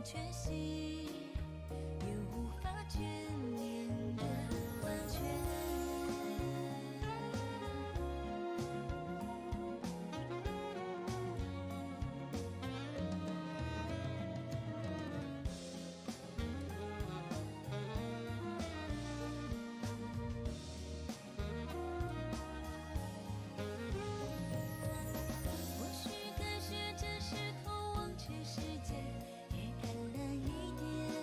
缺席，也无法眷恋的完全。或许该学着石头忘却世界，也看了一点。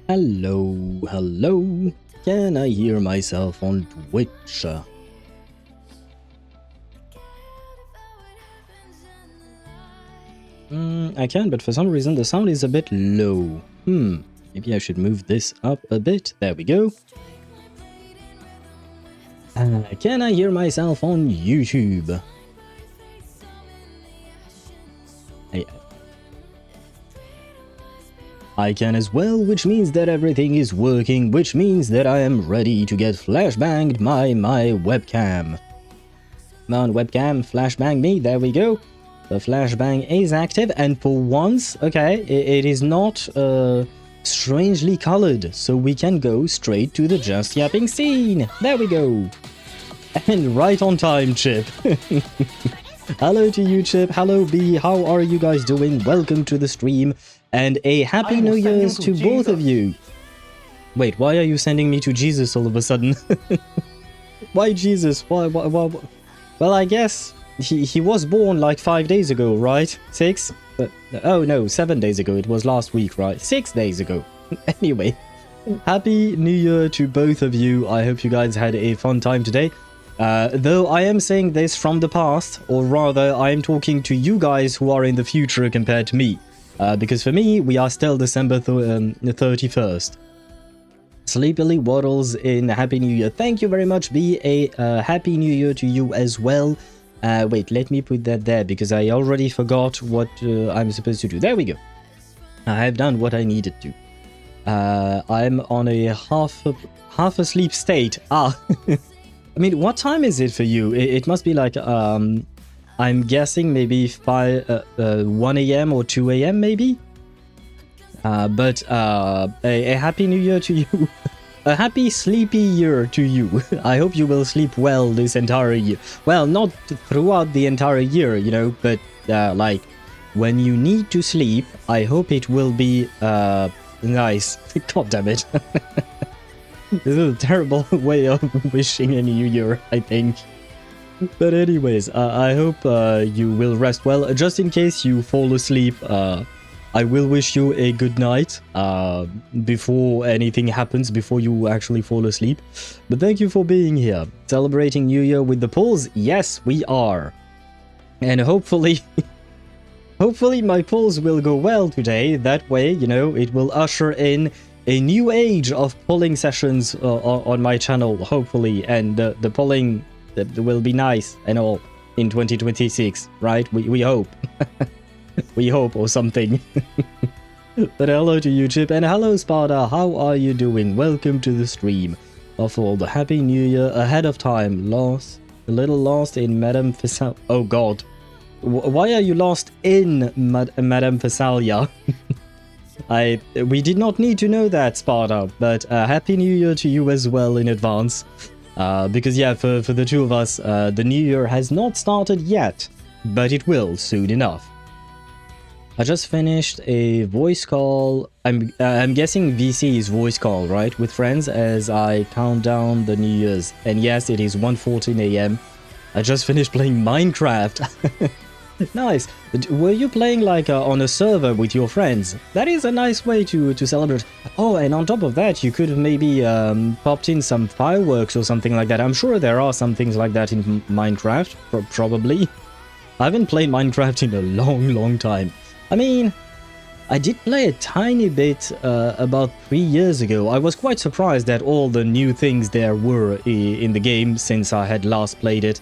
Hello, hello. Can I hear myself on Twitch? I can, but for some reason the sound is a bit low. Maybe I should move this up a bit. There we go. Can I hear myself on YouTube? I can as well, which means that everything is working, which means that I am ready to get flashbanged my webcam. Come on, webcam, flashbang me, there we go. The flashbang is active, and for once, okay, it is not strangely colored, so we can go straight to the just yapping scene. There we go. And right on time, Chip. Hello to you, Chip. Hello, B. How are you guys doing? Welcome to the stream. And a happy New Year's to both of you. Wait, why are you sending me to Jesus all of a sudden? Why Jesus? Why? Well, I guess he was born like 5 days ago, right? 6? But, oh no, 7 days ago. It was last week, right? 6 days ago. Anyway, happy New Year to both of you. I hope you guys had a fun time today. Though I am saying this from the past, or rather, I am talking to you guys who are in the future compared to me. Because for me, we are still December 31st. Sleepily Waddles in Happy New Year. Thank you very much. Be a Happy New Year to you as well. Wait, let me put that there because I already forgot what I'm supposed to do. There we go. I have done what I needed to. I'm on a half asleep state. I mean, what time is it for you? It must be like I'm guessing maybe 1 a.m. or 2 a.m. maybe? But a happy new year to you. A happy sleepy year to you. I hope you will sleep well this entire year. Well, not throughout the entire year, you know, but like when you need to sleep, I hope it will be nice. God damn it. This is a terrible way of wishing a new year, I think. But anyways, I hope you will rest well. Just in case you fall asleep, I will wish you a good night before anything happens, before you actually fall asleep. But thank you for being here. Celebrating New Year with the pulls? Yes, we are. And hopefully, hopefully my pulls will go well today. That way, you know, it will usher in a new age of pulling sessions on my channel, hopefully. And the pulling will be nice and all in 2026, right? We hope. We hope, or something. But hello to you, Chip, and hello, Sparta. How are you doing? Welcome to the stream of all the Happy New Year ahead of time. A little lost in Madame Phasalia. Oh God, why are you lost in Madame Phasalia? We did not need to know that, Sparta. But Happy New Year to you as well in advance. Because yeah, for the two of us, the New Year has not started yet, but it will soon enough. I just finished a voice call. I'm guessing VC is voice call, right? With friends as I count down the New Year's. And yes, it is 1:14 a.m. I just finished playing Minecraft. Nice. Were you playing like on a server with your friends? That is a nice way to celebrate. Oh, and on top of that, you could have maybe popped in some fireworks or something like that. I'm sure there are some things like that in Minecraft, probably. I haven't played Minecraft in a long time. I mean, I did play a tiny bit about 3 years ago. I was quite surprised at all the new things there were in the game since I had last played it.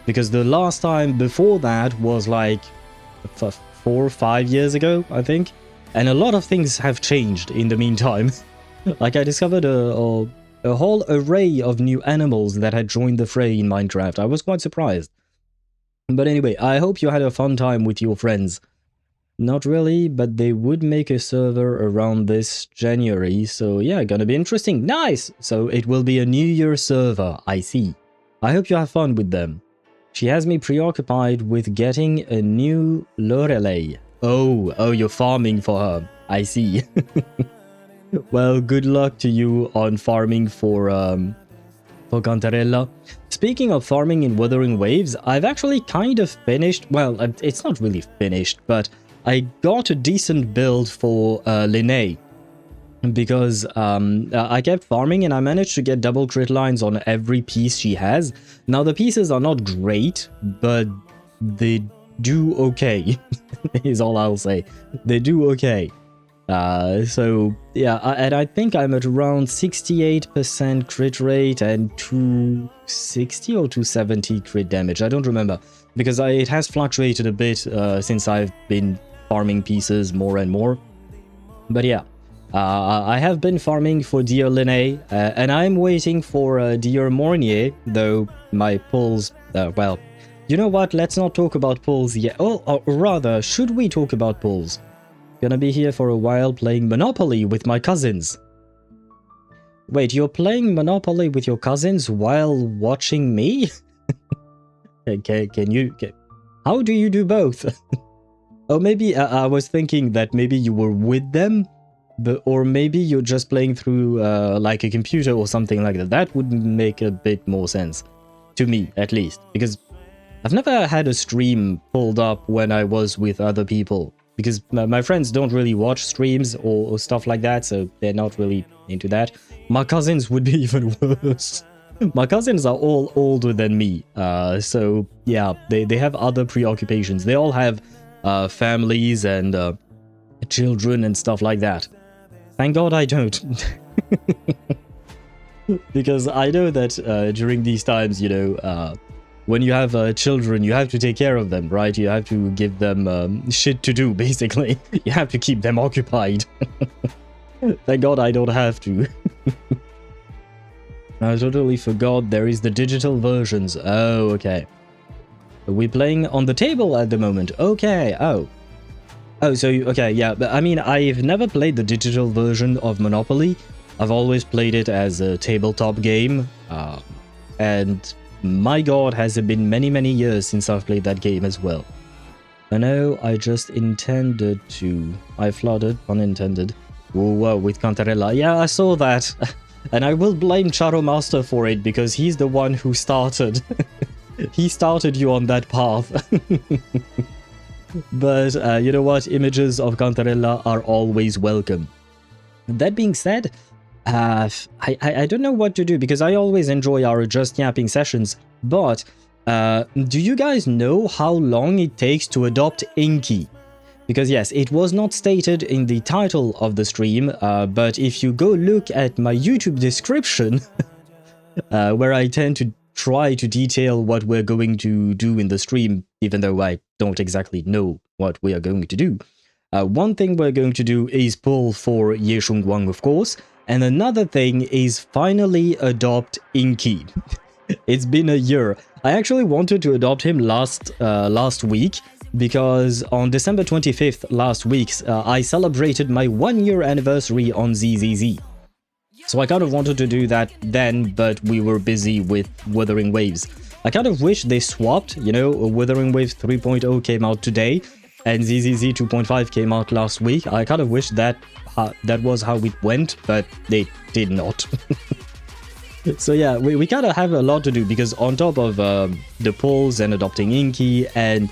Because the last time before that was like 4 or 5 years ago, I think. And a lot of things have changed in the meantime. Like I discovered a whole array of new animals that had joined the fray in Minecraft. I was quite surprised. But anyway, I hope you had a fun time with your friends. Not really, but they would make a server around this January, so yeah, gonna be interesting. Nice! So it will be a New Year server, I see. I hope you have fun with them. She has me preoccupied with getting a new Lorelei. Oh, you're farming for her. I see. Well, good luck to you on farming for Cantarella. Speaking of farming in Wuthering Waves, I've actually kind of finished, well, it's not really finished, but I got a decent build for Linnae. because I kept farming and I managed to get double crit lines on every piece she has. Now the pieces are not great, but they do okay, is all I'll say. They do okay. So yeah, and I think I'm at around 68% crit rate and 260 or 270 crit damage. I don't remember, because it has fluctuated a bit since I've been farming pieces more and more. But yeah, I have been farming for Dear Linné, and I'm waiting for Dear Mornier, though my pulls, well, you know what, let's not talk about pulls yet. Oh, or rather, should we talk about pulls? Gonna be here for a while playing Monopoly with my cousins. Wait, you're playing Monopoly with your cousins while watching me? Can you... How do you do both? Oh, maybe I was thinking that maybe you were with them, or maybe you're just playing through like a computer or something like that. That would make a bit more sense. To me, at least. Because I've never had a stream pulled up when I was with other people. Because my friends don't really watch streams or stuff like that, so they're not really into that. My cousins would be even worse. My cousins are all older than me, so yeah, they have other preoccupations. They all have families and children and stuff like that. Thank God I don't. Because I know that during these times, you know, when you have children, you have to take care of them, right? You have to give them shit to do, basically. You have to keep them occupied. Thank God I don't have to. I totally forgot there is the digital versions. Oh, okay. We're playing on the table at the moment. Okay, oh. Oh, so, okay, yeah. But I mean, I've never played the digital version of Monopoly. I've always played it as a tabletop game. And... my god, has it been many, many years since I've played that game as well. I know I just intended to... I flooded, unintended. Whoa, with Cantarella. Yeah, I saw that. And I will blame Charo Master for it, because he's the one who started. He started you on that path. But you know what? Images of Cantarella are always welcome. That being said... I don't know what to do, because I always enjoy our Just Yapping sessions, but do you guys know how long it takes to adopt Inky? Because yes, it was not stated in the title of the stream, but if you go look at my YouTube description, where I tend to try to detail what we're going to do in the stream, even though I don't exactly know what we are going to do. One thing we're going to do is pull for Ye Shunguang, of course, and another thing is finally adopt Inky. It's been a year. I actually wanted to adopt him last week, because on December 25th last week, I celebrated my 1-year anniversary on ZZZ. So I kind of wanted to do that then, but we were busy with Wuthering Waves. I kind of wish they swapped, you know, Wuthering Waves 3.0 came out today, and ZZZ 2.5 came out last week. I kind of wish that that was how it went, but they did not. So yeah, we kind of have a lot to do, because on top of the polls and adopting Inky and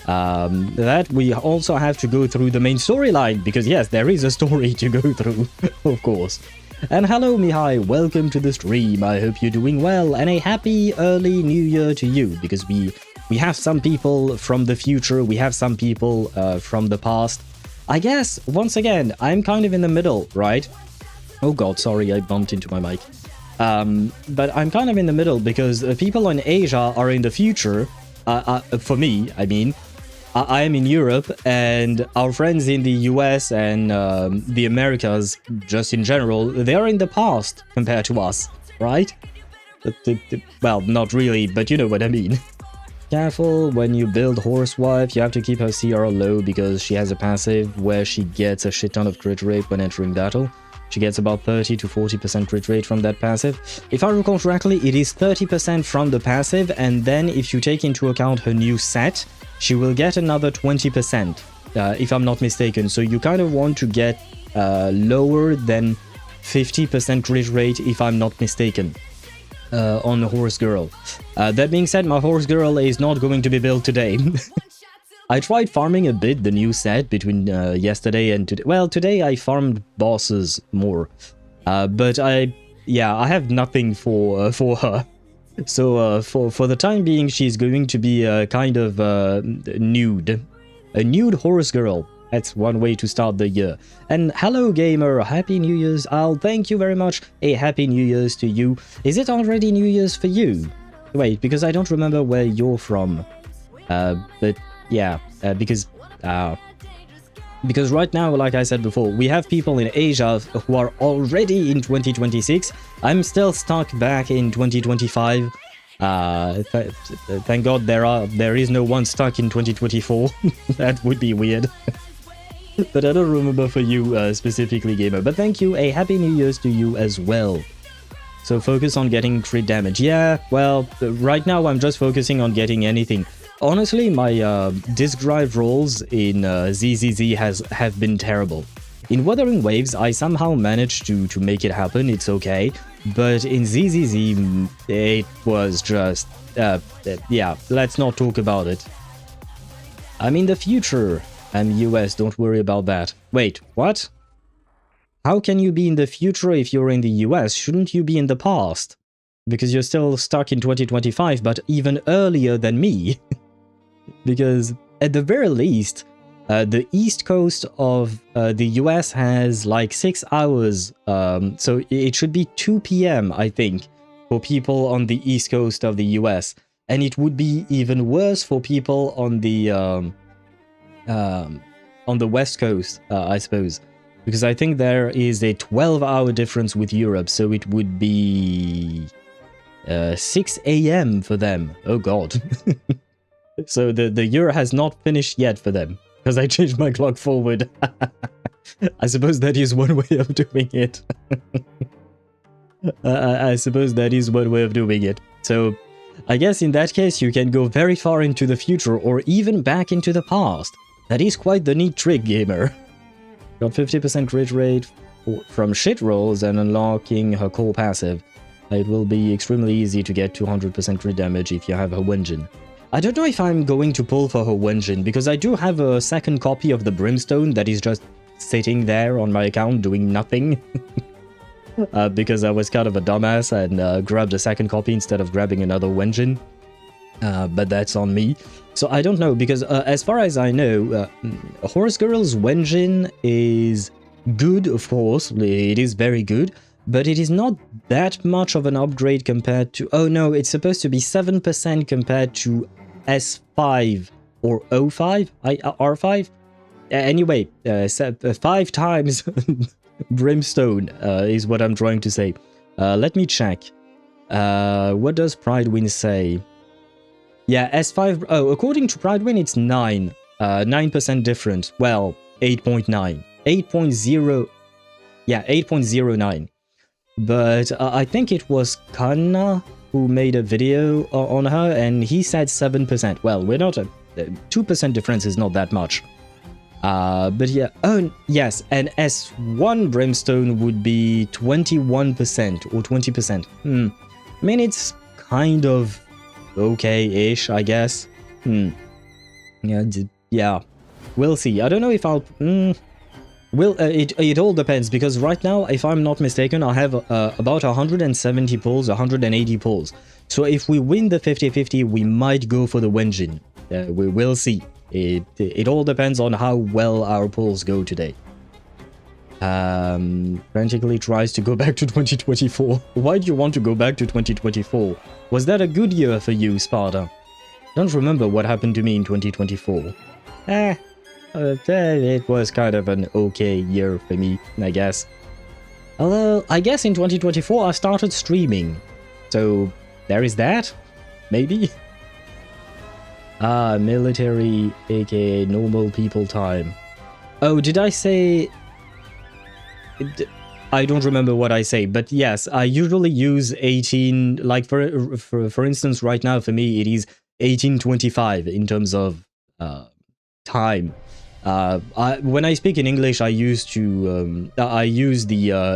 that, we also have to go through the main storyline, because yes, there is a story to go through, of course. And hello Mihai, welcome to the stream. I hope you're doing well, and a happy early new year to you, because we have some people from the future, we have some people from the past. I guess, once again, I'm kind of in the middle, right? Oh god, sorry, I bumped into my mic. But I'm kind of in the middle, because people in Asia are in the future. For me, I mean. I am in Europe, and our friends in the US and the Americas, just in general, they are in the past compared to us, right? Well, not really, but you know what I mean. Careful when you build Horsewife, you have to keep her CR low, because she has a passive where she gets a shit ton of crit rate when entering battle. She gets about 30 to 40% crit rate from that passive. If I recall correctly, it is 30% from the passive, and then if you take into account her new set, she will get another 20%, if I'm not mistaken. So you kind of want to get lower than 50% crit rate, if I'm not mistaken, on Horse Girl. That being said, my Horse Girl is not going to be built today. I tried farming a bit the new set between yesterday and today. Well, today I farmed bosses more, but I have nothing for her. So for the time being, she's going to be a kind of nude, a nude horse girl. That's one way to start the year. And hello gamer, happy New Year's. I'll thank you very much. A happy New Year's to you. Is it already New Year's for you? Wait, because I don't remember where you're from. But yeah, because right now, like I said before, we have people in Asia who are already in 2026. I'm still stuck back in 2025. Thank God there is no one stuck in 2024. That would be weird. But I don't remember for you specifically, gamer. But thank you, a happy New Year's to you as well. So focus on getting crit damage. Yeah, well, right now I'm just focusing on getting anything. Honestly, my disk drive rolls in ZZZ have been terrible. In Wuthering Waves, I somehow managed to make it happen, it's okay. But in ZZZ, it was just... yeah, let's not talk about it. I'm in the future. I'm US, don't worry about that. Wait, what? How can you be in the future if you're in the US? Shouldn't you be in the past? Because you're still stuck in 2025, but even earlier than me. Because at the very least, the east coast of the US has like 6 hours, so it should be 2 PM, I think, for people on the east coast of the US. And it would be even worse for people on the west coast, I suppose. Because I think there is a 12-hour difference with Europe, so it would be 6 AM for them. Oh god. So the year has not finished yet for them, because I changed my clock forward. I suppose that is one way of doing it. I suppose that is one way of doing it. So I guess in that case you can go very far into the future or even back into the past. That is quite the neat trick, gamer. Got 50% crit rate from shit rolls and unlocking her core passive. It will be extremely easy to get 200% crit damage if you have her Wenjin. I don't know if I'm going to pull for her Wenjin, because I do have a second copy of the Brimstone that is just sitting there on my account doing nothing. Because I was kind of a dumbass and grabbed a second copy instead of grabbing another Wenjin. But that's on me. So I don't know, because as far as I know, Horse Girl's Wenjin is good, of course. It is very good. But it is not that much of an upgrade compared to... Oh no, it's supposed to be 7% compared to S5 or O5? R5? Anyway, 5 times Brimstone is what I'm trying to say. Let me check. What does Pridewind say? Yeah, S5... Oh, according to Pridewind, it's 9. 9% different. Well, 8.9. 8.0... Yeah, 8.09. But I think it was Kanna who made a video on her, and he said 7%. Well, we're not... 2% difference is not that much. But yeah... Oh, yes, and S1 Brimstone would be 21% or 20%. I mean, it's kind of okay-ish, I guess. Yeah. We'll see. I don't know if I'll... Well, it all depends, because right now, if I'm not mistaken, I have about 170 pulls, 180 pulls. So if we win the 50-50, we might go for the Wenjin. We will see. It all depends on how well our pulls go today. Frantically tries to go back to 2024. Why do you want to go back to 2024? Was that a good year for you, Sparta? Don't remember what happened to me in 2024. It was kind of an okay year for me, I guess. Although, I guess in 2024 I started streaming. So, there is that? Maybe? Military, aka normal people time. Oh, did I say... I don't remember what I say, but yes, I usually use 18... Like, for instance, right now for me, it is 1825 in terms of time. When I speak in English, I use the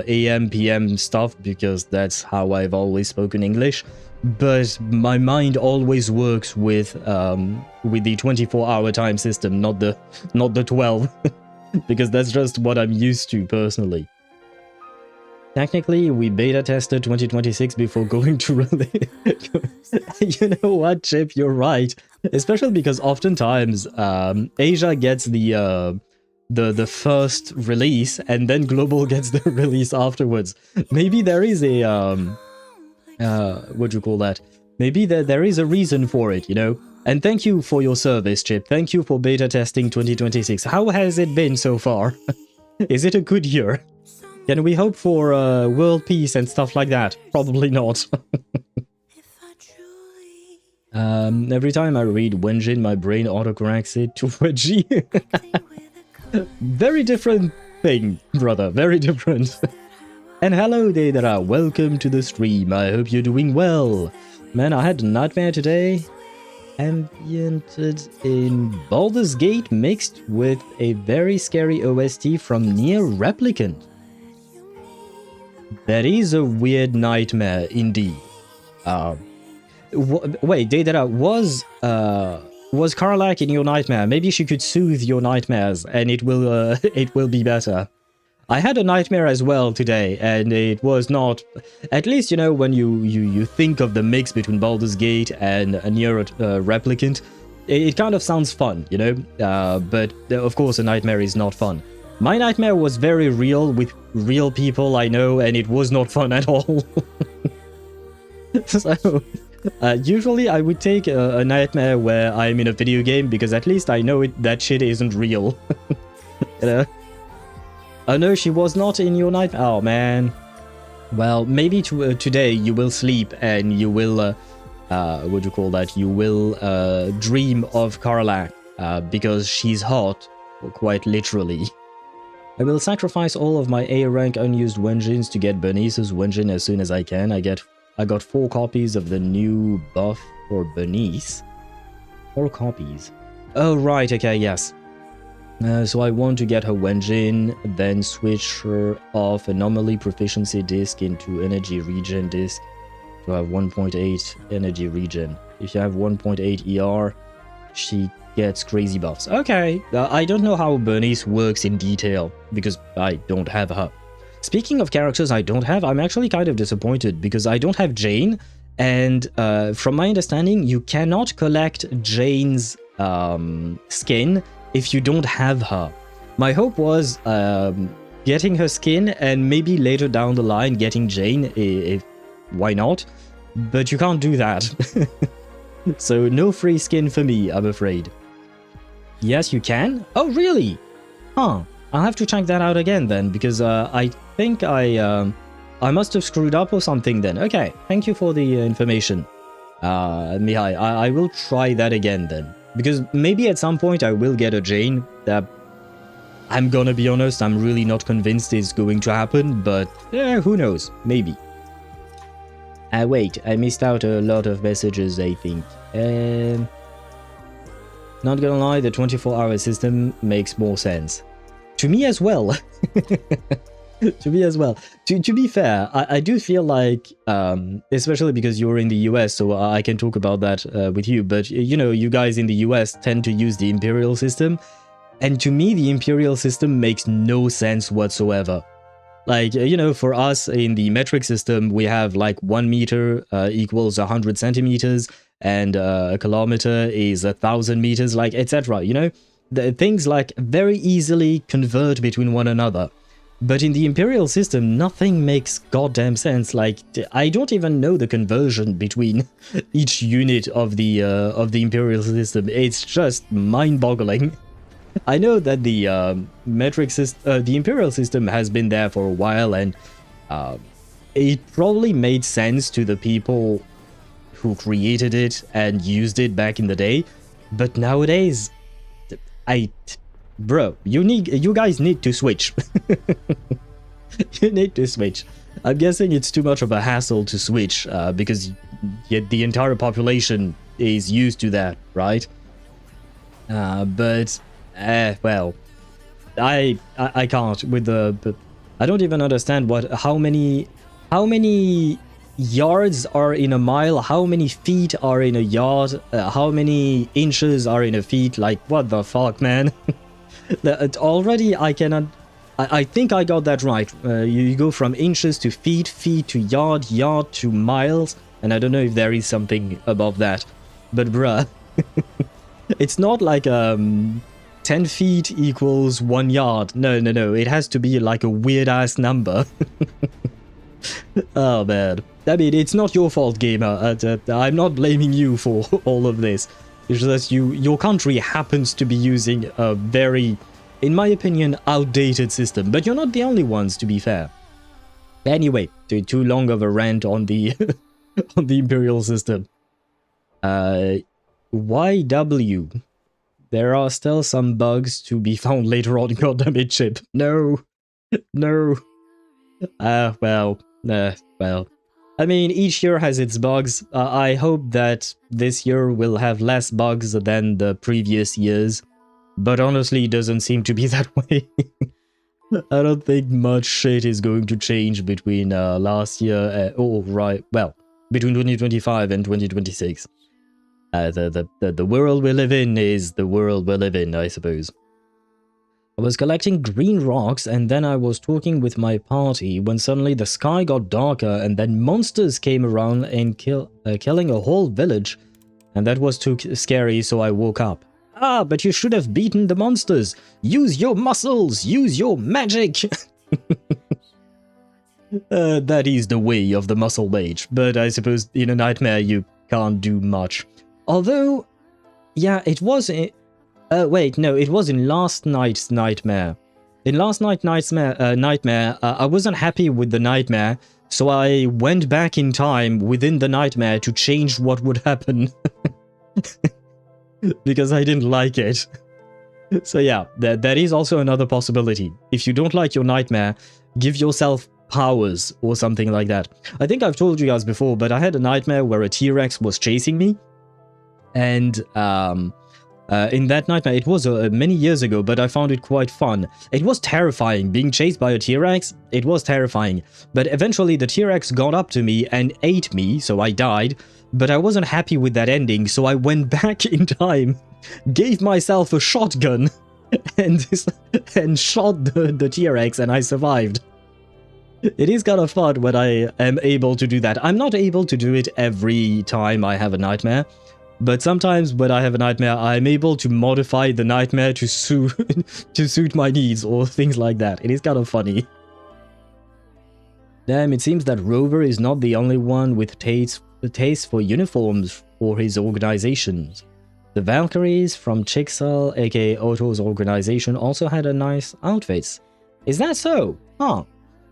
AM PM stuff, because that's how I've always spoken English. but my mind always works with the 24-hour time system, not the 12, because that's just what I'm used to personally. Technically, we beta tested 2026 before going to release. You know what, Chip? You're right. Especially because oftentimes Asia gets the first release, and then Global gets the release afterwards. Maybe there is a what do you call that? Maybe there is a reason for it, you know? And thank you for your service, Chip. Thank you for beta testing 2026. How has it been so far? Is it a good year? Can we hope for world peace and stuff like that? Probably not. Every time I read Wenjin, my brain autocorrects it to Wenji. Very different thing, brother. Very different. And hello, Deidara. Welcome to the stream. I hope you're doing well. Man, I had a nightmare today. Ambiented in Baldur's Gate mixed with a very scary OST from Nier Replicant. That is a weird nightmare indeed. Wait, Deidara, was Karlak in your nightmare? Maybe she could soothe your nightmares and it will be better. I had a nightmare as well today, and it was not... At least, you know, when you think of the mix between Baldur's Gate and a Nier Replicant, it kind of sounds fun, you know? But, of course, a nightmare is not fun. My nightmare was very real, with real people I know, and it was not fun at all. So, usually I would take a nightmare where I'm in a video game, because at least I know that shit isn't real. You know? Oh no, she was not in your nightmare. Oh man. Well, maybe today you will sleep and you will, what do you call that? You will dream of Karlak, because she's hot, quite literally. I will sacrifice all of my A rank unused Wenjins to get Bernice's Wenjin as soon as I can. I got 4 copies of the new buff for Bernice. 4 copies. Oh right, okay, yes. So I want to get her Wenjin, then switch her off Anomaly Proficiency Disc into Energy Regen Disc to have 1.8 Energy Regen. If you have 1.8 ER, she gets crazy buffs. Okay, I don't know how Bernice works in detail, because I don't have her. Speaking of characters I don't have, I'm actually kind of disappointed, because I don't have Jane, and from my understanding, you cannot collect Jane's skin if you don't have her. My hope was getting her skin and maybe later down the line getting Jane, why not? But you can't do that. So no free skin for me, I'm afraid. Yes, you can? Oh, really? Huh. I'll have to check that out again then, because I think I must have screwed up or something then. Okay, thank you for the information, Mihai. I will try that again then. Because maybe at some point I will get a Jane. That I'm gonna be honest, I'm really not convinced it's going to happen, but who knows, maybe. Wait, I missed out a lot of messages, I think. Not gonna lie, the 24-hour system makes more sense. To me as well. To me as well. To be fair, I do feel like, especially because you're in the US, so I can talk about that with you, but you know, you guys in the US tend to use the Imperial system, and to me the Imperial system makes no sense whatsoever. Like, you know, for us in the metric system, we have like 1 meter equals 100 centimeters, and a kilometer is 1,000 meters, like, etc. You know, the things like very easily convert between one another. But in the Imperial system, nothing makes goddamn sense. Like, I don't even know the conversion between each unit of the Imperial system. It's just mind-boggling. I know that the metric system, the Imperial system has been there for a while, and it probably made sense to the people who created it and used it back in the day. But nowadays, bro, you guys need to switch. You need to switch. I'm guessing it's too much of a hassle to switch, because the entire population is used to that, right? But well, I can't with the. I don't even understand how many yards are in a mile, how many feet are in a yard, how many inches are in a feet. Like, what the fuck, man? Already I cannot... I think I got that right. You go from inches to feet, feet to yard, yard to miles, and I don't know if there is something above that. But bruh, it's not like 10 feet equals 1 yard. No, no, no. It has to be like a weird-ass number. Oh, man. I mean, it's not your fault, gamer. I'm not blaming you for all of this. It's just your country happens to be using a very, in my opinion, outdated system. But you're not the only ones, to be fair. Anyway, too long of a rant on the on the imperial system. YW. There are still some bugs to be found later on. Goddamn chip. No. No. Well. I mean, each year has its bugs. I hope that this year will have less bugs than the previous years. But honestly, it doesn't seem to be that way. I don't think much shit is going to change between last year, between 2025 and 2026. The world we live in is the world we live in, I suppose. I was collecting green rocks and then I was talking with my party when suddenly the sky got darker and then monsters came around and killing a whole village. And that was too scary, so I woke up. Ah, but you should have beaten the monsters. Use your muscles, use your magic. That is the way of the muscle mage, but I suppose in a nightmare you can't do much. Although, yeah, it was... wait, no, it was in last night's nightmare. In last night's nightmare, I wasn't happy with the nightmare, so I went back in time within the nightmare to change what would happen. Because I didn't like it. So yeah, that is also another possibility. If you don't like your nightmare, give yourself powers or something like that. I think I've told you guys before, but I had a nightmare where a T-Rex was chasing me. And in that nightmare, it was many years ago, but I found it quite fun. It was terrifying. Being chased by a T-Rex, it was terrifying. But eventually the T-Rex got up to me and ate me, so I died. But I wasn't happy with that ending, so I went back in time, gave myself a shotgun, and shot the T-Rex, and I survived. It is kind of fun when I am able to do that. I'm not able to do it every time I have a nightmare. But sometimes when I have a nightmare, I'm able to modify the nightmare to suit my needs or things like that. It is kind of funny. Damn, it seems that Rover is not the only one with taste for uniforms for his organizations. The Valkyries from Chixel, aka Otto's organization, also had a nice outfits. Is that so? Huh.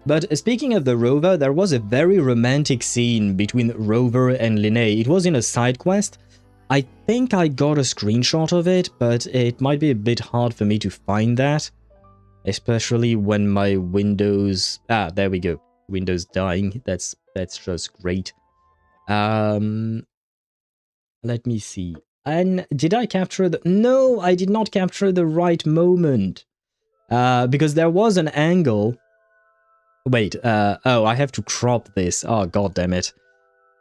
But speaking of the Rover, there was a very romantic scene between Rover and Linné. It was in a side quest. I think I got a screenshot of it, but it might be a bit hard for me to find that. Especially when my Windows... Ah, there we go. Windows dying. That's just great. Let me see. And did I capture the... No, I did not capture the right moment. Because there was an angle... Wait, oh, I have to crop this. Oh, god damn it.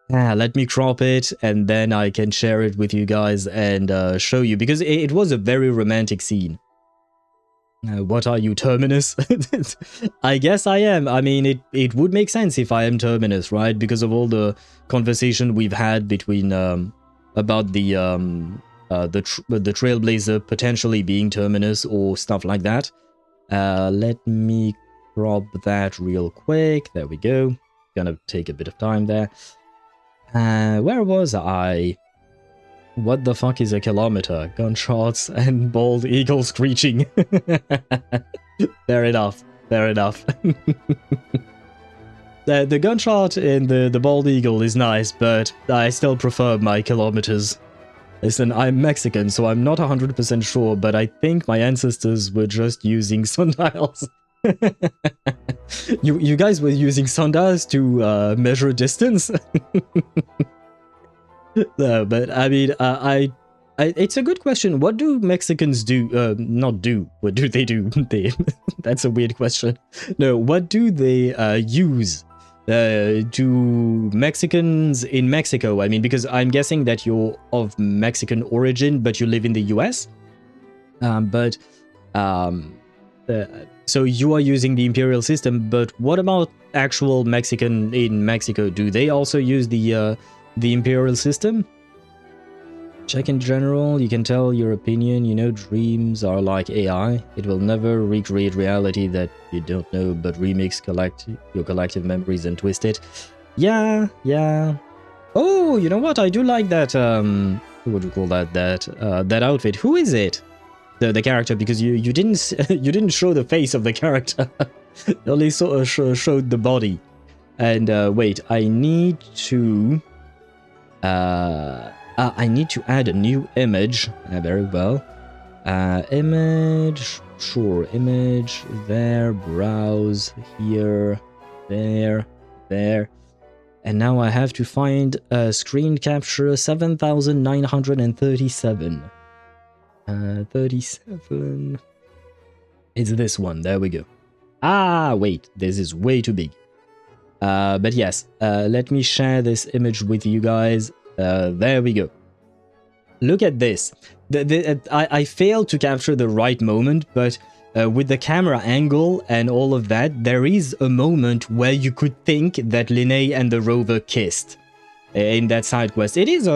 Let me crop it, and then I can share it with you guys and show you, because it was a very romantic scene. What are you, Terminus? I guess I am. I mean, it would make sense if I am Terminus, right? Because of all the conversation we've had between, about the Trailblazer potentially being Terminus or stuff like that. Let me crop that real quick. There we go. Gonna take a bit of time there. Where was I? What the fuck is a kilometer? Gunshots and bald eagle screeching. Fair enough. Fair enough. The gunshot and the bald eagle is nice, but I still prefer my kilometers. Listen, I'm Mexican, so I'm not 100% sure, but I think my ancestors were just using sundials. You guys were using sundials to measure distance? No, but I mean, it's a good question. What do Mexicans do? Not do. What do they do? That's a weird question. No, what do they use to Mexicans in Mexico. I mean, because I'm guessing that you're of Mexican origin, but you live in the US. So you are using the imperial system, but what about actual Mexican in Mexico? Do they also use the imperial system? Check in general, you can tell your opinion, you know, dreams are like AI. It will never recreate reality that you don't know, but remix your collective memories and twist it. Yeah. Oh, you know what? I do like that, what do you call that? That outfit. Who is it? The character, because you didn't you didn't show the face of the character. You only showed the body. And wait, I need to add a new image. Very well. Image, sure, image, there, browse, here, there. And now I have to find a screen capture 7937. 37. It's this one, there we go. Ah, wait, this is way too big. But yes, let me share this image with you guys. There we go. Look at this. I failed to capture the right moment, but with the camera angle and all of that, there is a moment where you could think that Linné and the rover kissed in that side quest. It is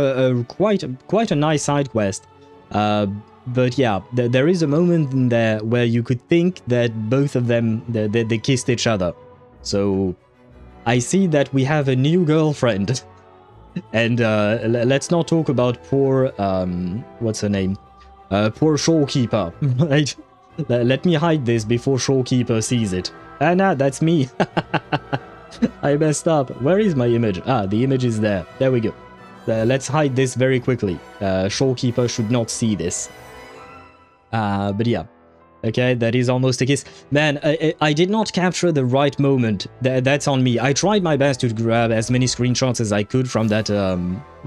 quite a nice side quest. But yeah, there is a moment in there where you could think that both of them, they kissed each other. So I see that we have a new girlfriend. And let's not talk about poor, what's her name? Poor Shorekeeper, right? Let me hide this before Shorekeeper sees it. Ah, nah, that's me. I messed up. Where is my image? Ah, the image is there. There we go. Let's hide this very quickly. Shorekeeper should not see this. But yeah. Okay, that is almost a kiss. Man, I did not capture the right moment. That's on me. I tried my best to grab as many screenshots as I could from that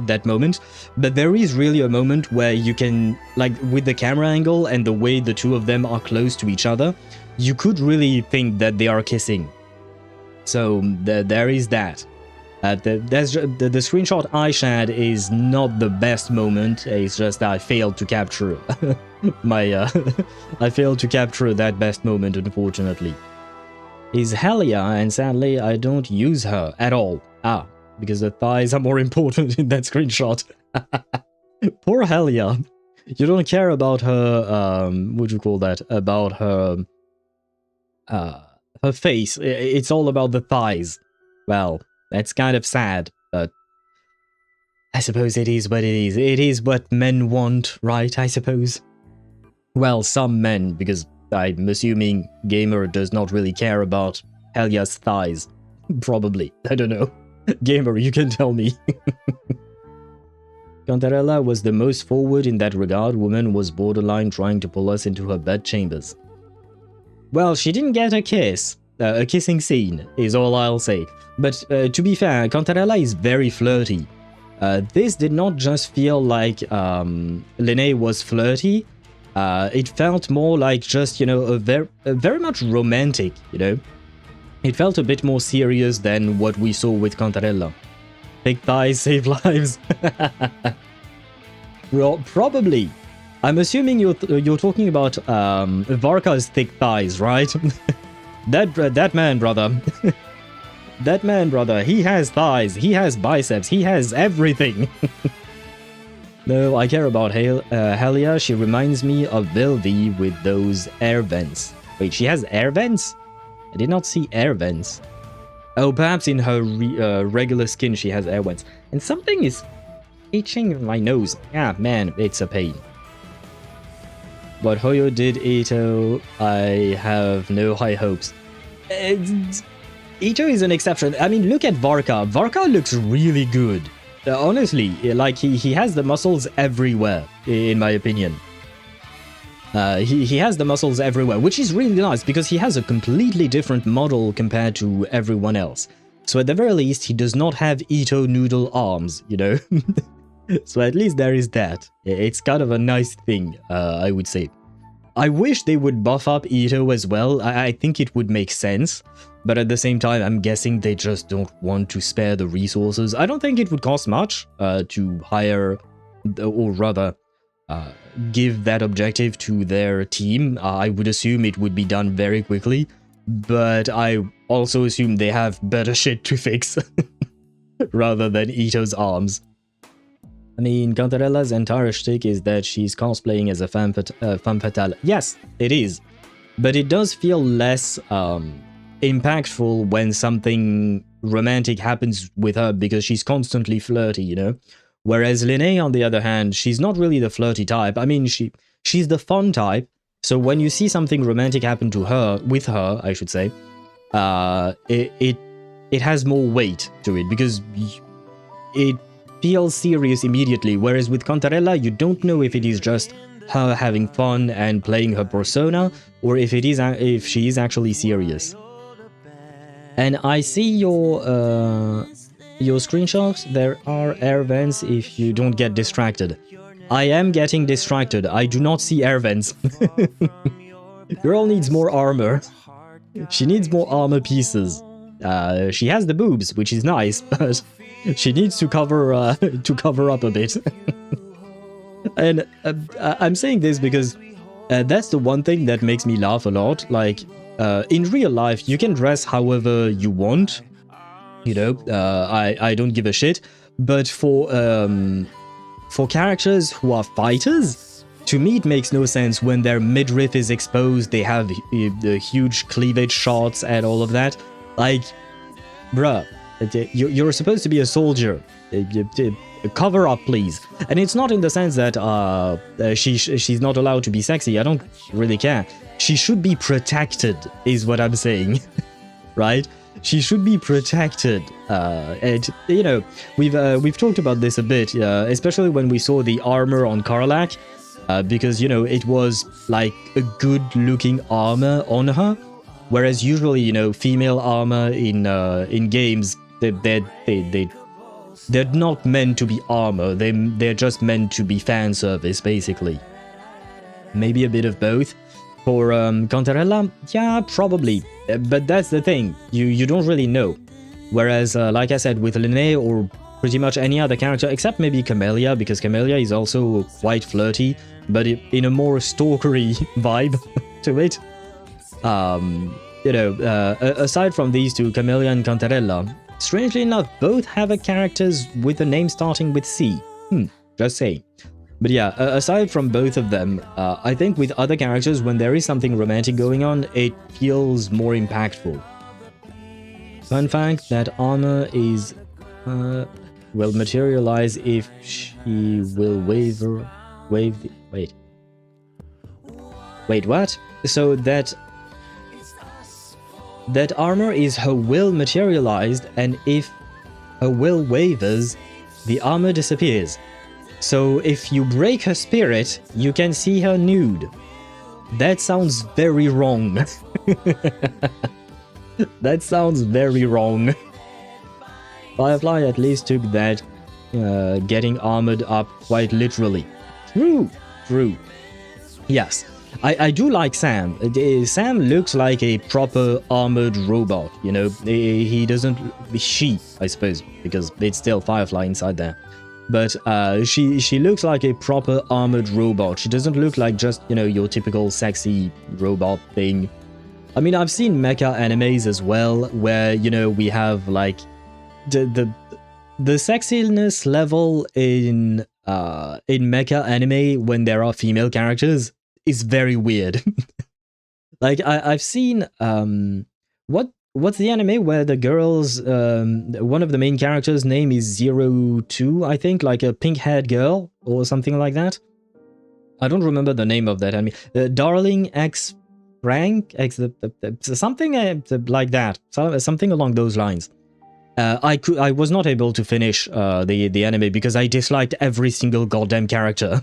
that moment. But there is really a moment where you can, like, with the camera angle and the way the two of them are close to each other, you could really think that they are kissing. So there is that. The screenshot I shared is not the best moment. It's just that I failed to capture I failed to capture that best moment, unfortunately. Is Helia, and sadly I don't use her at all. Ah, because the thighs are more important in that screenshot. Poor Helia. You don't care about her, what do you call that? About her face. It's all about the thighs. Well, that's kind of sad, but I suppose it is what it is. It is what men want, right, I suppose? Well, some men, because I'm assuming Gamer does not really care about Helia's thighs. Probably. I don't know. Gamer, you can tell me. Cantarella was the most forward in that regard. Woman was borderline trying to pull us into her bed chambers. Well, she didn't get a kiss. A kissing scene is all I'll say. But to be fair, Cantarella is very flirty. This did not just feel like Linné was flirty. It felt more like just, you know, a very much romantic, you know. It felt a bit more serious than what we saw with Cantarella. Thick thighs save lives. Well, probably. I'm assuming you're talking about Varka's thick thighs, right? that man, brother. That man, brother, he has thighs, he has biceps, he has everything. No, I care about Helia. She reminds me of Vilvi with those air vents. Wait, she has air vents? I did not see air vents. Oh, perhaps in her regular skin she has air vents. And something is itching my nose. Ah, man, it's a pain. What Hoyo did, Ito, I have no high hopes. Ito is an exception. I mean, look at Varka. Varka looks really good. Honestly, like, he has the muscles everywhere, in my opinion. He has the muscles everywhere, which is really nice, because he has a completely different model compared to everyone else. So at the very least, he does not have Ito noodle arms, you know? So at least there is that. It's kind of a nice thing, I would say. I wish they would buff up Ito as well. I think it would make sense. but at the same time, I'm guessing they just don't want to spare the resources. I don't think it would cost much to hire, or rather, give that objective to their team. I would assume it would be done very quickly, but I also assume they have better shit to fix rather than Ito's arms. I mean, Cantarella's entire shtick is that she's cosplaying as a femme fatale. Yes, it is. But it does feel less impactful when something romantic happens with her because she's constantly flirty, you know? Whereas Linné, on the other hand, she's not really the flirty type. I mean, she's the fun type. So when you see something romantic happen to her, with her, I should say, it has more weight to it because it feels serious immediately. Whereas with Cantarella, you don't know if it is just her having fun and playing her persona, or if she is actually serious. And I see your screenshots. There are air vents if you don't get distracted. I am getting distracted. I do not see air vents. Girl needs more armor. She needs more armor pieces. She has the boobs, which is nice, but she needs to cover up a bit. And I'm saying this because that's the one thing that makes me laugh a lot. Like, in real life, you can dress however you want. You know, I don't give a shit. But for characters who are fighters, to me it makes no sense when their midriff is exposed, they have the huge cleavage shots and all of that. Like, bruh, you're supposed to be a soldier. Cover up, please. And it's not in the sense that she's not allowed to be sexy. I don't really care. She should be protected, is what I'm saying. Right? She should be protected. And, you know, we've talked about this a bit, especially when we saw the armor on Karlach, because, you know, it was like a good-looking armor on her, whereas usually, you know, female armor in games, they're not meant to be armor. They're just meant to be fan service, basically. Maybe a bit of both. For Cantarella, yeah, probably. But that's the thing. You don't really know. Whereas, like I said, with Linné or pretty much any other character, except maybe Camellia, because Camellia is also quite flirty, but in a more stalkery vibe to it. You know, aside from these two, Camellia and Cantarella, strangely enough, both have characters with a name starting with C. Just saying. But yeah, aside from both of them, I think with other characters, when there is something romantic going on, it feels more impactful. Fun fact, that armor is will materialize if she will wave the... Wait, what? So that armor is her will materialized, and if her will wavers, the armor disappears. So if you break her spirit, you can see her nude. That sounds very wrong. That sounds very wrong. Firefly at least took that getting armored up quite literally. True. Yes. I do like Sam. Sam looks like a proper armored robot, you know. He doesn't... She, I suppose, because it's still Firefly inside there. But she looks like a proper armored robot. She doesn't look like just, you know, your typical sexy robot thing. I mean, I've seen mecha animes as well, where, you know, we have like the sexiness level in mecha anime when there are female characters is very weird. Like I've seen what's the anime where the girls one of the main characters' name is 02, I think, like a pink-haired girl or something like that. I don't remember the name of that anime. Darling X Frank X something like that, something along those lines. I was not able to finish the anime because I disliked every single goddamn character.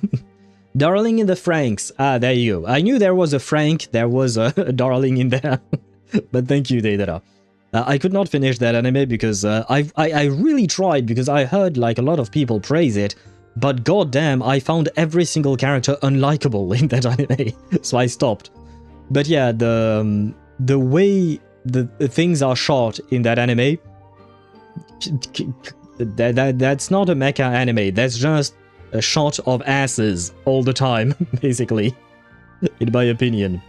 Darling in the Franks. Ah, there you go. I knew there was a Frank, there was a Darling in there. But thank you, Deidara. I could not finish that anime because I really tried, because I heard like a lot of people praise it, but goddamn, I found every single character unlikable in that anime, so I stopped. But yeah, the way the things are shot in that anime, that's not a mecha anime. That's just a shot of asses all the time, basically, in my opinion.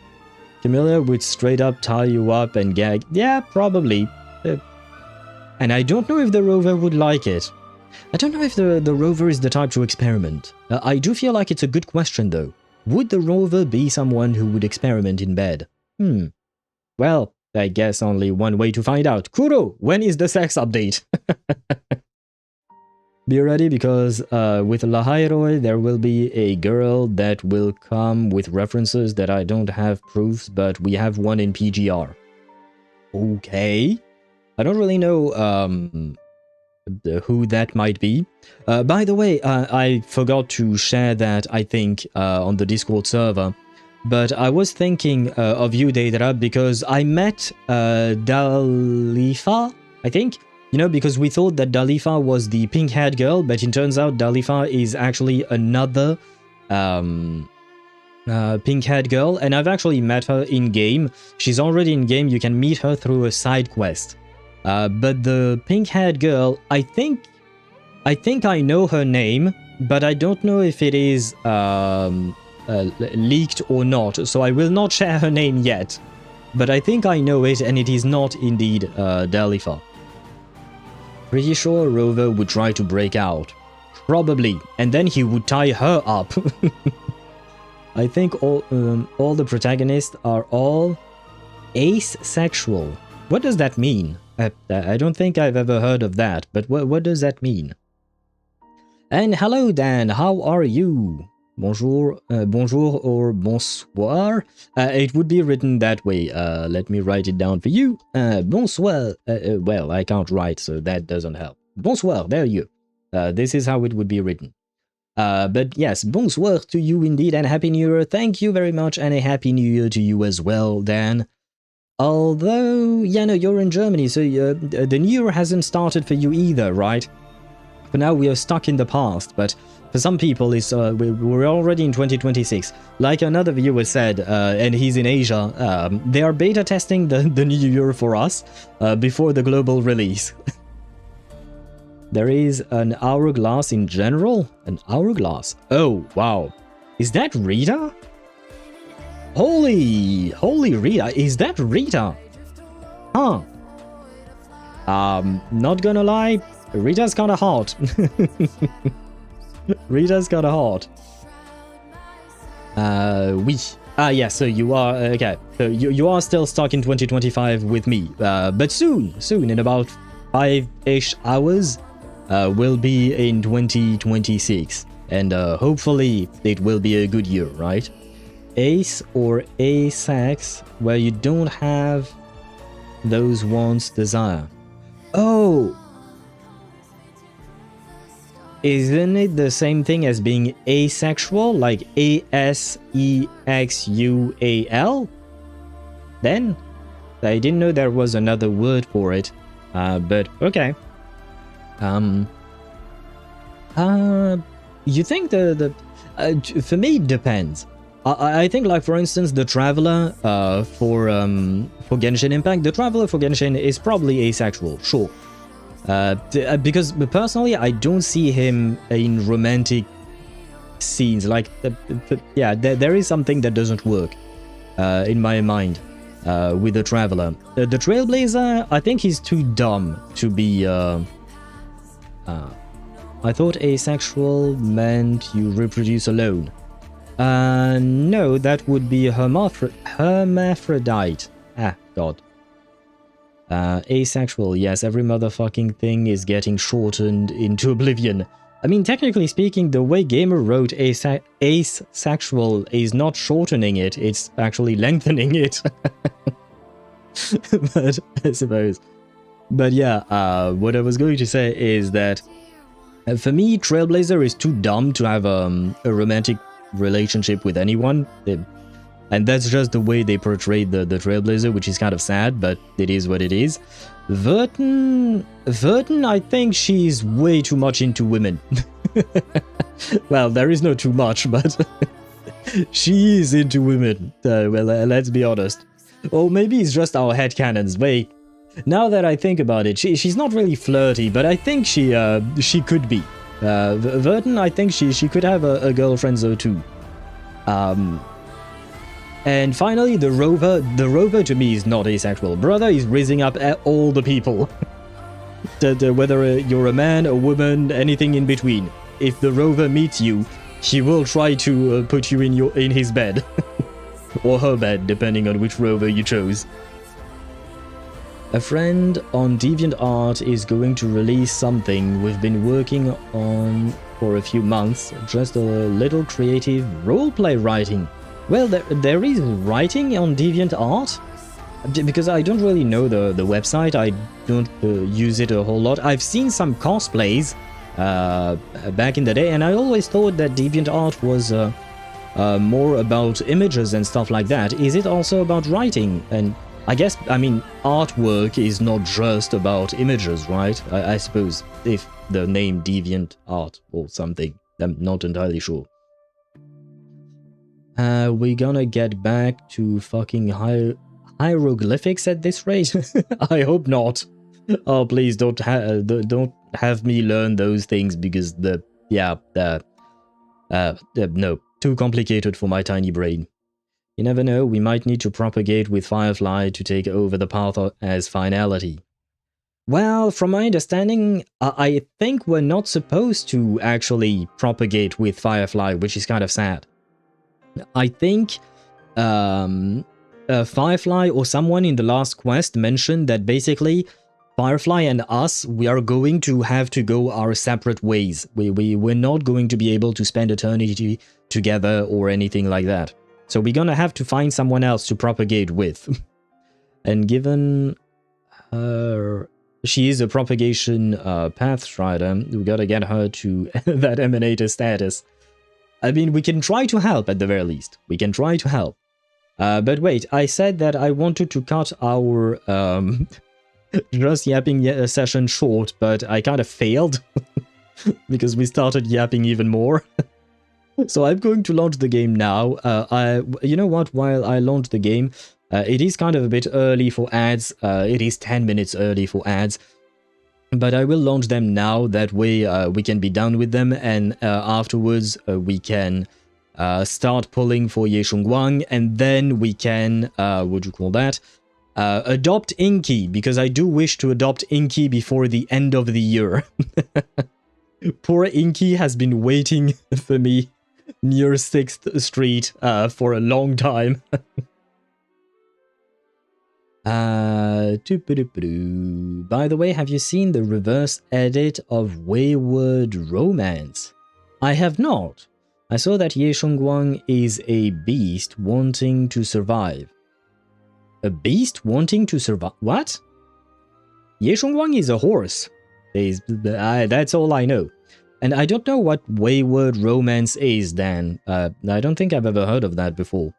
Camilla would straight up tie you up and gag. Yeah, probably. And I don't know if the rover would like it. I don't know if the rover is the type to experiment. I do feel like it's a good question, though. Would the rover be someone who would experiment in bed? Well, I guess only one way to find out. Kuro, when is the sex update? Be ready, because with Lahairoi, there will be a girl that will come with references that I don't have proofs, but we have one in PGR. Okay. I don't really know who that might be. By the way, I forgot to share that, I think, on the Discord server. But I was thinking of you, Deidara, because I met Dalifa, I think. You know, because we thought that Dalifa was the pink-haired girl, but it turns out Dalifa is actually another pink-haired girl. And I've actually met her in-game. She's already in-game. You can meet her through a side quest. But the pink-haired girl, I think I know her name, but I don't know if it is leaked or not, so I will not share her name yet. But I think I know it, and it is not indeed Dalifa. Pretty sure Rover would try to break out. Probably, and then he would tie her up. I think all the protagonists are all asexual. What does that mean? I don't think I've ever heard of that, but what does that mean? And hello Dan, how are you? Bonjour, bonjour or bonsoir. It would be written that way. Let me write it down for you. Bonsoir. Well, I can't write, so that doesn't help. Bonsoir, there you. This is how it would be written. But yes, bonsoir to you indeed, and Happy New Year. Thank you very much, and a Happy New Year to you as well, Dan. Although, yeah, no, you're in Germany, so the new year hasn't started for you either, right? For now, we are stuck in the past, but for some people, it's we're already in 2026. Like another viewer said, and he's in Asia, they are beta testing the new year for us before the global release. There is an hourglass in general? An hourglass? Oh, wow. Is that Rita? Holy Rita, is that Rita? Huh. Not gonna lie, Rita's kinda hot. Rita's kinda hot. Oui. Yeah, so you are, okay. So you are still stuck in 2025 with me. But soon, in about 5-ish hours, we'll be in 2026. And hopefully it will be a good year, right? Ace or asex, where you don't have those wants desire. Oh! Isn't it the same thing as being asexual, like A-S-E-X-U-A-L? Then? I didn't know there was another word for it, but okay. You think for me it depends. I think, like, for instance, the Traveler for Genshin Impact, the Traveler for Genshin is probably asexual, sure. Because personally, I don't see him in romantic scenes. Like, yeah, there is something that doesn't work in my mind with the Traveler. The Trailblazer, I think he's too dumb to be... I thought asexual meant you reproduce alone. No, that would be hermaphrodite. Ah, God. Asexual, yes, every motherfucking thing is getting shortened into oblivion. I mean, technically speaking, the way Gamer wrote asexual is not shortening it, it's actually lengthening it. But, I suppose. But yeah, what I was going to say is that for me, Trailblazer is too dumb to have a romantic relationship with anyone, and that's just the way they portrayed the Trailblazer, which is kind of sad, but it is what it is. Verton, I think she's way too much into women. Well, there is no too much, but she is into women. Well, let's be honest. Or maybe it's just our headcanons. Wait, now that I think about it, she's not really flirty, but I think she could be. Verton, I think she could have a girlfriend though too. And finally, the rover. The rover to me is not asexual. Brother is raising up all the people. Whether you're a man, a woman, anything in between. If the rover meets you, he will try to put you in his bed. Or her bed, depending on which rover you chose. A friend on DeviantArt is going to release something we've been working on for a few months, just a little creative roleplay writing. Well, there is writing on DeviantArt, because I don't really know the website. I don't use it a whole lot. I've seen some cosplays back in the day, and I always thought that DeviantArt was more about images and stuff like that. Is it also about writing? And I guess, I mean, artwork is not just about images, right? I suppose, if the name DeviantArt or something. I'm not entirely sure. We're gonna get back to fucking hieroglyphics at this rate? I hope not. Oh, please don't have me learn those things, because no, too complicated for my tiny brain. You never know, we might need to propagate with Firefly to take over the path as finality. Well, from my understanding, I think we're not supposed to actually propagate with Firefly, which is kind of sad. I think Firefly or someone in the last quest mentioned that basically Firefly and us, we are going to have to go our separate ways. We're not going to be able to spend eternity together or anything like that. So we're gonna have to find someone else to propagate with. And given her, she is a propagation path strider, we gotta get her to that emanator status. I mean, we can try to help at the very least. We can try to help. But wait, I said that I wanted to cut our just yapping session short, but I kind of failed because we started yapping even more. So I'm going to launch the game now. You know what, while I launch the game, it is kind of a bit early for ads. It is 10 minutes early for ads. But I will launch them now, that way we can be done with them, and afterwards we can start pulling for Ye Shunguang, and then we can, what do you call that? Adopt Inky, because I do wish to adopt Inky before the end of the year. Poor Inky has been waiting for me near 6th Street for a long time. By the way, have you seen the reverse edit of Wayward Romance? I have not. I saw that Ye Shunguang is a beast wanting to survive. A beast wanting to survive? What? Ye Shunguang is a horse. That's all I know. And I don't know what Wayward Romance is, Dan. I don't think I've ever heard of that before.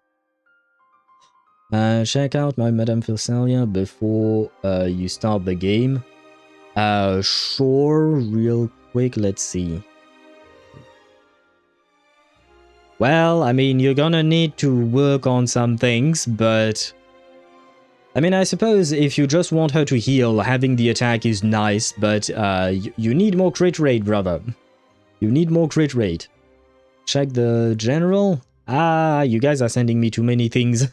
Check out my Madame Phacelia before you start the game. Sure, real quick, let's see. Well, I mean, you're gonna need to work on some things, but... I mean, I suppose if you just want her to heal, having the attack is nice, but you need more crit rate, brother. You need more crit rate. Check the general. Ah, you guys are sending me too many things.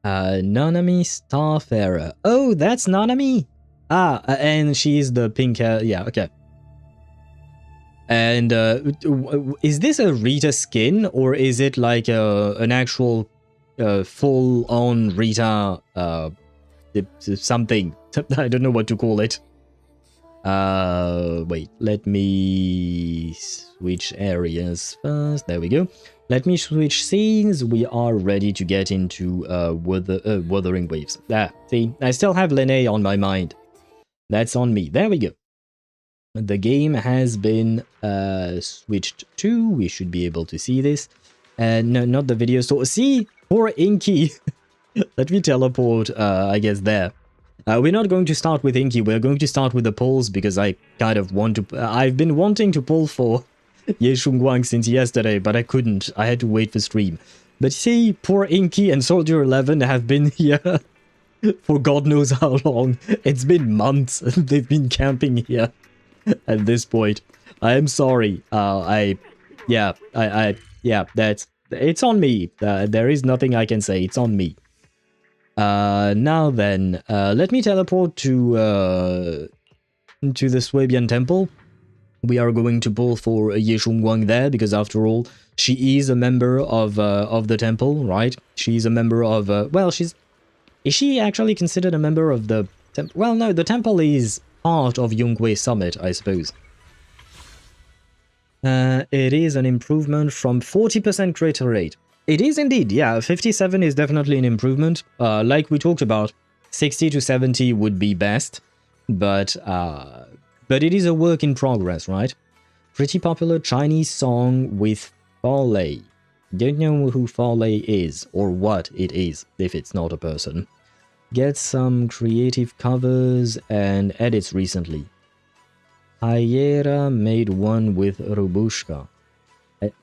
Nanami Starfarer. Oh, that's Nanami? Ah, and she's the pink hair. Yeah, okay. And is this a Rita skin, or is it like an actual full-on Rita something? I don't know what to call it. Wait, let me switch areas first. There we go. Let me switch scenes. We are ready to get into Wuthering Waves. See, I still have Lene on my mind. That's on me. There we go. The game has been switched to. We should be able to see this. No, not the video store. See, poor Inky. Let me teleport, I guess, there. We're not going to start with Inky. We're going to start with the pulls, because I kind of want to... I've been wanting to pull for Ye Shunguang since yesterday, but I couldn't. I had to wait for stream. But see, poor Inky and Soldier 11 have been here for God knows how long. It's been months they've been camping here at this point. I am sorry. Yeah, it's on me. There is nothing I can say. It's on me. Now then, let me teleport to the Swabian Temple. We are going to pull for Ye Shunguang there, because after all, she is a member of the temple, right? She's a member of, is she actually considered a member of the temple? Well, no, the temple is part of Yunkui Summit, I suppose. It is an improvement from 40% crit rate. It is indeed, yeah, 57 is definitely an improvement. Like we talked about, 60 to 70 would be best, but it is a work in progress, right? Pretty popular Chinese song with Foley. Don't know who Foley is, or what it is, if it's not a person. Get some creative covers and edits recently. Ayera made one with Robushka.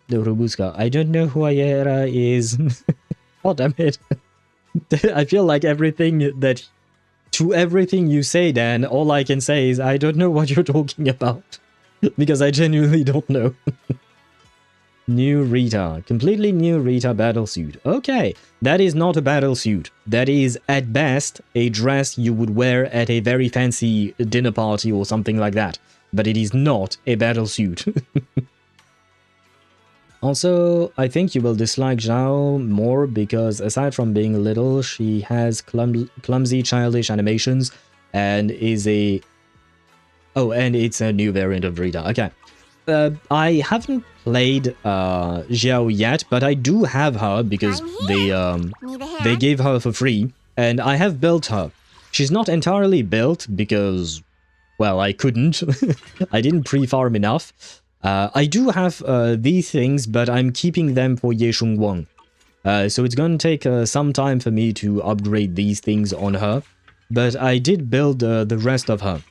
Robushka. I don't know who Ayera is. Oh, damn it. I feel like everything you say, Dan, all I can say is I don't know what you're talking about. Because I genuinely don't know. New Rita. Completely new Rita battlesuit. Okay, that is not a battlesuit. That is, at best, a dress you would wear at a very fancy dinner party or something like that. But it is not a battlesuit. Also, I think you will dislike Zhao more because aside from being little, she has clumsy childish animations and is a... Oh, and it's a new variant of Rita. Okay. I haven't played Zhao yet, but I do have her because they gave her for free, and I have built her. She's not entirely built because, well, I couldn't. I didn't pre-farm enough. I do have these things, but I'm keeping them for Ye Shunguang. So it's going to take some time for me to upgrade these things on her, but I did build the rest of her.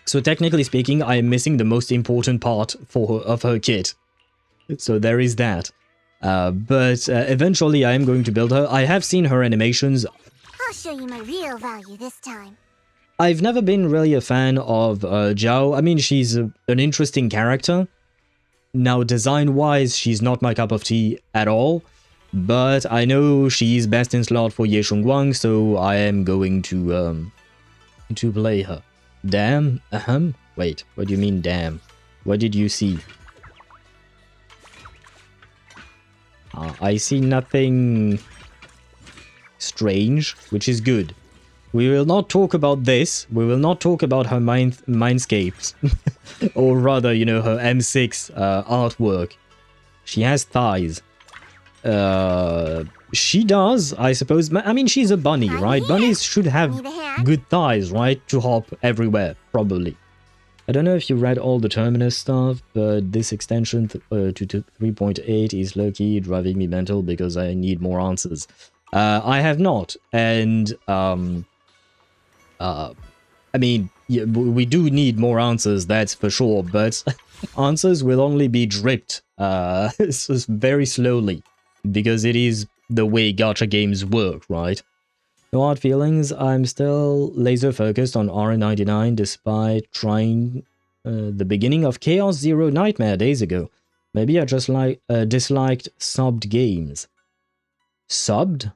So technically speaking, I am missing the most important part of her kit. So there is that. But eventually I am going to build her. I have seen her animations. I'll show you my real value this time. I've never been really a fan of Zhao. I mean, she's an interesting character. Now, design-wise, she's not my cup of tea at all. But I know she's best in slot for Ye Shunguang, so I am going to play her. Damn? Wait, what do you mean, damn? What did you see? I see nothing strange, which is good. We will not talk about this. We will not talk about her mindscapes. Or rather, you know, her M6 artwork. She has thighs. She does, I suppose. I mean, she's a bunny, right? Bunnies should have good thighs, right? To hop everywhere, probably. I don't know if you read all the Terminus stuff, but this extension to 3.8 is low-key driving me mental because I need more answers. I have not, and I mean, yeah, we do need more answers, that's for sure, but answers will only be dripped very slowly, because it is the way gacha games work, right? No hard feelings, I'm still laser focused on R99 despite trying the beginning of Chaos Zero Nightmare days ago. Maybe I just disliked subbed games. Subbed?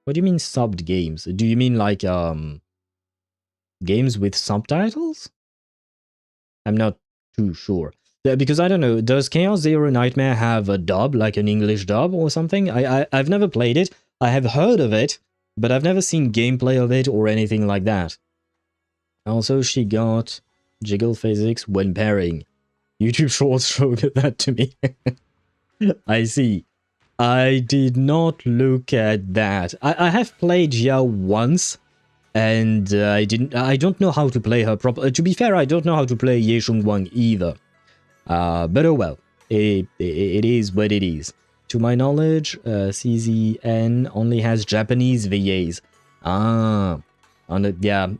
What do you mean subbed games? Do you mean like games with subtitles? I'm not too sure. Because I don't know, does Chaos Zero Nightmare have a dub, like an English dub or something? I've never played it. I have heard of it, but I've never seen gameplay of it or anything like that. Also, she got jiggle physics when pairing. YouTube Shorts showed that to me. I see. I did not look at that. I have played Zhao once, and I don't know how to play her properly. To be fair, I don't know how to play Ye Shunguang either. But oh well, it is what it is. To my knowledge, CZN only has Japanese VAs. Yeah,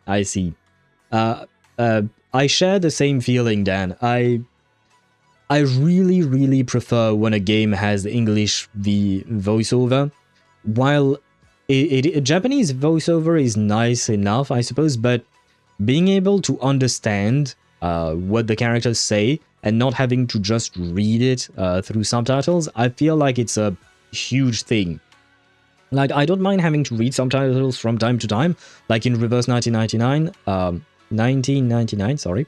I see. I share the same feeling, Dan. I I really prefer when a game has English voiceover. While Japanese voiceover is nice enough, I suppose, but being able to understand what the characters say and not having to just read it through subtitles, I feel like it's a huge thing. Like, I don't mind having to read subtitles from time to time, like in Reverse 1999, sorry.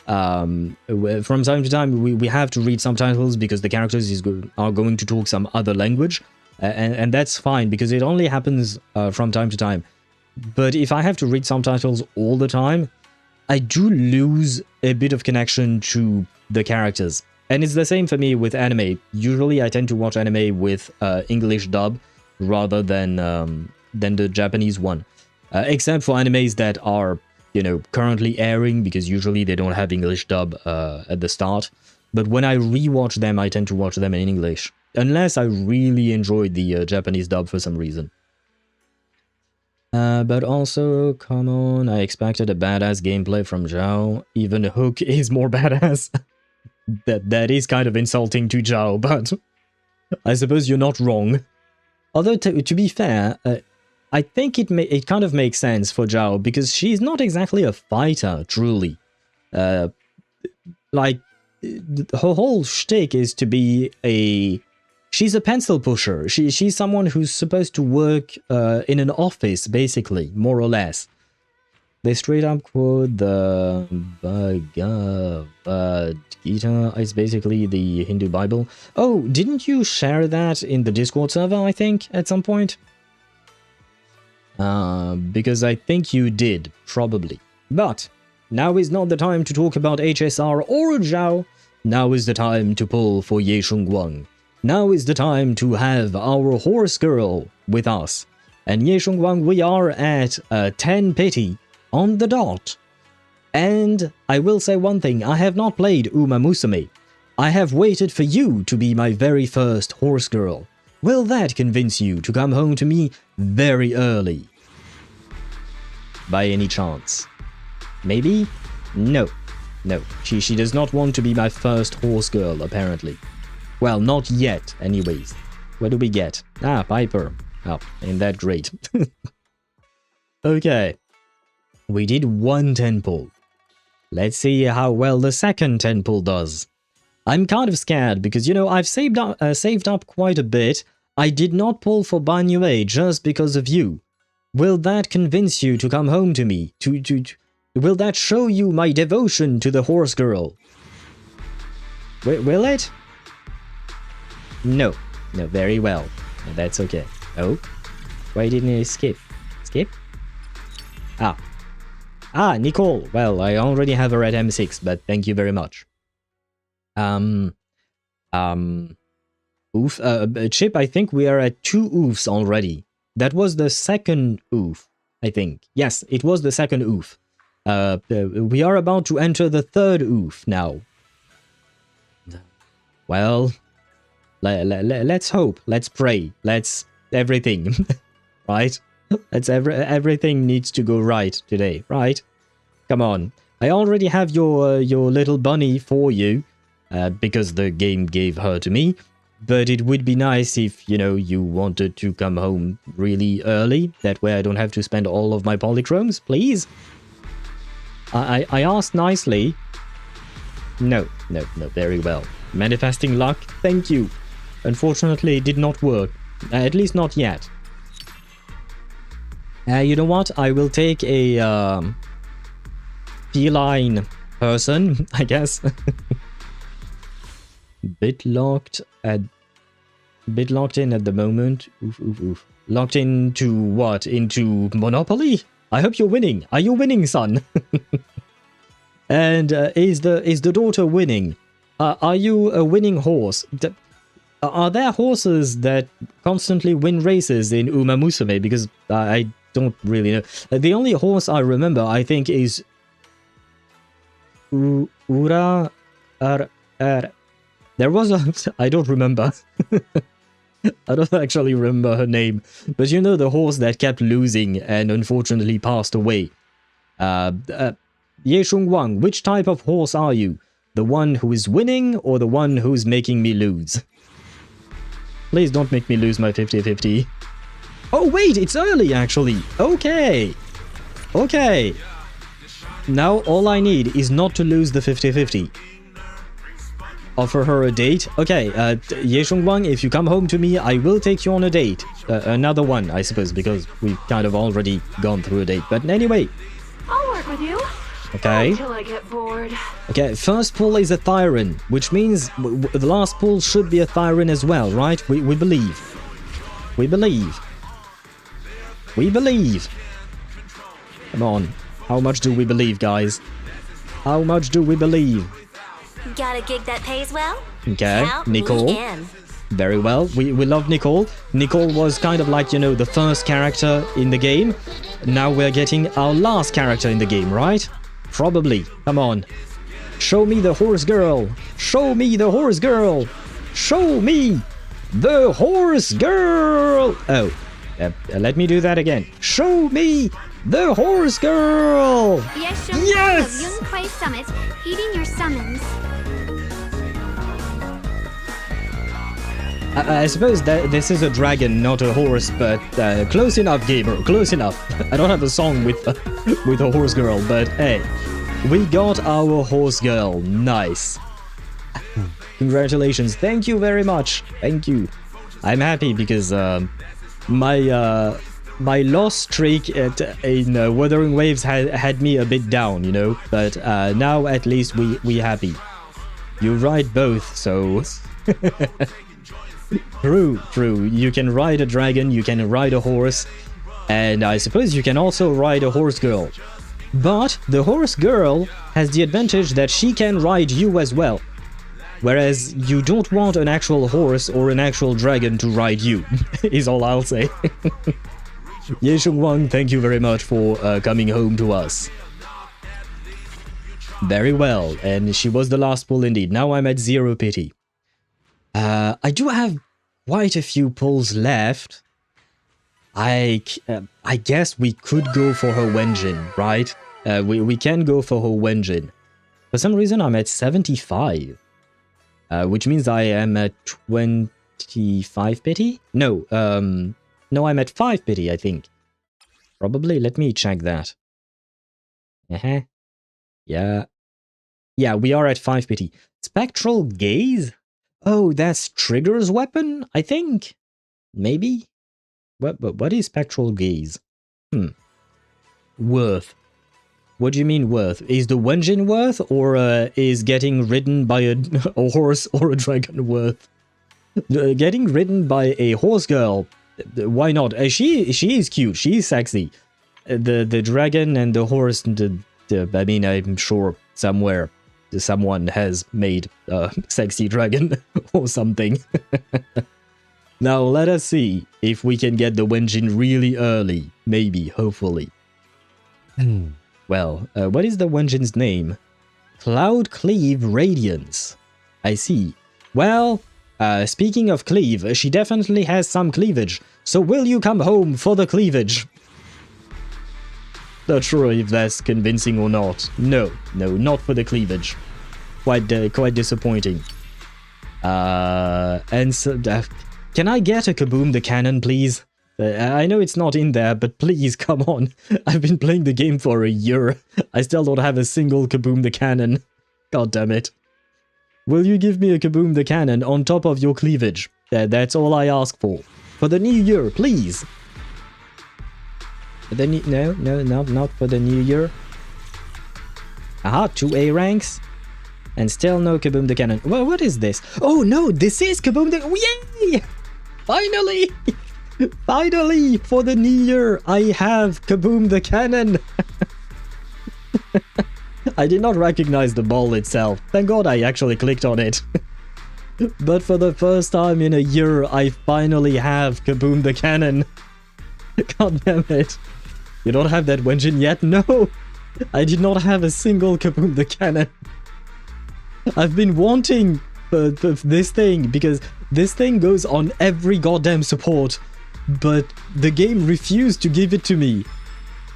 From time to time, we have to read subtitles because the characters are going to talk some other language, and that's fine because it only happens from time to time. But if I have to read subtitles all the time, I do lose a bit of connection to the characters. And it's the same for me with anime. Usually I tend to watch anime with English dub rather than the Japanese one. Except for animes that are, you know, currently airing, because usually they don't have English dub at the start. But when I rewatch them, I tend to watch them in English. Unless I really enjoyed the Japanese dub for some reason. But also, come on, I expected a badass gameplay from Zhao. Even Hook is more badass. That is kind of insulting to Zhao, but I suppose you're not wrong. Although, to be fair, I think it kind of makes sense for Zhao, because she's not exactly a fighter, truly. Like, her whole shtick is to be she's a pencil pusher. She's someone who's supposed to work in an office, basically, more or less. They straight up quote the Bhagavad Gita. It's basically the Hindu Bible. Oh, didn't you share that in the Discord server, I think, at some point? Because I think you did, probably. But now is not the time to talk about HSR or Zhao. Now is the time to pull for Ye Shunguang. Now is the time to have our horse girl with us. And Ye Shunguang, we are at 10 pity on the dot. And I will say one thing, I have not played Uma Musume. I have waited for you to be my very first horse girl. Will that convince you to come home to me very early? By any chance? Maybe? No. No, she does not want to be my first horse girl, apparently. Well, not yet, anyways. What do we get? Ah, Piper. Oh, ain't that great. Okay. We did one 10 pull. Let's see how well the second 10 pull does. I'm kind of scared because, you know, I've saved up quite a bit. I did not pull for Banyue just because of you. Will that convince you to come home to me? Will that show you my devotion to the horse girl? Will it? No. No, very well. That's okay. Oh? Why didn't I skip? Skip? Ah, Nicole. Well, I already have her at M6, but thank you very much. Chip, I think we are at 2 oofs already. That was the second oof, I think. Yes, it was the second oof. We are about to enter the third oof now. Well, let's hope. Let's pray. Let's everything, right? Everything needs to go right today, right? Come on. I already have your little bunny for you, because the game gave her to me. But it would be nice if, you know, you wanted to come home really early. That way I don't have to spend all of my polychromes, please. I asked nicely. No, very well. Manifesting luck, thank you. Unfortunately, it did not work. At least not yet. You know what? I will take a feline person, I guess. Bit locked in at the moment. Oof. Locked into what? Into Monopoly? I hope you're winning. Are you winning, son? And is the daughter winning? Are you a winning horse? Are there horses that constantly win races in Uma Musume? Because I don't really know. The only horse I remember, I think, is Ura. There was a... I don't remember. I don't actually remember her name. But you know, the horse that kept losing and unfortunately passed away. Ye Shunguang, which type of horse are you? The one who is winning or the one who's making me lose? Please don't make me lose my 50-50. Oh wait, it's early actually. Okay. Okay. Now all I need is not to lose the 50-50. Offer her a date. Okay, Ye Shunguang, if you come home to me, I will take you on a date. Another one, I suppose, because we've kind of already gone through a date. But anyway. I'll work with you. Okay. Until I get bored. Okay, first pull is a Thyron, which means the last pull should be a Thyron as well, right? We believe. We believe. We believe. Come on. How much do we believe, guys? How much do we believe? Got a gig that pays well? Okay, Count me Nicole. in. Very well. We love Nicole. Nicole was kind of like, you know, the first character in the game. Now we're getting our last character in the game, right? Probably. Come on. Show me the horse girl. Show me the horse girl. Show me the horse girl. Oh, let me do that again. Show me the horse girl. Ye Shunguang Yes! of Yunkui Summit, heeding your summons. I suppose that this is a dragon, not a horse, but close enough, gamer. Close enough. I don't have a song with a horse girl, but hey, we got our horse girl. Nice. Congratulations. Thank you very much. Thank you. I'm happy because my loss streak in Wuthering Waves had me a bit down, you know. But now at least we happy. You ride both, so. True. You can ride a dragon, you can ride a horse, and I suppose you can also ride a horse girl. But the horse girl has the advantage that she can ride you as well. Whereas you don't want an actual horse or an actual dragon to ride you, is all I'll say. Ye Shunguang, thank you very much for coming home to us. Very well, and she was the last pull indeed. Now I'm at 0 pity. I do have quite a few pulls left. I guess we could go for her Wenjin, right? We can go for her Wenjin. For some reason, I'm at 75. Which means I am at 25 pity? No, no, I'm at 5 pity, I think. Probably, let me check that. Yeah. Yeah, we are at 5 pity. Spectral Gaze? Oh, that's Trigger's weapon, I think? Maybe? What is Spectral Gaze? Worth. What do you mean worth? Is the Wenjin worth, or is getting ridden by a horse or a dragon worth? Getting ridden by a horse girl, why not? She is cute, she is sexy. The dragon and the horse, I mean, I'm sure somewhere someone has made a sexy dragon or something. Now let us see if we can get the Wenjin really early. Maybe, hopefully. Well, what is the Wenjin's name? Cloud Cleave Radiance. I see. Well, speaking of cleave, she definitely has some cleavage. So will you come home for the cleavage? Not sure if that's convincing or not. No, not for the cleavage. Quite disappointing. And so, can I get a Kaboom the Cannon, please? I know it's not in there, but please, come on. I've been playing the game for a year. I still don't have a single Kaboom the Cannon. God damn it. Will you give me a Kaboom the Cannon on top of your cleavage? That's all I ask for. For the new year, please. No, not for the new year. Aha, 2 A ranks. And still no Kaboom the Cannon. Well, what is this? Oh no, this is Kaboom the... Yay! Finally! Finally, for the new year, I have Kaboom the Cannon. I did not recognize the ball itself. Thank God I actually clicked on it. But for the first time in a year, I finally have Kaboom the Cannon. God damn it. You don't have that Wenjin yet? No! I did not have a single Kaboom the Cannon. I've been wanting this thing, because this thing goes on every goddamn support, but the game refused to give it to me.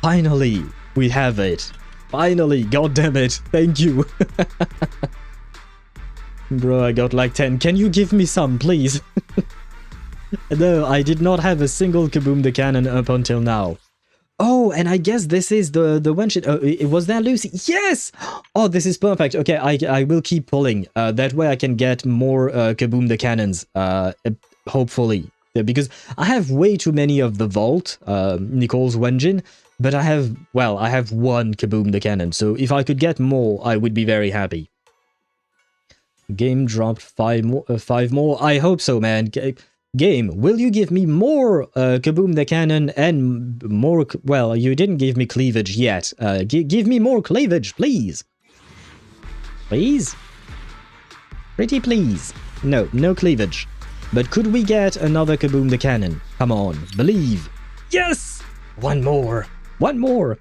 Finally, we have it. Finally, god damn it. Thank you. Bro, I got like 10. Can you give me some, please? No, I did not have a single Kaboom the Cannon up until now. Oh, and I guess this is the one shit. It was that Lucy? Yes! Oh, this is perfect. Okay, I will keep pulling. That way I can get more Kaboom the Cannons. Hopefully. Yeah, because I have way too many of the Vault, Nicole's Wenjin, but I have one Kaboom the Cannon. So if I could get more, I would be very happy. Game dropped 5 more. I hope so, man. Game, will you give me more Kaboom the Cannon and more... Well, you didn't give me cleavage yet. Give me more cleavage, please. Please? Pretty please. No, no cleavage. But could we get another Kaboom the Cannon? Come on, believe. Yes! One more. One more.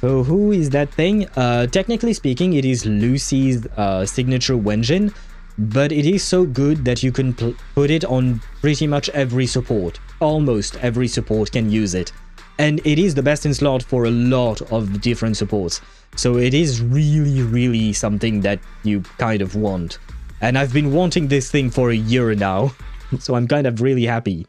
So who is that thing? Technically speaking, it is Lucy's signature Wenjin. But it is so good that you can put it on pretty much every support. Almost every support can use it. And it is the best in slot for a lot of different supports. So it is really, really something that you kind of want. And I've been wanting this thing for a year now. So I'm kind of really happy.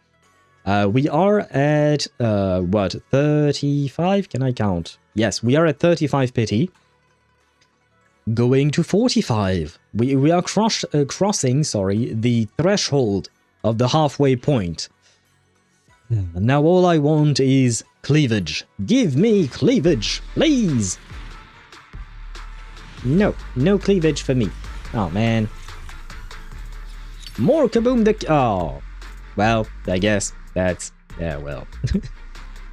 We are at, what, 35? Can I count? Yes, we are at 35 pity. Going to 45. We are crossing, the threshold of the halfway point. Now all I want is cleavage. Give me cleavage, please. No cleavage for me. Oh man. More Kaboom the... Oh. Well, I guess that's... Yeah, well.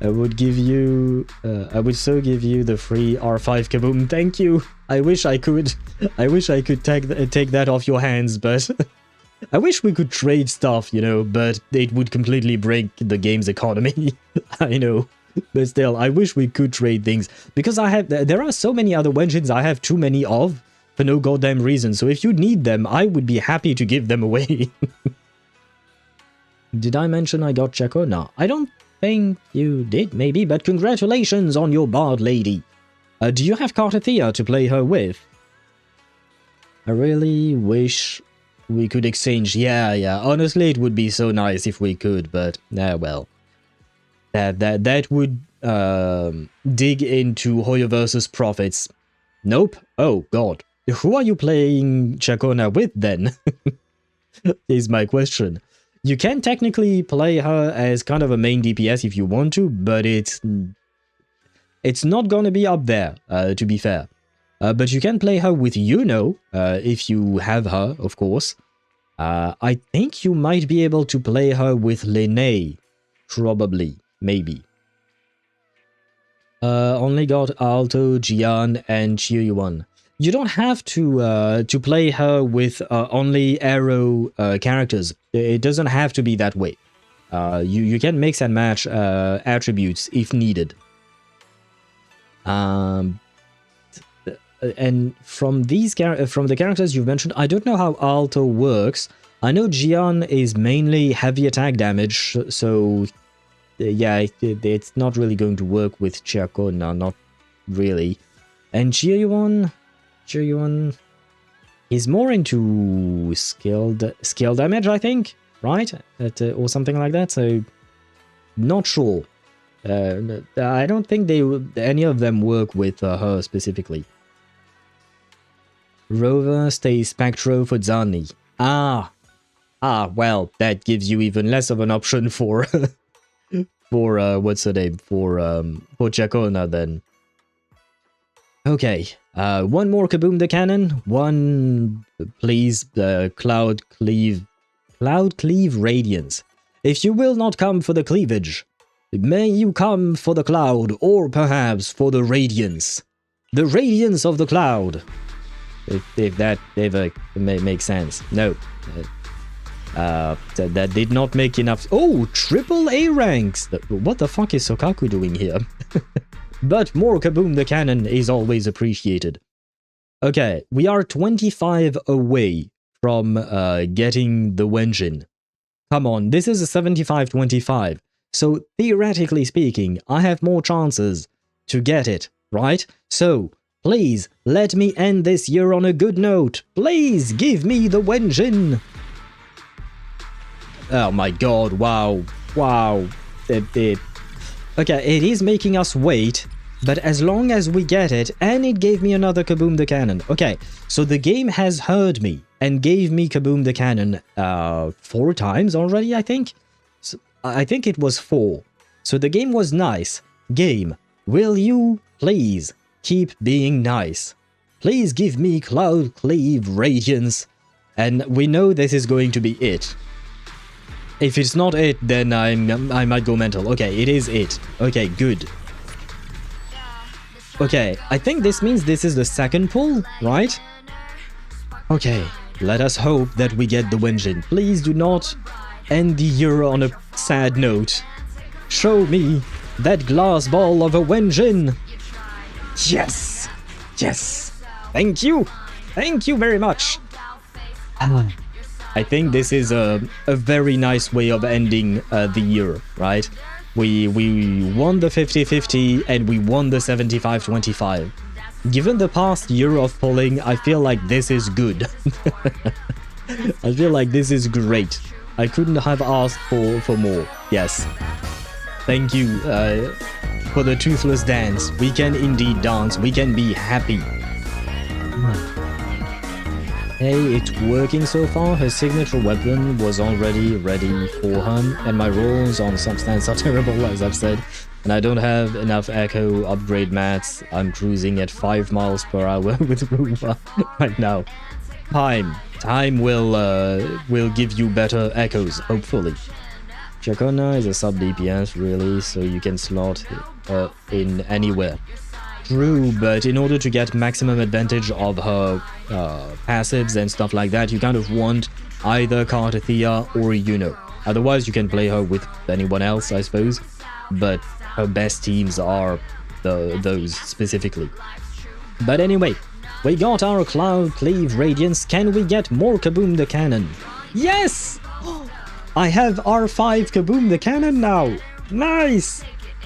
I would give you... I would so give you the free R5 Kaboom. Thank you. I wish I could. I wish I could take that off your hands, but... I wish we could trade stuff, you know, but it would completely break the game's economy. I know. But still, I wish we could trade things. Because there are so many other Wenjins I have too many of for no goddamn reason. So if you need them, I would be happy to give them away. Did I mention I got Checo? No, I don't think you did, maybe, but congratulations on your bard lady. Do you have Cartathea to play her with? I really wish we could exchange. Yeah, honestly, it would be so nice if we could, but, well. That would dig into HoYoVerse's profits. Nope. Oh, God. Who are you playing Chacona with, then? Is my question. You can technically play her as kind of a main DPS if you want to, but it's not gonna be up there, to be fair. But you can play her with Yuno, if you have her, of course. I think you might be able to play her with Lene. Probably. Maybe. Only got Alto, Jian, and Chiuyuan. You don't have to play her with only arrow characters. It doesn't have to be that way. You can mix and match attributes if needed. And from the characters you've mentioned, I don't know how Alto works. I know Jian is mainly heavy attack damage, so yeah, it's not really going to work with Chiako. No, not really. And Chiuyuan is more into skill damage, I think, right? Or something like that. So, not sure. I don't think any of them work with her specifically. Rover stays Spectro for Zani. Well, that gives you even less of an option for what's her name, for Chacona then. Okay, one more Kaboom the Cannon, one, please, Cloud Cleave Radiance. If you will not come for the cleavage, may you come for the cloud, or perhaps for the radiance. The radiance of the cloud. If that ever makes sense. No. That did not make enough. Oh, triple A ranks. What the fuck is Sokaku doing here? But more Kaboom the Cannon is always appreciated. Okay, we are 25 away from getting the Wenjin. Come on, this is a 75-25. So theoretically speaking, I have more chances to get it, right? So Please, let me end this year on a good note. Please, give me the Wenjin. Oh my god, wow. Wow. Okay, it is making us wait, but as long as we get it, and it gave me another Kaboom the Cannon. Okay, so the game has heard me and gave me Kaboom the Cannon 4 times already, I think? So, I think it was 4. So the game was nice. Game, will you please keep being nice? Please give me Cloud Cleave Radiance. And we know this is going to be it. If it's not it, then I might go mental. Okay, it is it. Okay, good. Okay, I think this means this is the second pull, right? Okay, let us hope that we get the Wenjin. Please do not end the year on a sad note. Show me that glass ball of a Wenjin. Yes! Yes! Thank you! Thank you very much! I think this is a very nice way of ending the year, right? We won the 50-50 and we won the 75-25. Given the past year of pulling, I feel like this is good. I feel like this is great. I couldn't have asked for more. Yes. Thank you for the toothless dance. We can indeed dance. We can be happy. Hey, it's working so far. Her signature weapon was already ready for her, and my rolls on substance are terrible, as I've said. And I don't have enough echo upgrade mats. I'm cruising at 5 miles per hour with Roomba right now. Time will give you better echoes, hopefully. Chacona is a sub DPS, really, so you can slot in anywhere. True, but in order to get maximum advantage of her passives and stuff like that, you kind of want either Cartathea or Yuno. Otherwise, you can play her with anyone else, I suppose. But her best teams are those specifically. But anyway, we got our Cloud Cleave Radiance. Can we get more Kaboom the Cannon? Yes! I have R5 Kaboom the Cannon now. Nice!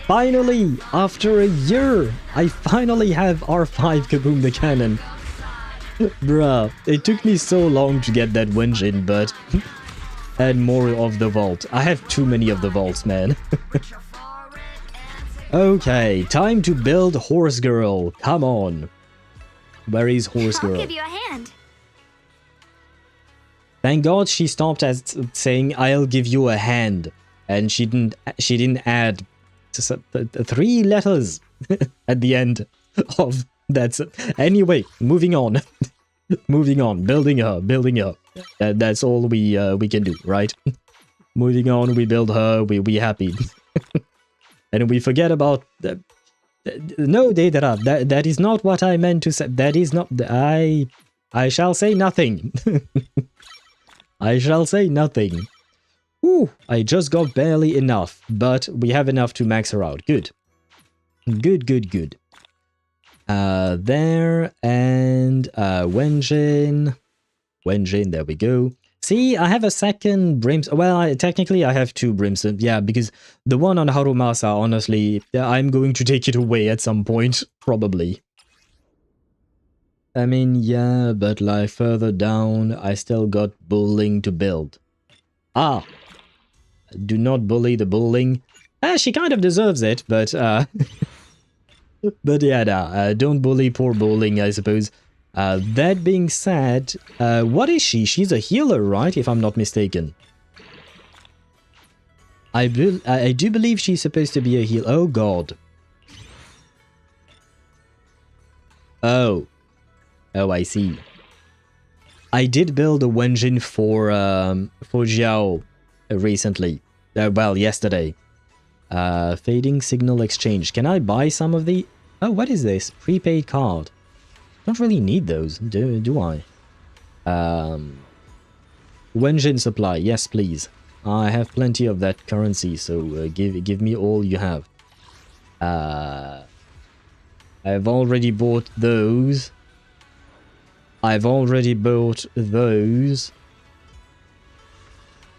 Finally, after a year, I finally have R5 Kaboom the Cannon. Bruh, it took me so long to get that Wenjin, but add more of the vault. I have too many of the vaults, man. Okay, time to build Horse Girl. Come on. Where is Horse Girl? I'll give you a hand. Thank God she stopped at saying I'll give you a hand, and she didn't add 3 letters at the end of that. Anyway, moving on. Moving on, building her. That's all we can do, right? Moving on, we build her, we happy. And we forget about no, Deidara, that is not what I meant to say. That is not I shall say nothing. I shall say nothing. Ooh, I just got barely enough, but we have enough to max her out. Good. Good. There, and Wenjin, there we go. See, I have a second brimstone. Well, technically I have 2 brimstones. Yeah, because the one on Harumasa, honestly, I'm going to take it away at some point, probably. I mean, yeah, but like further down, I still got bullying to build. Ah! Do not bully the bullying. She kind of deserves it, but but yeah, nah, don't bully poor bullying, I suppose. That being said, what is she? She's a healer, right? If I'm not mistaken. I do believe she's supposed to be a healer. Oh god. Oh, I see. I did build a Wenjin for Zhao recently. Well, yesterday. Fading signal exchange. Can I buy some of the... Oh, what is this? Prepaid card. Don't really need those, do I? Wenjin supply. Yes, please. I have plenty of that currency, so give me all you have. I've already bought those.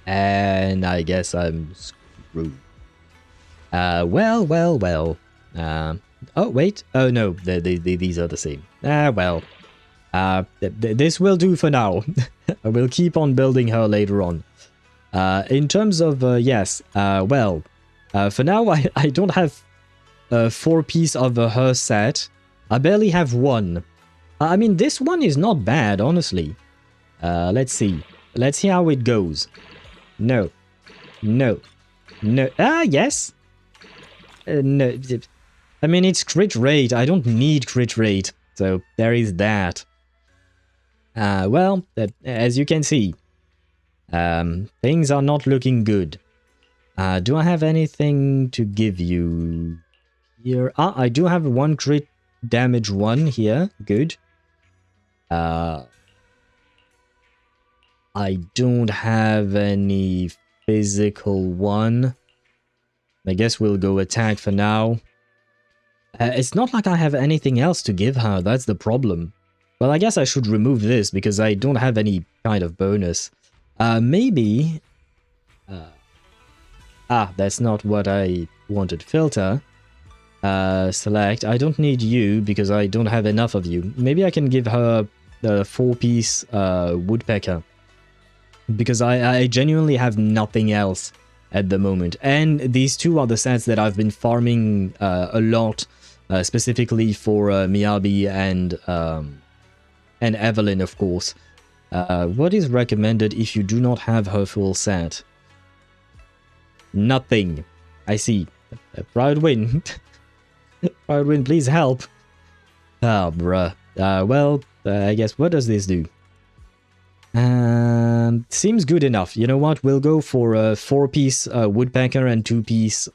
And I guess I'm screwed. Well. Oh, wait. Oh, no. These are the same. Ah, well. This will do for now. I will keep on building her later on. In terms of, yes. Well, for now, I don't have 4 pieces of her set. I barely have 1. I mean, this one is not bad, honestly. Let's see. Let's see how it goes. No. No. No. Ah, yes. No. I mean, it's crit rate. I don't need crit rate. So, there is that. Well, as you can see, things are not looking good. Do I have anything to give you here? Ah, I do have 1 crit damage 1 here. Good. I don't have any physical 1. I guess we'll go attack for now. It's not like I have anything else to give her. That's the problem. Well, I guess I should remove this because I don't have any kind of bonus. Maybe... that's not what I wanted. Filter. Select. I don't need you because I don't have enough of you. Maybe I can give her the 4-piece woodpecker. Because I genuinely have nothing else at the moment. And these 2 are the sets that I've been farming a lot. Specifically for Miyabi and Evelyn, of course. What is recommended if you do not have her full set? Nothing. I see. Proudwind. Proudwind, please help. Oh, bruh. Well, I guess what does this do? Seems good enough. You know what? We'll go for a 4-piece woodpecker and 2-piece...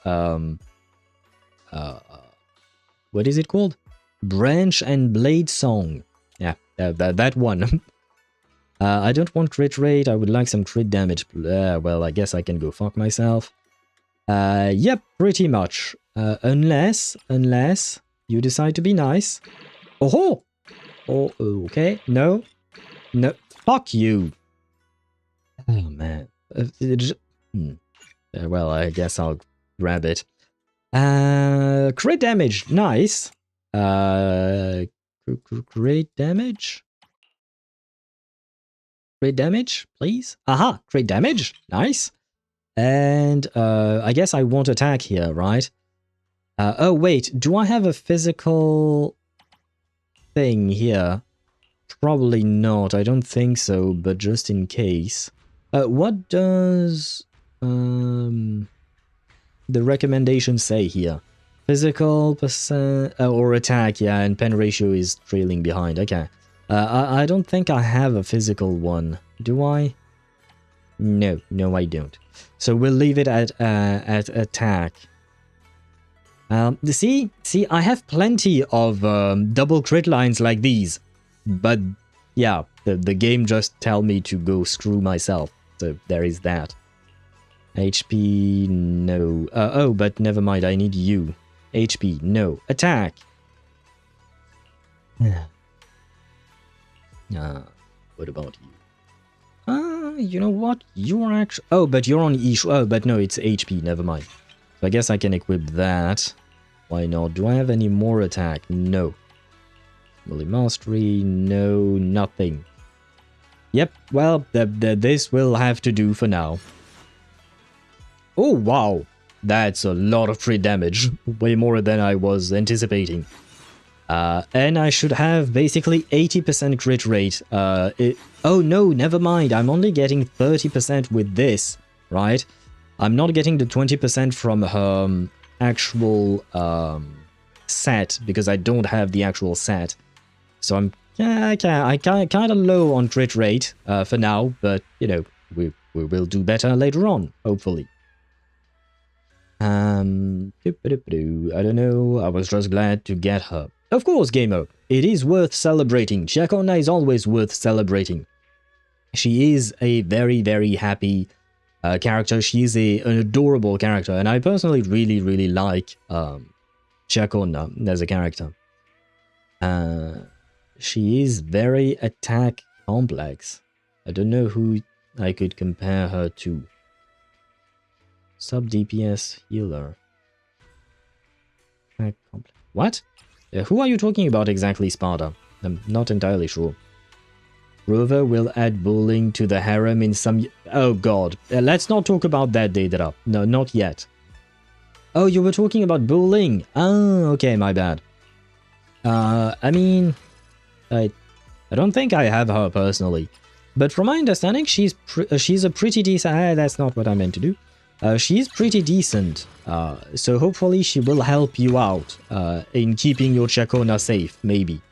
what is it called? Branch and Blade Song. Yeah, that one. I don't want crit rate. I would like some crit damage. Well, I guess I can go fuck myself. Yep, pretty much. Unless you decide to be nice. Oh, okay. No. Fuck you. Oh, man. Well, I guess I'll grab it. Crit damage. Nice. Crit damage? Crit damage, please. Aha, crit damage. Nice. And I guess I won't attack here, right? Oh, wait. Do I have a physical thing here? Probably not. I don't think so, but just in case. What does the recommendation say here? Physical percent or attack, yeah, and pen ratio is trailing behind. Okay. I don't think I have a physical one. Do I? No, I don't. So we'll leave it at attack. See, I have plenty of double crit lines like these, but yeah, the game just tell me to go screw myself. So there is that. HP, no. Oh, but never mind. I need you. HP, no. Attack. What about you? You know what? You are actually... Oh, but you're on Ish. Oh, but no, it's HP. Never mind. So I guess I can equip that. Why not? Do I have any more attack? No. Melee Mastery? No, nothing. Yep, well, this will have to do for now. Oh, wow. That's a lot of crit damage. Way more than I was anticipating. And I should have basically 80% crit rate. Oh no, never mind. I'm only getting 30% with this, right? I'm not getting the 20% from her actual set because I don't have the actual set. So I'm kind of low on crit rate for now, but you know, we will do better later on, hopefully. I don't know. I was just glad to get her. Of course, Gamer. It is worth celebrating. Shakona is always worth celebrating. She is a very, very happy character. She is an adorable character, and I personally really, really like Shakona as a character. She is very attack complex. I don't know who I could compare her to. Sub DPS healer. Attack complex. What? Who are you talking about exactly, Sparta? I'm not entirely sure. Rover will add bowling to the harem in some... Oh god, let's not talk about that, Daedra. No, not yet. Oh, you were talking about bowling. Oh, okay, my bad. I mean... I don't think I have her personally. But from my understanding, she's a pretty decent... that's not what I meant to do. She's pretty decent. So hopefully she will help you out in keeping your Chakona safe, maybe.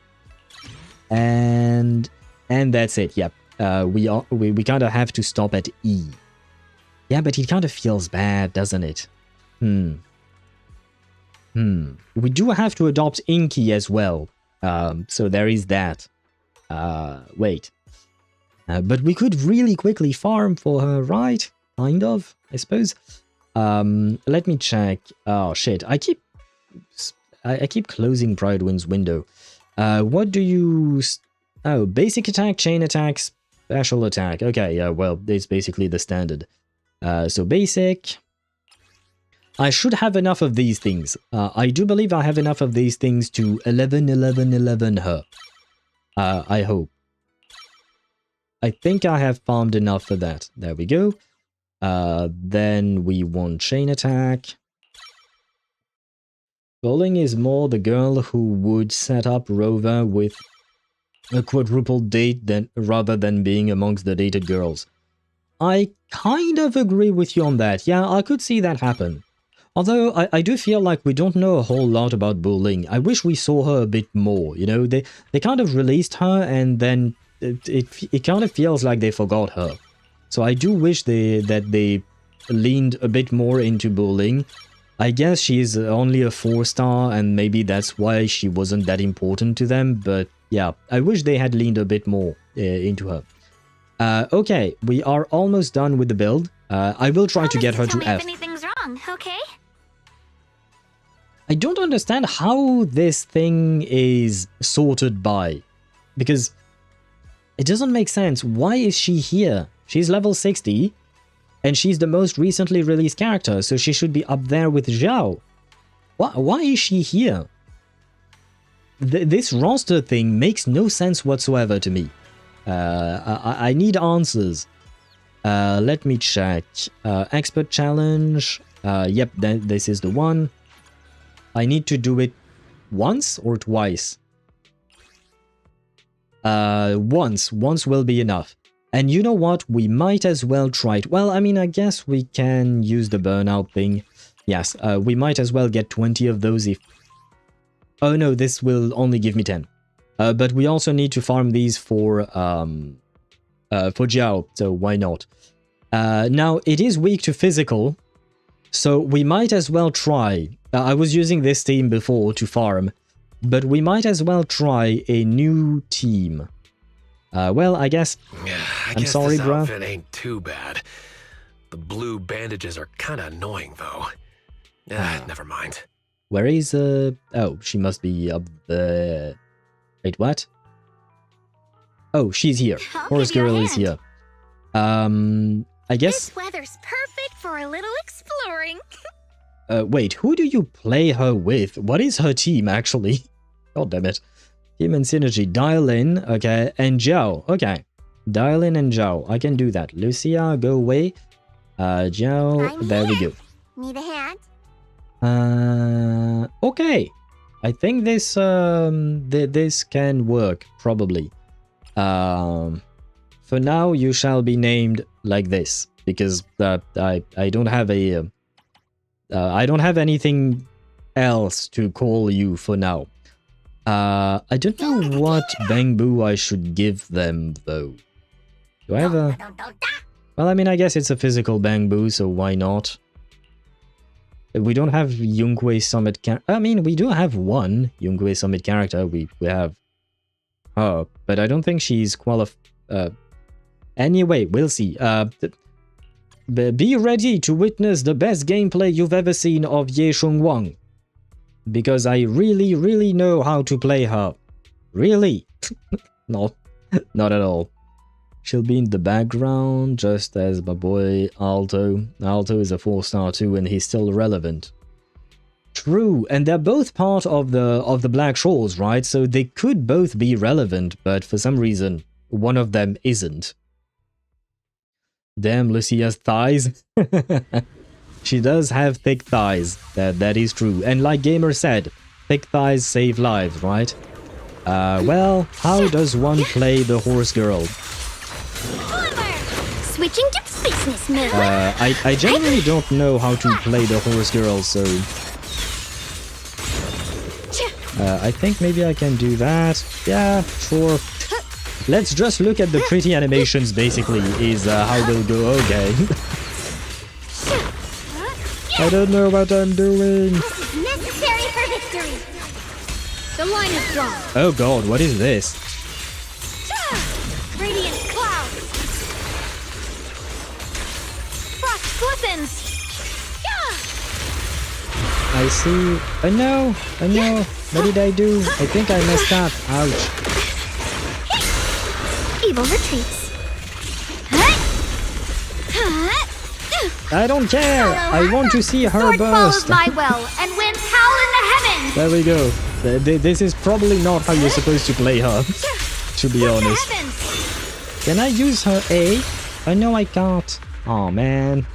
And that's it, yep. We kind of have to stop at E. Yeah, but it kind of feels bad, doesn't it? We do have to adopt Inky as well. So there is that. Wait. But we could really quickly farm for her, right? Kind of, I suppose. Let me check. Oh, shit. I keep closing Pridewind's window. What do you... Oh, basic attack, chain attack, special attack. Okay, yeah, well, it's basically the standard. So basic. I should have enough of these things. I do believe I have enough of these things to 11 her. I hope. I think I have farmed enough for that. There we go. Then we want chain attack. Bowling is more the girl who would set up Rover with a quadruple date rather than being amongst the dated girls. I kind of agree with you on that. Yeah, I could see that happen. Although I do feel like we don't know a whole lot about Bowling. I wish we saw her a bit more. You know, they kind of released her and then it kind of feels like they forgot her. So I do wish that they leaned a bit more into Bowling. I guess she's only a 4-star and maybe that's why she wasn't that important to them. But yeah, I wish they had leaned a bit more into her. Okay, we are almost done with the build. I will try to get her to F. If anything's wrong, okay? I don't understand how this thing is sorted by. Because it doesn't make sense. Why is she here? She's level 60. And she's the most recently released character. So she should be up there with Zhao. Why is she here? This roster thing makes no sense whatsoever to me. I need answers. Let me check. Expert challenge. Yep, this is the one. I need to do it once or twice? Once. Once will be enough. And you know what? We might as well try it. Well, I mean, I guess we can use the burnout thing. Yes, we might as well get 20 of those if... Oh no, this will only give me 10. But we also need to farm these for Zhao, so why not? Now, it is weak to physical, so we might as well try. I was using this team before to farm, but we might as well try a new team. Well, I guess... I'm sorry, this bruh. outfit ain't too bad. The blue bandages are kind of annoying, though. Never mind. Where is... Oh, she must be up there... Wait, what? Oh, she's here. I'll Horse give you a Girl is here. I guess... This weather's perfect for a little exploring. Wait, who do you play her with? What is her team, actually? God damn it. Team and Synergy. Dial in, okay, and Zhao. Okay. Dial in and Zhao. I can do that. Lucia, go away. Zhao, I'm there we here. go. Need a hand? Okay. I think this this can work, probably. For now, you shall be named like this, because I don't have a... I don't have anything else to call you for now. I don't know what Bangbu I should give them, though. Do I have a... Well, I mean, I guess it's a physical Bangbu, so why not? We don't have Yunkui Summit I mean, we do have one Yunkui Summit character. We have her, but I don't think she's anyway, we'll see. Be ready to witness the best gameplay you've ever seen of Ye Shunguang. Because I really, really know how to play her. Really? No, not at all. She'll be in the background, just as my boy Alto. Alto is a 4-star too, and he's still relevant. True, and they're both part of the Black Shores, right? So they could both be relevant, but for some reason, one of them isn't. Damn, Lucia's thighs. She does have thick thighs. That is true. And like Gamer said, thick thighs save lives, right? Well, how does one play the horse girl? Switching to business mode. I generally don't know how to play the horse girl, so... I think maybe I can do that. Yeah, sure. Let's just look at the pretty animations, basically, is how they'll go. Okay. I don't know what I'm doing. This is necessary for victory. The line is drawn. Oh god, what is this? Radiant clouds. Frost glistens. I see. Oh no! Oh no! What did I do? I think I messed up. Ouch. Evil retreats. I don't care! I want to see her Sword follows burst! my will, and winds howl in the heavens. There we go. This is probably not how you're supposed to play her, to be honest. Can I use her A? Oh no, I can't. Oh man.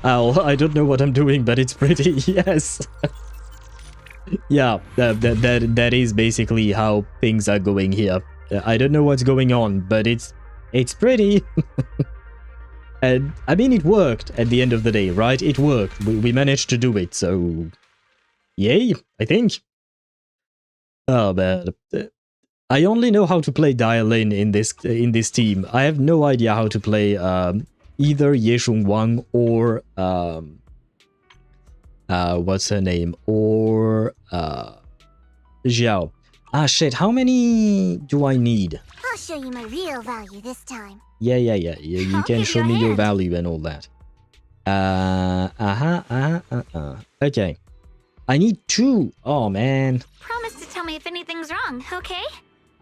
Ow, I don't know what I'm doing, but it's pretty, yes. Yeah, that is basically how things are going here. I don't know what's going on, but it's pretty. And I mean, it worked at the end of the day, right? It worked. We managed to do it, so yay, I think. Oh man, I only know how to play Dial-In in this team. I have no idea how to play either Ye Shunguang or what's her name, or Zhao. Ah shit, how many do I need? I'll show you my real value this time. Yeah, you I'll can give show you a me your hand. value and all that. Okay. I need 2. Oh man. Promise to tell me if anything's wrong, okay?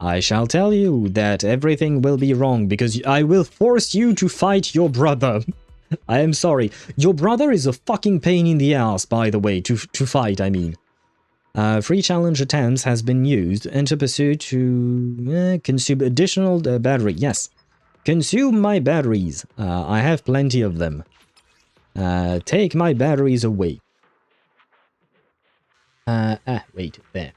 I shall tell you that everything will be wrong because I will force you to fight your brother. I am sorry. Your brother is a fucking pain in the ass, by the way, to fight, I mean. Free challenge attempts has been used. Enter pursuit to consume additional battery. Yes. Consume my batteries. I have plenty of them. Take my batteries away. Wait, there.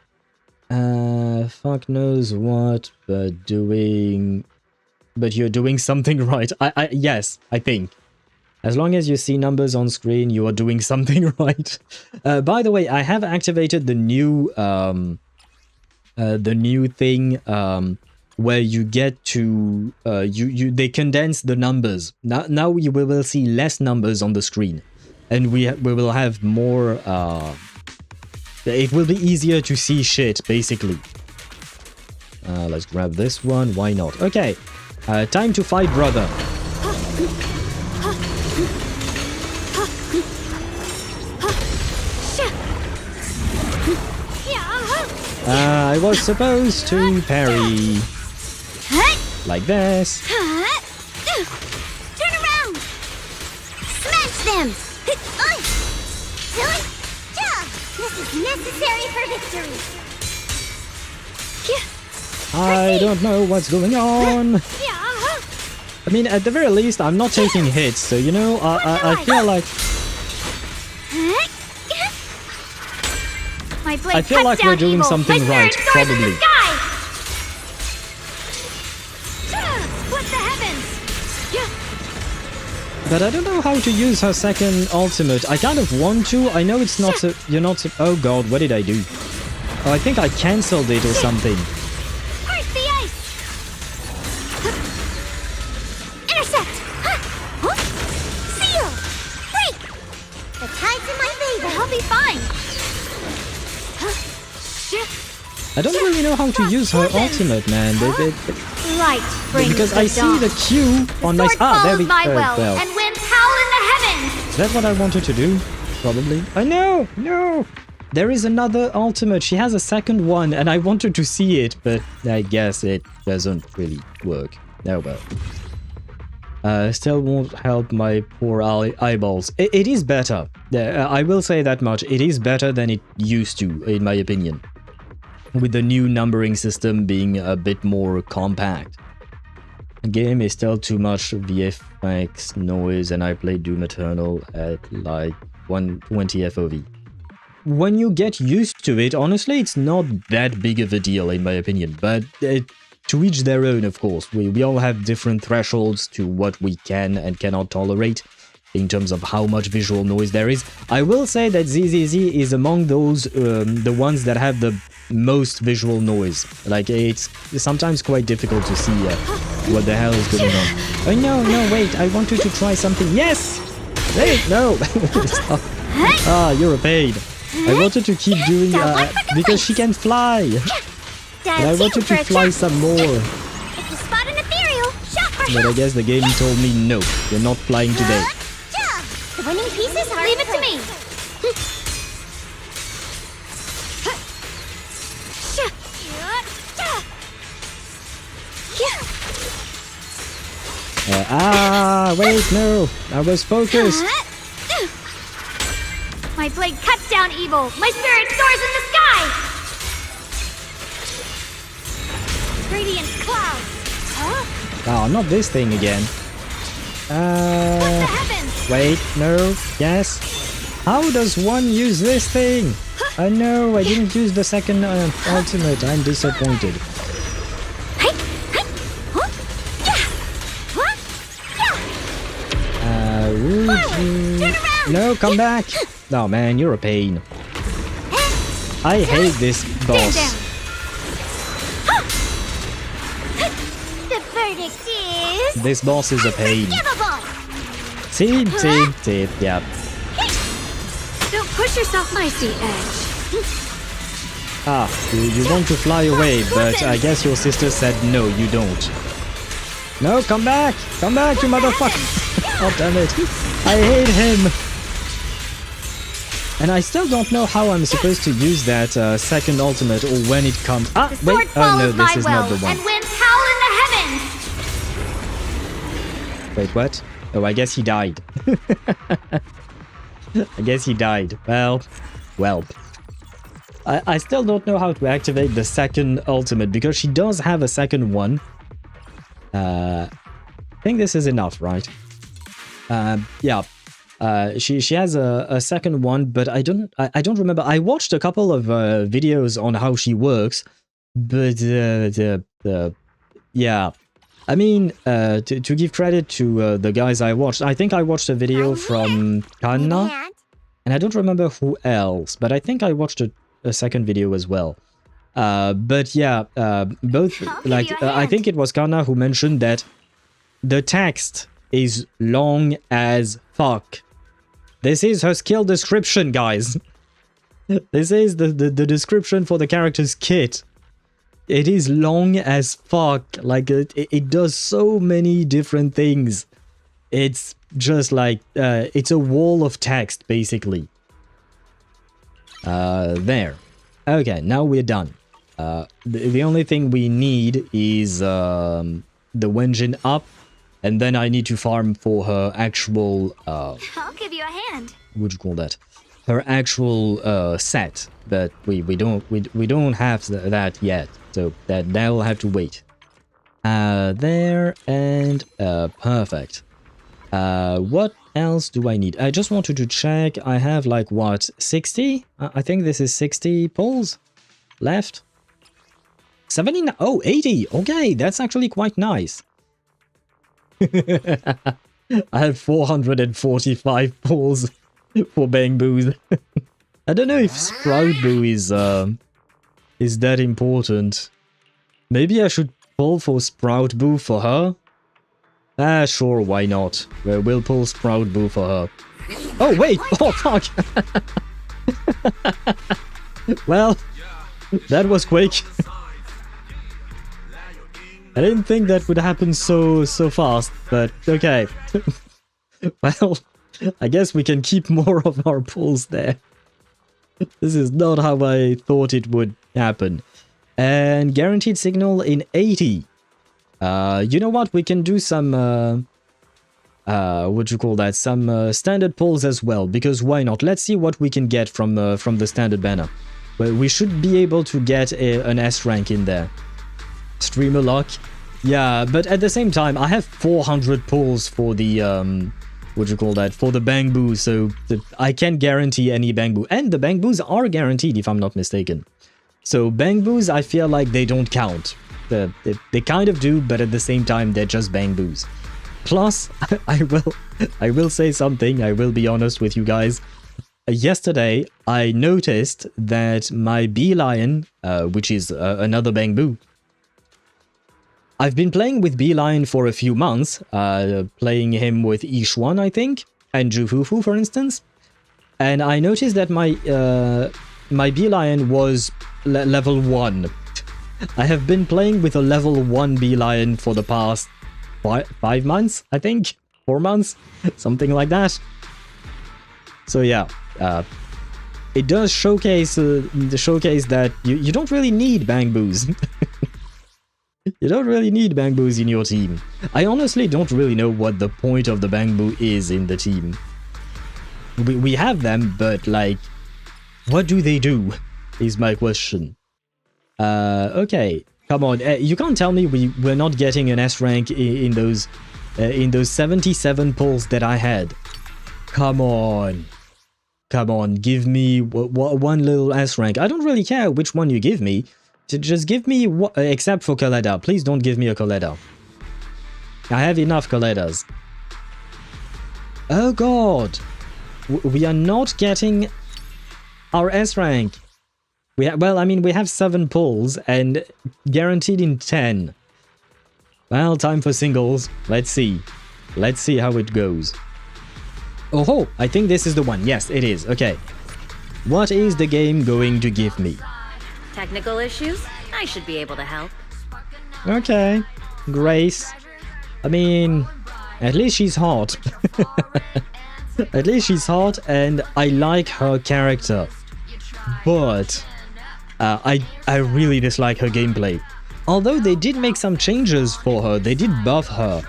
Fuck knows what, but you're doing something right. Yes, I think. As long as you see numbers on screen, you are doing something right. By the way, I have activated the new thing where you get to they condense the numbers. Now we will see less numbers on the screen, and we will have more. It will be easier to see shit, basically. Let's grab this one. Why not? Okay, time to fight, brother. I was supposed to parry. Like this. Turn around! Smash them! This is necessary for victory. I don't know what's going on. I mean, at the very least, I'm not taking hits, so you know, I feel like I feel like we're doing something right, probably. What the heavens? But I don't know how to use her second ultimate. I kind of want to. I know it's not a... You're not... Oh god, what did I do? Oh, I think I cancelled it or something. Where's the ice? Intercept! Seal! Break! The tide's in my favor. I'll be fine. I don't really know how to use her ultimate, man. Light brings because the I see dawn. the Q on my... Ah, there we go. My will, Well. and winds howl in the heavens. Is that what I wanted to do? Probably. I know! No! There is another ultimate. She has a second one, and I wanted to see it, but I guess it doesn't really work. Oh well. Still won't help my poor eyeballs. It is better. I will say that much. It is better than it used to, in my opinion. With the new numbering system being a bit more compact. The game is still too much VFX noise, and I played Doom Eternal at like 120 FOV. When you get used to it, honestly, it's not that big of a deal, in my opinion. But to each their own, of course. We all have different thresholds to what we can and cannot tolerate in terms of how much visual noise there is. I will say that ZZZ is among those, the ones that have the most visual noise. Like, it's sometimes quite difficult to see what the hell is going on. Oh, no, wait, I want you to try something. Yes! Wait, no! Stop. Ah, you're a pain. I wanted to keep doing, because she can fly. And I wanted to fly some more. If you spot an ethereal, shout for But I help. guess the game told me no, you're not flying today. The winning pieces are leave it to me. Wait, no, I was focused. My blade cuts down evil. My spirit soars in the sky. Radiant clouds. Huh? Oh, not this thing again. The heavens. Wait, no, yes. How does one use this thing? Oh no, I didn't use the second ultimate. I'm disappointed. Would you... No, come back! Oh man, you're a pain. I hate this boss. The verdict is This boss is a pain. unforgivable. See, yeah. Don't push yourself. I see edge. You want to fly away, but I guess your sister said no, you don't. No, come back! Come back, you motherfucker! Oh, damn it. I hate him! And I still don't know how I'm supposed to use that second ultimate or when it comes. Ah, The sword wait! Oh no, follows this my is will, not the one. and winds howl in the heavens. Wait, what? Oh, I guess he died. I guess he died. Well. I still don't know how to activate the second ultimate because she does have a second one. I think this is enough, right? Yeah. She has a second one, but I don't remember. I watched a couple of videos on how she works, but yeah. I mean, to give credit to the guys I watched, I think I watched a video from Kanna, and I don't remember who else, but I think I watched a second video as well. But yeah, both, like, I think it was Kanna who mentioned that the text is long as fuck. This is her skill description, guys. This is the description for the character's kit. It is long as fuck. Like, it does so many different things. It's just like, it's a wall of text, basically. There. Okay, now we're done. The only thing we need is the Wenjin up, and then I need to farm for her actual I'll give you a hand. what do you call that? Her actual set, but we don't have that yet, so that'll have to wait. There and perfect. What else do I need? I just wanted to check. I have like what, 60? I think this is 60 pulls left. 79. Oh, 80. Okay, that's actually quite nice. I have 445 pulls for Bang Boos. I don't know if Sprout Boo is that important. Maybe I should pull for Sprout Boo for her. Ah, sure, why not? We'll pull Sprout Boo for her. Oh, wait! Oh, fuck! Well, that was quick. I didn't think that would happen so fast, but okay. Well, I guess we can keep more of our pulls there. This is not how I thought it would happen. And guaranteed signal in 80. You know what? We can do some what you call that, some standard pulls as well, because why not? Let's see what we can get from the standard banner. Well, we should be able to get an S rank in there. Streamer luck. Yeah, but at the same time, I have 400 pulls for the, what you call that, for the Bangbu, so I can't guarantee any Bangbu. And the Bangbus are guaranteed, if I'm not mistaken. So Bangbus, I feel like they don't count. They kind of do, but at the same time, they're just Bangbus. Plus, I will say something, I will be honest with you guys. Yesterday, I noticed that my Beeline, which is another Bangbu, I've been playing with Beeline for a few months, playing him with Ye Shunguang, I think, and Jufufu, for instance. And I noticed that my Beeline was level 1. I have been playing with a level 1 Beeline for the past 5 months, I think? 4 months? Something like that. So yeah, it does showcase that you don't really need Bangbus. You don't really need Bangbus in your team. I honestly don't really know what the point of the Bangbu is in the team. We have them, but like, what do they do? Is my question. Okay, come on. You can't tell me we're not getting an S rank in those 77 pulls that I had. Come on. Come on, give me one little S rank. I don't really care which one you give me. Just give me, except for Kaleda. Please don't give me a Kaleda. I have enough Kaledas. Oh god. We are not getting our S rank. Well, I mean, we have 7 pulls and guaranteed in 10. Well, time for singles. Let's see. Let's see how it goes. Oh, I think this is the one. Yes, it is. Okay. What is the game going to give me? Technical issues? I should be able to help. Okay. Grace. I mean, at least she's hot. At least she's hot and I like her character. But I really dislike her gameplay. Although they did make some changes for her, they did buff her.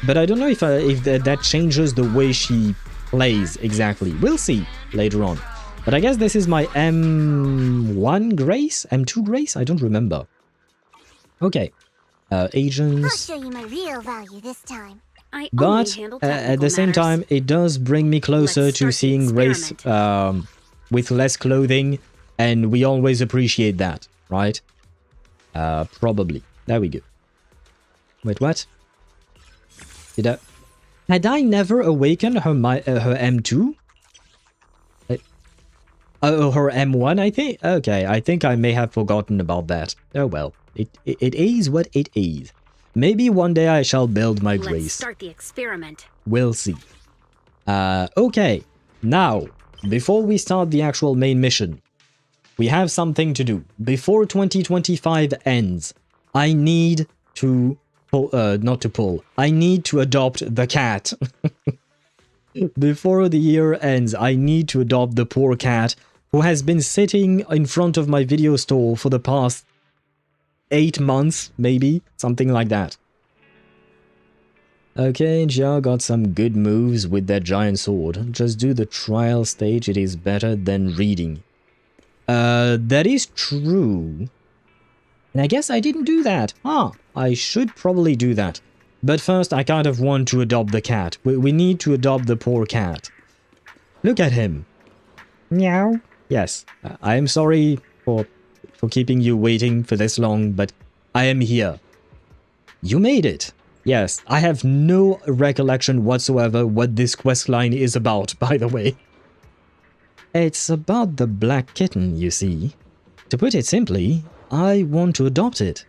But I don't know if that changes the way she plays exactly. We'll see later on. But I guess this is my M1 Grace? M2 Grace? I don't remember. Okay. Agents. I'll show you my real value this time. But at the same time, it does bring me closer to seeing Grace with less clothing. And we always appreciate that, right? Probably. There we go. Wait, what? Had I never awakened her M2? Oh, her M1, I think? Okay, I think I may have forgotten about that. Oh well, it is what it is. Maybe one day I shall build my Grace. Let's start the experiment. We'll see. Okay, now, before we start the actual main mission, we have something to do. Before 2025 ends, I need to I need to adopt the cat. Before the year ends, I need to adopt the poor cat who has been sitting in front of my video store for the past 8 months, maybe? Something like that. Okay, Zhao got some good moves with that giant sword. Just do the trial stage, it is better than reading. That is true. And I guess I didn't do that. I should probably do that. But first, I kind of want to adopt the cat. We need to adopt the poor cat. Look at him. Meow. Yes, I am sorry for keeping you waiting for this long, but I am here. You made it. Yes, I have no recollection whatsoever what this questline is about, by the way. It's about the black kitten, you see. To put it simply, I want to adopt it.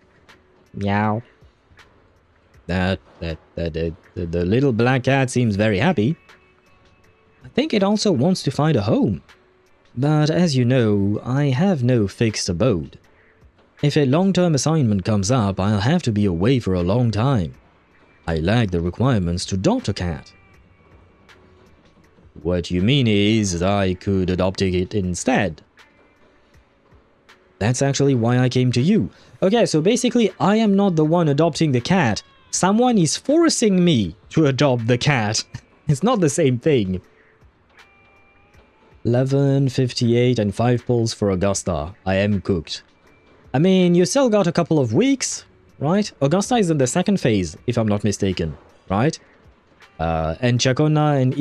Meow. The little black cat seems very happy. I think it also wants to find a home. But as you know, I have no fixed abode. If a long-term assignment comes up, I'll have to be away for a long time. I lack the requirements to adopt a cat. What you mean is I could adopt it instead. That's actually why I came to you. Okay, so basically I am not the one adopting the cat. Someone is forcing me to adopt the cat. It's not the same thing. 11:58 and 5 pulls for Augusta. I am cooked. I mean, you still got a couple of weeks, right? Augusta is in the second phase, if I'm not mistaken, right? And Chacona and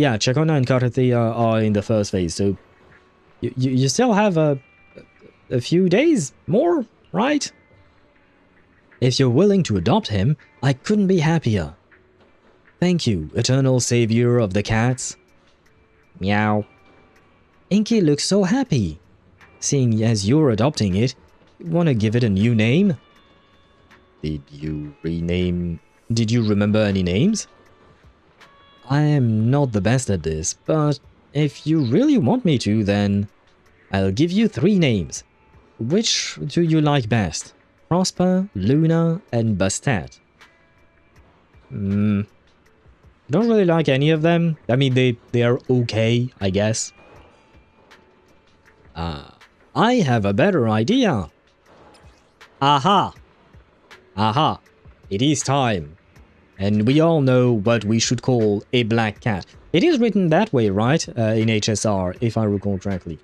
Karathea are in the first phase, so you still have a few days more, right? If you're willing to adopt him, I couldn't be happier. Thank you, eternal savior of the cats. Meow. Inky looks so happy. Seeing as you're adopting it, wanna give it a new name? Did you remember any names? I am not the best at this, but if you really want me to, then I'll give you 3 names. Which do you like best? Prosper, Luna, and Bastet. Don't really like any of them. I mean, they are okay, I guess. I have a better idea. Aha! Aha! It is time. And we all know what we should call a black cat. It is written that way, right? In HSR, if I recall correctly.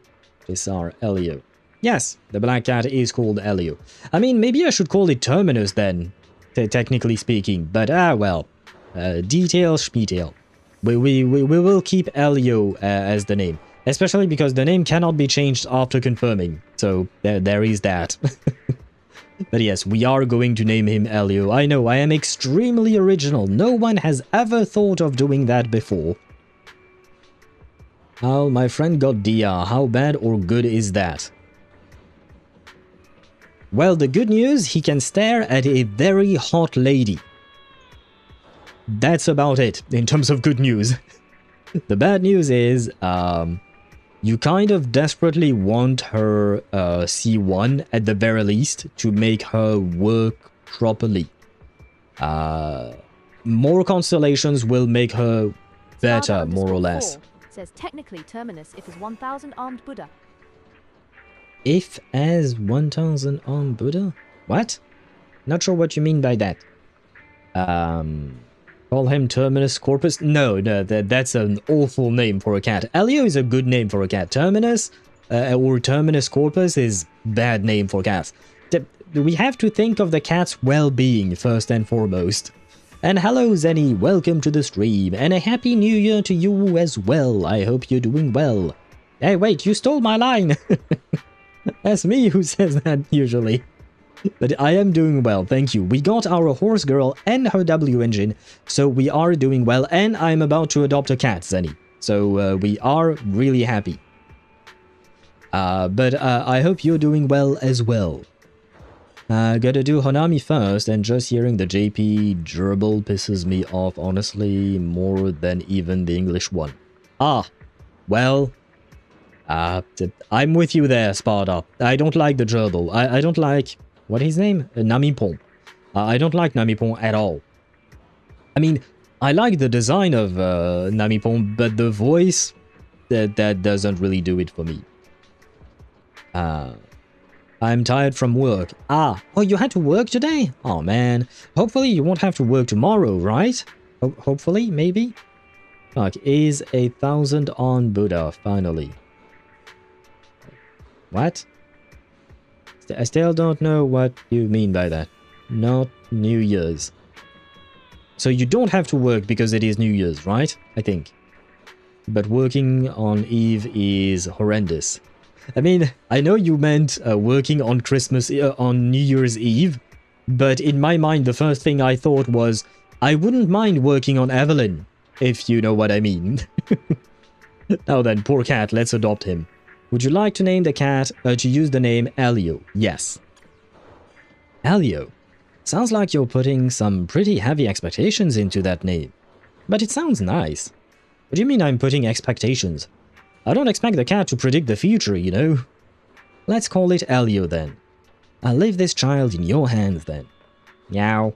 HSR Elio. Yes, the black cat is called Elio. I mean, maybe I should call it Terminus then, technically speaking. But well, detail schmetail. We will keep Elio as the name. Especially because the name cannot be changed after confirming. So there is that. But yes, we are going to name him Elio. I know, I am extremely original. No one has ever thought of doing that before. Oh, my friend got Dia. How bad or good is that? Well, the good news, he can stare at a very hot lady. That's about it, in terms of good news. The bad news is, you kind of desperately want her C1 at the very least to make her work properly. More constellations will make her better, more or less. Says technically Terminus if is 1,000 armed Buddha. If as 1,000 armed Buddha? What? Not sure what you mean by that. Call him Terminus Corpus? No, that's an awful name for a cat. Elio is a good name for a cat. Terminus or Terminus Corpus is bad name for cats. We have to think of the cat's well-being first and foremost. And hello Zenny, welcome to the stream, and a happy new year to you as well. I hope you're doing well. Hey, wait, you stole my line! That's me who says that usually. But I am doing well, thank you. We got our horse girl and her W engine, so we are doing well, and I'm about to adopt a cat, Zenny. So we are really happy. But I hope you're doing well as well. Gotta do Honami first, and just hearing the JP gerbil pisses me off, honestly, more than even the English one. Well, I'm with you there, Sparta. I don't like the gerbil. I don't like... What is his name? Namipon. I don't like Namipon at all. I mean, I like the design of Namipon, but the voice, that doesn't really do it for me. I'm tired from work. Oh, you had to work today? Oh man. Hopefully you won't have to work tomorrow, right? Hopefully, maybe? Fuck, is 1,000 on Buddha, finally. What? I still don't know what you mean by that. Not New Year's. So you don't have to work because it is New Year's, right? I think. But working on Eve is horrendous. I mean, I know you meant working on on New Year's Eve, but in my mind the first thing I thought was, I wouldn't mind working on Evelyn, if you know what I mean. Now then, poor cat, let's adopt him. Would you like to name the cat, to use the name Elio? Yes. Elio? Sounds like you're putting some pretty heavy expectations into that name. But it sounds nice. What do you mean I'm putting expectations? I don't expect the cat to predict the future, you know. Let's call it Elio then. I'll leave this child in your hands then. Meow.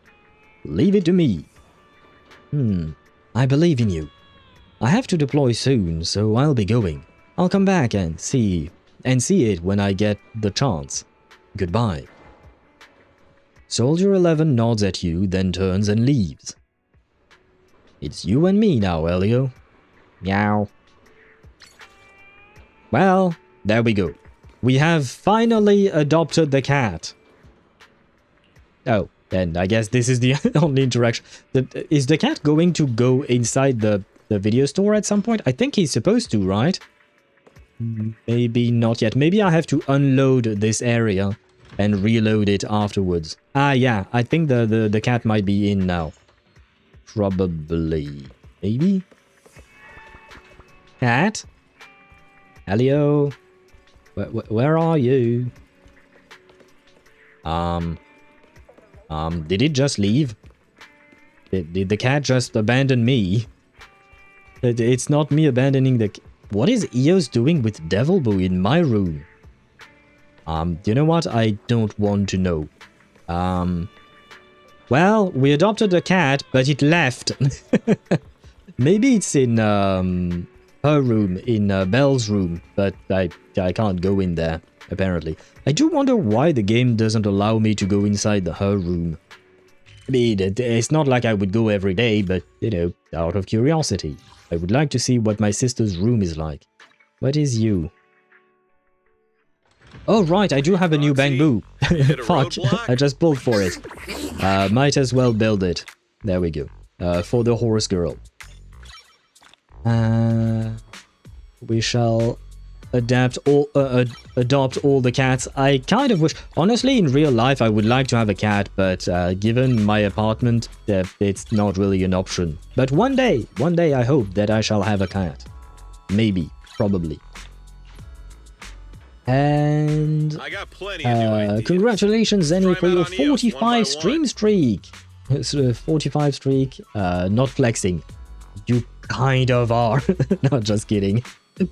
Leave it to me. I believe in you. I have to deploy soon, so I'll be going. I'll come back and see it when I get the chance. Goodbye. Soldier 11 nods at you, then turns and leaves. It's you and me now, Elio. Meow. Well, there we go. We have finally adopted the cat. Oh, and I guess this is the only interaction. Is the cat going to go inside the video store at some point? I think he's supposed to, right? Maybe not yet. Maybe I have to unload this area and reload it afterwards. Ah, yeah. I think the cat might be in now. Probably. Maybe? Cat? Hello? Where are you? Did it just leave? Did the cat just abandon me? It's not me abandoning the... What is Eos doing with Devil Boo in my room? You know what? I don't want to know. Well, we adopted a cat, but it left. Maybe it's in, her room, in Belle's room, but I can't go in there, apparently. I do wonder why the game doesn't allow me to go inside her room. I mean, it's not like I would go every day, but, you know, out of curiosity. I would like to see what my sister's room is like. What is you? Oh, right, I do have a new bamboo. Fuck, I just pulled for it. Might as well build it. There we go. For the horse girl. We shall adopt all the cats. I kind of wish... Honestly, in real life, I would like to have a cat, but given my apartment, it's not really an option. But one day, I hope that I shall have a cat. Maybe. Probably. And... I got plenty of new ideas. Congratulations, Zenny, for your Try 'em out on Eos, 45 stream streak. 45 streak. Not flexing. You kind of are. No, just kidding.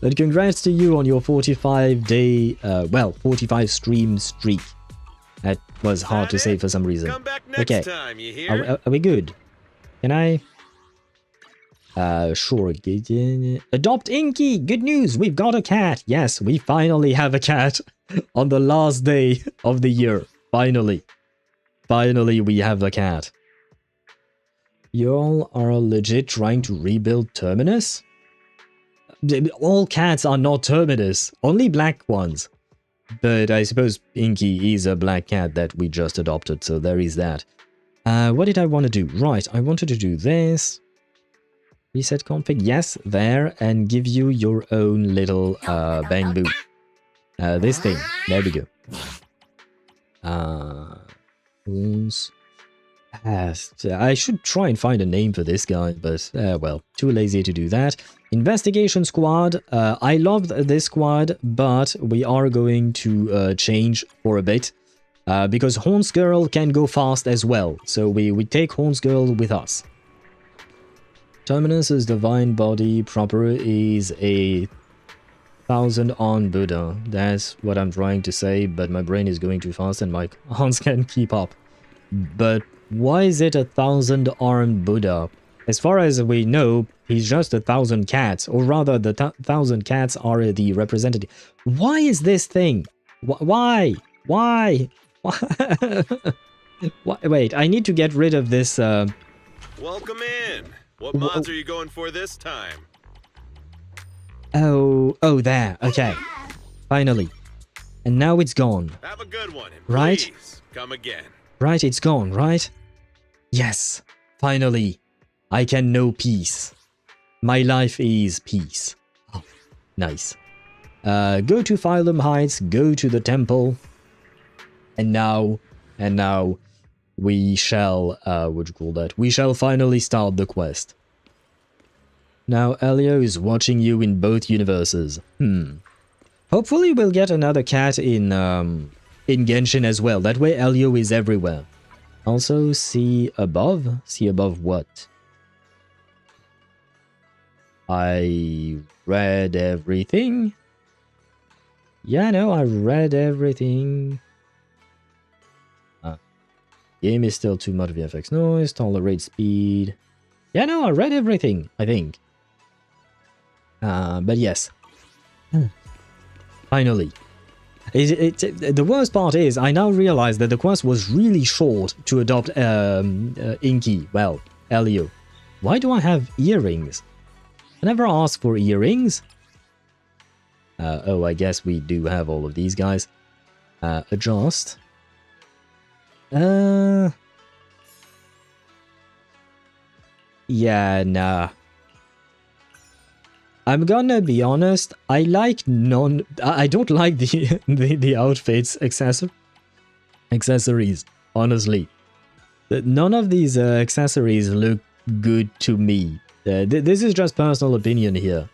But congrats to you on your 45 day, 45 stream streak. That was hard to say for some reason. Come back next Okay. time, you hear? Are we good? Can I? Sure. Adopt Inky! Good news! We've got a cat! Yes, we finally have a cat on the last day of the year. Finally. Finally, we have a cat. Y'all are legit trying to rebuild Terminus? All cats are not Terminus, only black ones. But I suppose Inky is a black cat that we just adopted, so there is that. What did I want to do? Right, I wanted to do this. Reset config, yes, there, and give you your own little bamboo. This thing, there we go. I should try and find a name for this guy, but, well, too lazy to do that. Investigation squad. I loved this squad, but we are going to change for a bit. Because Horns Girl can go fast as well, so we take Horns Girl with us. Terminus's divine body proper is a 1000-on Buddha. That's what I'm trying to say, but my brain is going too fast and my hands can't keep up. But why is it a 1000-armed Buddha? As far as we know, he's just 1,000 cats, or rather the 1,000 cats are the representative. Why is this thing? Why? Why? Wait, I need to get rid of this... Welcome in. What mods are you going for this time? Oh, there. Okay. Finally. And now it's gone. Have a good one. And Right? please, come again. Right, it's gone, right? Yes. Finally. I can know peace. My life is peace. Oh, nice. Go to Phylum Heights, go to the temple. And now, we shall, what do you call that? We shall finally start the quest. Now, Elio is watching you in both universes. Hopefully we'll get another cat in Genshin as well. That way Elio is everywhere. Also, see above? See above what? I read everything. Yeah, no, I read everything. Game is still too much VFX noise, tolerate speed. Yeah, no, I read everything, I think. But yes. Finally. The worst part is, I now realize that the quest was really short to adopt Inky, well, Elio. Why do I have earrings? I never asked for earrings. Oh, I guess we do have all of these guys. Adjust. Yeah, nah. I'm gonna be honest, I don't like the outfits accessories, honestly. None of these accessories look good to me. This is just personal opinion here.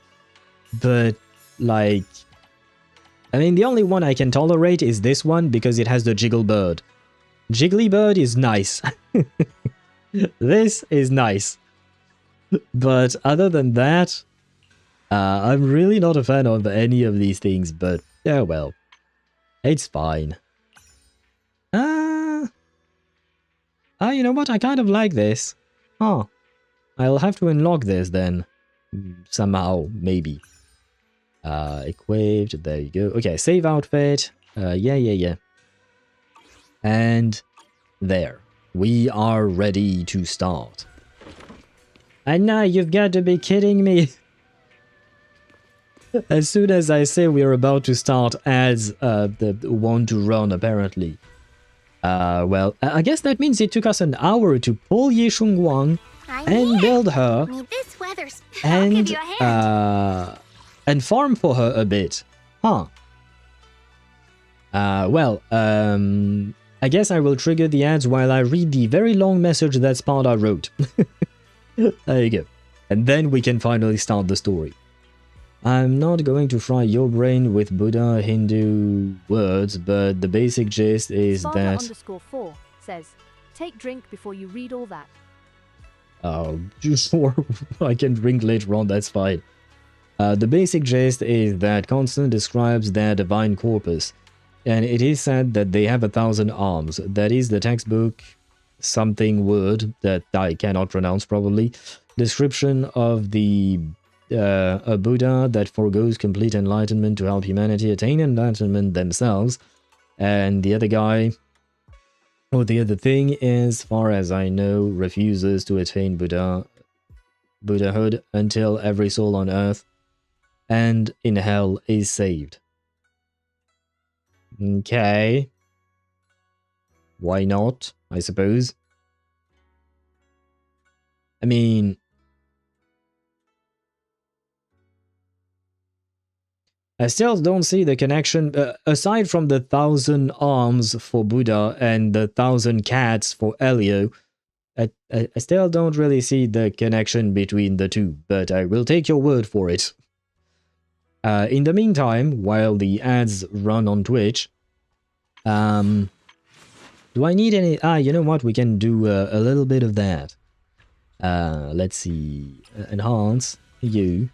But, like, I mean, the only one I can tolerate is this one because it has the jiggle bird. Jiggly bird is nice. This is nice. But other than that, I'm really not a fan of any of these things, but yeah, well, it's fine. You know what? I kind of like this. Oh, I'll have to unlock this then. Somehow, maybe. Equipped, there you go. Okay, save outfit. Yeah. And there. We are ready to start. And now you've got to be kidding me. As soon as I say we're about to start ads want to run, apparently. Well, I guess that means it took us an hour to pull Ye Shunguang and build her Need this weather spell. I'll give you a hand. and farm for her a bit. Huh. Well, I guess I will trigger the ads while I read the very long message that Sparta wrote. There you go. And then we can finally start the story. I'm not going to fry your brain with Buddha Hindu words, but the basic gist is that... Sparta_4 says, take drink before you read all that. Oh, sure, I can drink later on, that's fine. The basic gist is that Constant describes their divine corpus, and it is said that they have 1,000 arms. That is the textbook something word that I cannot pronounce probably. Description of the a Buddha that forgoes complete enlightenment to help humanity attain enlightenment themselves. And the other guy, or the other thing, as far as I know, refuses to attain Buddhahood until every soul on earth and in hell is saved. Okay. Why not, I suppose? I mean... I still don't see the connection, aside from the 1,000 arms for Buddha and the 1,000 cats for Elio. I still don't really see the connection between the two, but I will take your word for it. In the meantime, while the ads run on Twitch, do I need any... you know what? We can do a little bit of that. Let's see. Enhance. You.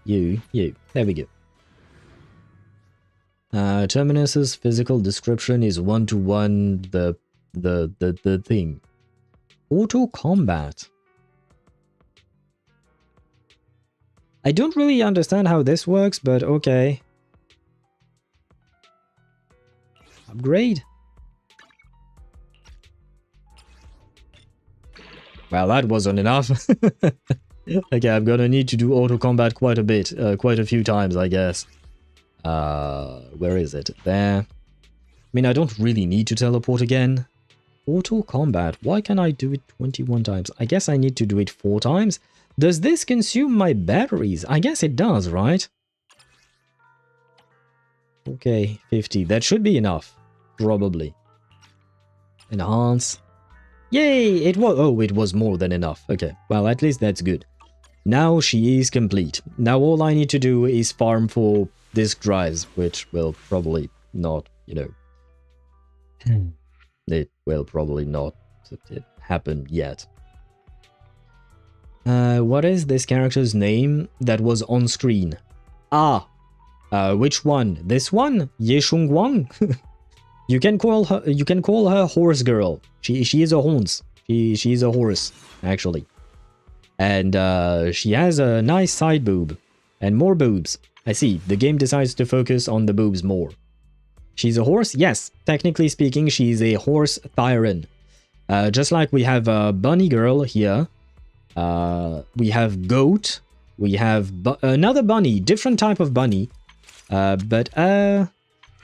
You. There we go. Terminus's physical description is 1-to-1 the thing. Auto combat. I don't really understand how this works, but okay. Upgrade. Well, that wasn't enough. Okay, I'm gonna need to do auto combat quite a bit, quite a few times, I guess. Where is it? There. I mean, I don't really need to teleport again. Auto combat. Why can't I do it 21 times? I guess I need to do it 4 times. Does this consume my batteries? I guess it does, right? Okay, 50. That should be enough. Probably. Enhance. Yay! It was... Oh, it was more than enough. Okay, well, at least that's good. Now she is complete. Now all I need to do is farm for disk drives, which will probably not, you know... It will probably not happen yet. What is this character's name that was on screen? Which one? This one? Ye Shunguang? You can call her horse girl. She is a horse. She is a horse, actually. And she has a nice side boob. And more boobs. I see. The game decides to focus on the boobs more. She's a horse? Yes. Technically speaking, she's a horse Thyran. Just like we have a bunny girl here. We have goat. We have another bunny. Different type of bunny. But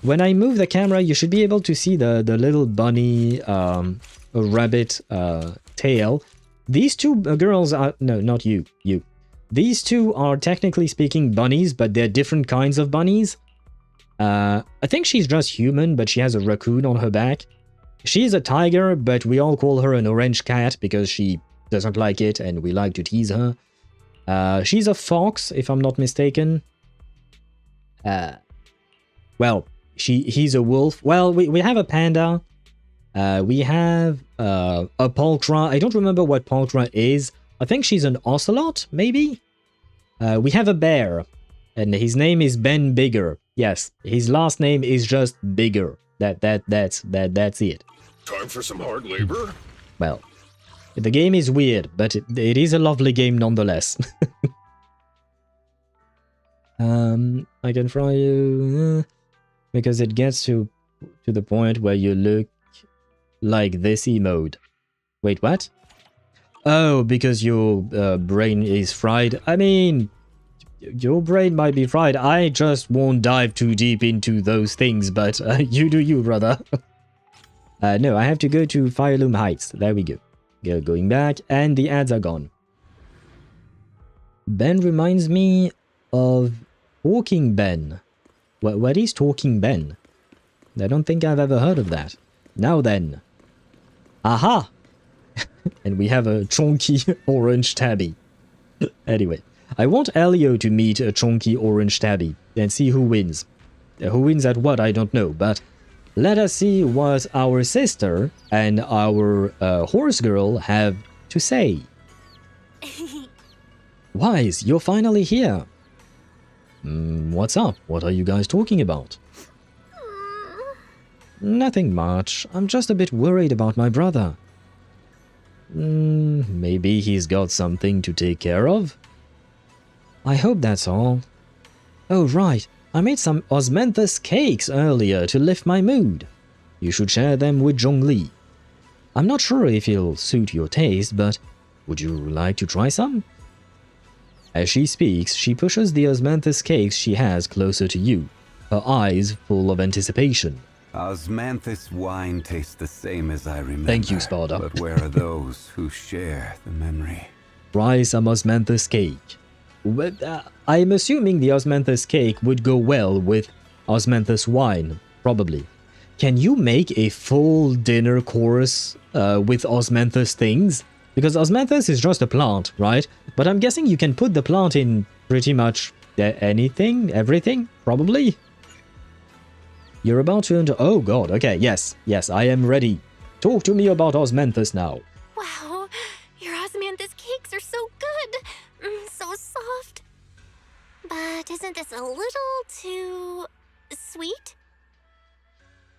when I move the camera, you should be able to see the little bunny rabbit tail. These two girls are... No, not you. You. These two are technically speaking bunnies, but they're different kinds of bunnies. I think she's just human, but she has a raccoon on her back. She's a tiger, but we all call her an orange cat because she doesn't like it and we like to tease her. She's a fox, if I'm not mistaken. Well, he's a wolf. Well, we have a panda. We have a pulcra. I don't remember what pulcra is. I think she's an ocelot, maybe? We have a bear, and his name is Ben Bigger. Yes, his last name is just Bigger. That's it. Time for some hard labor? Well, the game is weird, but it is a lovely game nonetheless. I can fry you because it gets to the point where you look like this emote. Wait, what? Oh, because your brain is fried. I mean, your brain might be fried. I just won't dive too deep into those things, but you do you, brother. No, I have to go to Fireloom Heights. There we go. Going back, and the ads are gone. Ben reminds me of Talking Ben. What is Talking Ben? I don't think I've ever heard of that. Now then. Aha! And we have a chunky orange tabby. Anyway, I want Elio to meet a chunky orange tabby and see who wins. Who wins at what, I don't know, but let us see what our sister and our horse girl have to say. Wise, you're finally here. What's up? What are you guys talking about? Nothing much. I'm just a bit worried about my brother. Maybe he's got something to take care of? I hope that's all. Oh, right. I made some osmanthus cakes earlier to lift my mood. You should share them with Zhongli. I'm not sure if it'll suit your taste, but would you like to try some? As she speaks, she pushes the osmanthus cakes she has closer to you, her eyes full of anticipation. Osmanthus wine tastes the same as I remember. Thank you, Sparta. But where are those who share the memory? Try some osmanthus cake. I'm assuming the osmanthus cake would go well with osmanthus wine, probably. Can you make a full dinner course with osmanthus things? Because osmanthus is just a plant, right? But I'm guessing you can put the plant in pretty much anything, everything, probably. You're about to enter... Oh god, okay, yes, I am ready. Talk to me about osmanthus now. Wow, your osmanthus cakes are so good. So soft. But isn't this a little too sweet?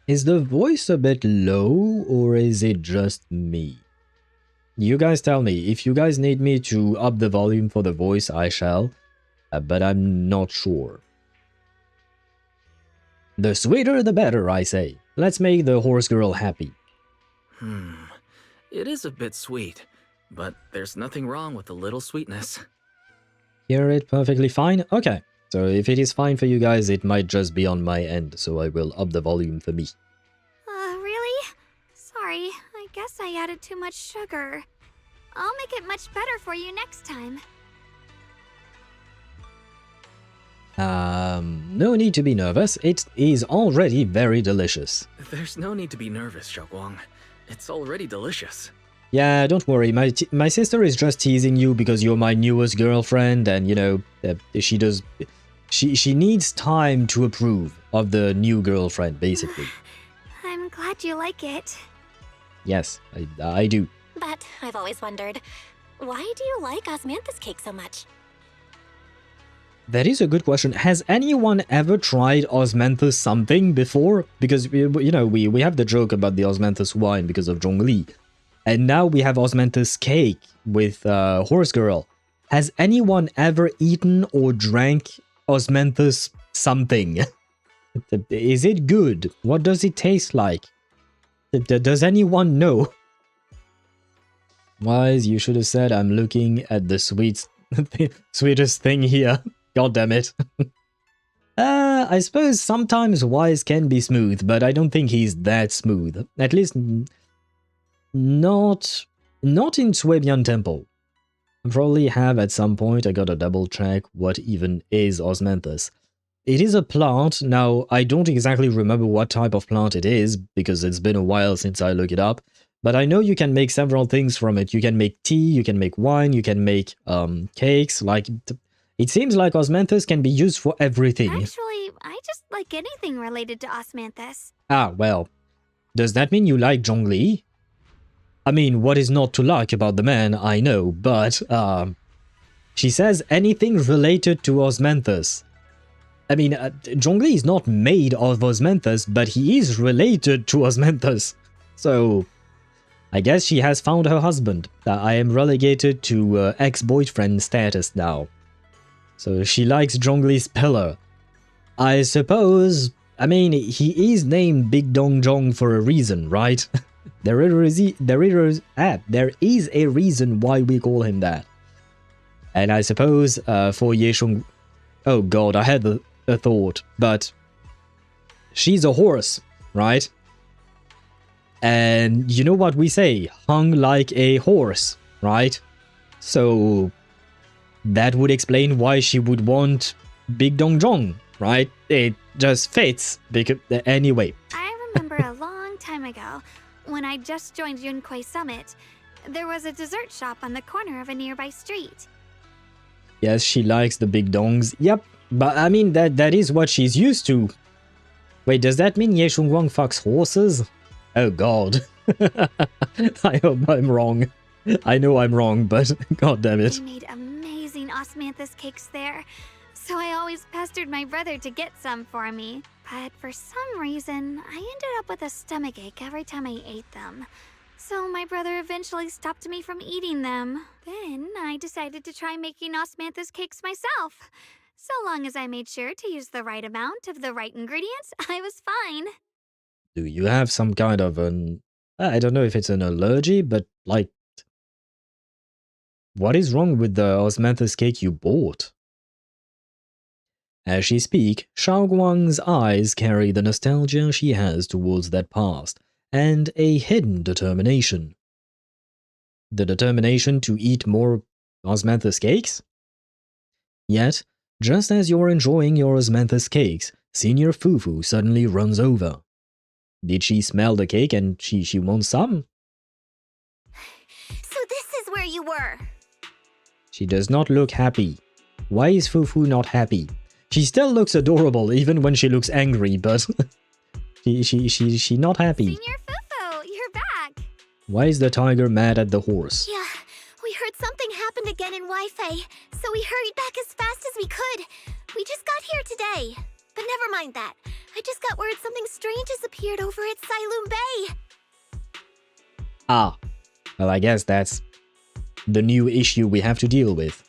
Is the voice a bit low, or is it just me? You guys tell me. If you guys need me to up the volume for the voice, I shall. But I'm not sure. The sweeter the better, I say. Let's make the horse girl happy. It is a bit sweet, but there's nothing wrong with a little sweetness. Hear it perfectly fine? Okay. So if it is fine for you guys, it might just be on my end, so I will up the volume for me. Really? Sorry, I guess I added too much sugar. I'll make it much better for you next time. No need to be nervous. It is already very delicious. There's no need to be nervous, Shunguang. It's already delicious. Yeah, don't worry. My sister is just teasing you because you're my newest girlfriend, and you know she needs time to approve of the new girlfriend, basically. I'm glad you like it. Yes, I do. But I've always wondered, why do you like osmanthus cake so much? That is a good question. Has anyone ever tried osmanthus something before? Because, you know, we have the joke about the osmanthus wine because of Zhongli. And now we have osmanthus cake with Horse Girl. Has anyone ever eaten or drank osmanthus something. Is it good? What does it taste like? Does anyone know? Wise, you should have said I'm looking at the sweetest thing here. God damn it. I suppose sometimes Wise can be smooth, but I don't think he's that smooth. At least not in Swabian Temple. I probably have at some point. I gotta double check what even is osmanthus. It is a plant. Now, I don't exactly remember what type of plant it is, because it's been a while since I looked it up. But I know you can make several things from it. You can make tea, you can make wine, you can make cakes. Like, it seems like osmanthus can be used for everything. Actually, I just like anything related to osmanthus. Ah, well. Does that mean you like Zhongli? I mean, what is not to like about the man, I know, but, she says anything related to osmanthus. I mean, Zhongli is not made of osmanthus, but he is related to osmanthus. So, I guess she has found her husband. I am relegated to ex-boyfriend status now. So she likes Zhongli's pillar. I suppose, I mean, he is named Big Dong Zhong for a reason, right? There is a reason why we call him that. And I suppose for Ye Shunguang... Oh god, I had a thought, but she's a horse, right? And you know what we say, hung like a horse, right? So that would explain why she would want Big Dong Zhong, right? It just fits, because anyway. I remember a long time ago, when I just joined Yunkui Summit, there was a dessert shop on the corner of a nearby street. Yes, she likes the big dongs. Yep, but I mean, that is what she's used to. Wait, does that mean Ye Shunguang fucks horses? Oh god. I hope I'm wrong. I know I'm wrong, but god damn it. They made amazing osmanthus cakes there, so I always pestered my brother to get some for me. But for some reason, I ended up with a stomachache every time I ate them. So my brother eventually stopped me from eating them. Then I decided to try making osmanthus cakes myself. So long as I made sure to use the right amount of the right ingredients, I was fine. Do you have some kind of an... I don't know if it's an allergy, but like... What is wrong with the osmanthus cake you bought? As she speaks, Xiaoguang's eyes carry the nostalgia she has towards that past, and a hidden determination. The determination to eat more osmanthus cakes? Yet, just as you're enjoying your osmanthus cakes, Senior Fufu suddenly runs over. Did she smell the cake and she wants some? So this is where you were. She does not look happy. Why is Fufu not happy? She still looks adorable even when she looks angry, but she not happy. Senior Fufu, you're back. Why is the tiger mad at the horse? Yeah, we heard something happened again in Wi-Fi, so we hurried back as fast as we could. We just got here today. But never mind that. I just got word something strange has appeared over at Silum Bay. Ah, well, I guess that's the new issue we have to deal with.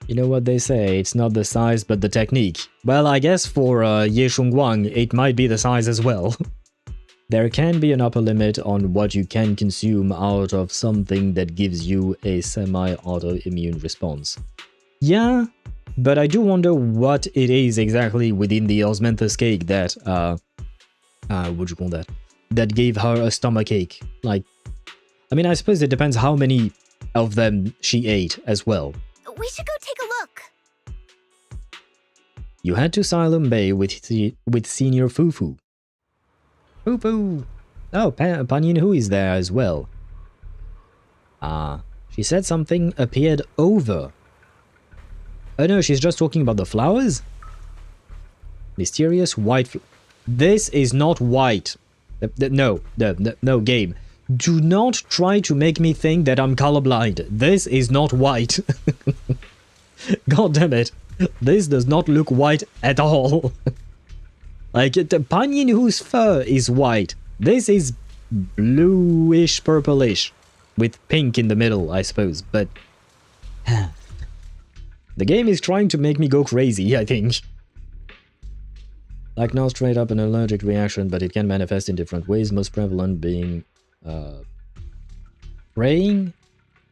You know what they say, it's not the size but the technique. Well, I guess for Ye Shunguang, it might be the size as well. There can be an upper limit on what you can consume out of something that gives you a semi-autoimmune response. Yeah, but I do wonder what it is exactly within the osmanthus cake that, what you call that? That gave her a stomachache. Like, I mean, I suppose it depends how many of them she ate as well. We should go take a look. You head to Silum Bay with Senior Fufu. Fufu! Oh, Banyue is there as well. Ah, she said something appeared over. Oh no, she's just talking about the flowers? Mysterious white This is not white. No, game. Do not try to make me think that I'm colorblind. This is not white. God damn it. This does not look white at all. Like, the Banyue's fur is white. This is bluish purplish. With pink in the middle, I suppose, but... The game is trying to make me go crazy, I think. Like not straight up an allergic reaction, but it can manifest in different ways, most prevalent being praying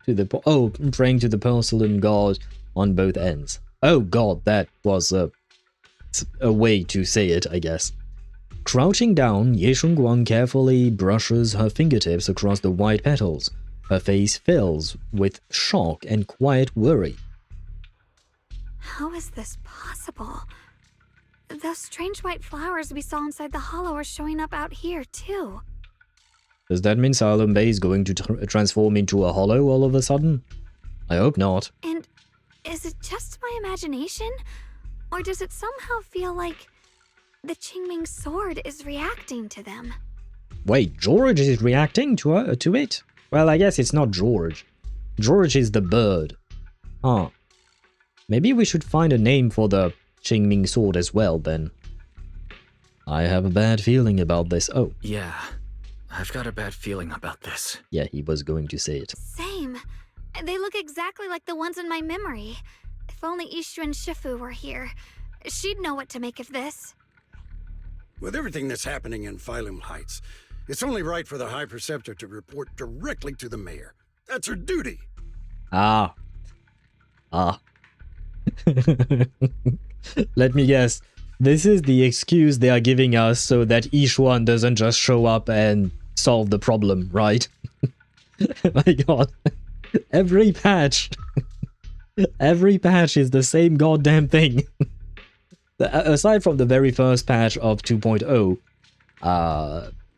to the porcelain god on both ends. Oh god, that was a way to say it, I guess. Crouching down, Ye Shunguang carefully brushes her fingertips across the white petals. Her face fills with shock and quiet worry. How is this possible? Those strange white flowers we saw inside the hollow are showing up out here, too. Does that mean Silent Bay is going to transform into a hollow all of a sudden? I hope not. And is it just my imagination? Or does it somehow feel like the Qingming sword is reacting to them? Wait, George is reacting to it? Well, I guess it's not George. George is the bird. Huh. Maybe we should find a name for the Qingming sword as well, then. I have a bad feeling about this. Oh. Yeah, I've got a bad feeling about this. Yeah, he was going to say it. Same. They look exactly like the ones in my memory. If only Ishu and Shifu were here, she'd know what to make of this. With everything that's happening in Phylum Heights, it's only right for the High Preceptor to report directly to the mayor. That's her duty. Ah. Let me guess. This is the excuse they are giving us so that Ishuan doesn't just show up and solve the problem, right? My god. Every patch is the same goddamn thing. Aside from the very first patch of 2.0,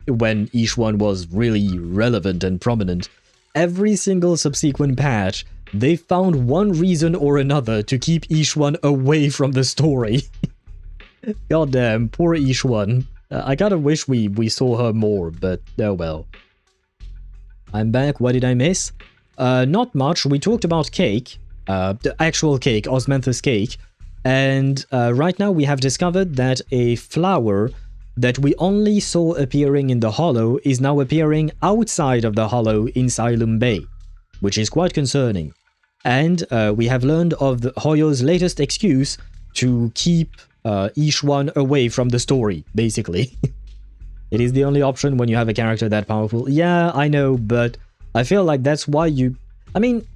when Ishuan was really relevant and prominent, every single subsequent patch, they found one reason or another to keep Ishuan away from the story. Goddamn, poor Ishuan. I kinda wish we saw her more, but oh well. I'm back, what did I miss? Not much, we talked about cake, the actual cake, Osmanthus cake, and right now we have discovered that a flower that we only saw appearing in the hollow is now appearing outside of the hollow in Silent Bay, which is quite concerning. And we have learned of Hoyo's latest excuse to keep Ishuan away from the story, basically. It is the only option when you have a character that powerful. Yeah, I know, but I feel like that's why you... I mean,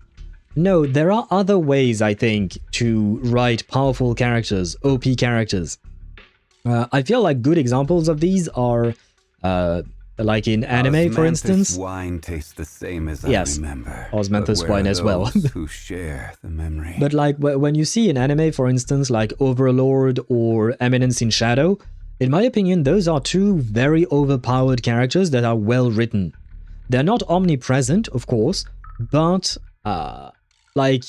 no, there are other ways, I think, to write powerful characters, OP characters. I feel like good examples of these are... like in anime, for instance. Wine tastes the same as yes, I remember. Osmanthus wine as well. Who share the memory. But like when you see in anime, for instance, like Overlord or Eminence in Shadow, in my opinion, those are two very overpowered characters that are well written. They're not omnipresent, of course, but like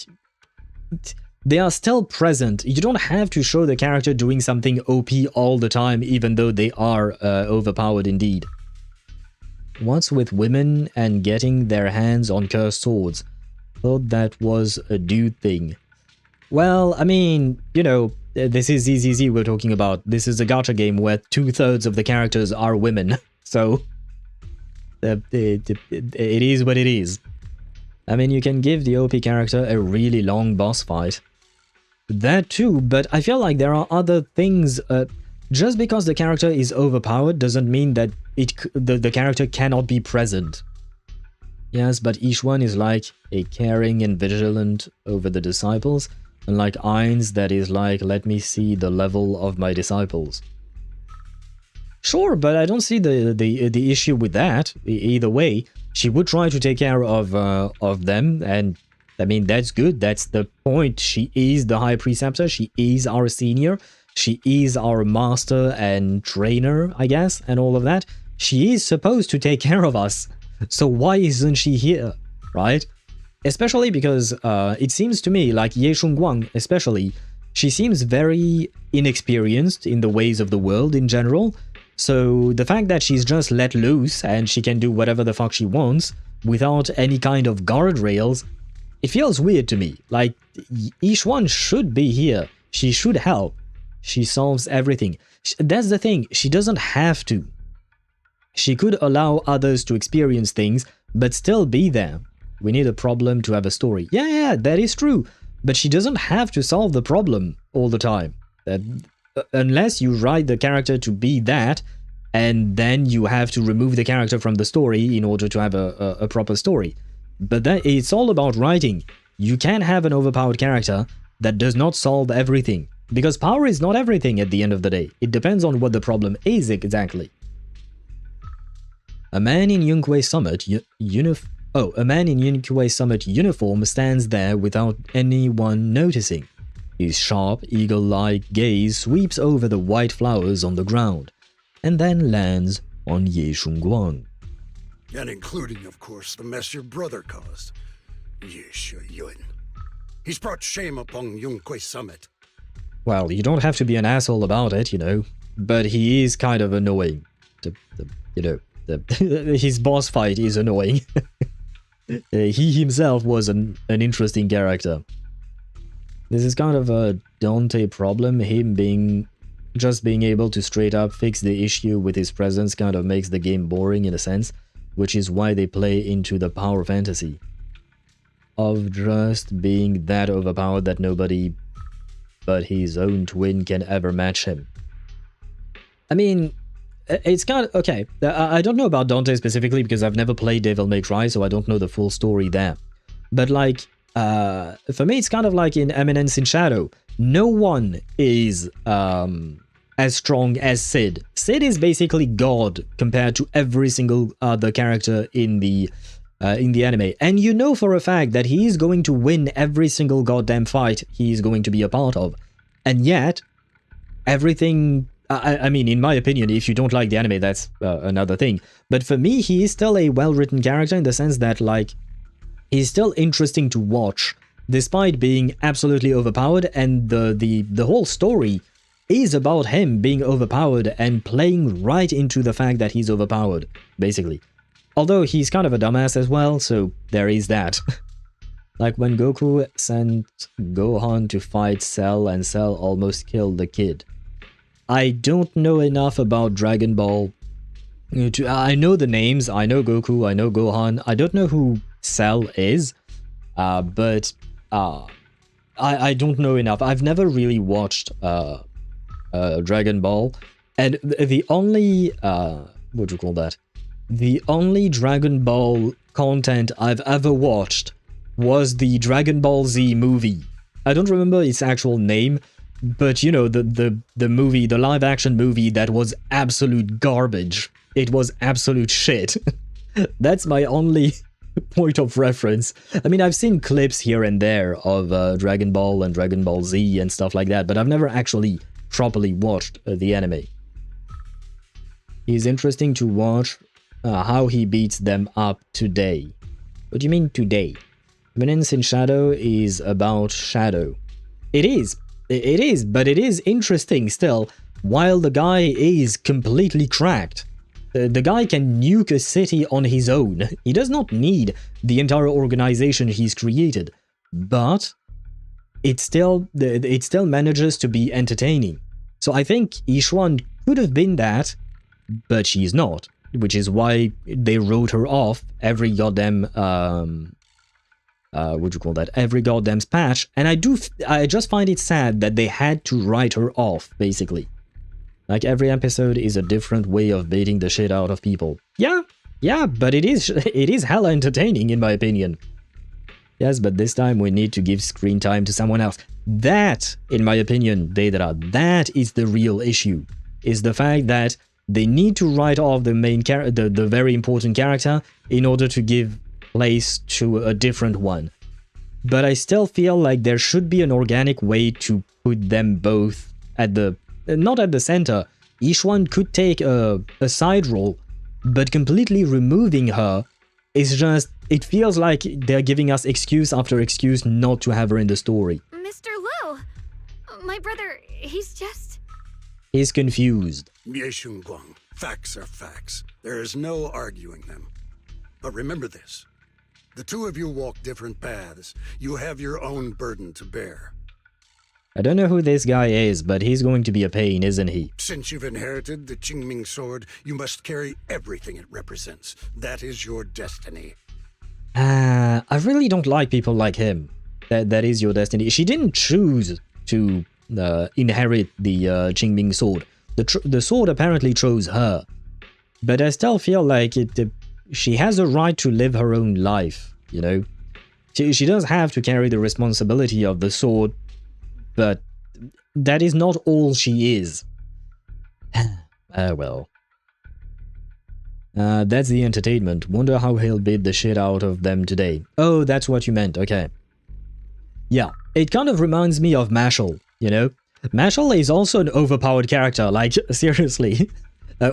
they are still present. You don't have to show the character doing something OP all the time, even though they are overpowered indeed. What's with women and getting their hands on cursed swords? Thought that was a dude thing. Well, I mean, you know, this is ZZZ we're talking about. This is a gacha game where 2/3 of the characters are women. So, it is what it is. I mean, you can give the OP character a really long boss fight. That too, but I feel like there are other things... just because the character is overpowered doesn't mean that the character cannot be present. Yes, but Ishuan is like a caring and vigilant over the disciples, unlike Ainz that is like, let me see the level of my disciples. Sure, but I don't see the issue with that. Either way, she would try to take care of them, and I mean, that's good. That's the point. She is the High Preceptor. She is our senior. She is our master and trainer, I guess, and all of that. She is supposed to take care of us. So why isn't she here, right? Especially because it seems to me like Ye Shunguang, especially, she seems very inexperienced in the ways of the world in general. So the fact that she's just let loose and she can do whatever the fuck she wants without any kind of guardrails, it feels weird to me. Like, Ishuan should be here. She should help. She solves everything. That's the thing, she doesn't have to. She could allow others to experience things, but still be there. We need a problem to have a story. Yeah, that is true. but she doesn't have to solve the problem all the time. Unless you write the character to be that, and then you have to remove the character from the story in order to have a proper story. But it's all about writing. You can't have an overpowered character that does not solve everything, because power is not everything at the end of the day. It depends on what the problem is exactly. A man in Yunkui Summit uniform stands there without anyone noticing. His sharp, eagle-like gaze sweeps over the white flowers on the ground, and then lands on Ye Shunguang. And including, of course, the mess your brother caused. Ye Shunguang. He's brought shame upon Yunkui Summit. Well, you don't have to be an asshole about it, you know, but he is kind of annoying. His boss fight is annoying. He himself was an interesting character. This is kind of a Dante problem, him being able to straight up fix the issue with his presence kind of makes the game boring in a sense, which is why they play into the power fantasy of just being that overpowered that nobody but his own twin can ever match him. I mean, it's kind of... okay, I don't know about Dante specifically because I've never played Devil May Cry, so I don't know the full story there. But like, for me it's kind of like in Eminence in Shadow. No one is as strong as Sid. Sid is basically God compared to every single other character in the anime. And you know for a fact that he is going to win every single goddamn fight he is going to be a part of. And yet, everything... I mean, in my opinion, if you don't like the anime, that's another thing. But for me, he is still a well-written character in the sense that, like, he's still interesting to watch, despite being absolutely overpowered, and the whole story is about him being overpowered and playing right into the fact that he's overpowered, basically. Although he's kind of a dumbass as well, so there is that. Like when Goku sent Gohan to fight Cell and Cell almost killed the kid. I don't know enough about Dragon Ball. I know the names, I know Goku, I know Gohan. I don't know who Cell is, but I don't know enough. I've never really watched Dragon Ball, and the only what do you call that? The only Dragon Ball content I've ever watched was the Dragon Ball Z movie. I don't remember its actual name, but you know, the movie, the live action movie that was absolute garbage. It was absolute shit. That's my only point of reference. I mean, I've seen clips here and there of Dragon Ball and Dragon Ball Z and stuff like that, but I've never actually properly watched the anime. It's interesting to watch how he beats them up today. What do you mean today? Eminence in Shadow is about Shadow. It is, but it is interesting still, while the guy is completely cracked. The guy can nuke a city on his own. He does not need the entire organization he's created, but it still manages to be entertaining. So I think Ye Shunguang could have been that, but she's not, which is why they wrote her off every goddamn every goddamn patch. And I just find it sad that they had to write her off, basically. Like, every episode is a different way of baiting the shit out of people. Yeah, but it is hella entertaining, in my opinion. Yes, but this time we need to give screen time to someone else. That, in my opinion, Deidara, that is the real issue. Is the fact that they need to write off the main character, the very important character, in order to give place to a different one. But I still feel like there should be an organic way to put them both at the... not at the center. Ye Shunguang could take a side role, but completely removing her is just... it feels like they're giving us excuse after excuse not to have her in the story. Mr. Liu! My brother, he's just... He's confused. Ye Shunguang, facts are facts. There is no arguing them. But remember this. The two of you walk different paths. You have your own burden to bear. I don't know who this guy is, but he's going to be a pain, isn't he? Since you've inherited the Qingming sword, you must carry everything it represents. That is your destiny. I really don't like people like him. That is your destiny. She didn't choose to inherit the Qingming sword. The sword apparently chose her. But I still feel like she has a right to live her own life, you know? She does have to carry the responsibility of the sword, but that is not all she is. Well. That's the entertainment. Wonder how he'll beat the shit out of them today. Oh, that's what you meant, okay. Yeah, it kind of reminds me of Mashal, you know? Mashal is also an overpowered character, like, seriously.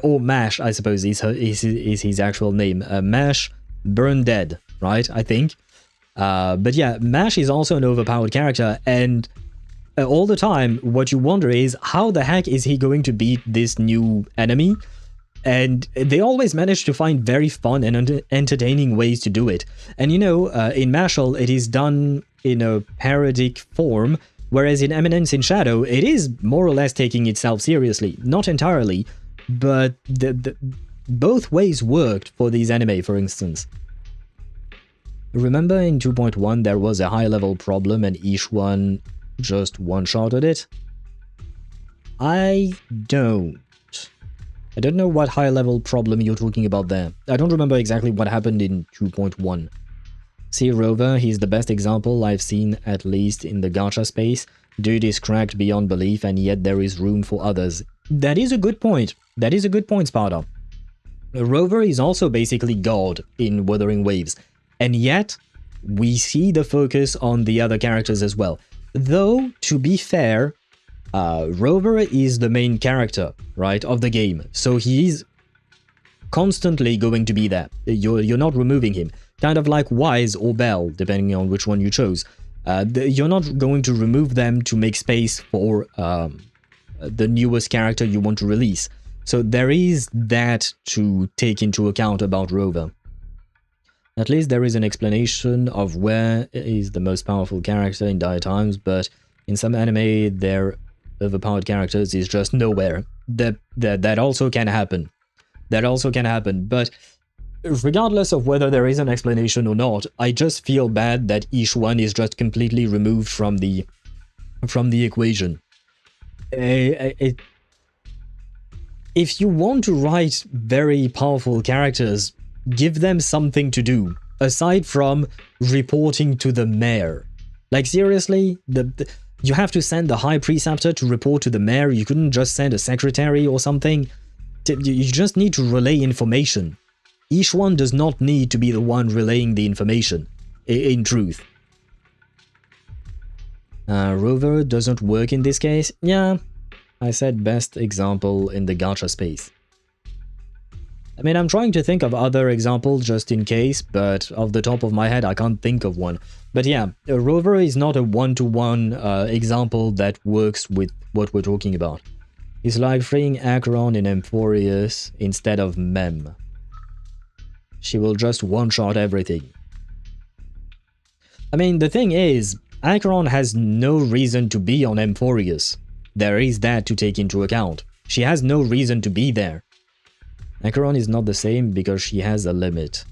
Or Mash, I suppose, is his actual name. Mash Burn Dead, right, I think? But yeah, Mash is also an overpowered character, and all the time, what you wonder is, how the heck is he going to beat this new enemy? And they always manage to find very fun and entertaining ways to do it. And you know, in Mashal, it is done in a parodic form, whereas in Eminence in Shadow, it is more or less taking itself seriously. Not entirely, but both ways worked for these anime, for instance. Remember in 2.1 there was a high-level problem and Ishwan just one-shotted it? I don't know what high-level problem you're talking about there. I don't remember exactly what happened in 2.1. See Rover, he's the best example I've seen, at least in the gacha space. Dude is cracked beyond belief, and yet there is room for others. That is a good point. That is a good point, Sparta. Rover is also basically God in Wuthering Waves, and yet we see the focus on the other characters as well. Though, to be fair, Rover is the main character, right, of the game, so he's constantly going to be there. You're not removing him. Kind of like Wise or Belle, depending on which one you chose. You're not going to remove them to make space for the newest character you want to release. So there is that to take into account about Rover. At least there is an explanation of where is the most powerful character in Dire Times, but in some anime their overpowered characters is just nowhere. That also can happen. That also can happen, but regardless of whether there is an explanation or not, I just feel bad that Ishwan is just completely removed from the equation. If you want to write very powerful characters, give them something to do, aside from reporting to the mayor. Like seriously, you have to send the High Preceptor to report to the mayor, you couldn't just send a secretary or something? You just need to relay information. Ishwan does not need to be the one relaying the information, in truth. Rover doesn't work in this case? Yeah, I said best example in the gacha space. I mean, I'm trying to think of other examples just in case, but off the top of my head I can't think of one. But yeah, Rover is not a one-to-one example that works with what we're talking about. It's like freeing Acheron in Emphorius instead of Mem. She will just one-shot everything. I mean, the thing is, Acheron has no reason to be on Emphorius. There is that to take into account. She has no reason to be there. Acheron is not the same because she has a limit.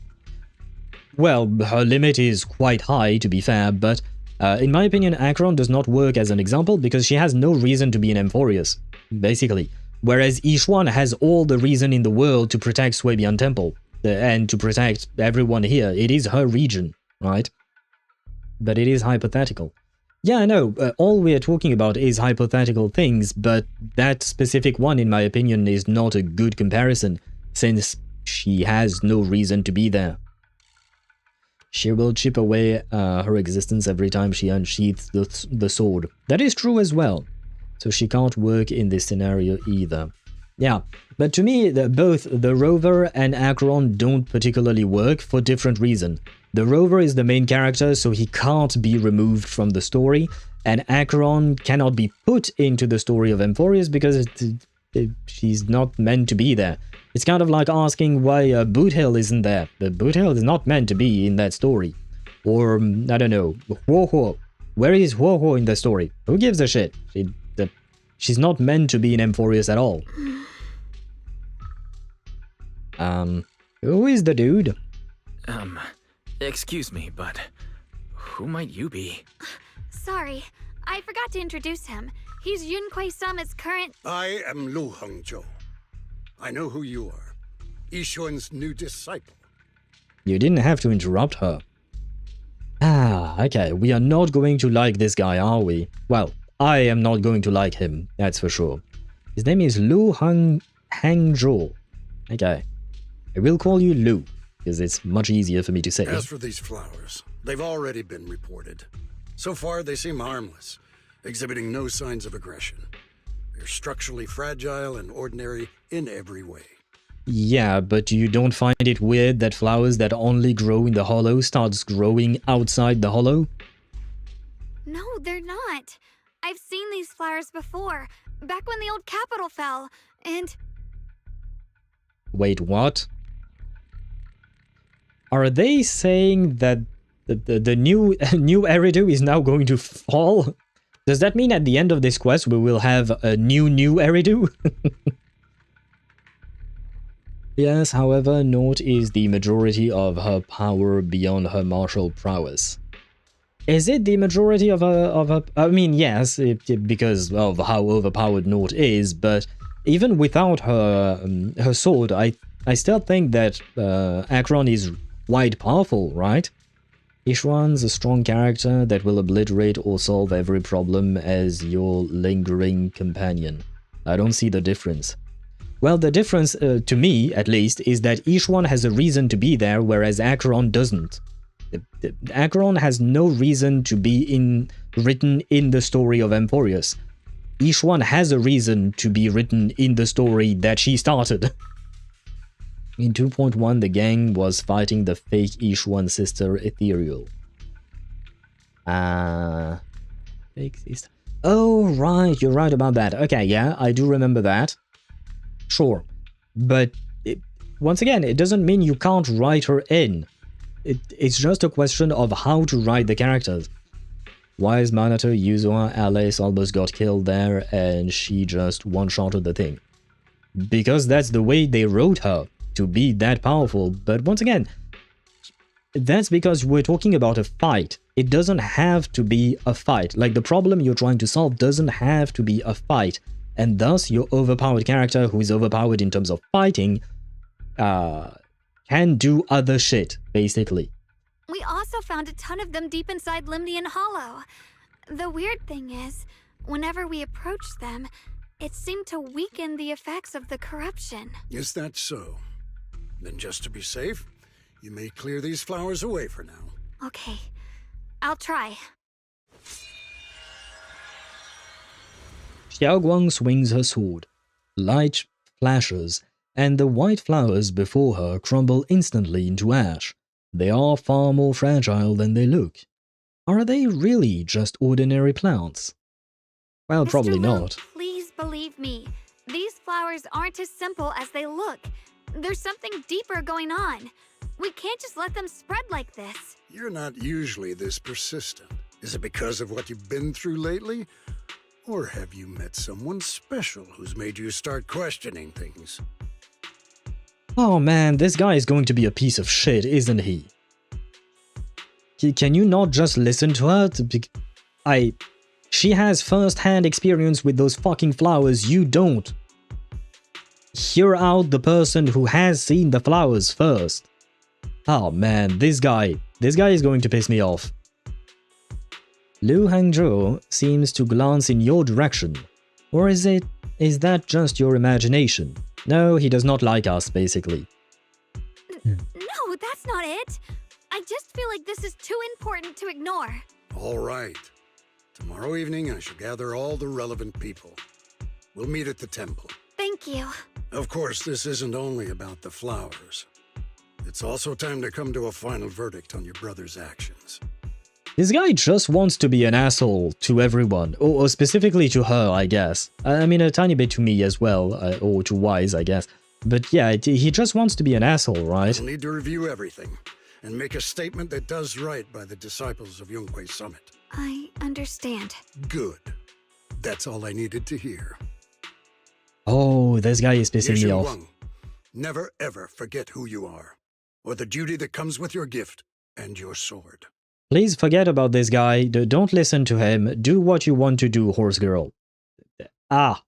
Well, her limit is quite high, to be fair, but in my opinion, Acheron does not work as an example because she has no reason to be in Emphorius, basically. Whereas Ishwan has all the reason in the world to protect Swabian Temple, and to protect everyone here. It is her region, right? But it is hypothetical. Yeah, I know, all we are talking about is hypothetical things, but that specific one, in my opinion, is not a good comparison, since she has no reason to be there. She will chip away her existence every time she unsheaths the sword. That is true as well. So she can't work in this scenario either. Yeah, but to me, both the Rover and Acheron don't particularly work for different reasons. The Rover is the main character, so he can't be removed from the story, and Acheron cannot be put into the story of Emphorius because she's not meant to be there. It's kind of like asking why Boot Hill isn't there. The Boot Hill is not meant to be in that story. Or, I don't know, Huo. Where is Huo in the story? Who gives a shit? She's not meant to be in Emphorius at all. Who is the dude? Excuse me, but Who might you be? Sorry, I forgot to introduce him. He's Yunkui Summit's current... I am Lu Hengzhou. I know who you are. Ye Shunguang's new disciple. You didn't have to interrupt her. Ah, okay, we are not going to like this guy, are we? Well, I am not going to like him, that's for sure. His name is Lu Hengzhou. Okay. I will call you Lu, because it's much easier for me to say. As for these flowers, they've already been reported. So far, they seem harmless, exhibiting no signs of aggression. They're structurally fragile and ordinary in every way. Yeah, but you don't find it weird that flowers that only grow in the hollow starts growing outside the hollow? No, they're not. I've seen these flowers before, back when the old capital fell, and... Wait, what? Are they saying that the new Eridu is now going to fall? Does that mean at the end of this quest we will have a new Eridu? Yes, however, naught is the majority of her power beyond her martial prowess. Is it the majority of her I mean, yes, because of how overpowered naught is, but even without her sword, I still think that Akron is wide powerful, right? Ishwan's a strong character that will obliterate or solve every problem as your lingering companion. I don't see the difference. Well, the difference, to me at least, is that Ishwan has a reason to be there, whereas Akron doesn't. Akron has no reason to be written in the story of Emporius. Ishwan has a reason to be written in the story that she started. In 2.1, the gang was fighting the fake Ishwan sister Ethereal. Fake sister. Oh, right, you're right about that. Okay, yeah, I do remember that. Sure. But, once again, it doesn't mean you can't write her in. It's just a question of how to write the characters. Wise Manato Yuzua Alice almost got killed there and she just one-shotted the thing. Because that's the way they wrote her, to be that powerful. But once again, that's because we're talking about a fight. It doesn't have to be a fight. Like, the problem you're trying to solve doesn't have to be a fight. And thus, your overpowered character, who is overpowered in terms of fighting, can do other shit, basically. We also found a ton of them deep inside Limnian Hollow. The weird thing is, whenever we approached them, it seemed to weaken the effects of the corruption. Is that so? Then just to be safe, you may clear these flowers away for now. Okay, I'll try. Xiaoguang swings her sword. Light flashes, and the white flowers before her crumble instantly into ash. They are far more fragile than they look. Are they really just ordinary plants? Well, Mr. probably Lu, not. Please believe me. These flowers aren't as simple as they look. There's something deeper going on. We can't just let them spread like this. You're not usually this persistent. Is it because of what you've been through lately? Or have you met someone special who's made you start questioning things? Oh man, this guy is going to be a piece of shit, isn't he? Can you not just listen to her? She has first-hand experience with those fucking flowers, you don't. Hear out the person who has seen the flowers first. Oh man, this guy is going to piss me off. Lu Hengzhou seems to glance in your direction. Or is that just your imagination? No, he does not like us, basically. No, that's not it. I just feel like this is too important to ignore. All right. Tomorrow evening, I shall gather all the relevant people. We'll meet at the temple. Thank you. Of course, this isn't only about the flowers. It's also time to come to a final verdict on your brother's actions. This guy just wants to be an asshole to everyone, or specifically to her, I guess. I mean, a tiny bit to me as well, or to Wise, I guess. But yeah, he just wants to be an asshole, right? We'll need to review everything, and make a statement that does right by the disciples of Yunkui Summit. I understand. Good. That's all I needed to hear. Oh, this guy is pissing Ye me off. Shunguang, never ever forget who you are, or the duty that comes with your gift and your sword. Please forget about this guy. Don't listen to him. Do what you want to do, horse girl. Ah.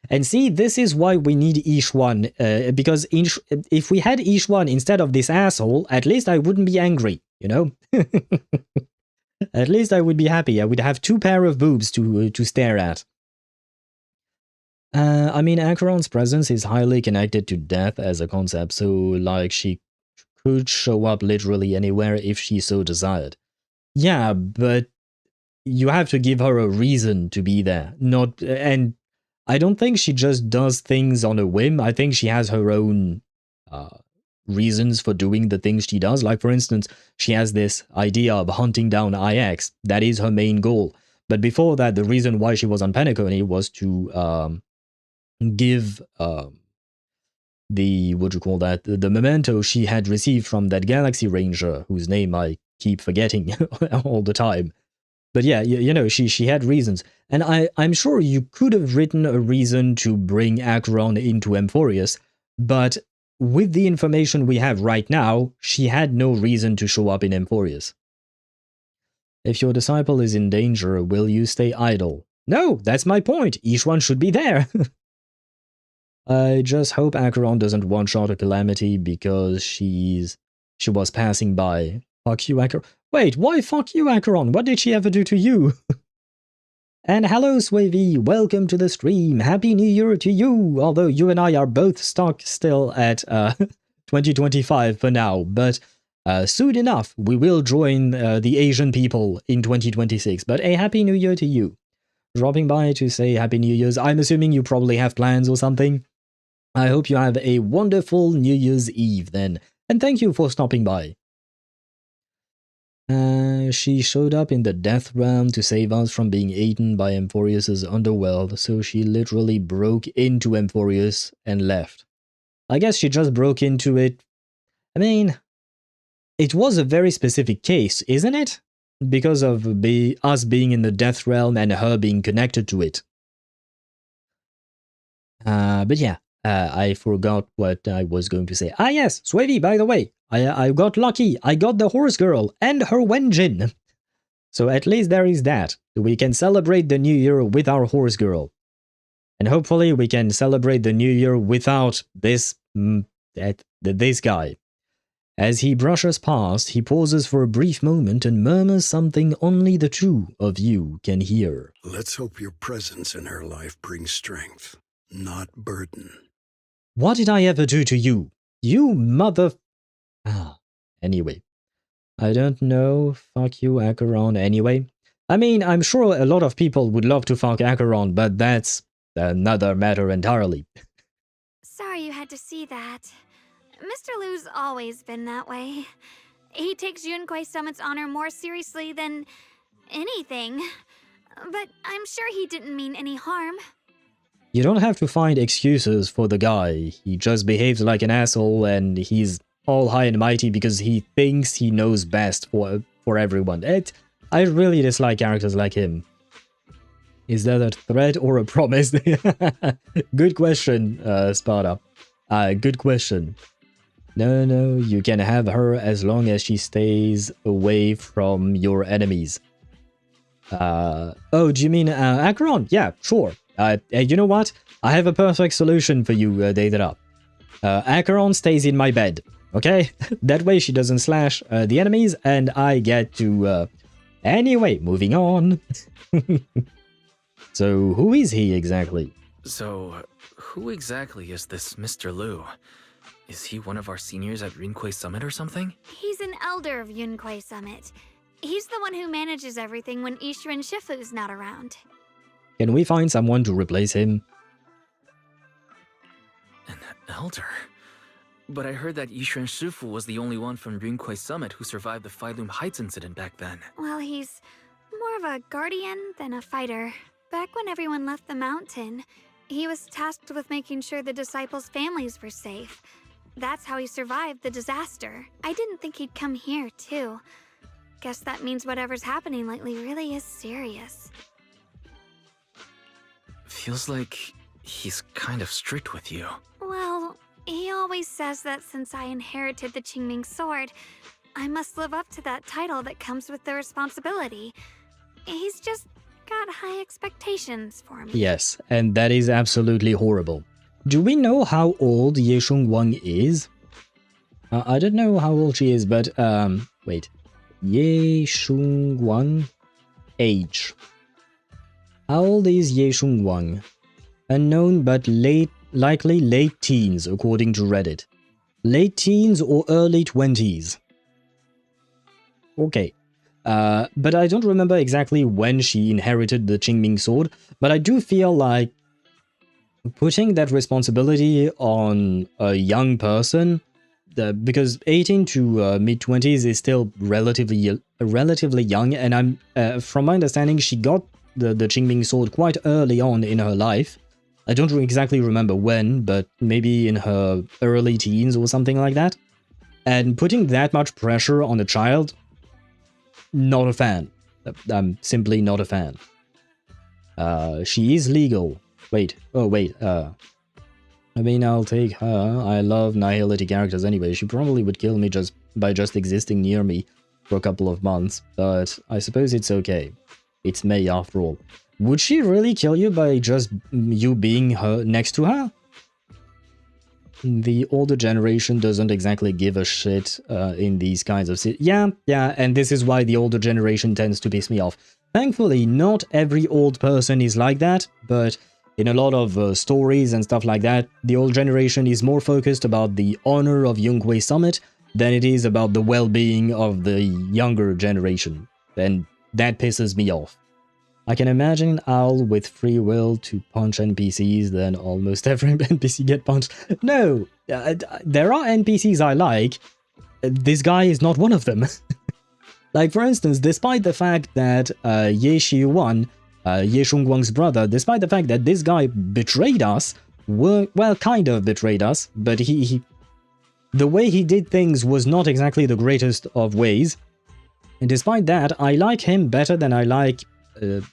And see, this is why we need Ishwan, because if we had Ishwan instead of this asshole, at least I wouldn't be angry, you know? At least I would be happy. I would have 2 pair of boobs to stare at. I mean, Acheron's presence is highly connected to death as a concept, so, like, she could show up literally anywhere if she so desired. Yeah, but you have to give her a reason to be there. And I don't think she just does things on a whim. I think she has her own reasons for doing the things she does. Like, for instance, she has this idea of hunting down IX. That is her main goal. But before that, the reason why she was on Penacony was to give the memento she had received from that Galaxy Ranger, whose name I keep forgetting all the time. But yeah, you know, she had reasons. And I'm sure you could have written a reason to bring Acheron into Emphorius, but with the information we have right now, she had no reason to show up in Emphorius. If your disciple is in danger, will you stay idle? No, that's my point. Each one should be there. I just hope Acheron doesn't one-shot a Calamity because she was passing by. Fuck you, Acheron. Wait, why fuck you, Acheron? What did she ever do to you? And hello, Swavey. Welcome to the stream. Happy New Year to you. Although you and I are both stuck still at 2025 for now. But soon enough, we will join the Asian people in 2026. But a Happy New Year to you. Dropping by to say Happy New Year's. I'm assuming you probably have plans or something. I hope you have a wonderful New Year's Eve then. And thank you for stopping by. She showed up in the Death Realm to save us from being eaten by Emphorius' underworld, so she literally broke into Emphorius and left. I guess she just broke into it. I mean, it was a very specific case, isn't it? Because of us being in the Death Realm and her being connected to it. But yeah, I forgot what I was going to say. Ah yes, Swavey, by the way, I got lucky. I got the horse girl and her Wenjin. So at least there is that. We can celebrate the new year with our horse girl. And hopefully we can celebrate the new year without this guy. As he brushes past, he pauses for a brief moment and murmurs something only the two of you can hear. Let's hope your presence in her life brings strength, not burden. What did I ever do to you? You mother... Anyway. I don't know. Fuck you, Acheron, anyway. I mean, I'm sure a lot of people would love to fuck Acheron, but that's another matter entirely. Sorry you had to see that. Mr. Liu's always been that way. He takes Yunkui Summit's honor more seriously than anything. But I'm sure he didn't mean any harm. You don't have to find excuses for the guy. He just behaves like an asshole and he's all high and mighty because he thinks he knows best for everyone. I really dislike characters like him. Is that a threat or a promise? Good question, Sparta. Good question. No, you can have her as long as she stays away from your enemies. Oh, do you mean Acheron? Yeah, sure. You know what? I have a perfect solution for you, Deidara. Acheron stays in my bed, okay? That way she doesn't slash the enemies, and I get to... Anyway, moving on. So, who is he exactly? So, who exactly is this Mr. Liu? Is he one of our seniors at Yunkui Summit or something? He's an elder of Yunkui Summit. He's the one who manages everything when Ishu and Shifu's not around. Can we find someone to replace him? An elder? But I heard that Ishu and Shifu was the only one from Yunkui Summit who survived the Phylum Heights incident back then. Well, he's more of a guardian than a fighter. Back when everyone left the mountain, he was tasked with making sure the disciples' families were safe. That's how he survived the disaster. I didn't think he'd come here, too. Guess that means whatever's happening lately really is serious. Feels like he's kind of strict with you. Well, he always says that since I inherited the Qingming sword, I must live up to that title that comes with the responsibility. He's just got high expectations for me. Yes, and that is absolutely horrible. Do we know how old Ye Shunguang is? I don't know how old she is, but, wait. Ye Shunguang? Age. How old is Ye Shunguang? Unknown, but likely late teens, according to Reddit. Late teens or early 20s. Okay. But I don't remember exactly when she inherited the Qingming sword, but I do feel like putting that responsibility on a young person, because 18 to mid-20s is still relatively young, and from my understanding, she got the Qingming sword quite early on in her life. I don't exactly remember when, but maybe in her early teens or something like that. And putting that much pressure on a child, not a fan. I'm simply not a fan. She is legal. Wait, I mean, I'll take her. I love nihility characters anyway. She probably would kill me just by existing near me for a couple of months, but I suppose it's okay. It's May after all. Would she really kill you by just you being next to her? The older generation doesn't exactly give a shit in these kinds of yeah, and this is why the older generation tends to piss me off. Thankfully, not every old person is like that, but in a lot of stories and stuff like that, the old generation is more focused about the honor of Yunkui Summit than it is about the well-being of the younger generation, and that pisses me off. I can imagine Owl with free will to punch NPCs, then almost every NPC get punched. No, there are NPCs I like. This guy is not one of them. Like, for instance, despite the fact that Ye Shunguang's brother, despite the fact that this guy betrayed us, well, kind of betrayed us, but the way he did things was not exactly the greatest of ways. And despite that, I like him better than I like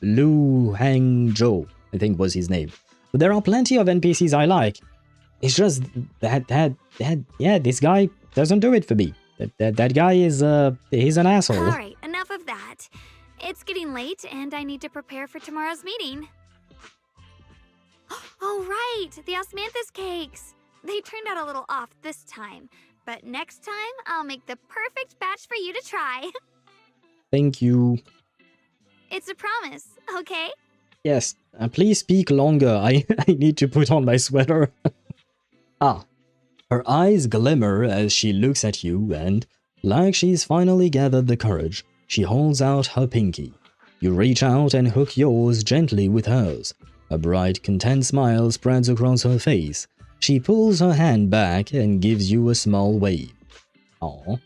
Lu Hangzhou, I think was his name. But there are plenty of NPCs I like. It's just that yeah, this guy doesn't do it for me. That guy is he's an asshole. Alright, enough of that. It's getting late and I need to prepare for tomorrow's meeting. Oh right, the osmanthus cakes! They turned out a little off this time, but next time I'll make the perfect batch for you to try. Thank you. It's a promise, okay? Yes, please speak longer. I need to put on my sweater. Ah. Her eyes glimmer as she looks at you and, like she's finally gathered the courage, she holds out her pinky. You reach out and hook yours gently with hers. A bright, content smile spreads across her face. She pulls her hand back and gives you a small wave. Aww.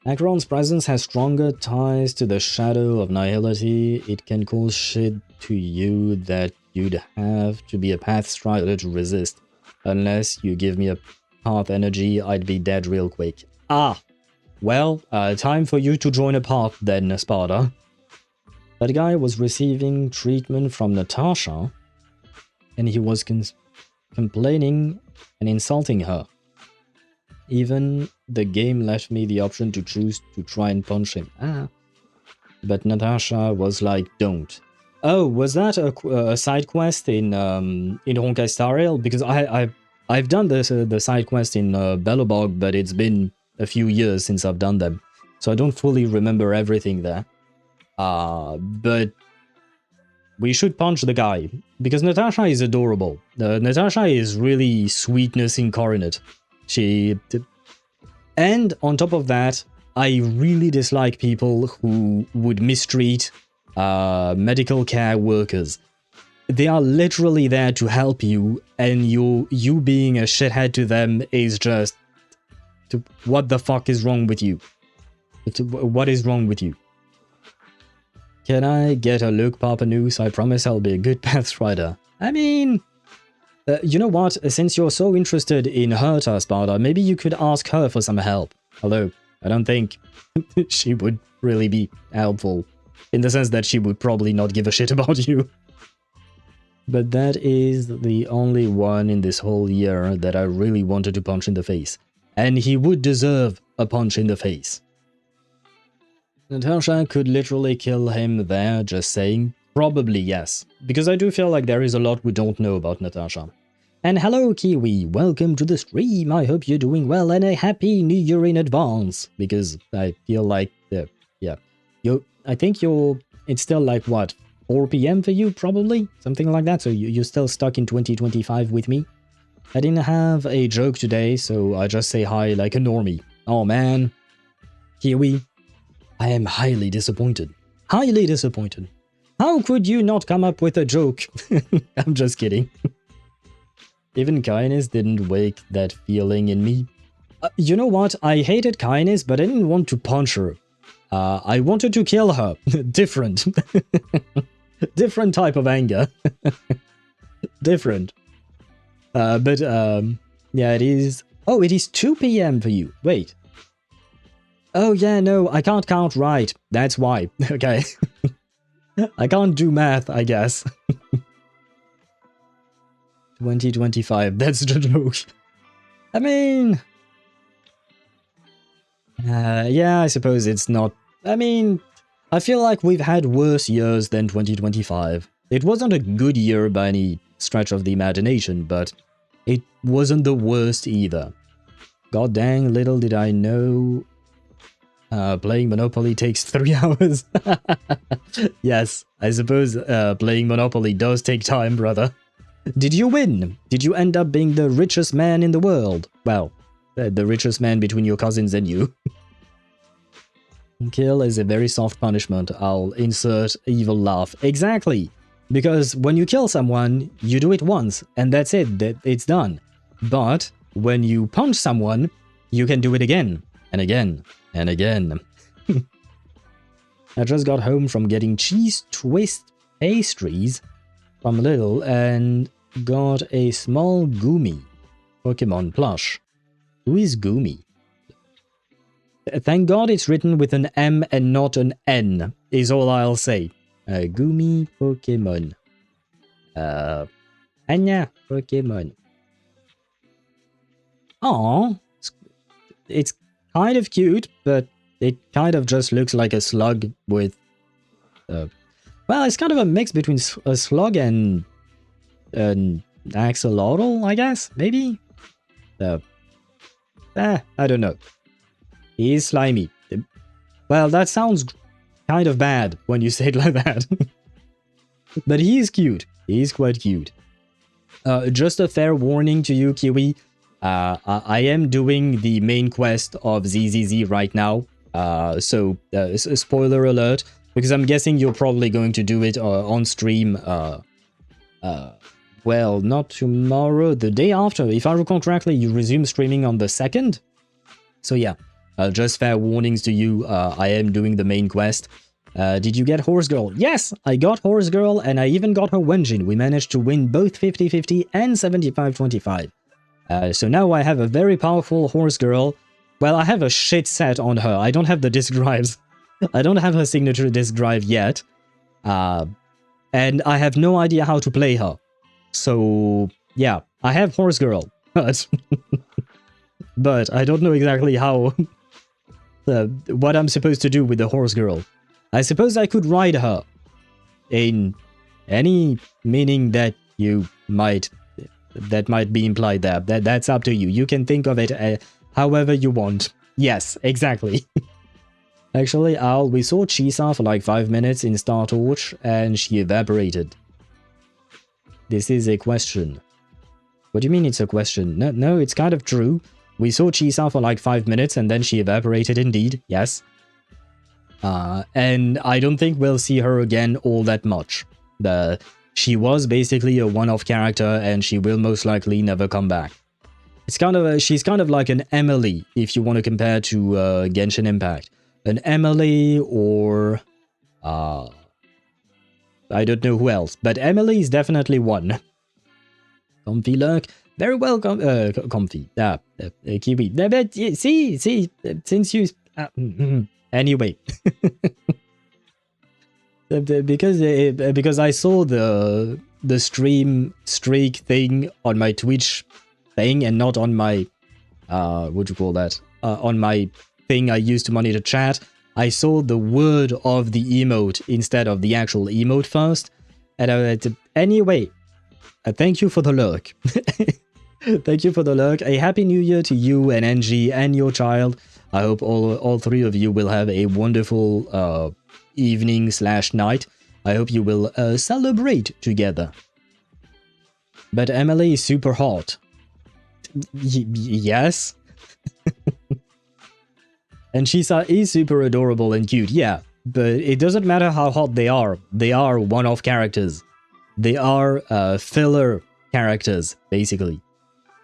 Acheron's presence has stronger ties to the shadow of nihility. It can cause shit to you that you'd have to be a Pathstrider to resist. Unless you give me a path energy, I'd be dead real quick. Ah! Well, time for you to join a path then, Sparta. That guy was receiving treatment from Natasha, and he was complaining and insulting her. Even the game left me the option to choose to try and punch him. Ah. But Natasha was like, don't. Oh, was that a side quest in Honkai Star Rail? Because I've done the side quest in Bellobog, but it's been a few years since I've done them, so I don't fully remember everything there. But we should punch the guy because Natasha is adorable. Natasha is really sweetness incarnate. And on top of that, I really dislike people who would mistreat medical care workers. They are literally there to help you, and you being a shithead to them is just... what the fuck is wrong with you? What is wrong with you? Can I get a look, Papa Noose? I promise I'll be a good Pathstrider. I mean... you know what? Since you're so interested in Herta, Sparta, maybe you could ask her for some help. Although, I don't think she would really be helpful. In the sense that she would probably not give a shit about you. But that is the only one in this whole year that I really wanted to punch in the face. And he would deserve a punch in the face. Natasha could literally kill him there, just saying. Probably yes, because I do feel like there is a lot we don't know about Natasha. And hello Kiwi, welcome to the stream, I hope you're doing well and a happy new year in advance, because I feel like, yeah, I think it's still like what, 4 PM for you probably? Something like that, so you're still stuck in 2025 with me. I didn't have a joke today, so I just say hi like a normie. Oh man, Kiwi, I am highly disappointed. Highly disappointed. How could you not come up with a joke? I'm just kidding. Even kindness didn't wake that feeling in me. You know what? I hated kindness, but I didn't want to punch her. I wanted to kill her. Different. Different type of anger. Different. But yeah, it is... Oh, it is 2 PM for you. Wait. Oh yeah, no, I can't count right. That's why. Okay. I can't do math, I guess. 2025, that's the joke. I mean... yeah, I suppose it's not... I mean, I feel like we've had worse years than 2025. It wasn't a good year by any stretch of the imagination, but it wasn't the worst either. God dang, little did I know... playing Monopoly takes 3 hours. Yes, I suppose playing Monopoly does take time, brother. Did you win? Did you end up being the richest man in the world? Well, the richest man between your cousins and you. Kill is a very soft punishment. I'll insert evil laugh. Exactly! Because when you kill someone, you do it once, and that's it, it's done. But when you punch someone, you can do it again, and again, and again. I just got home from getting cheese twist pastries from Lidl and got a small Gumi Pokemon plush. Who is Gumi? Thank God it's written with an M and not an N, is all I'll say. Gumi Pokemon. Anya Pokemon. Aww. It's kind of cute, but it kind of just looks like a slug with... well, it's kind of a mix between a slug and an axolotl, I guess, maybe? I don't know. He's slimy. Well, that sounds kind of bad when you say it like that. But he's cute. He's quite cute. Just a fair warning to you, Kiwi. I am doing the main quest of ZZZ right now. So, spoiler alert, because I'm guessing you're probably going to do it on stream, well, not tomorrow, the day after. If I recall correctly, you resume streaming on the 2nd. So yeah, just fair warnings to you, I am doing the main quest. Did you get Horse Girl? Yes, I got Horse Girl, and I even got her Wenjin. We managed to win both 50-50 and 75-25. So now I have a very powerful Horse Girl. Well, I have a shit set on her. I don't have the disk drives. I don't have her signature disk drive yet. And I have no idea how to play her. So, yeah, I have Horse Girl. But I don't know exactly how... what I'm supposed to do with the Horse Girl. I suppose I could ride her. In any meaning that you might... that might be implied there. That's up to you. You can think of it however you want. Yes, exactly. Actually, we saw Chisa for like 5 minutes in Star Torch, and she evaporated. This is a question. What do you mean it's a question? No, it's kind of true. We saw Chisa for like 5 minutes, and then she evaporated indeed, yes. And I don't think we'll see her again all that much. She was basically a one-off character, and she will most likely never come back. It's kind of she's kind of like an Emily, if you want to compare to Genshin Impact. An Emily or... I don't know who else, but Emily is definitely one. Comfy lurk. Very well, comfy. Kiwi. See, since you... anyway. Because I saw the stream streak thing on my Twitch thing and not on my what do you call that, on my thing I used to monitor chat, I saw the word of the emote instead of the actual emote first. And anyway, thank you for the lurk. Thank you for the lurk. A happy new year to you and NG and your child. I hope all three of you will have a wonderful evening/night. I hope you will celebrate together. But Emily is super hot. Yes. And Shisa is super adorable and cute, yeah. But it doesn't matter how hot they are. They are one-off characters. They are filler characters, basically.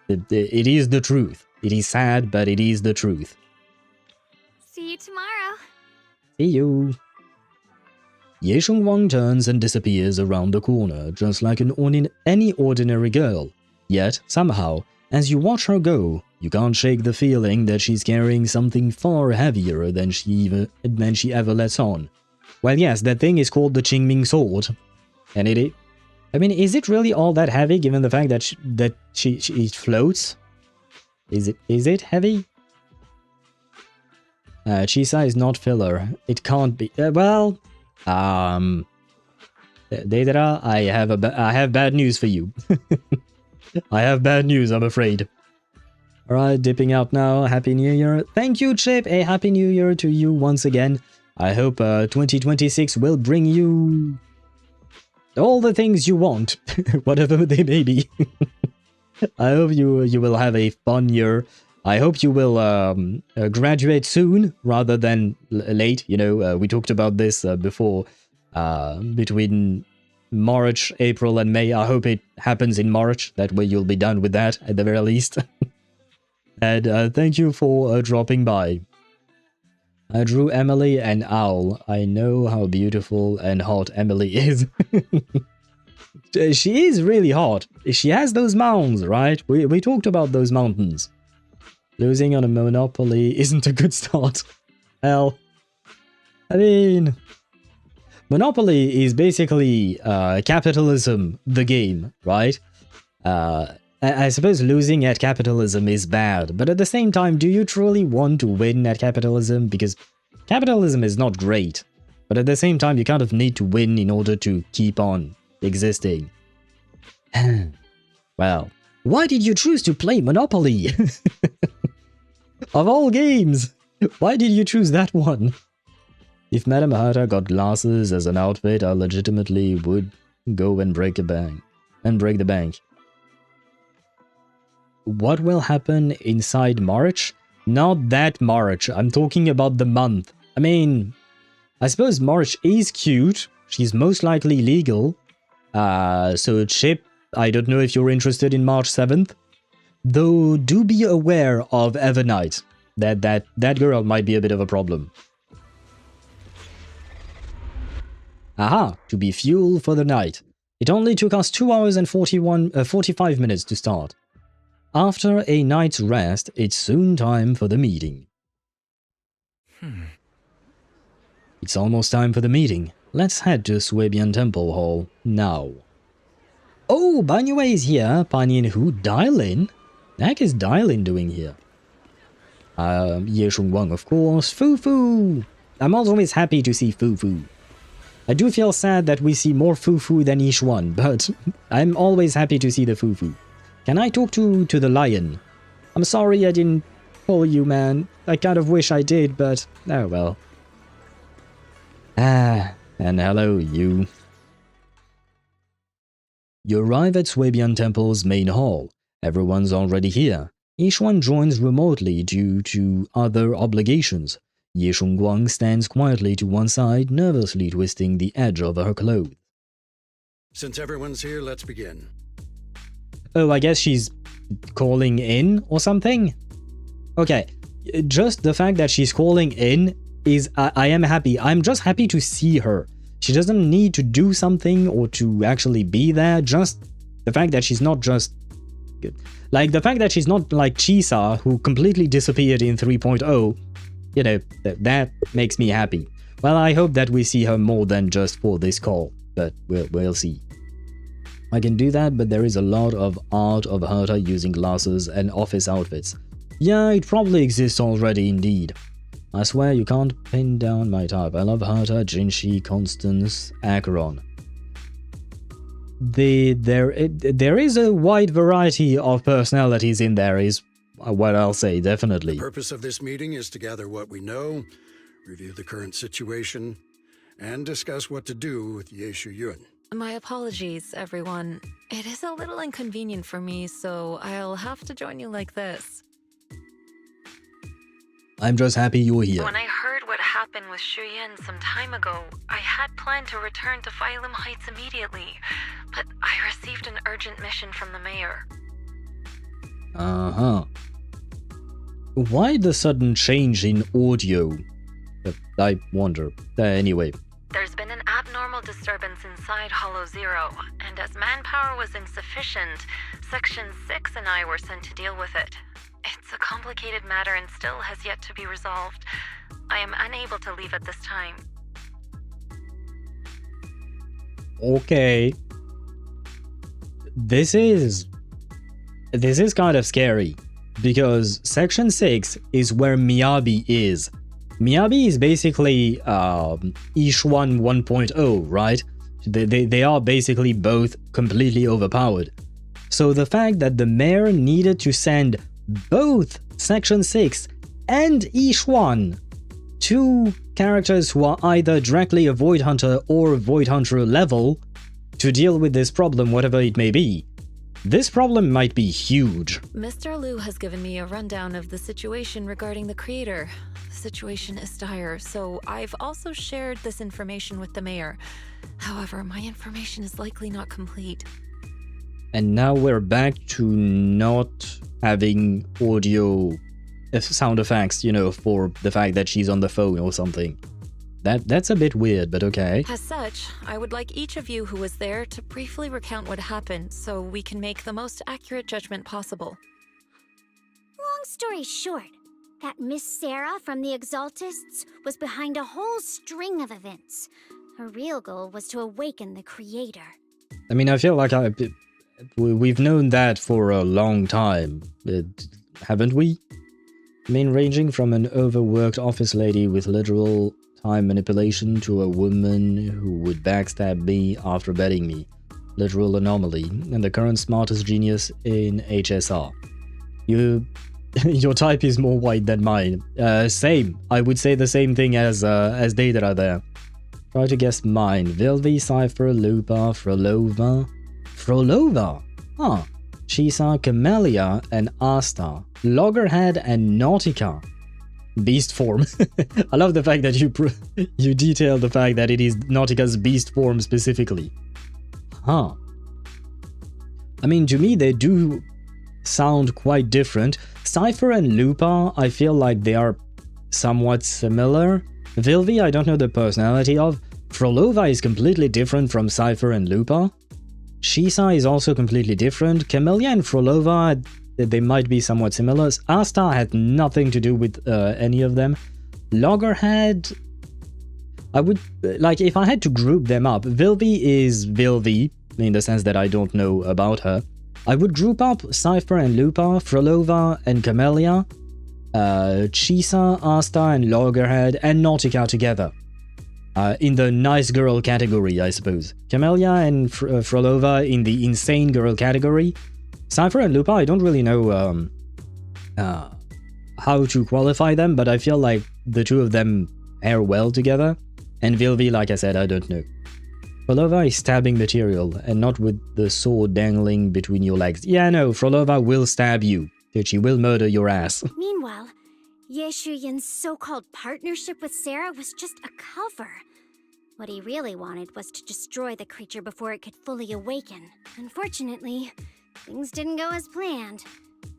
It is the truth. It is sad, but it is the truth. See you tomorrow. See you. Ye Shunguang turns and disappears around the corner, just like any ordinary girl. Yet, somehow, as you watch her go, you can't shake the feeling that she's carrying something far heavier than she ever lets on. Well, yes, that thing is called the Qingming Sword. And I mean, is it really all that heavy, given the fact that she floats? Is it heavy? Chisa is not filler. It can't be. Well, Deidara, I have bad news for you. I have bad news, I'm afraid. Alright, dipping out now. Happy New Year. Thank you, Chip. A Happy New Year to you once again. I hope 2026 will bring you all the things you want, whatever they may be. I hope you will have a fun year. I hope you will graduate soon rather than late. You know, we talked about this before. Between March, April, and May. I hope it happens in March. That way you'll be done with that at the very least. And thank you for dropping by. I drew Emily and Owl. I know how beautiful and hot Emily is. She is really hot. She has those mounds, right? We talked about those mountains. Losing on a Monopoly isn't a good start. Hell. I mean, Monopoly is basically capitalism, the game, right? I suppose losing at capitalism is bad, but at the same time, do you truly want to win at capitalism? Because capitalism is not great, but at the same time, you kind of need to win in order to keep on existing. Well, why did you choose to play Monopoly? Of all games, why did you choose that one? If Madame Hata got glasses as an outfit, I legitimately would go and break the bank. What will happen inside March? Not that March, I'm talking about the month. I mean, I suppose March is cute. She's most likely legal. So Chip, I don't know if you're interested in March 7th. Though, do be aware of Evernight. That girl might be a bit of a problem. Aha, to be fuel for the night. It only took us 2 hours and 45 minutes to start. After a night's rest, it's soon time for the meeting. It's almost time for the meeting. Let's head to Swabian Temple Hall now. Oh, Banyue is here. Panyin who? Dial-in? The heck is Dial-in doing here? Ye Shunguang, of course. Fufu! I'm always happy to see Fufu. I do feel sad that we see more Fufu than Yishuan, but I'm always happy to see the Fufu. Can I talk to the lion? I'm sorry I didn't call you, man. I kind of wish I did, but oh well. And hello, you. You arrive at Swabian Temple's main hall. Everyone's already here. Yishuan joins remotely due to other obligations. Ye Shunguang stands quietly to one side, nervously twisting the edge of her clothes. Since everyone's here, let's begin. Oh, I guess she's calling in or something? Okay, just the fact that she's calling in is... I am happy. I'm just happy to see her. She doesn't need to do something or to actually be there. Just the fact that she's not just... Like, the fact that she's not like Chisa, who completely disappeared in 3.0, you know, that makes me happy. Well, I hope that we see her more than just for this call, but we'll see. I can do that, but there is a lot of art of Herta using glasses and office outfits. Yeah, it probably exists already indeed. I swear you can't pin down my type. I love Herta, Jinshi, Constance, Acheron. There is a wide variety of personalities in there, is what I'll say, definitely. The purpose of this meeting is to gather what we know, review the current situation, and discuss what to do with Ye Shunguang. My apologies, everyone. It is a little inconvenient for me, so I'll have to join you like this. I'm just happy you're here. When I heard what happened with Shuyan some time ago, I had planned to return to Phaethon Heights immediately, but I received an urgent mission from the mayor. Uh-huh. Why the sudden change in audio? I wonder. Anyway. There's been an abnormal disturbance inside HoYoVerse, and as manpower was insufficient, Section 6 and I were sent to deal with it. It's a complicated matter and still has yet to be resolved. I am unable to leave at this time. Okay. This is kind of scary, because Section 6 is where Miyabi is. Miyabi is basically Yishuan 1.0, right? They are basically both completely overpowered. So the fact that the mayor needed to send both Section 6 and Yishuan, two characters who are either directly a Void Hunter or Void Hunter level, to deal with this problem, whatever it may be. This problem might be huge. Mr. Liu has given me a rundown of the situation regarding the creator. The situation is dire, so I've also shared this information with the mayor. However, my information is likely not complete. And now we're back to not having audio sound effects, you know, for the fact that she's on the phone or something. That's a bit weird, but okay. As such, I would like each of you who was there to briefly recount what happened so we can make the most accurate judgment possible. Long story short, that Miss Sarah from the Exaltists was behind a whole string of events. Her real goal was to awaken the creator. I mean, I feel like we've known that for a long time, haven't we? I mean, ranging from an overworked office lady with literal time manipulation to a woman who would backstab me after betting me. Literal anomaly, and the current smartest genius in HSR. Your type is more white than mine. Same. I would say the same thing as Daedra there. Try to guess mine. Vilvi, Cypher, Lupa, Frolova. Frolova? Huh. Chisa, Camellia, and Asta. Loggerhead and Nautica. Beast form. I love the fact that you detail the fact that it is Nautica's beast form specifically. Huh. I mean, to me, they do sound quite different. Cypher and Lupa, I feel like they are somewhat similar. Vilvi, I don't know the personality of. Frolova is completely different from Cypher and Lupa. Shisa is also completely different. Camellia and Frolova, they might be somewhat similar. Asta had nothing to do with any of them. Loggerhead, I would, like, if I had to group them up, Vilvi is Vilvi, in the sense that I don't know about her. I would group up Cypher and Lupa, Frolova and Camellia, Chisa, Asta and Loggerhead, and Nautica together. In the nice girl category, I suppose. Camellia and Frolova in the insane girl category. Cypher and Lupa, I don't really know how to qualify them, but I feel like the two of them pair well together. And Vilvi, like I said, I don't know. Frolova is stabbing material, and not with the sword dangling between your legs. Yeah, no, Frolova will stab you. She will murder your ass. Meanwhile, Ye Shunguang's so-called partnership with Sarah was just a cover. What he really wanted was to destroy the creature before it could fully awaken. Unfortunately, things didn't go as planned.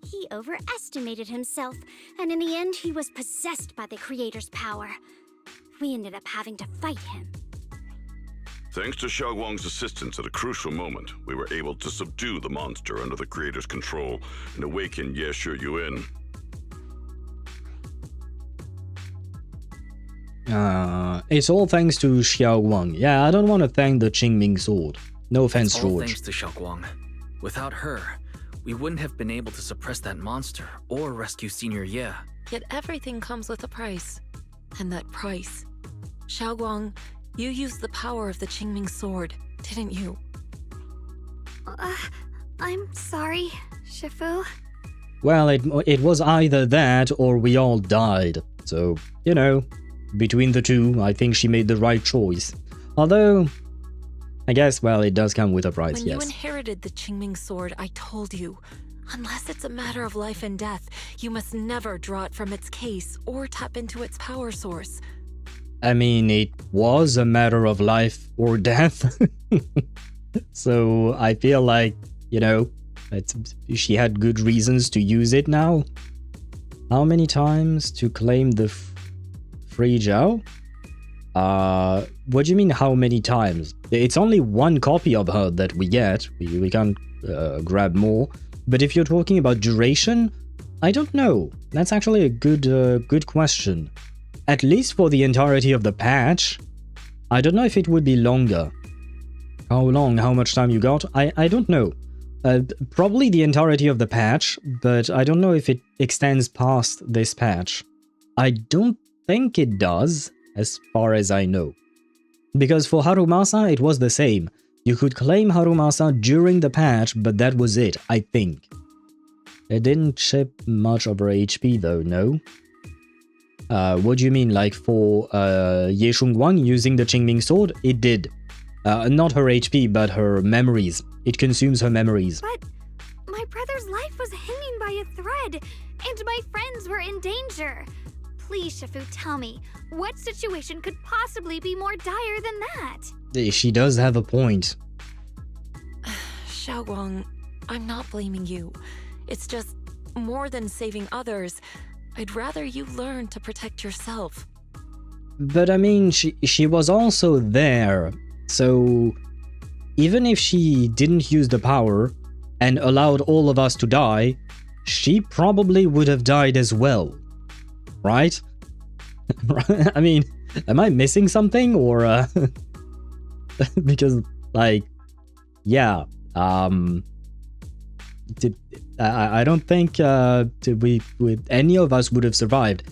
He overestimated himself, and in the end he was possessed by the creator's power. We ended up having to fight him. Thanks to Shunguang's assistance at a crucial moment, we were able to subdue the monster under the creator's control and awaken Ye Shunguang. It's all thanks to Xiaoguang. Yeah, I don't want to thank the Qingming sword. No offense, It's all George. thanks to Xiaoguang. Without her, we wouldn't have been able to suppress that monster or rescue Senior Ye. Yet everything comes with a price. And that price... Xiaoguang, you used the power of the Qingming sword, didn't you? I'm sorry, Shifu. Well, it was either that or we all died. So, you know, between the two, I think she made the right choice. Although, I guess, well, it does come with a price, When yes. you inherited the Qingming sword, I told you, unless it's a matter of life and death, you must never draw it from its case or tap into its power source. I mean, it was a matter of life or death. So I feel like, you know, she had good reasons to use it now. How many times to claim the free Zhao? What do you mean how many times? It's only one copy of her that we get. We can't grab more. But if you're talking about duration, I don't know. That's actually a good question. At least for the entirety of the patch. I don't know if it would be longer. How long, how much time you got? I don't know. Probably the entirety of the patch, but I don't know if it extends past this patch. I don't think it does, as far as I know. Because for Harumasa, it was the same. You could claim Harumasa during the patch, but that was it, I think. It didn't chip much of her HP though, no? What do you mean, like for Ye Shunguang using the Qingming sword? It did. Not her HP, but her memories. It consumes her memories. But my brother's life was hanging by a thread, and my friends were in danger. Please, Shifu, tell me, what situation could possibly be more dire than that? She does have a point. Xiaoguang, I'm not blaming you. It's just, more than saving others, I'd rather you learn to protect yourself. But I mean, she was also there, so even if she didn't use the power and allowed all of us to die, she probably would have died as well, right? I mean, am I missing something, or because, like, yeah, I don't think any of us would have survived.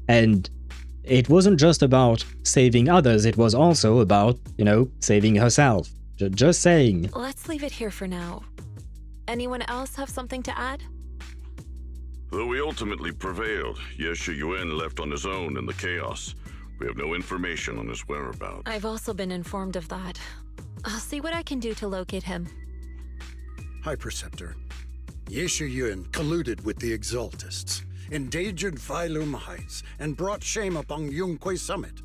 And it wasn't just about saving others, it was also about, you know, saving herself. Just saying. Let's leave it here for now. Anyone else have something to add? Though we ultimately prevailed, Ye Shunguang left on his own in the chaos. We have no information on his whereabouts. I've also been informed of that. I'll see what I can do to locate him. High Preceptor, Ye Shunguang colluded with the Exaltists, endangered Phaethon Heights, and brought shame upon Yunkui Summit.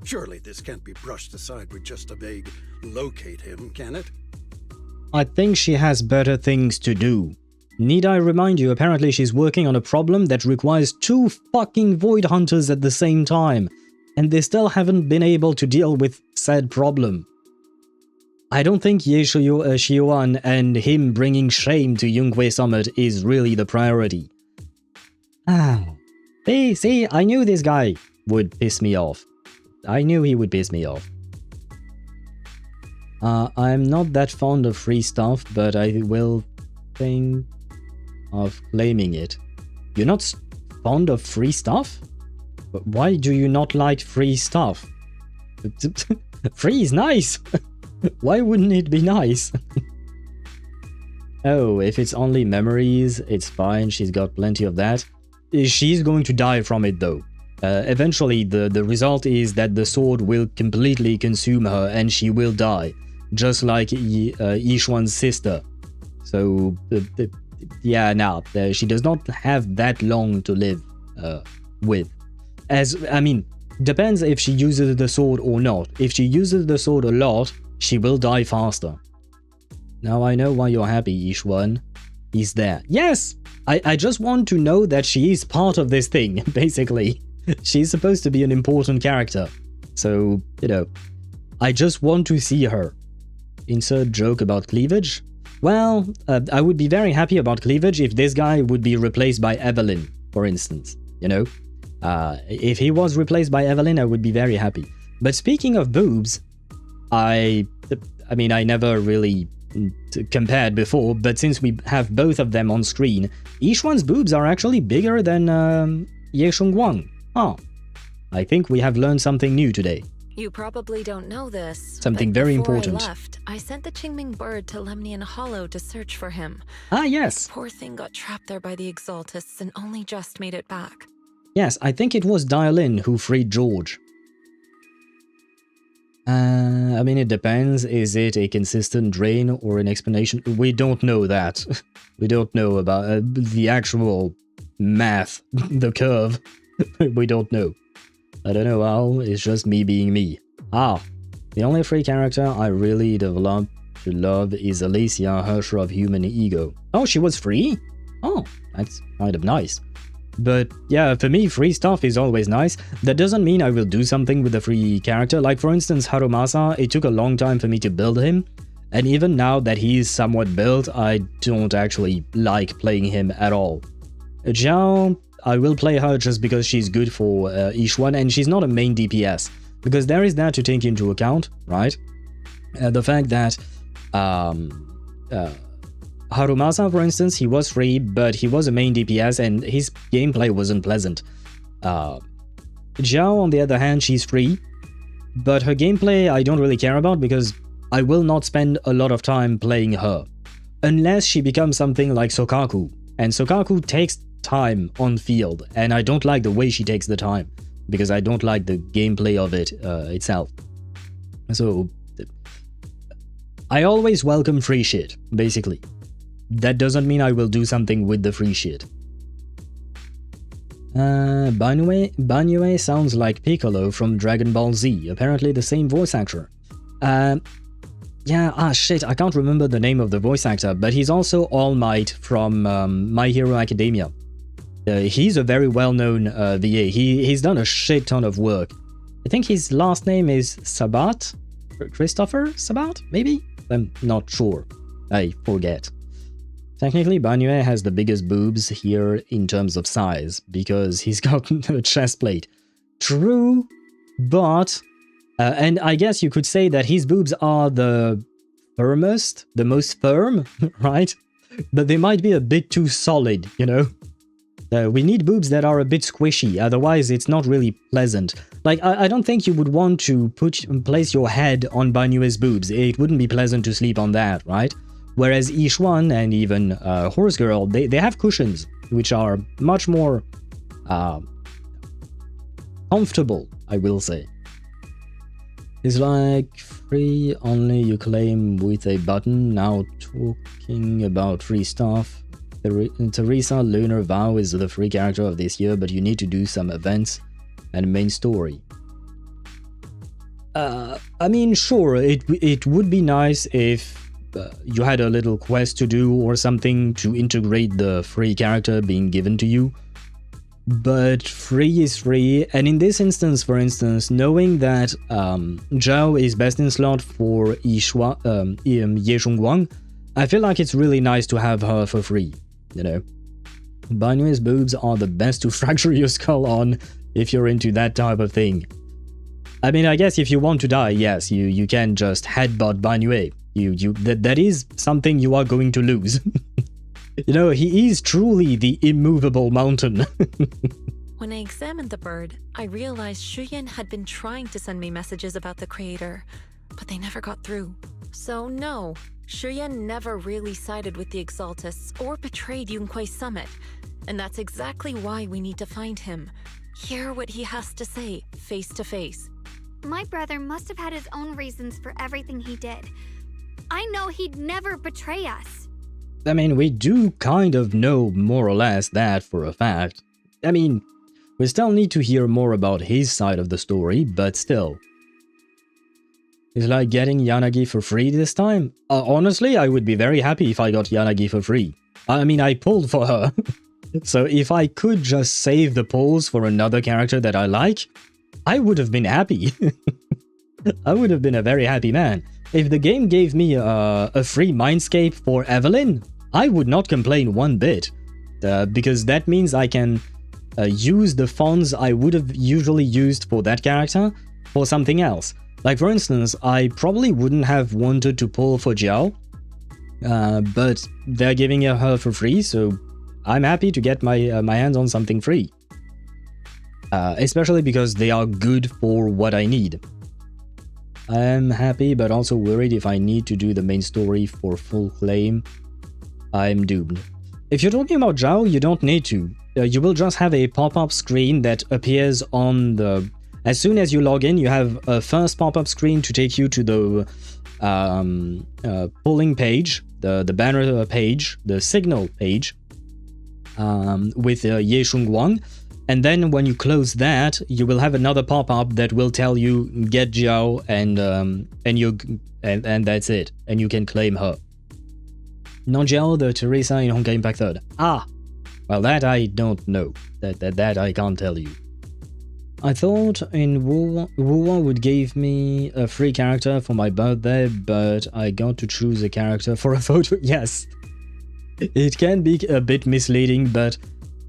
Surely this can't be brushed aside with just a vague locate him, can it? I think she has better things to do. Need I remind you, apparently she's working on a problem that requires 2 fucking Void Hunters at the same time, and they still haven't been able to deal with said problem. I don't think Ye Shunguang and him bringing shame to Yunkui Summit is really the priority. See, I knew this guy would piss me off. I knew he would piss me off. I'm not that fond of free stuff, but I will think of claiming it. You're not fond of free stuff? But why do you not like free stuff? Free is nice! Why wouldn't it be nice? Oh, if it's only memories, it's fine, she's got plenty of that. She's going to die from it though. Eventually, the result is that the sword will completely consume her and she will die. Just like Yishuan's sister. So, yeah, no, she does not have that long to live with. I mean, depends if she uses the sword or not. If she uses the sword a lot, she will die faster. Now I know why you're happy, Yishuan. He's there. Yes! I just want to know that she is part of this thing, basically. She's supposed to be an important character. So, you know, I just want to see her. Insert joke about cleavage? Well, I would be very happy about cleavage if this guy would be replaced by Evelyn, for instance. You know? If he was replaced by Evelyn, I would be very happy. But speaking of boobs, I mean, I never really compared before, but since we have both of them on screen, Ye Shunguang's boobs are actually bigger than Ye Shunguang. Oh, I think we have learned something new today. You probably don't know this. Something but very before important. I left, I sent the Qingming bird to Lemnian Hollow to search for him. Ah, yes. Poor thing got trapped there by the Exaltists and only just made it back. Yes, I think it was Dial-In who freed George. I mean, it depends. Is it a consistent drain or an explanation? We don't know that. We don't know about the actual math, the curve. We don't know. I don't know how, it's just me being me. Ah, the only free character I really developed to love is Alicia, Hersher of Human Ego. Oh, she was free? Oh, that's kind of nice. But yeah, for me, free stuff is always nice. That doesn't mean I will do something with a free character. Like for instance, Harumasa, it took a long time for me to build him. And even now that he's somewhat built, I don't actually like playing him at all. Zhao, I will play her just because she's good for each one, and she's not a main DPS. Because there is that to take into account, right? The fact that Harumasa, for instance, he was free, but he was a main DPS and his gameplay wasn't pleasant. Zhao, on the other hand, she's free, but her gameplay I don't really care about because I will not spend a lot of time playing her. Unless she becomes something like Sokaku, and Sokaku takes time on field, and I don't like the way she takes the time, because I don't like the gameplay of it itself. So, I always welcome free shit, basically. That doesn't mean I will do something with the free shit. Banyue sounds like Piccolo from Dragon Ball Z, apparently the same voice actor. Yeah, shit, I can't remember the name of the voice actor, but he's also All Might from My Hero Academia. He's a very well-known VA. He's done a shit ton of work. I think his last name is Sabat? Christopher Sabat, maybe? I'm not sure. I forget. Technically, Banyue has the biggest boobs here in terms of size, because he's got a chest plate. True, but... and I guess you could say that his boobs are the firmest, the most firm, right? But they might be a bit too solid, you know? We need boobs that are a bit squishy, otherwise it's not really pleasant. Like, I don't think you would want to place your head on Banyue's boobs. It wouldn't be pleasant to sleep on that, right? Whereas Ye Shunguang and even Horse Girl, they have cushions, which are much more comfortable, I will say. It's like free only you claim with a button. Now talking about free stuff. Teresa Lunar Vow is the free character of this year, but you need to do some events and main story. I mean, sure, it would be nice if you had a little quest to do or something to integrate the free character being given to you. But free is free, and in this instance, for instance, knowing that Zhao is best in slot for Ye Shunguang, I feel like it's really nice to have her for free, you know. Banyue's boobs are the best to fracture your skull on if you're into that type of thing. I mean, I guess if you want to die, yes, you can just headbutt Banyue. That is something you are going to lose. You know, he is truly the immovable mountain. When I examined the bird, I realized Shuyan had been trying to send me messages about the creator, but they never got through. So no, Shuyan never really sided with the Exaltists or betrayed Yunkui Summit, and that's exactly why we need to find him. Hear what he has to say, face to face. My brother must have had his own reasons for everything he did. I know he'd never betray us. I mean, we do kind of know more or less that for a fact. I mean, we still need to hear more about his side of the story, but still. It's like getting Yanagi for free this time. Honestly, I would be very happy if I got Yanagi for free. I mean, I pulled for her. So if I could just save the pulls for another character that I like, I would have been happy. I would have been a very happy man. If the game gave me a free Mindscape for Evelyn, I would not complain one bit. Because that means I can use the funds I would have usually used for that character for something else. Like for instance, I probably wouldn't have wanted to pull for Zhao, but they're giving her for free, so I'm happy to get my hands on something free. Especially because they are good for what I need. I'm happy, but also worried if I need to do the main story for full claim. I'm doomed. If you're talking about Zhao, you don't need to. You will just have a pop-up screen that appears on the... As soon as you log in, you have a first pop-up screen to take you to the polling page, the banner page, the signal page, with Ye Shunguang. And then when you close that, you will have another pop-up that will tell you get Zhao and that's it. And you can claim her. Non Zhao, the Teresa in Honkai Impact 3rd. Ah! Well, that I don't know. That I can't tell you. I thought in Wuwa would give me a free character for my birthday, but I got to choose a character for a photo. Yes. It can be a bit misleading, but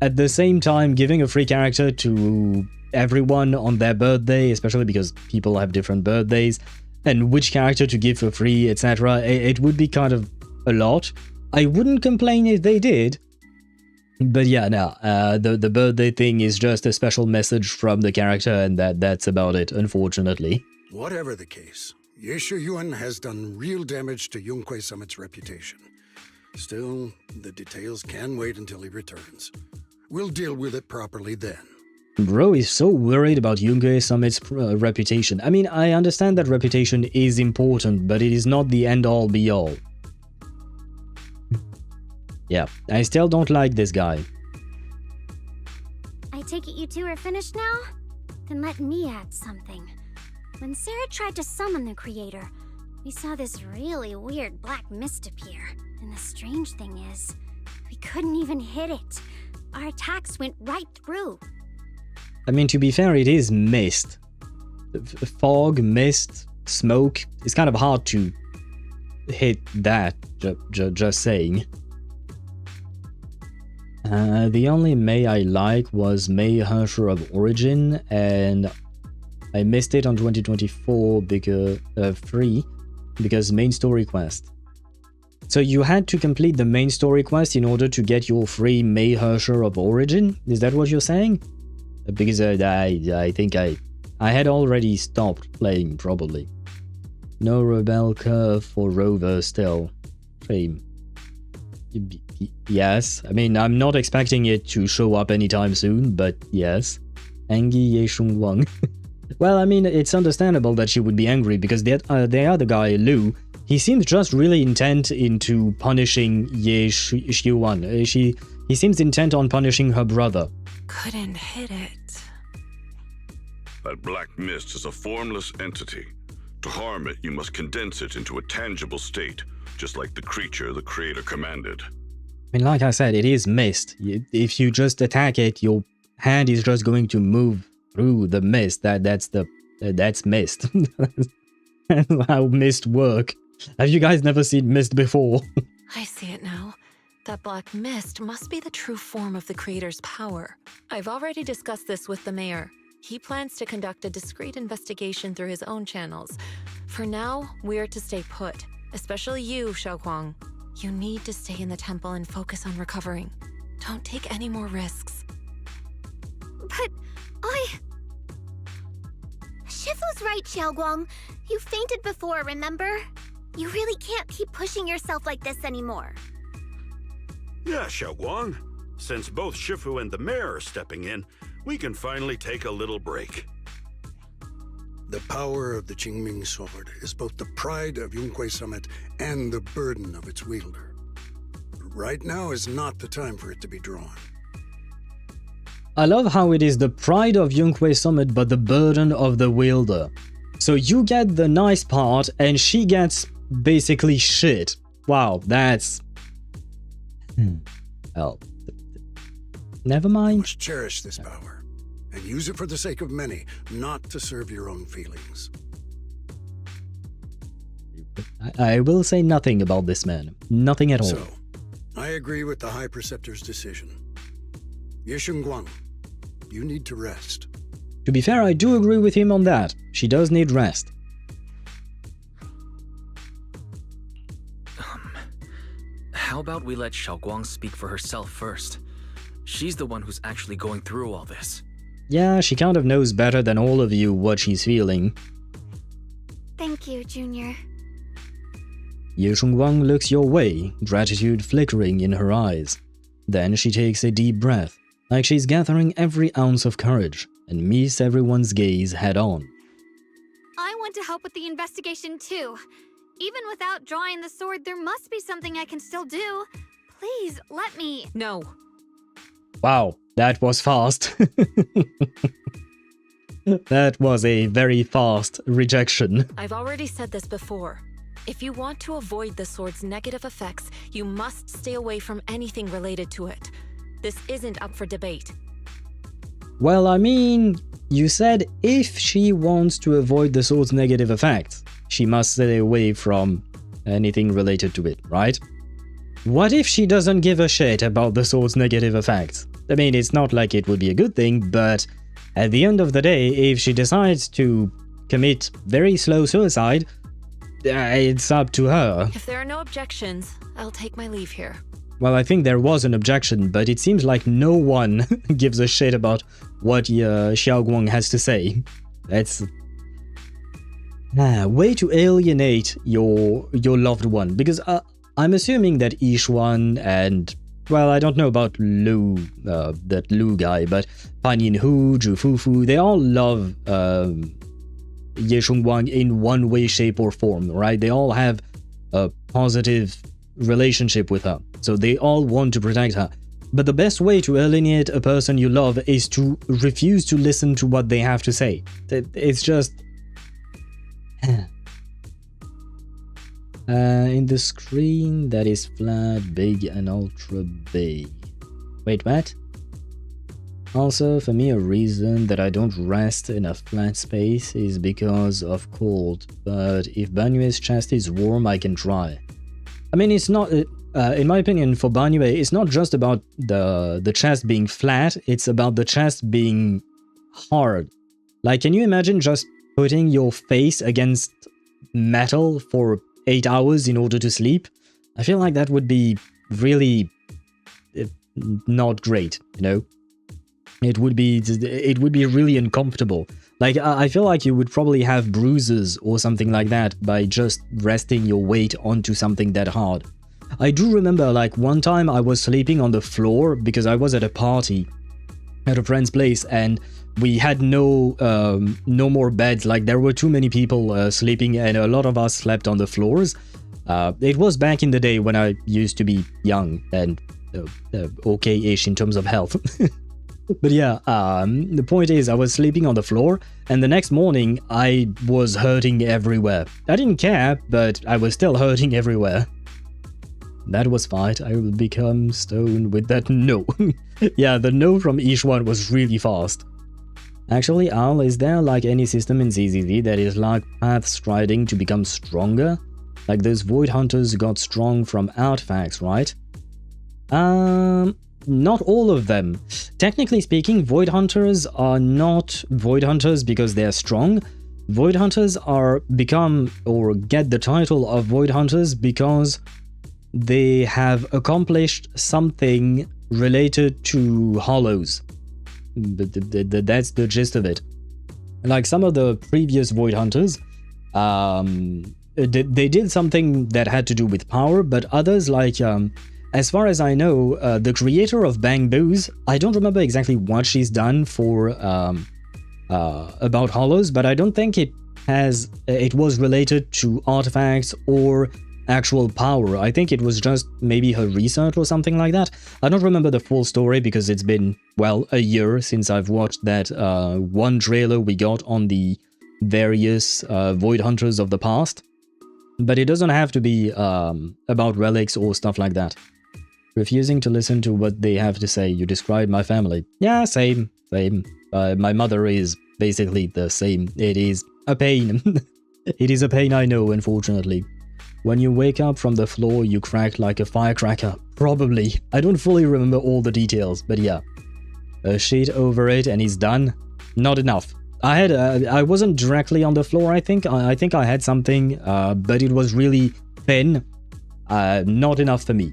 at the same time, giving a free character to everyone on their birthday, especially because people have different birthdays, and which character to give for free, etc., it would be kind of a lot. I wouldn't complain if they did. But yeah, no, the birthday thing is just a special message from the character, and that's about it, unfortunately. Whatever the case, Ye Shunguang has done real damage to Yunkui Summit's reputation. Still, the details can wait until he returns. We'll deal with it properly then. Bro is so worried about Yunkui Summit's reputation. I mean, I understand that reputation is important, but it is not the end-all be-all. Yeah, I still don't like this guy. I take it you two are finished now? Then let me add something. When Sarah tried to summon the creator, we saw this really weird black mist appear. And the strange thing is, we couldn't even hit it. Our attacks went right through. I mean, to be fair, it is mist. Fog, mist, smoke. It's kind of hard to hit that, just saying. The only May I like was May Hersher of Origin, and I missed it on 2024 because free, because main story quest. So you had to complete the main story quest in order to get your free May Hersher of Origin? Is that what you're saying? Because I think I had already stopped playing, probably. No Rebel curve for Rover still. Shame. Yes, I mean, I'm not expecting it to show up anytime soon, but yes. Angry Ye Shunguang. Well, I mean, it's understandable that she would be angry, because the other guy, Lu, he seems just really intent into punishing Ye Shunguang. He seems intent on punishing her brother. Couldn't hit it. That black mist is a formless entity. To harm it, you must condense it into a tangible state, just like the creature the creator commanded. I mean, like I said, it is mist. If you just attack it, your hand is just going to move through the mist. That's mist. That's how mist work. Have you guys never seen mist before? I see it now. That black mist must be the true form of the creator's power. I've already discussed this with the mayor. He plans to conduct a discreet investigation through his own channels. For now, we're to stay put, especially you, Shunguang. You need to stay in the temple and focus on recovering. Don't take any more risks. But Shifu's right, Shunguang. You fainted before, remember? You really can't keep pushing yourself like this anymore. Yeah, Shunguang. Since both Shifu and the mayor are stepping in, we can finally take a little break. The power of the Qingming sword is both the pride of Yunkui Summit and the burden of its wielder. Right now is not the time for it to be drawn. I love how it is the pride of Yunkui Summit but the burden of the wielder. So you get the nice part and she gets basically shit. Wow, that's... Well, never mind. You must cherish this power and use it for the sake of many, not to serve your own feelings. I will say nothing about this man. Nothing at all. So, I agree with the High Preceptor's decision. Ye Shunguang, you need to rest. To be fair, I do agree with him on that. She does need rest. about we let Xiaoguang speak for herself first? She's the one who's actually going through all this. Yeah, she kind of knows better than all of you what she's feeling. Thank you, Junior. Ye Shunguang looks your way, gratitude flickering in her eyes. Then she takes a deep breath, like she's gathering every ounce of courage, and meets everyone's gaze head-on. I want to help with the investigation too. Even without drawing the sword, there must be something I can still do. Please, let me. No. Wow, that was fast. That was a very fast rejection. I've already said this before. If you want to avoid the sword's negative effects, you must stay away from anything related to it. This isn't up for debate. Well, I mean, you said if she wants to avoid the sword's negative effects, she must stay away from anything related to it, right? What if she doesn't give a shit about the sword's negative effects? I mean, it's not like it would be a good thing, but at the end of the day, if she decides to commit very slow suicide, it's up to her. If there are no objections, I'll take my leave here. Well, I think there was an objection, but it seems like no one gives a shit about what Xiaoguang has to say. That's way to alienate your loved one, because I'm assuming that Yishuan and, well, I don't know about Lu, that Lu guy, but Pan Yinhu, Zhu Fufu, they all love Ye Shunguang in one way, shape, or form, right? They all have a positive relationship with her, so they all want to protect her. But the best way to alienate a person you love is to refuse to listen to what they have to say. It's just... in the screen that is flat, big, and ultra big. Wait, what? Also, for me, a reason that I don't rest in a flat space is because of cold, but if Banyue's chest is warm, I can try. I mean, it's not, in my opinion, for Banyue, it's not just about the chest being flat, it's about the chest being hard. Like, can you imagine just putting your face against metal for 8 hours in order to sleep? I feel like that would be really not great, you know? It would be really uncomfortable. Like, I feel like you would probably have bruises or something like that by just resting your weight onto something that hard. I do remember, like, one time I was sleeping on the floor because I was at a party at a friend's place and we had no more beds. Like, there were too many people sleeping and a lot of us slept on the floors. It was back in the day when I used to be young and okay-ish in terms of health. But yeah, the point is I was sleeping on the floor and the next morning I was hurting everywhere. I didn't care, but I was still hurting everywhere. That was fine. I will become stoned with that no. Yeah, the no from Yishuan was really fast. Actually, Al, is there like any system in ZZZ that is like path striding to become stronger? Like those Void Hunters got strong from artifacts, right? Not all of them. Technically speaking, Void Hunters are not Void Hunters because they're strong. Void Hunters are become or get the title of Void Hunters because they have accomplished something related to hollows. That's the gist of it. Like some of the previous Void Hunters, they did something that had to do with power, but others like... as far as I know, the creator of Bang Boo's, I don't remember exactly what she's done for about hollows, but I don't think it was related to artifacts or actual power. I think it was just maybe her research or something like that. I don't remember the full story because it's been, well, a year since I've watched that one trailer we got on the various Void Hunters of the past. But it doesn't have to be about relics or stuff like that. Refusing to listen to what they have to say. You describe my family. Yeah, same. My mother is basically the same. It is a pain. It is a pain, I know, unfortunately. When you wake up from the floor, you crack like a firecracker. Probably. I don't fully remember all the details, but yeah. A sheet over it and he's done. Not enough. I wasn't directly on the floor, I think. I think I had something, but it was really thin. Not enough for me.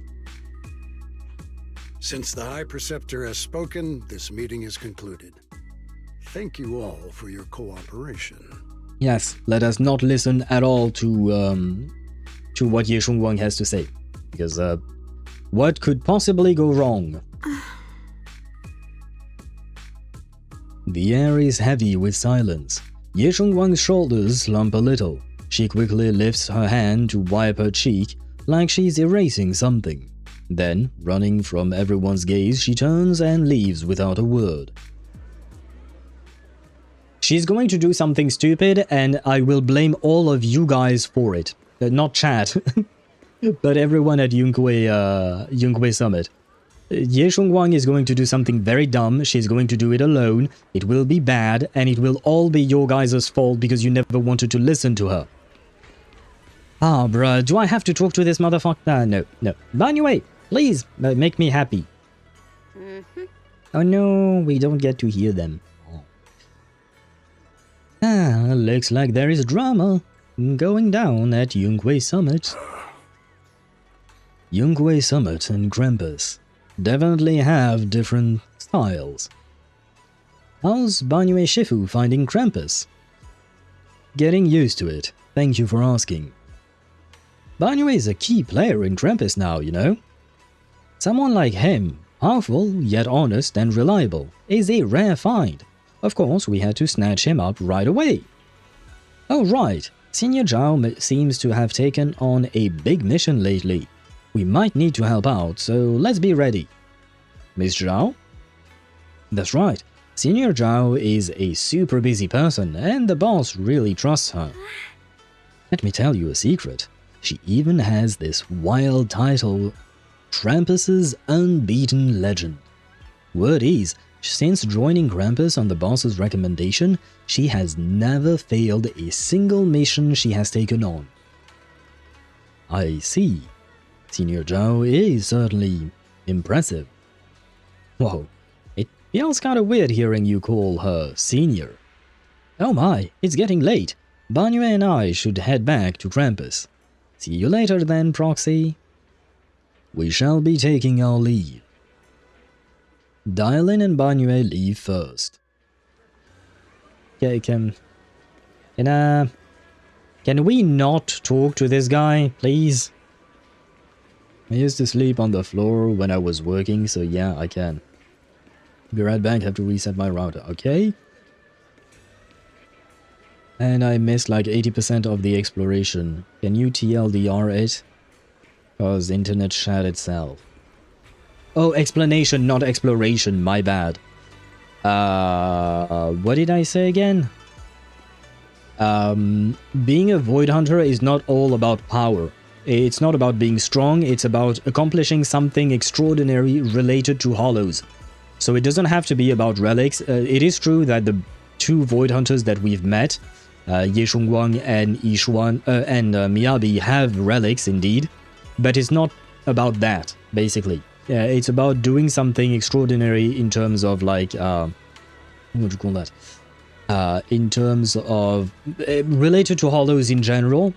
Since the High Preceptor has spoken, this meeting is concluded. Thank you all for your cooperation. Yes, let us not listen at all to what Ye Shunguang has to say. Because, what could possibly go wrong? The air is heavy with silence. Ye Shunguang's shoulders slump a little. She quickly lifts her hand to wipe her cheek, like she's erasing something. Then, running from everyone's gaze, she turns and leaves without a word. She's going to do something stupid, and I will blame all of you guys for it. Not chat, but everyone at Yunkui Summit. Ye Shunguang is going to do something very dumb. She's going to do it alone. It will be bad, and it will all be your guys' fault because you never wanted to listen to her. Ah, bruh, do I have to talk to this motherfucker? No. Banyue, please, make me happy. Oh no, we don't get to hear them. Ah, looks like there is drama going down at Yunkui Summit. Yunkui Summit and Krampus definitely have different styles. How's Banyue Shifu finding Krampus? Getting used to it, thank you for asking. Banyue is a key player in Krampus now, you know. Someone like him, powerful yet honest and reliable, is a rare find. Of course, we had to snatch him up right away. Oh right, Senior Zhao seems to have taken on a big mission lately. We might need to help out, so let's be ready. Miss Zhao? That's right, Senior Zhao is a super busy person and the boss really trusts her. Let me tell you a secret. She even has this wild title, Krampus's Unbeaten Legend. Word is, since joining Krampus on the boss's recommendation, she has never failed a single mission she has taken on. I see. Senior Zhao is certainly impressive. Whoa, it feels kinda weird hearing you call her senior. Oh my, it's getting late. Banyue and I should head back to Krampus. See you later then, Proxy. We shall be taking our leave. Dialin and Banyue leave first. Okay, can we not talk to this guy, please? I used to sleep on the floor when I was working, so yeah, I can. Be right back, have to reset my router, okay? And I missed like 80% of the exploration. Can you TLDR it? Cause internet chat itself. Oh, explanation, not exploration, my bad. What did I say again? Being a Void Hunter is not all about power. It's not about being strong, it's about accomplishing something extraordinary related to Hollows. So it doesn't have to be about relics. It is true that the two Void Hunters that we've met, Ye Shunguang and Miyabi, have relics indeed, but it's not about that, basically. It's about doing something extraordinary in terms of like, what would you call that? In terms of related to Hollows in general.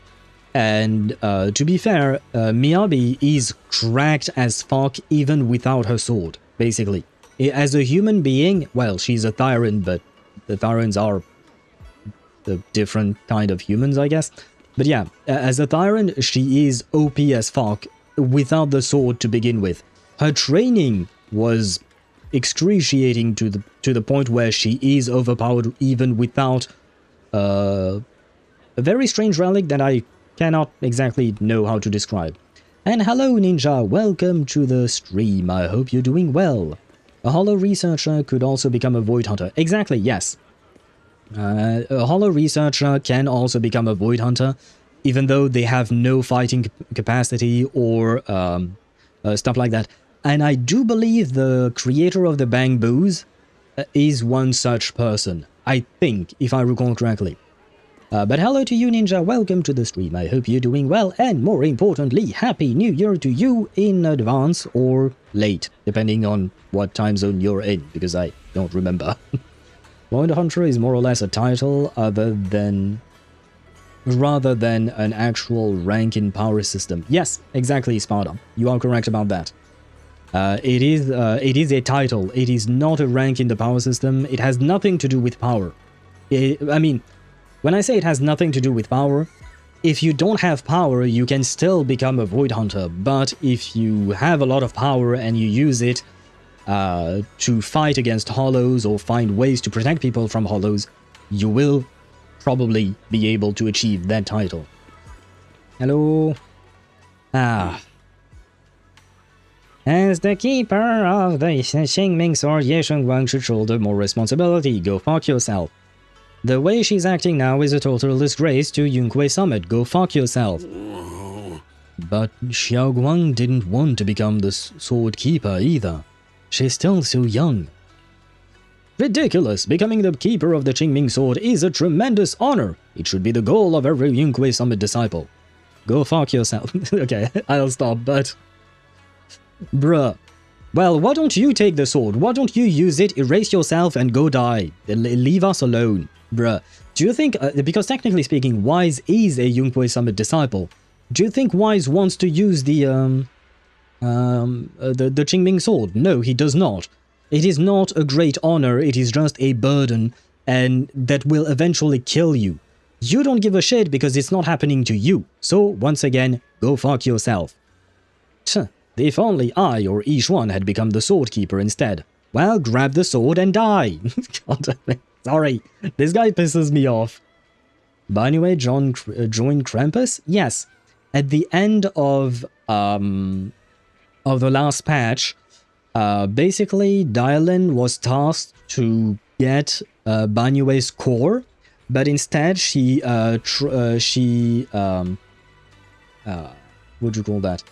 And to be fair, Miyabi is cracked as fuck even without her sword, basically. As a human being, well, she's a Tyrant, but the Tyrants are the different kind of humans, I guess. But yeah, as a Tyrant, she is OP as fuck without the sword to begin with. Her training was excruciating to the point where she is overpowered even without a very strange relic that I cannot exactly know how to describe. And hello Ninja, welcome to the stream, I hope you're doing well. A Hollow Researcher could also become a Void Hunter. Exactly, yes. A Hollow Researcher can also become a Void Hunter, even though they have no fighting capacity or stuff like that. And I do believe the creator of the Bang Boos is one such person. I think, if I recall correctly. But hello to you, Ninja. Welcome to the stream. I hope you're doing well. And more importantly, Happy New Year to you in advance or late, depending on what time zone you're in, because I don't remember. Void Hunter is more or less a title rather than an actual rank in power system. Yes, exactly, Sparta. You are correct about that. It is a title. It is not a rank in the power system. It has nothing to do with power. I mean, when I say it has nothing to do with power, if you don't have power, you can still become a Void Hunter. But if you have a lot of power and you use it to fight against hollows or find ways to protect people from hollows, you will probably be able to achieve that title. Hello? As the keeper of the Xingming sword, Ye Shunguang should shoulder more responsibility. Go fuck yourself. The way she's acting now is a total disgrace to Yunkui Summit. Go fuck yourself. But Xiaoguang didn't want to become the sword keeper either. She's still so young. Ridiculous! Becoming the keeper of the Qingming sword is a tremendous honor. It should be the goal of every Yunkui Summit disciple. Go fuck yourself. Okay, I'll stop, but... Bruh. Well, why don't you take the sword? Why don't you use it, erase yourself, and go die? Leave us alone. Bruh. Do you think... because technically speaking, Wise is a Yunkui Summit disciple. Do you think Wise wants to use the Qingming sword? No, he does not. It is not a great honor, it is just a burden, and that will eventually kill you. You don't give a shit because it's not happening to you. So, once again, go fuck yourself. Tch, if only I or Yishuan had become the sword keeper instead. Well, grab the sword and die. God damn it. Sorry, this guy pisses me off. Banyue joined Krampus? Yes. At the end of the last patch, basically, Dylan was tasked to get Banyue's core, but instead she what do you call that?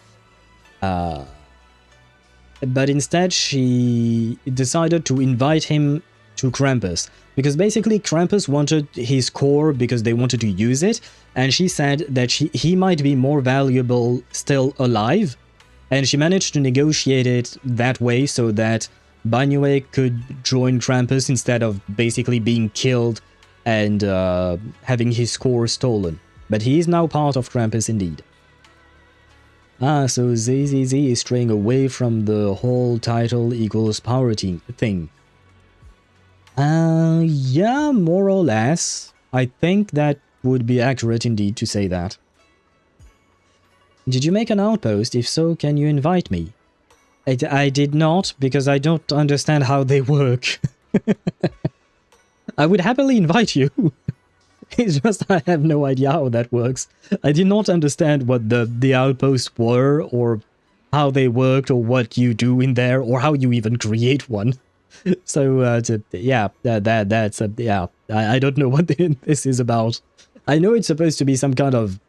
But instead she decided to invite him to Krampus, because basically Krampus wanted his core because they wanted to use it, and she said that he might be more valuable still alive. And she managed to negotiate it that way so that Banyue could join Krampus instead of basically being killed and having his core stolen. But he is now part of Krampus indeed. So ZZZ is straying away from the whole title equals power thing. Yeah, more or less. I think that would be accurate indeed to say that. Did you make an outpost? If so, can you invite me? I did not, because I don't understand how they work. I would happily invite you. It's just I have no idea how that works. I did not understand what the outposts were, or how they worked, or what you do in there, or how you even create one. So, yeah, yeah, I don't know what this is about. I know it's supposed to be some kind of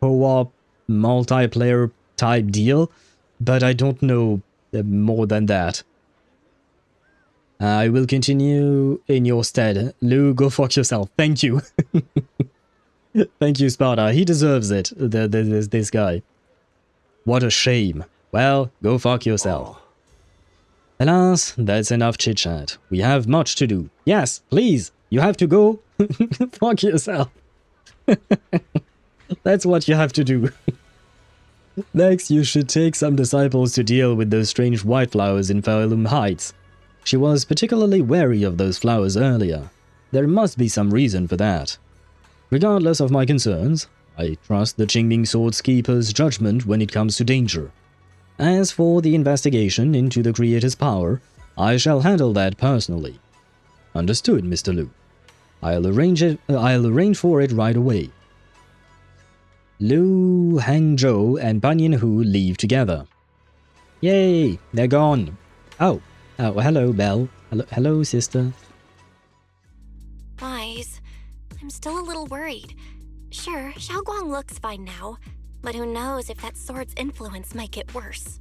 co-op multiplayer type deal, but I don't know more than that. I will continue in your stead. Lou, go fuck yourself. Thank you. Thank you, Sparta. He deserves it, this guy. What a shame. Well, go fuck yourself. Alas, that's enough chit-chat. We have much to do. Yes, please, you have to go fuck yourself. That's what you have to do. Next, you should take some disciples to deal with those strange white flowers in Phaethon Heights. She was particularly wary of those flowers earlier. There must be some reason for that. Regardless of my concerns, I trust the Qingming Sword's Keeper's judgment when it comes to danger. As for the investigation into the Creator's power, I shall handle that personally. Understood, Mr. Liu. I'll arrange for it right away. Liu, Hangzhou, and Banyan Hu leave together. Yay, they're gone. Oh, hello, Belle. Hello, sister. Wise, I'm still a little worried. Sure, Xiaoguang looks fine now, but who knows if that sword's influence might get worse.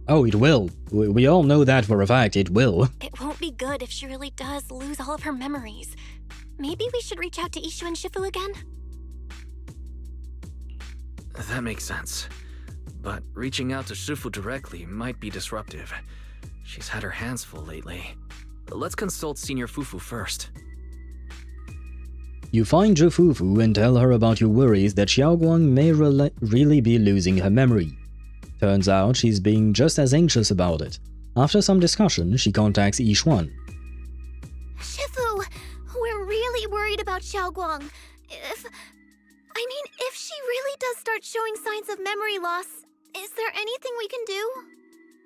Oh, it will. We all know that for a fact, it will. It won't be good if she really does lose all of her memories. Maybe we should reach out to Ishu and Shifu again? That makes sense. But reaching out to Shifu directly might be disruptive. She's had her hands full lately. Let's consult Senior Fufu first. You find Zhu Fufu and tell her about your worries that Xiaoguang may really be losing her memory. Turns out she's being just as anxious about it. After some discussion, she contacts Ye Shunguang. Shifu, we're really worried about Xiaoguang. If she really does start showing signs of memory loss, is there anything we can do?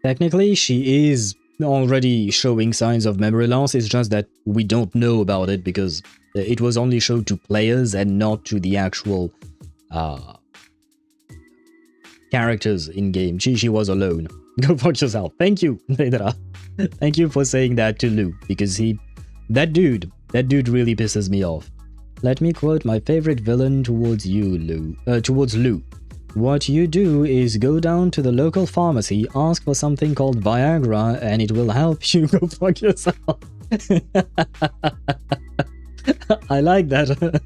Technically, she is already showing signs of memory loss, it's just that we don't know about it because it was only shown to players and not to the actual characters in-game. She was alone. Go fuck yourself. Thank you, Vedra. Thank you for saying that to Lou, because that dude really pisses me off. Let me quote my favorite villain towards Lou. What you do is go down to the local pharmacy, ask for something called Viagra, and it will help you. Go fuck yourself. I like that.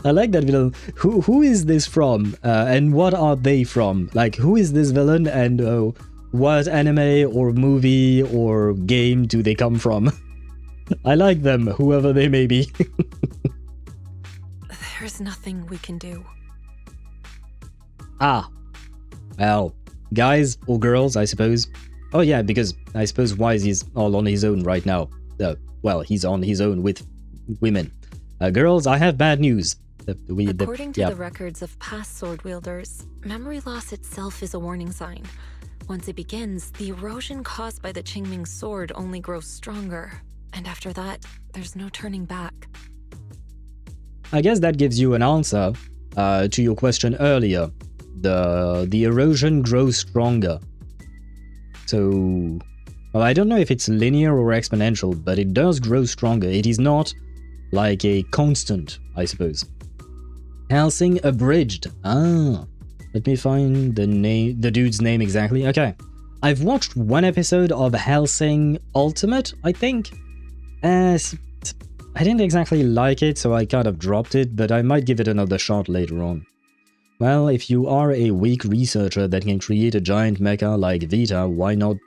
I like that villain. Who is this from? And what are they from? Like, who is this villain and what anime or movie or game do they come from? I like them, whoever they may be. There's nothing we can do. Ah. Well, guys or girls, I suppose. Oh yeah, because I suppose Wise is all on his own right now. Well, he's on his own with women. Girls, I have bad news. According to the records of past sword wielders, memory loss itself is a warning sign. Once it begins, the erosion caused by the Qingming sword only grows stronger. And after that, there's no turning back. I guess that gives you an answer to your question earlier. The erosion grows stronger. So, well, I don't know if it's linear or exponential, but it does grow stronger. It is not like a constant, I suppose. Hellsing Abridged. Ah, let me find the dude's name exactly. Okay, I've watched one episode of Hellsing Ultimate, I think. I didn't exactly like it, so I kind of dropped it, but I might give it another shot later on. Well, if you are a weak researcher that can create a giant mecha like Vita, why not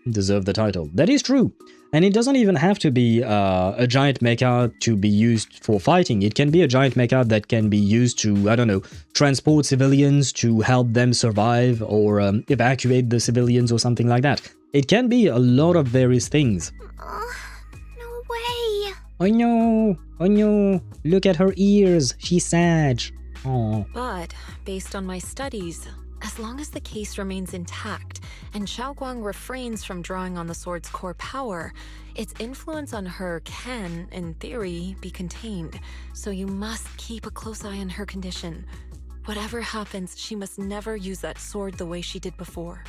deserve the title? That is true. And it doesn't even have to be a giant mecha to be used for fighting. It can be a giant mecha that can be used to, I don't know, transport civilians to help them survive or evacuate the civilians or something like that. It can be a lot of various things. No way. Oh no, look at her ears. She's sad. Aww. But, based on my studies, as long as the case remains intact and Xiaoguang refrains from drawing on the sword's core power, its influence on her can, in theory, be contained. So you must keep a close eye on her condition. Whatever happens, she must never use that sword the way she did before.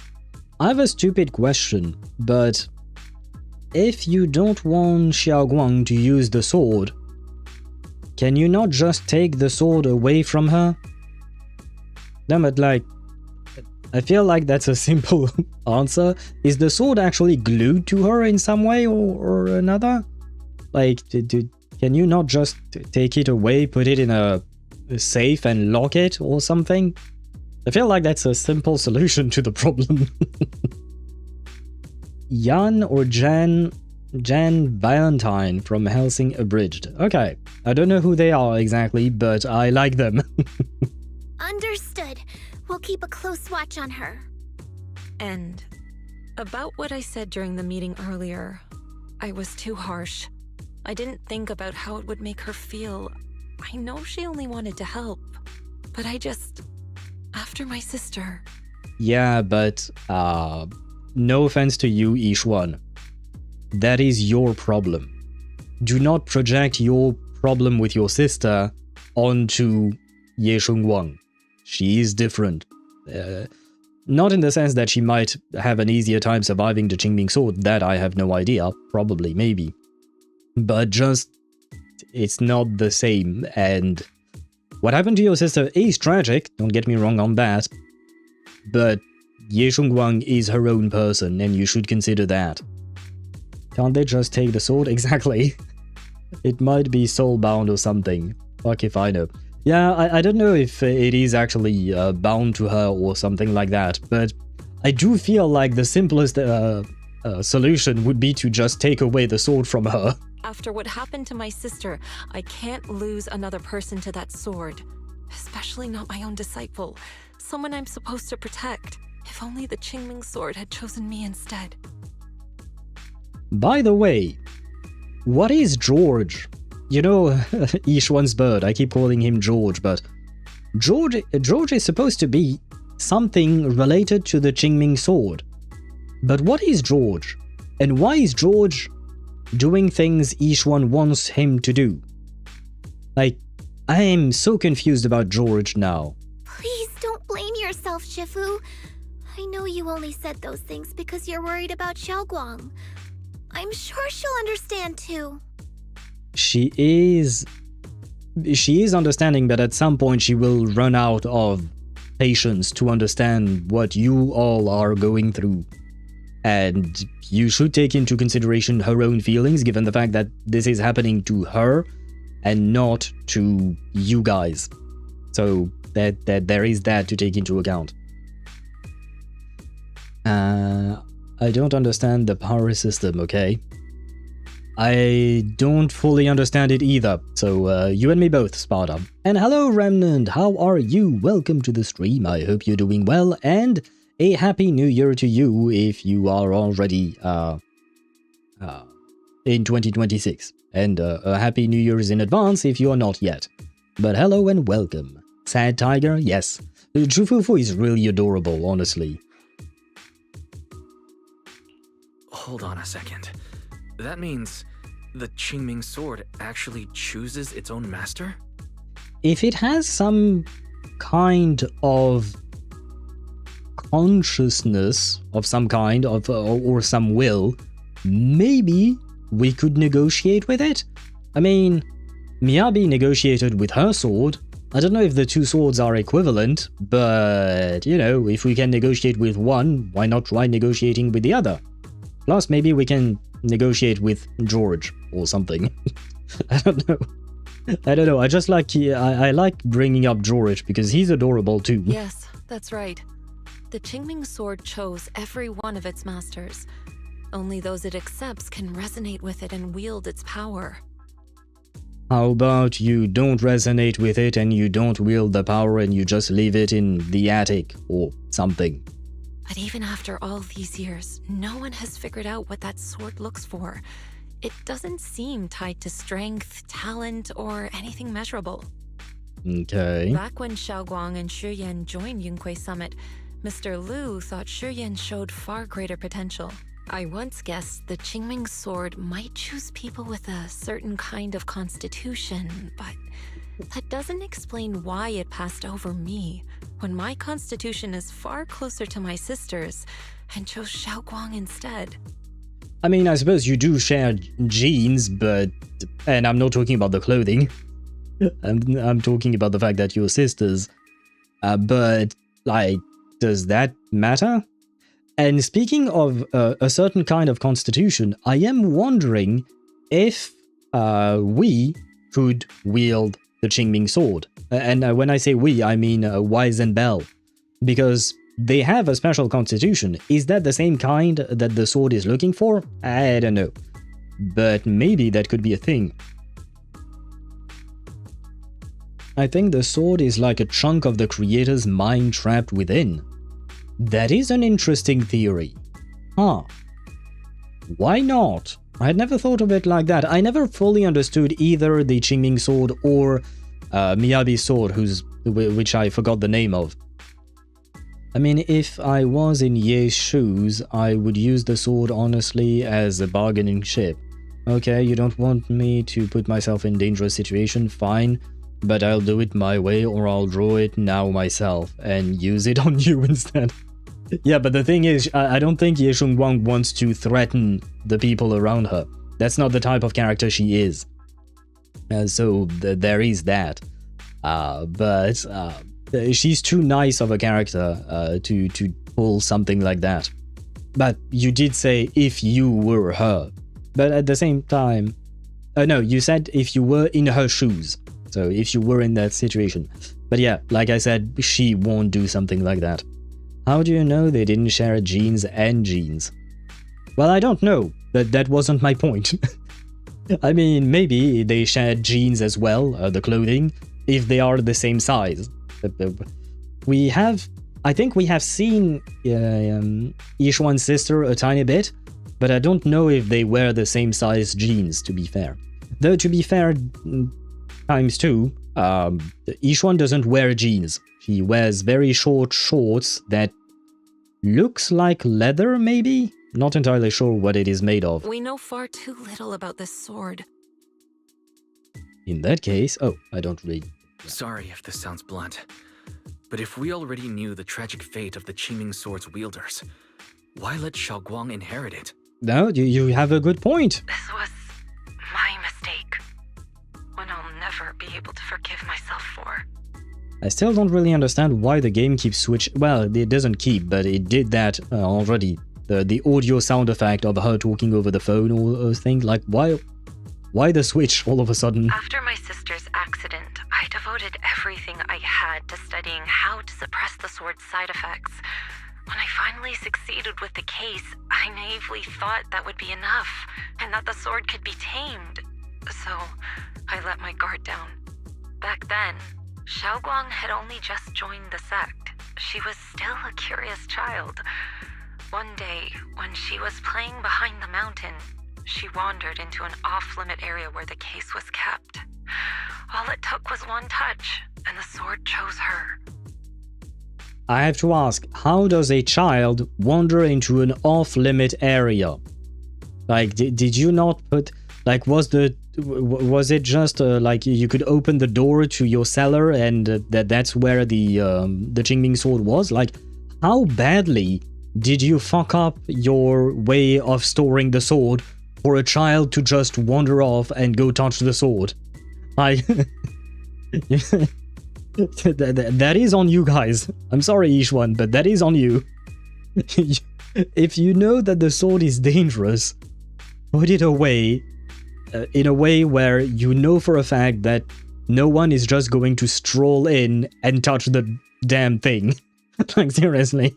I have a stupid question, but if you don't want Xiaoguang to use the sword, can you not just take the sword away from her? Damn it, like, I feel like that's a simple answer. Is the sword actually glued to her in some way or another? Like, can you not just take it away, put it in a safe and lock it or something? I feel like that's a simple solution to the problem. Jan or Jan Valentine from Hellsing Abridged. Okay, I don't know who they are exactly, but I like them. Understood. We'll keep a close watch on her. And about what I said during the meeting earlier, I was too harsh. I didn't think about how it would make her feel. I know she only wanted to help, but after my sister. Yeah, but no offense to you, Ishwan. That is your problem. Do not project your problem with your sister onto Ye Shunguang. She is different. Not in the sense that she might have an easier time surviving the Qingming sword, that I have no idea, probably, maybe. But just, it's not the same, and what happened to your sister is tragic, don't get me wrong on that, but Ye Shunguang is her own person, and you should consider that. Can't they just take the sword? Exactly. It might be soul-bound or something. Fuck if I know. Yeah, I don't know if it is actually bound to her or something like that, but I do feel like the simplest solution would be to just take away the sword from her. After what happened to my sister, I can't lose another person to that sword. Especially not my own disciple. Someone I'm supposed to protect. If only the Qingming sword had chosen me instead. By the way, what is George? You know, Yishuan's bird, I keep calling him George, but George is supposed to be something related to the Qingming sword. But what is George? And why is George doing things Yishuan wants him to do? Like, I am so confused about George now. Please don't blame yourself, Shifu. I know you only said those things because you're worried about Xiaoguang. I'm sure she'll understand too. She is understanding, but at some point she will run out of patience to understand what you all are going through. And you should take into consideration her own feelings, given the fact that this is happening to her and not to you guys. So that there is that to take into account. I don't understand the power system, okay? I don't fully understand it either, so you and me both, Sparta. And hello, Remnant, how are you? Welcome to the stream, I hope you're doing well, and a happy new year to you if you are already in 2026. And a happy new year's in advance if you are not yet. But hello and welcome. Sad Tiger, yes. Jufufu is really adorable, honestly. Hold on a second. That means the Qingming sword actually chooses its own master? If it has some kind of consciousness of some kind of or some will, maybe we could negotiate with it. I mean, Miyabi negotiated with her sword. I don't know if the two swords are equivalent, but you know, if we can negotiate with one, why not try negotiating with the other? Plus, maybe we can negotiate with George or something. I don't know. I just like I like bringing up George because he's adorable too. Yes, that's right. The Qingming sword chose every one of its masters. Only those it accepts can resonate with it and wield its power. How about you don't resonate with it and you don't wield the power and you just leave it in the attic or something? But even after all these years, no one has figured out what that sword looks for. It doesn't seem tied to strength, talent, or anything measurable. Okay. Back when Xiaoguang and Shiyan joined Yunkui Summit, Mr. Liu thought Shiyan showed far greater potential. I once guessed the Qingming sword might choose people with a certain kind of constitution, but that doesn't explain why it passed over me, when my constitution is far closer to my sister's, and chose Xiaoguang instead. I mean, I suppose you do share genes, but... And I'm not talking about the clothing. I'm talking about the fact that you're sisters. But, like, does that matter? And speaking of a certain kind of constitution, I am wondering if we could wield the Qingming sword. And when I say we, I mean Wise and Belle. Because they have a special constitution. Is that the same kind that the sword is looking for? I don't know. But maybe that could be a thing. I think the sword is like a chunk of the creator's mind trapped within. That is an interesting theory. Huh. Why not? I had never thought of it like that. I never fully understood either the Qingming sword or Miyabi's sword, which I forgot the name of. I mean, if I was in Ye's shoes, I would use the sword honestly as a bargaining chip. Okay, you don't want me to put myself in dangerous situation, fine. But I'll do it my way or I'll draw it now myself and use it on you instead. Yeah, but the thing is, I don't think Ye Shunguang wants to threaten the people around her. That's not the type of character she is. So there is that. But she's too nice of a character to pull something like that. But you did say if you were her. But at the same time... no, you said if you were in her shoes. So if you were in that situation. But yeah, like I said, she won't do something like that. How do you know they didn't share genes and genes? Well, I don't know. That wasn't my point. I mean, maybe they shared genes as well, the clothing, if they are the same size. We have I think we have seen Yishuan's sister a tiny bit, but I don't know if they wear the same size jeans, to be fair. Though, to be fair, times two, Yishuan doesn't wear jeans. He wears very short shorts that looks like leather, maybe? Not entirely sure what it is made of. We know far too little about this sword. In that case... Oh, I don't read. Sorry if this sounds blunt, but if we already knew the tragic fate of the Qingming sword's wielders, why let Xiaoguang inherit it? No, you have a good point. This was my mistake. One I'll never be able to forgive myself for. I still don't really understand why the game keeps switching. Well, it doesn't keep, but it did that already. The audio sound effect of her talking over the phone or thing, like why the switch all of a sudden? After my sister's accident, I devoted everything I had to studying how to suppress the sword's side effects. When I finally succeeded with the case, I naively thought that would be enough, and that the sword could be tamed. So, I let my guard down. Back then, Xiaoguang had only just joined the sect. She was still a curious child. One day, when she was playing behind the mountain, she wandered into an off-limit area where the case was kept. All it took was one touch, and the sword chose her. I have to ask, how does a child wander into an off-limit area? Like, did you not put... Like, was it just like you could open the door to your cellar and that's where the Qingming sword was? Like, how badly did you fuck up your way of storing the sword for a child to just wander off and go touch the sword? Like, that is on you guys. I'm sorry, Yishuan, but that is on you. If you know that the sword is dangerous, put it away in a way where you know for a fact that no one is just going to stroll in and touch the damn thing. Like, seriously.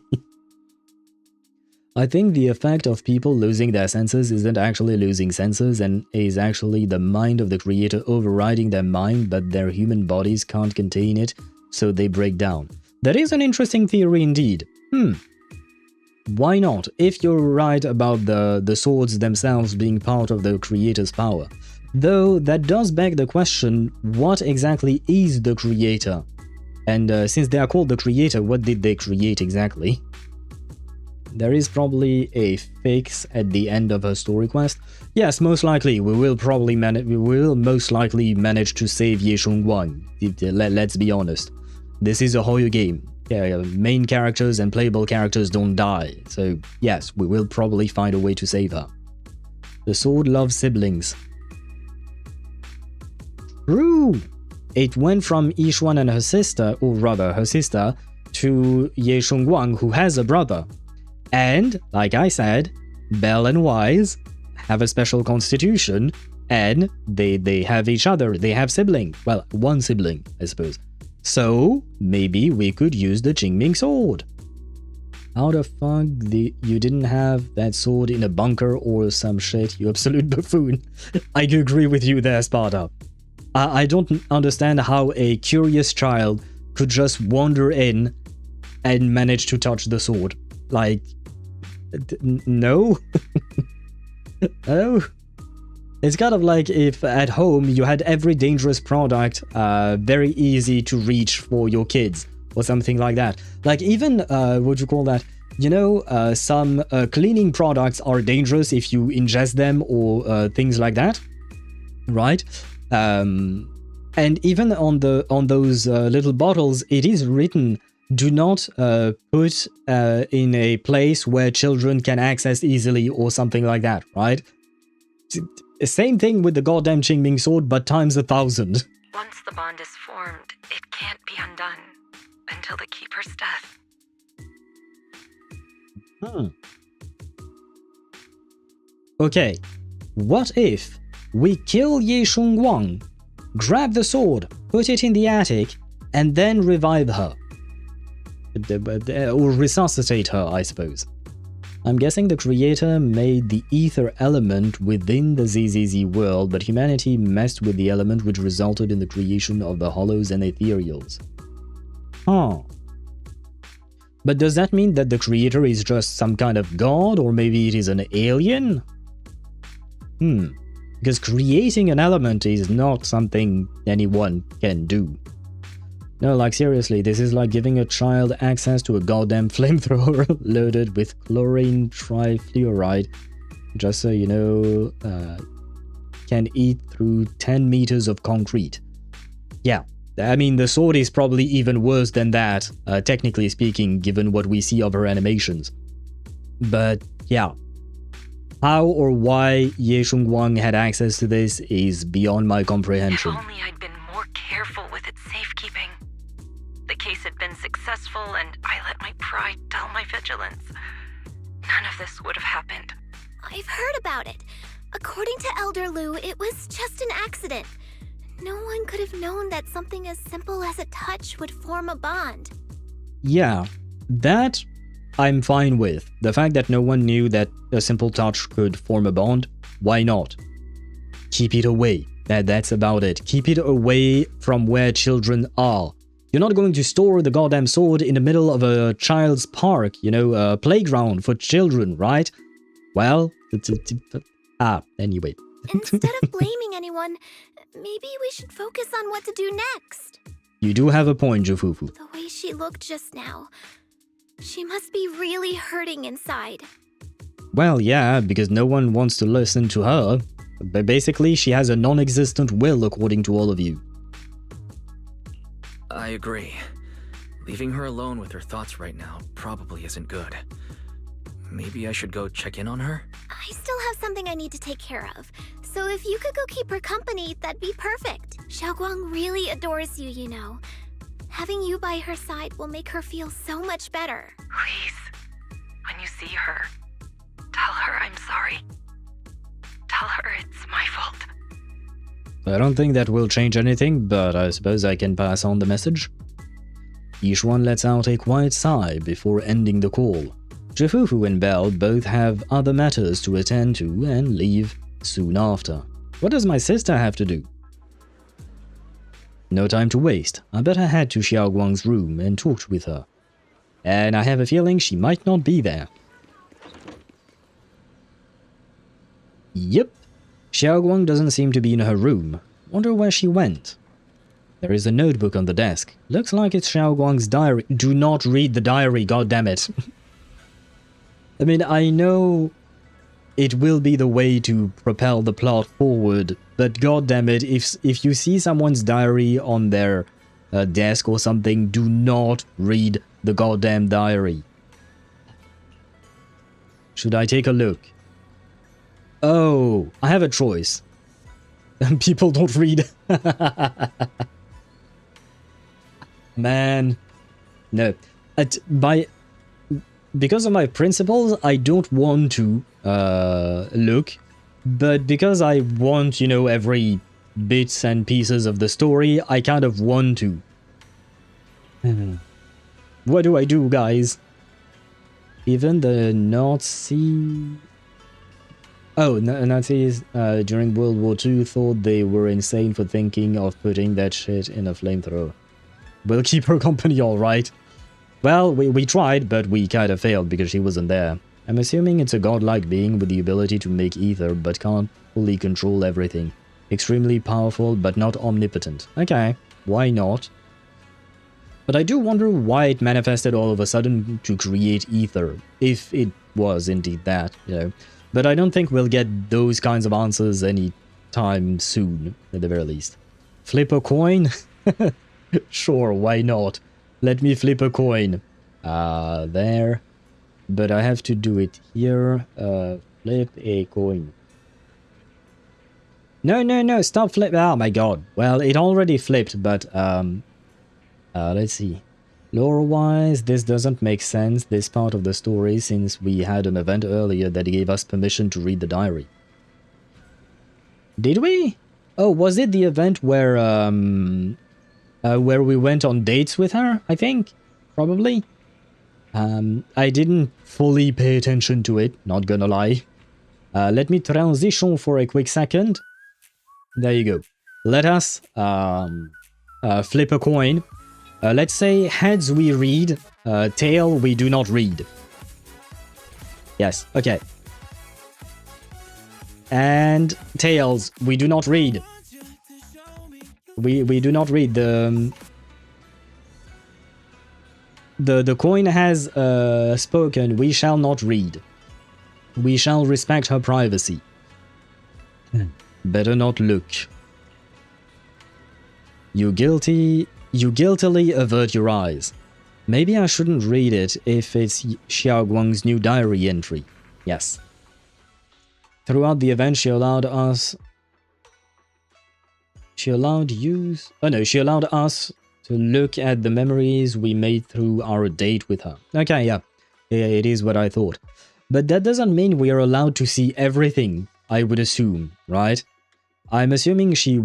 I think the effect of people losing their senses isn't actually losing senses and is actually the mind of the creator overriding their mind, but their human bodies can't contain it, so they break down. That is an interesting theory indeed. Why not, if you're right about the swords themselves being part of the creator's power? Though that does beg the question, what exactly is the creator? And since they are called the creator, what did they create exactly? There is probably a fix at the end of her story quest. Yes, most likely, we will most likely manage to save Ye Shunguang. Let's be honest. This is a HoYo game. Yeah, main characters and playable characters don't die, so yes, we will probably find a way to save her. The sword loves siblings. True! It went from Yishuan and her sister, or rather her sister, to Ye Shunguang, who has a brother. And, like I said, Belle and Wise have a special constitution, and they have each other, they have siblings. Well, one sibling, I suppose. So, maybe we could use the Qingming sword. How the fuck you didn't have that sword in a bunker or some shit, you absolute buffoon. I agree with you there, Sparta. I don't understand how a curious child could just wander in and manage to touch the sword. Like, no? Oh. It's kind of like if at home you had every dangerous product very easy to reach for your kids or something like that. Like even, what you call that? You know, some cleaning products are dangerous if you ingest them or things like that, right? And even on those little bottles, it is written, do not put in a place where children can access easily or something like that, right? Same thing with the goddamn Qingming sword, but times 1,000. Once the bond is formed, it can't be undone until the Keeper's death. Okay, what if we kill Ye Shunguang, grab the sword, put it in the attic, and then revive her? Or resuscitate her, I suppose. I'm guessing the creator made the ether element within the ZZZ world, but humanity messed with the element which resulted in the creation of the hollows and Ethereals. Huh. But does that mean that the creator is just some kind of god, or maybe it is an alien? Because creating an element is not something anyone can do. No, like seriously, this is like giving a child access to a goddamn flamethrower loaded with chlorine trifluoride, just so you know, can eat through 10 meters of concrete. Yeah, I mean, the sword is probably even worse than that, technically speaking, given what we see of her animations. But yeah, how or why Ye Shunguang had access to this is beyond my comprehension. If only I'd been more careful with its safekeeping. The case had been successful, and I let my pride dull my vigilance. None of this would have happened. I've heard about it. According to Elder Lu, it was just an accident. No one could have known that something as simple as a touch would form a bond. Yeah, that I'm fine with. The fact that no one knew that a simple touch could form a bond, why not? Keep it away. That's about it. Keep it away from where children are. You're not going to store the goddamn sword in the middle of a child's park, you know, a playground for children, right? Well, anyway. Instead of blaming anyone, maybe we should focus on what to do next. You do have a point, Jufufu. The way she looked just now, she must be really hurting inside. Well, yeah, because no one wants to listen to her. But basically, she has a non-existent will, according to all of you. I agree. Leaving her alone with her thoughts right now probably isn't good. Maybe I should go check in on her? I still have something I need to take care of, so if you could go keep her company, that'd be perfect. Xiaoguang really adores you, you know. Having you by her side will make her feel so much better. Please, when you see her, tell her I'm sorry. Tell her it's my fault. I don't think that will change anything, but I suppose I can pass on the message. Each one lets out a quiet sigh before ending the call. Jufufu and Belle both have other matters to attend to and leave soon after. What does my sister have to do? No time to waste. I better head to Xiaoguang's room and talk with her. And I have a feeling she might not be there. Yep. Xiaoguang doesn't seem to be in her room. Wonder where she went. There is a notebook on the desk. Looks like it's Xiaoguang's diary. Do not read the diary, goddammit. I mean, I know it will be the way to propel the plot forward, but goddammit, if you see someone's diary on their desk or something, do not read the goddamn diary. Should I take a look? Oh, I have a choice. People don't read. Man. No. Because of my principles, I don't want to look. But because I want, you know, every bits and pieces of the story, I kind of want to. What do I do, guys? Even the Nazi... Oh, Nazis during World War II thought they were insane for thinking of putting that shit in a flamethrower. We'll keep her company, alright. Well, we tried, but we kinda failed because she wasn't there. I'm assuming it's a godlike being with the ability to make ether, but can't fully control everything. Extremely powerful, but not omnipotent. Okay, why not? But I do wonder why it manifested all of a sudden to create ether, if it was indeed that, you know. But I don't think we'll get those kinds of answers anytime soon, at the very least. Flip a coin? Sure, why not? Let me flip a coin. There. But I have to do it here. Flip a coin. No, stop flipping. Oh my god. Well, it already flipped, but, let's see. Lore-wise, this doesn't make sense, this part of the story, since we had an event earlier that gave us permission to read the diary. Did we? Oh, was it the event where we went on dates with her, I think? Probably. I didn't fully pay attention to it, not gonna lie. Let me transition for a quick second. There you go. Let us flip a coin. Let's say heads we read, tail we do not read. Yes, okay. And tails we do not read. We do not read. The coin has spoken. We shall not read. We shall respect her privacy. Better not look. You guiltily avert your eyes. Maybe I shouldn't read it if it's Xiaoguang's new diary entry. Yes. Throughout the event, she allowed us to look at the memories we made through our date with her. Okay, yeah. It is what I thought. But that doesn't mean we are allowed to see everything, I would assume, right? I'm assuming she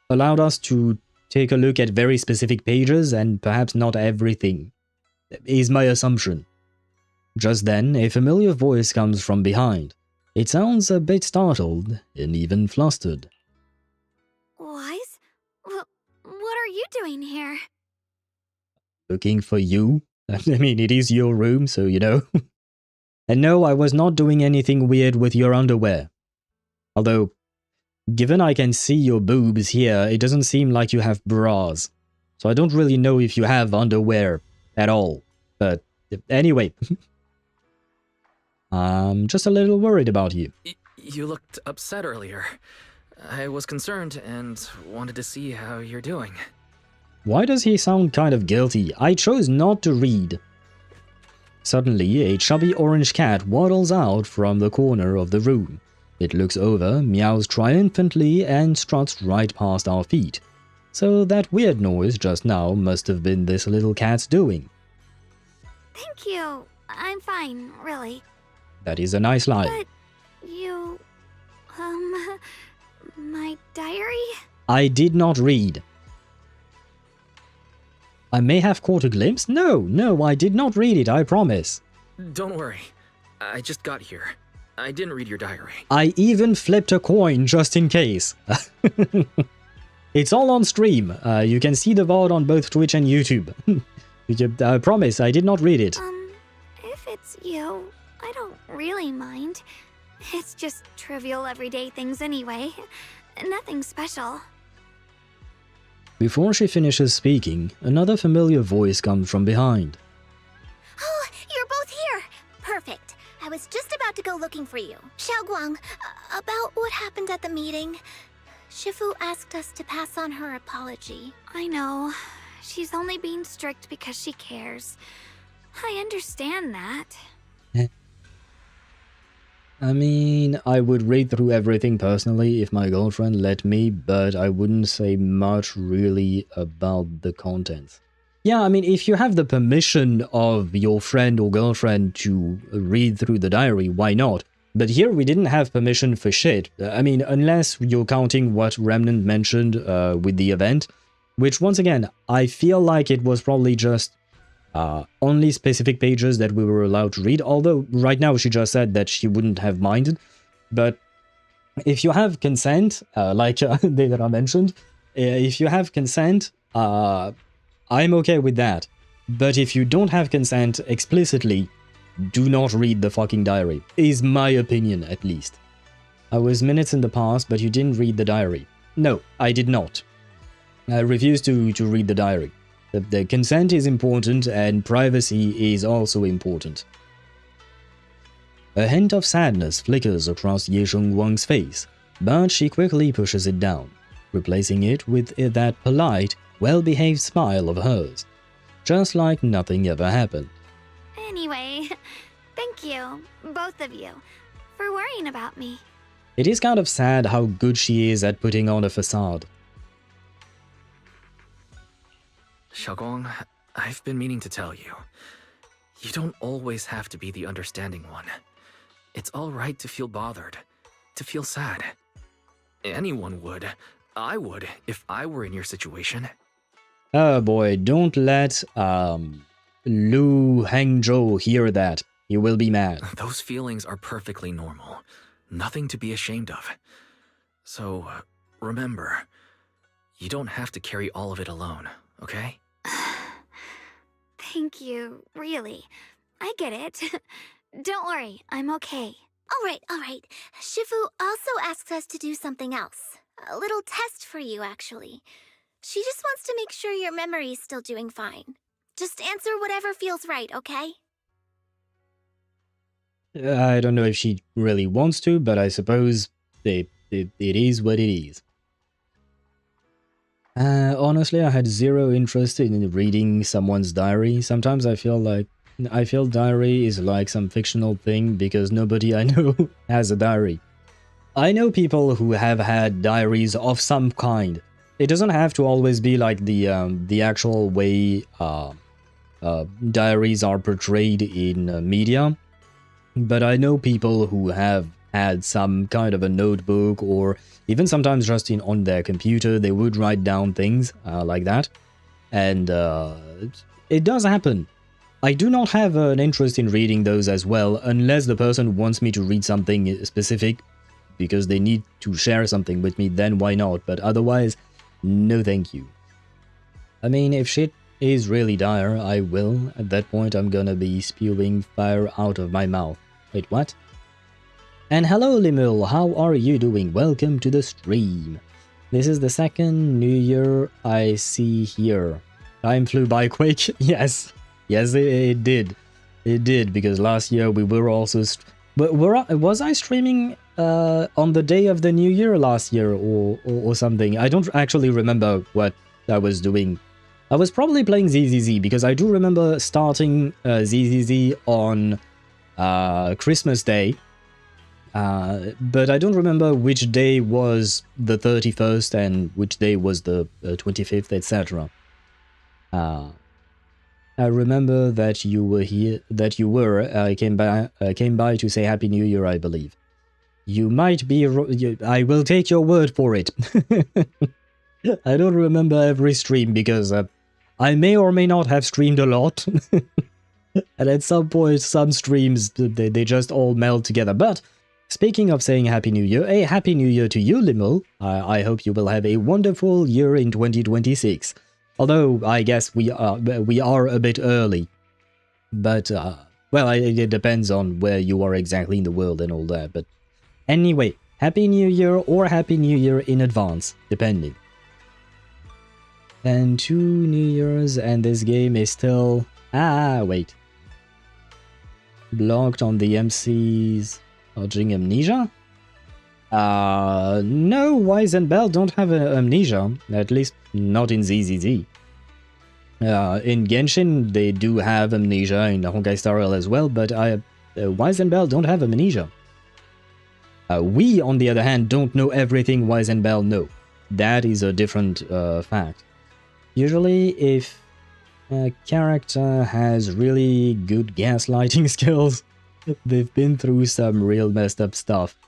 allowed us to take a look at very specific pages and perhaps not everything, is my assumption. Just then, a familiar voice comes from behind. It sounds a bit startled and even flustered. Wise? What are you doing here? Looking for you? I mean, it is your room, so you know. And no, I was not doing anything weird with your underwear. Although, given I can see your boobs here, it doesn't seem like you have bras. So I don't really know if you have underwear at all. But anyway, I'm just a little worried about you. You looked upset earlier. I was concerned and wanted to see how you're doing. Why does he sound kind of guilty? I chose not to read. Suddenly, a chubby orange cat waddles out from the corner of the room. It looks over, meows triumphantly, and struts right past our feet. So that weird noise just now must have been this little cat's doing. Thank you. I'm fine, really. That is a nice lie. But you... my diary? I did not read. I may have caught a glimpse? No, I did not read it, I promise. Don't worry. I just got here. I didn't read your diary. I even flipped a coin just in case. It's all on stream. You can see the VOD on both Twitch and YouTube. I promise, I did not read it. If it's you, I don't really mind. It's just trivial everyday things anyway. Nothing special. Before she finishes speaking, another familiar voice comes from behind. Oh, you're both here! Perfect. I was just about to go looking for you. Xiaoguang, about what happened at the meeting. Shifu asked us to pass on her apology. I know. She's only being strict because she cares. I understand that. I mean, I would read through everything personally if my girlfriend let me, but I wouldn't say much really about the contents. Yeah, I mean, if you have the permission of your friend or girlfriend to read through the diary, why not? But here we didn't have permission for shit. I mean, unless you're counting what Remnant mentioned with the event, which once again, I feel like it was probably just only specific pages that we were allowed to read, although right now she just said that she wouldn't have minded. But if you have consent, like that I mentioned, if you have consent, I'm okay with that. But if you don't have consent explicitly, do not read the fucking diary, is my opinion at least. I was minutes in the past, but you didn't read the diary. No, I did not. I refuse to read the diary. The consent is important and privacy is also important. A hint of sadness flickers across Ye Shunguang's face, but she quickly pushes it down, replacing it with that polite, well-behaved smile of hers, just like nothing ever happened. Anyway, thank you, both of you, for worrying about me. It is kind of sad how good she is at putting on a facade. Xiaoguang, I've been meaning to tell you. You don't always have to be the understanding one. It's alright to feel bothered, to feel sad. Anyone would. I would, if I were in your situation. Oh boy, don't let Lu Hangzhou hear that. He will be mad. Those feelings are perfectly normal. Nothing to be ashamed of. So, remember, you don't have to carry all of it alone, okay? Thank you, really. I get it. Don't worry, I'm okay. All right. Shifu also asks us to do something else. A little test for you, actually. She just wants to make sure your memory's still doing fine. Just answer whatever feels right, okay? I don't know if she really wants to, but I suppose it is what it is. Honestly, I had zero interest in reading someone's diary. Sometimes I feel diary is like some fictional thing because nobody I know has a diary. I know people who have had diaries of some kind. It doesn't have to always be like the actual way diaries are portrayed in media, but I know people who have had some kind of a notebook, or even sometimes just on their computer they would write down things like that, and it does happen. I do not have an interest in reading those as well, unless the person wants me to read something specific because they need to share something with me, then why not? But otherwise, no thank you. I mean, if shit is really dire, I will. At that point, I'm gonna be spewing fire out of my mouth. Wait, what? And hello, Limul, how are you doing? Welcome to the stream. This is the second New Year I see here. Time flew by quick. Yes, it did. It did, because last year we were also... But was I streaming on the day of the New Year last year or something? I don't actually remember what I was doing. I was probably playing ZZZ, because I do remember starting ZZZ on Christmas Day. But I don't remember which day was the 31st and which day was the 25th, etc. I remember that you were here, I came by to say Happy New Year, I believe. You might be, I will take your word for it. I don't remember every stream because I may or may not have streamed a lot. And at some point, some streams, they just all meld together. But speaking of saying Happy New Year, a Happy New Year to you, Limul. I hope you will have a wonderful year in 2026. Although, I guess we are a bit early. But, well, it depends on where you are exactly in the world and all that. But anyway, Happy New Year or Happy New Year in advance, depending. And 2 New Years, and this game is still... wait. Blocked on the MC's dodging amnesia? No, Wise and Belle don't have amnesia, at least not in ZZZ. In Genshin, they do have amnesia, in Honkai Star Rail as well, but Wise and Belle don't have amnesia. We, on the other hand, don't know everything Wise and Belle know. That is a different fact. Usually, if a character has really good gaslighting skills, they've been through some real messed up stuff.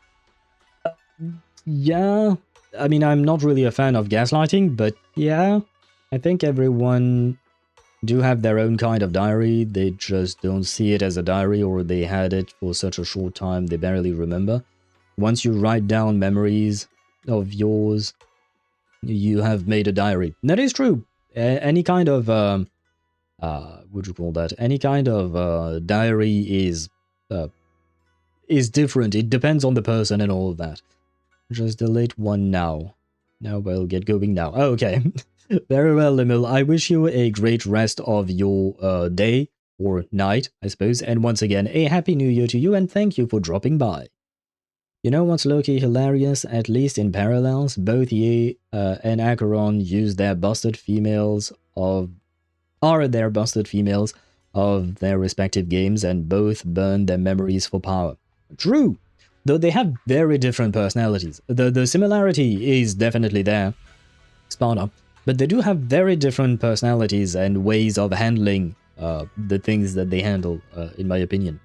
Yeah, I mean, I'm not really a fan of gaslighting, but yeah, I think everyone do have their own kind of diary. They just don't see it as a diary, or they had it for such a short time they barely remember. Once you write down memories of yours, you have made a diary. That is true. Any kind of, what would you call that? Any kind of diary is different. It depends on the person and all of that. Just delete one now. Now we'll get going now. Okay. Very well, Limil. I wish you a great rest of your day, or night, I suppose. And once again, a Happy New Year to you, and thank you for dropping by. You know what's low-key hilarious? At least in Parallels, both Ye and Acheron use their busted females of their respective games, and both burn their memories for power. True! Though they have very different personalities. The similarity is definitely there, Sparta, but they do have very different personalities and ways of handling the things that they handle, in my opinion.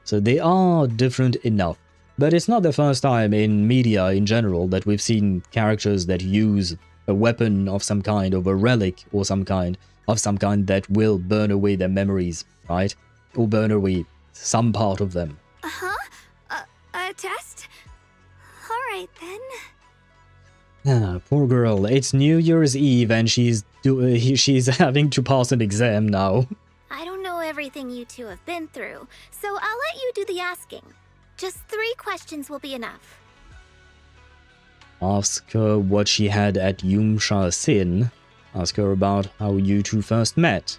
So they are different enough. But it's not the first time in media in general that we've seen characters that use a weapon of some kind, or a relic or some kind that will burn away their memories, right? Or burn away some part of them. Uh-huh? A test? Alright then. Poor girl. It's New Year's Eve and she's having to pass an exam now. I don't everything you two have been through, so I'll let you do the asking. Just 3 questions will be enough. Ask her what she had at Yumsha Sin. Ask her about how you two first met.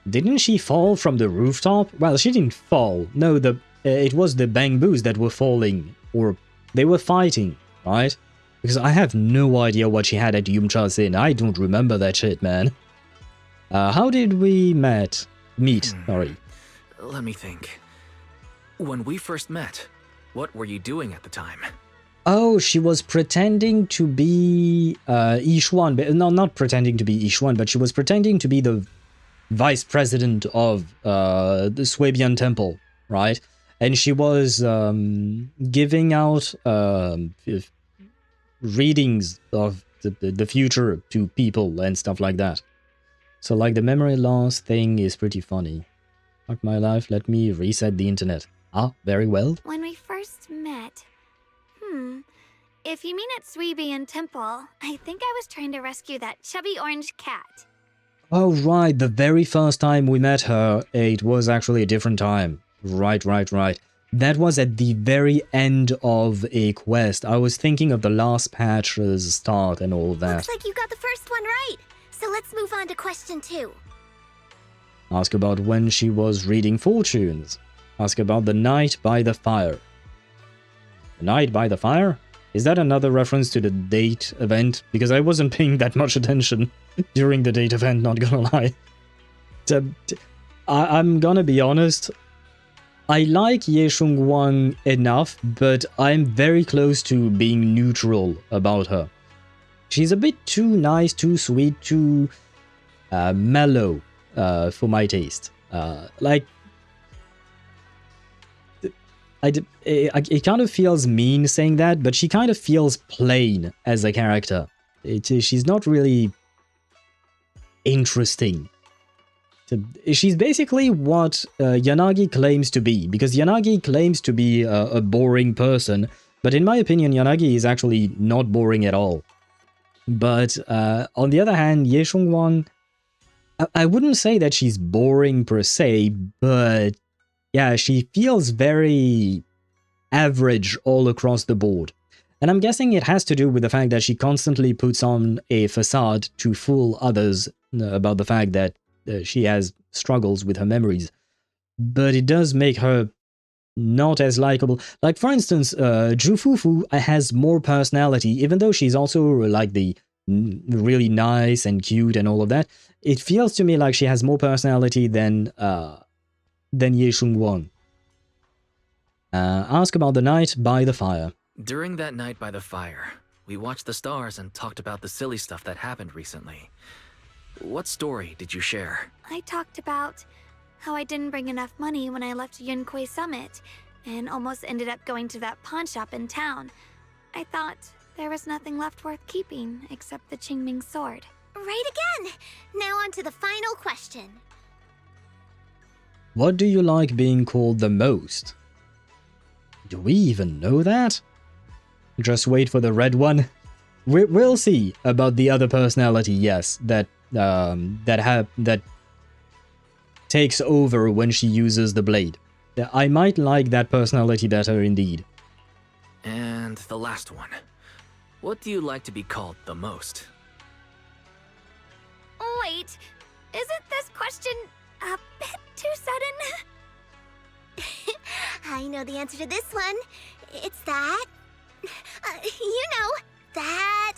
Didn't she fall from the rooftop? Well, she didn't fall. No, it was the bamboos that were falling. Or they were fighting, right? Because I have no idea what she had at Yumcha Sin. I don't remember that shit, man. How did we meet? Sorry. Let me think. When we first met, what were you doing at the time? Oh, she was pretending to be Yishuan. No, not pretending to be Yishuan, but she was pretending to be the vice president of the Swabian Temple, right? And she was giving out readings of the future to people and stuff like that. So, like, the memory loss thing is pretty funny. Fuck my life, let me reset the internet. Ah, very well. When we first met... If you mean at Swabian Temple, I think I was trying to rescue that chubby orange cat. Oh, right, the very first time we met her, it was actually a different time. Right. That was at the very end of a quest. I was thinking of the last patch's start and all of that. Looks like you got the first one right. So let's move on to question 2. Ask about when she was reading fortunes. Ask about the night by the fire. The night by the fire? Is that another reference to the date event? Because I wasn't paying that much attention during the date event, not gonna lie. I'm gonna be honest. I like Ye Shunguang enough, but I'm very close to being neutral about her. She's a bit too nice, too sweet, too mellow for my taste. It kind of feels mean saying that, but she kind of feels plain as a character. She's not really interesting. She's basically what Yanagi claims to be, because Yanagi claims to be a boring person, but in my opinion, Yanagi is actually not boring at all. But on the other hand, Ye Shunguang, I wouldn't say that she's boring per se, but yeah, she feels very average all across the board. And I'm guessing it has to do with the fact that she constantly puts on a facade to fool others about the fact that she has struggles with her memories. But it does make her not as likable. Like, for instance, Jufufu has more personality, even though she's also like the really nice and cute and all of that. It feels to me like she has more personality than Ye Shunguang. Ask about the night by the fire. During that night by the fire, we watched the stars and talked about the silly stuff that happened recently. What story did you share? I talked about how I didn't bring enough money when I left Yunkui Summit, and almost ended up going to that pawn shop in town. I thought there was nothing left worth keeping except the Qingming sword. Right again! Now on to the final question. What do you like being called the most? Do we even know that? Just wait for the red one. We'll see about the other personality, yes, that takes over when she uses the blade. I might like that personality better indeed. And the last one. What do you like to be called the most? Wait, isn't this question a bit too sudden? I know the answer to this one. It's that... you know, that...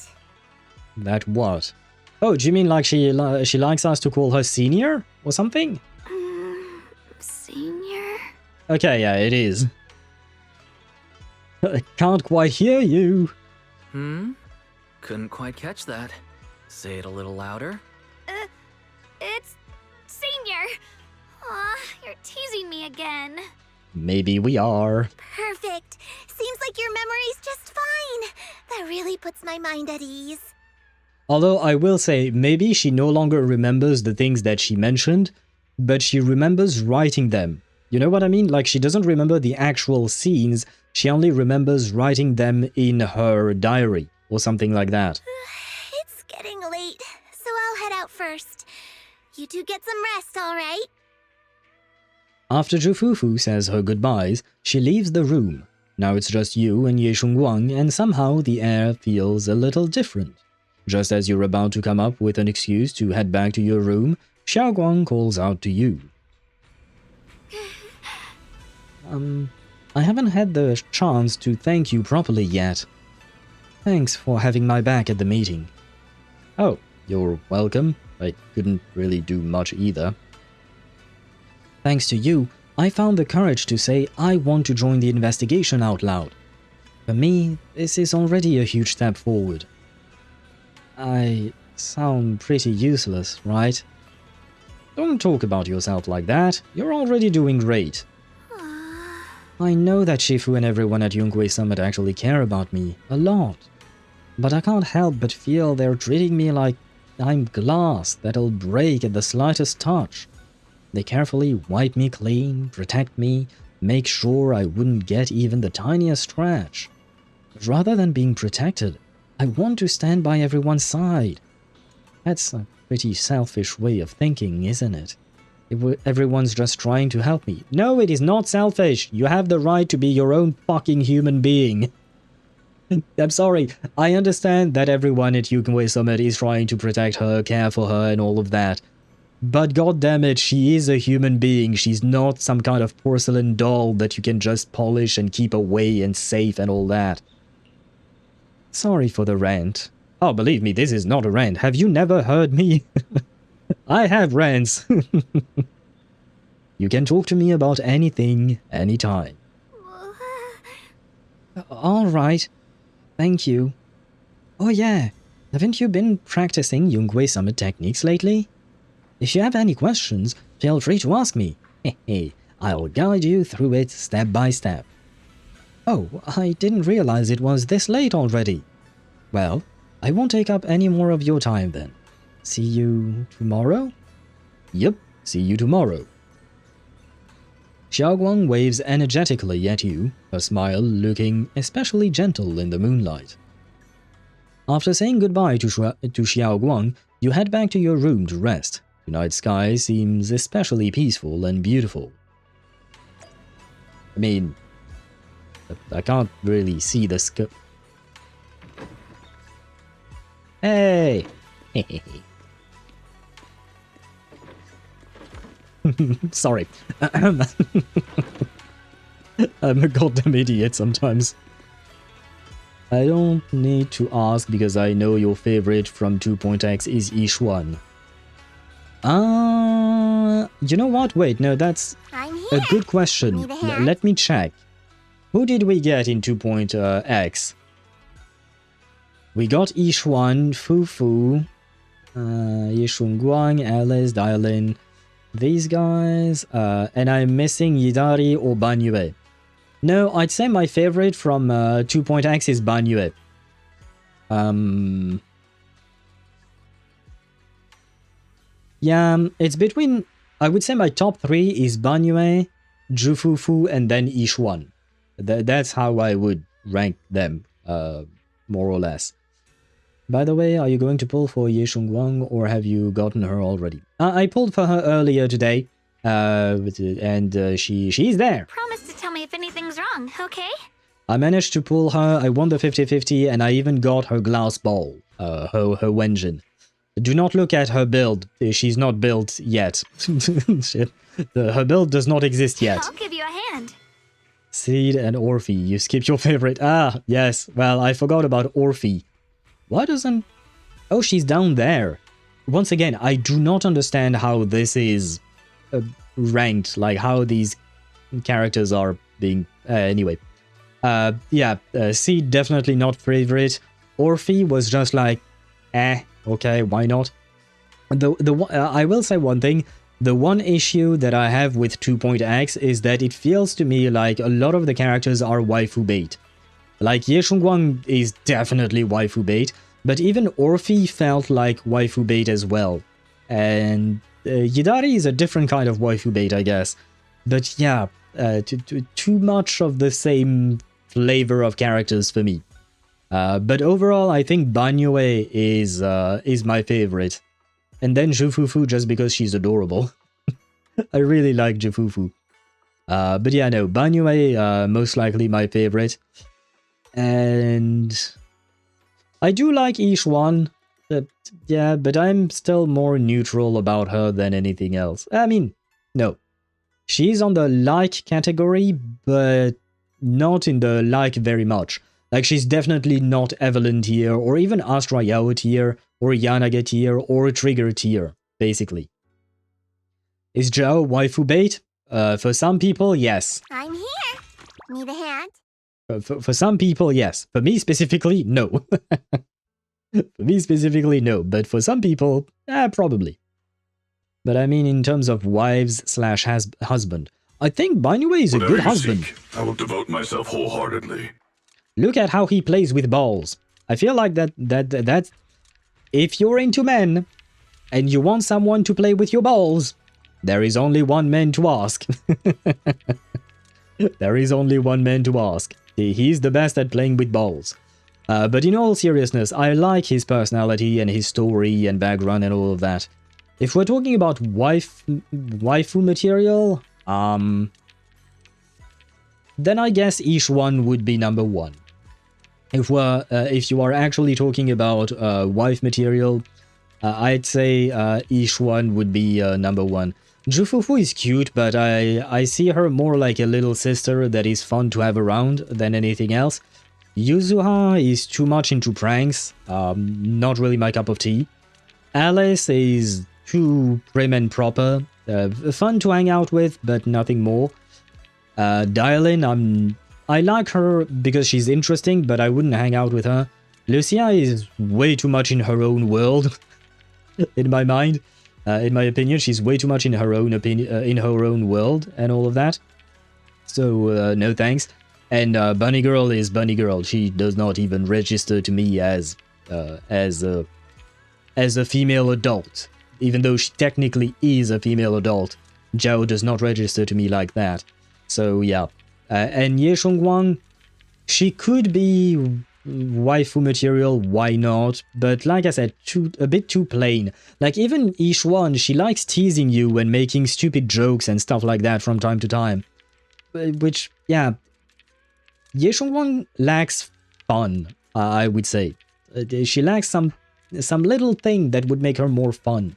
That what? Oh, do you mean like she likes us to call her senior or something? Senior? Okay, yeah, it is. I can't quite hear you. Couldn't quite catch that. Say it a little louder. It's senior. Aw, you're teasing me again. Maybe we are. Perfect. Seems like your memory's just fine. That really puts my mind at ease. Although I will say, maybe she no longer remembers the things that she mentioned, but she remembers writing them. You know what I mean? Like, she doesn't remember the actual scenes, she only remembers writing them in her diary, or something like that. It's getting late. first. You two get some rest, alright? After Zhufufu says her goodbyes, she leaves the room. Now it's just you and Ye Shunguang, and somehow the air feels a little different. Just as you're about to come up with an excuse to head back to your room, Xiaoguang calls out to you. I haven't had the chance to thank you properly yet. Thanks for having my back at the meeting. Oh, you're welcome. I couldn't really do much either. Thanks to you, I found the courage to say I want to join the investigation out loud. For me, this is already a huge step forward. I sound pretty useless, right? Don't talk about yourself like that. You're already doing great. I know that Shifu and everyone at Yunkui Summit actually care about me a lot. But I can't help but feel they're treating me like I'm glass that'll break at the slightest touch. They carefully wipe me clean, protect me, make sure I wouldn't get even the tiniest scratch. But rather than being protected, I want to stand by everyone's side. That's a pretty selfish way of thinking, isn't it? Everyone's just trying to help me. No, it is not selfish. You have the right to be your own fucking human being. I'm sorry. I understand that everyone at Yunkui Summit is trying to protect her, care for her, and all of that. But goddammit, she is a human being. She's not some kind of porcelain doll that you can just polish and keep away and safe and all that. Sorry for the rant. Oh, believe me, this is not a rant. Have you never heard me? I have rants. You can talk to me about anything, anytime. Alright. Thank you. Oh yeah, haven't you been practicing Yunkui Summit techniques lately? If you have any questions, feel free to ask me. Hey, I'll guide you through it step by step. Oh, I didn't realize it was this late already. Well, I won't take up any more of your time then. See you tomorrow? Yep, see you tomorrow. Xiaoguang waves energetically at you, her smile looking especially gentle in the moonlight. After saying goodbye to Xiaoguang, you head back to your room to rest. Tonight's sky seems especially peaceful and beautiful. I mean, I can't really see the sky. Hey! Sorry. I'm a goddamn idiot sometimes. I don't need to ask because I know your favorite from 2.x is Yishuan. You know what? Wait, no, that's a good question. Let me check. Who did we get in 2.x? We got Yishuan, Fufu, Ye Shunguang, Alice, Dialin, these guys, and I'm missing Yidari or Banyue. No, I'd say my favorite from 2.x is Banyue. Yeah, it's between, I would say my top 3 is Banyue, Zhufufu, and then Yishuan. That's how I would rank them, more or less. By the way, are you going to pull for Ye Shunguang or have you gotten her already? I pulled for her earlier today, and she's there. Promise to tell me if anything's wrong, okay? I managed to pull her, I won the 50-50, and I even got her glass ball, her Wenjin. Do not look at her build, she's not built yet. Shit. Her build does not exist yet. I'll give you a hand. Seed and Orphe, you skipped your favorite. Ah, yes, well, I forgot about Orphe. Why doesn't... Oh, she's down there. Once again, I do not understand how this is ranked, like how these characters are being... anyway. Yeah, Seed definitely not favorite. Orphe was just like, okay, why not? I will say one thing. The one issue that I have with 2.x is that it feels to me like a lot of the characters are waifu bait. Like Ye Shunguang is definitely waifu bait, but even Orphe felt like waifu bait as well. And Yidari is a different kind of waifu bait, I guess. But yeah, too much of the same flavor of characters for me. But overall, I think Banyue is my favorite. and then Zhufufu just because she's adorable. I really like Zhufufu. But yeah, no, Banyue, most likely my favorite. And I do like Ye Shunguang, yeah, but I'm still more neutral about her than anything else. I mean, no. She's on the like category, but not in the like very much. Like, she's definitely not Evelyn tier, or even Astra Yao tier, or Yanage tier, or Trigger tier, basically. Is Zhao waifu bait? For some people, yes. I'm here. Need a hand? For some people, yes. For me specifically, no. For me specifically, no. But for some people, probably. But I mean, in terms of wives/husband, I think Banyue is a good husband. I will devote myself wholeheartedly. Look at how he plays with balls. I feel like that if you're into men and you want someone to play with your balls, there is only one man to ask. There is only one man to ask. He's the best at playing with balls. But in all seriousness, I like his personality and his story and background and all of that. If we're talking about waifu material, then I guess Ye Shunguang would be number one. If you are actually talking about wife material, I'd say Ye Shunguang would be number one. Zhufufu is cute, but I see her more like a little sister that is fun to have around than anything else. Yuzuha is too much into pranks, not really my cup of tea. Alice is too prim and proper, fun to hang out with, but nothing more. Dialin, I like her because she's interesting, but I wouldn't hang out with her. Lucia is way too much in her own world, in my mind. In my opinion, she's way too much in her own world and all of that. So no thanks. And Bunny Girl is Bunny Girl. She does not even register to me as a female adult, even though she technically is a female adult. Zhao does not register to me like that. So yeah. And Ye Shunguang, she could be waifu material, why not? But like I said, a bit too plain. Like, even Ye Shunguang, she likes teasing you and making stupid jokes and stuff like that from time to time. Which, yeah, Ye Shunguang lacks fun, I would say. She lacks some little thing that would make her more fun.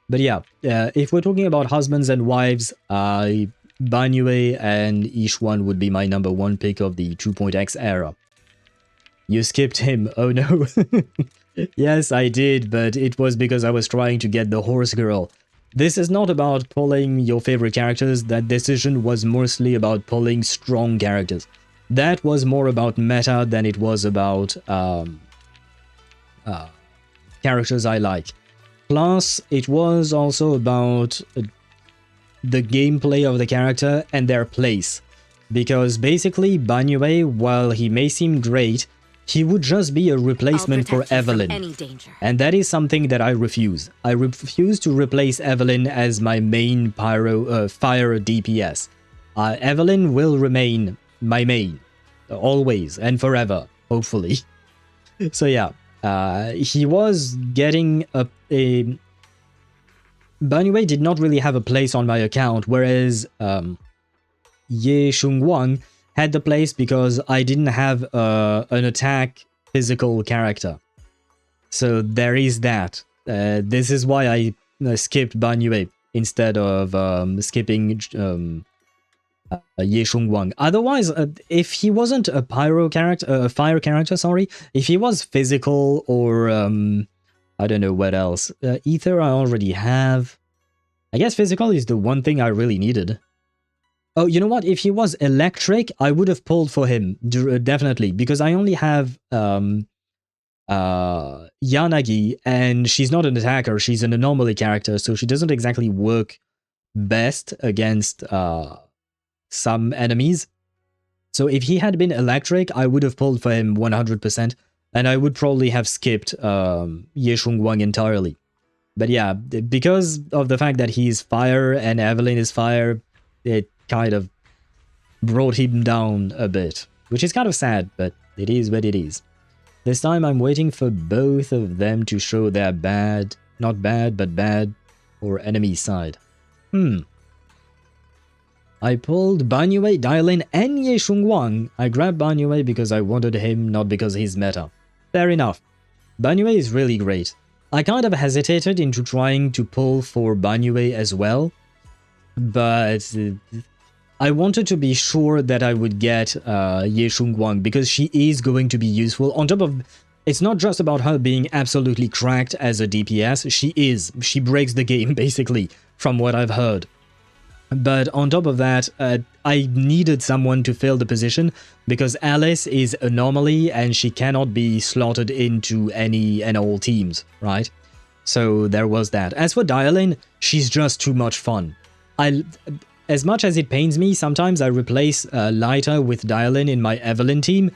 But yeah, if we're talking about husbands and wives, Banyue and Ye Shunguang would be my number one pick of the 2.x era. You skipped him, oh no. Yes, I did, but it was because I was trying to get the horse girl. This is not about pulling your favorite characters. That decision was mostly about pulling strong characters. That was more about meta than it was about characters I like. Plus, it was also about the gameplay of the character and their place. Because basically, Banyue, while he may seem great, he would just be a replacement for Evelyn. And that is something that I refuse. I refuse to replace Evelyn as my main fire DPS. Evelyn will remain my main. Always and forever, hopefully. So yeah, he was getting a... Banyue did not really have a place on my account, whereas Ye Shunguang had the place because I didn't have an attack physical character. So there is that. This is why I skipped Banyue instead of skipping Ye Shunguang. Otherwise, if he wasn't a fire character, sorry, if he was physical or I don't know what else. Ether I already have. I guess physical is the one thing I really needed. Oh, you know what? If he was electric, I would have pulled for him, definitely, because I only have Yanagi, and she's not an attacker, she's an anomaly character, so she doesn't exactly work best against some enemies. So if he had been electric, I would have pulled for him 100%, and I would probably have skipped Ye Shunguang entirely. But yeah, because of the fact that he's fire and Evelyn is fire, it kind of brought him down a bit, which is kind of sad, but it is what it is. This time I'm waiting for both of them to show their bad Not bad, but bad for enemy side. I pulled Banyue, Dialin, and Ye Shunguang. I grabbed Banyue because I wanted him, not because he's meta. Fair enough. Banyue is really great. I kind of hesitated into trying to pull for Banyue as well, but I wanted to be sure that I would get Ye Shunguang because she is going to be useful. On top of, it's not just about her being absolutely cracked as a DPS, she breaks the game basically, from what I've heard. But on top of that, I needed someone to fill the position because Alice is anomaly and she cannot be slotted into any and all teams, right? So there was that. As for Dialin, she's just too much fun. As much as it pains me, sometimes I replace Lighter with Dialin in my Evelyn team,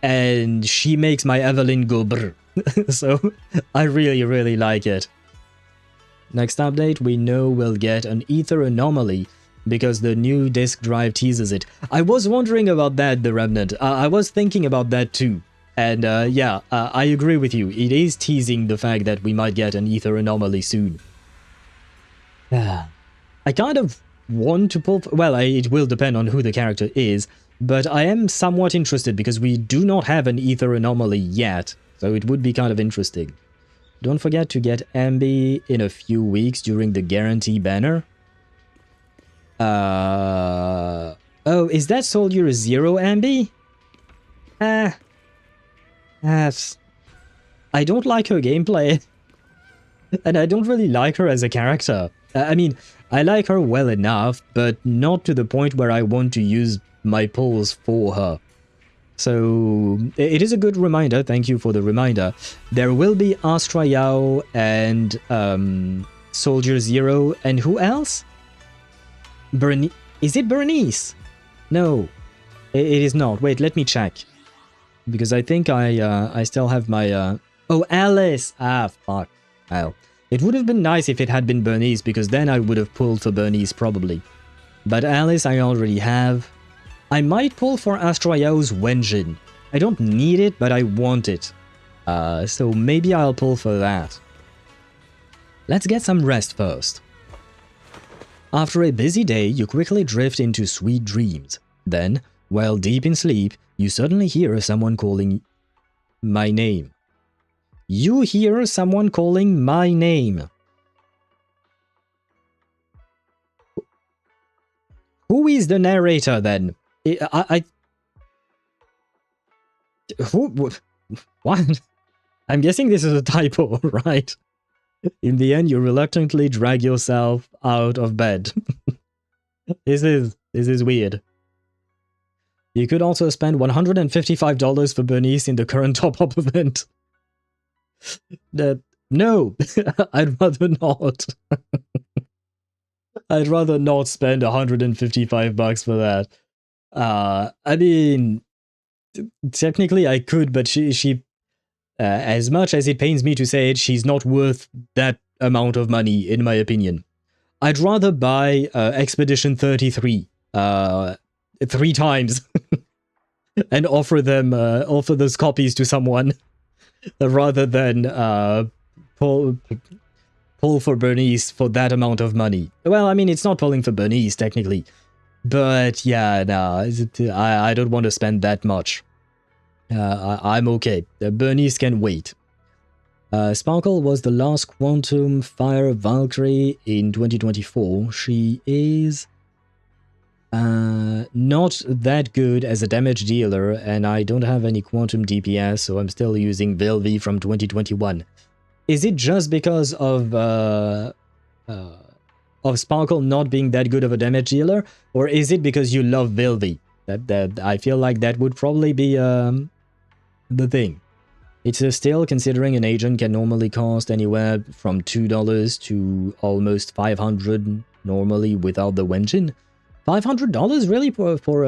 and she makes my Evelyn go brr. So I really, really like it. Next update, we know we'll get an Ether Anomaly because the new disk drive teases it. I was wondering about that, The Remnant. I was thinking about that too. And yeah, I agree with you. It is teasing the fact that we might get an Ether Anomaly soon. I kind of want to pull... Well, it will depend on who the character is, but I am somewhat interested because we do not have an Ether Anomaly yet, so it would be kind of interesting. Don't forget to get Ambi in a few weeks during the guarantee banner. Oh, is that Soldier Zero Ambi? I don't like her gameplay. And I don't really like her as a character. I mean, I like her well enough, but not to the point where I want to use my pulls for her. So, it is a good reminder, thank you for the reminder. There will be Astra Yao and Soldier Zero, and who else? Is it Bernice? No, it is not. Wait, let me check. Because I think I still have my... Oh, Alice! Ah, fuck. Well, it would have been nice if it had been Bernice, because then I would have pulled for Bernice probably. But Alice I already have. I might pull for Astra Yao's Wenjin. I don't need it, but I want it. So maybe I'll pull for that. Let's get some rest first. After a busy day, you quickly drift into sweet dreams. Then, while deep in sleep, you suddenly hear someone calling my name. You hear someone calling my name. Who is the narrator then? What? I'm guessing this is a typo, right? In the end, you reluctantly drag yourself out of bed. This is weird. You could also spend $155 for Bernice in the current top-up event. No, I'd rather not. I'd rather not spend $155 for that. I mean, technically I could, but she as much as it pains me to say it, she's not worth that amount of money, in my opinion. I'd rather buy Expedition 33 3 times and offer those copies to someone rather than pull for Bernice for that amount of money. Well, I mean, it's not pulling for Bernice, technically. But yeah, no, I don't want to spend that much. I'm okay. Bernice can wait. Sparkle was the last Quantum Fire Valkyrie in 2024. She is not that good as a damage dealer, and I don't have any Quantum DPS, so I'm still using Vilvi from 2021. Is it just because of Sparkle not being that good of a damage dealer, or is it because you love Vilvi? That I feel like that would probably be the thing. It's still, considering an agent can normally cost anywhere from $2 to almost $500 normally without the Wenjin. $500 really for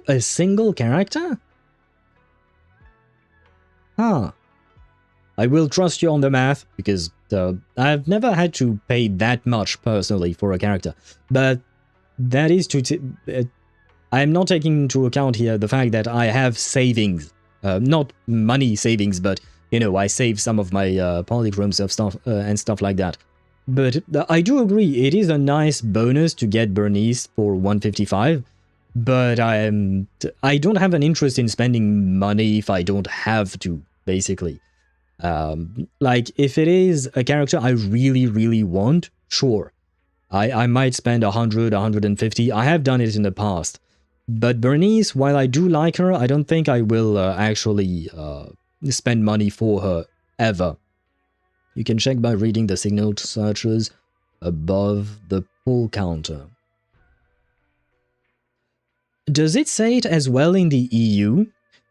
a single character? Huh. I will trust you on the math, because I've never had to pay that much personally for a character. But that is I'm not taking into account here the fact that I have savings. Not money savings, but you know, I save some of my polychromes of stuff and stuff like that. But I do agree, it is a nice bonus to get Bernice for 155. But I don't have an interest in spending money if I don't have to, basically. Like, if it is a character I really, really want, sure. I might spend 100, 150. I have done it in the past. But Bernice, while I do like her, I don't think I will actually spend money for her, ever. You can check by reading the signal searches above the pull counter. Does it say it as well in the EU?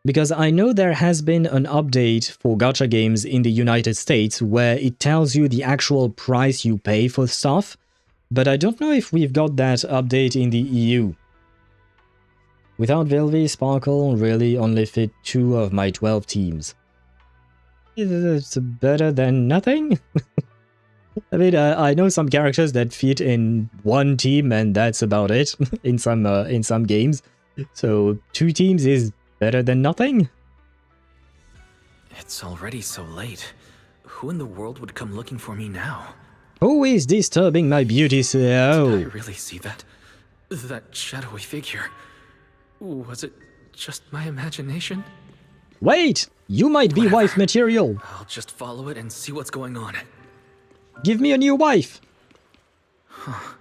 Because I know there has been an update for gacha games in the United States where it tells you the actual price you pay for stuff, but I don't know if we've got that update in the EU. Without Velvy, Sparkle really only fit 2 of my 12 teams. It's better than nothing? I mean, I know some characters that fit in 1 team and that's about it in some games. So 2 teams is better than nothing? It's already so late. Who in the world would come looking for me now? Who is disturbing my beauty, so? Did I really see that? That shadowy figure? Was it just my imagination? Wait! You might be wife material! I'll just follow it and see what's going on. Give me a new wife! Huh.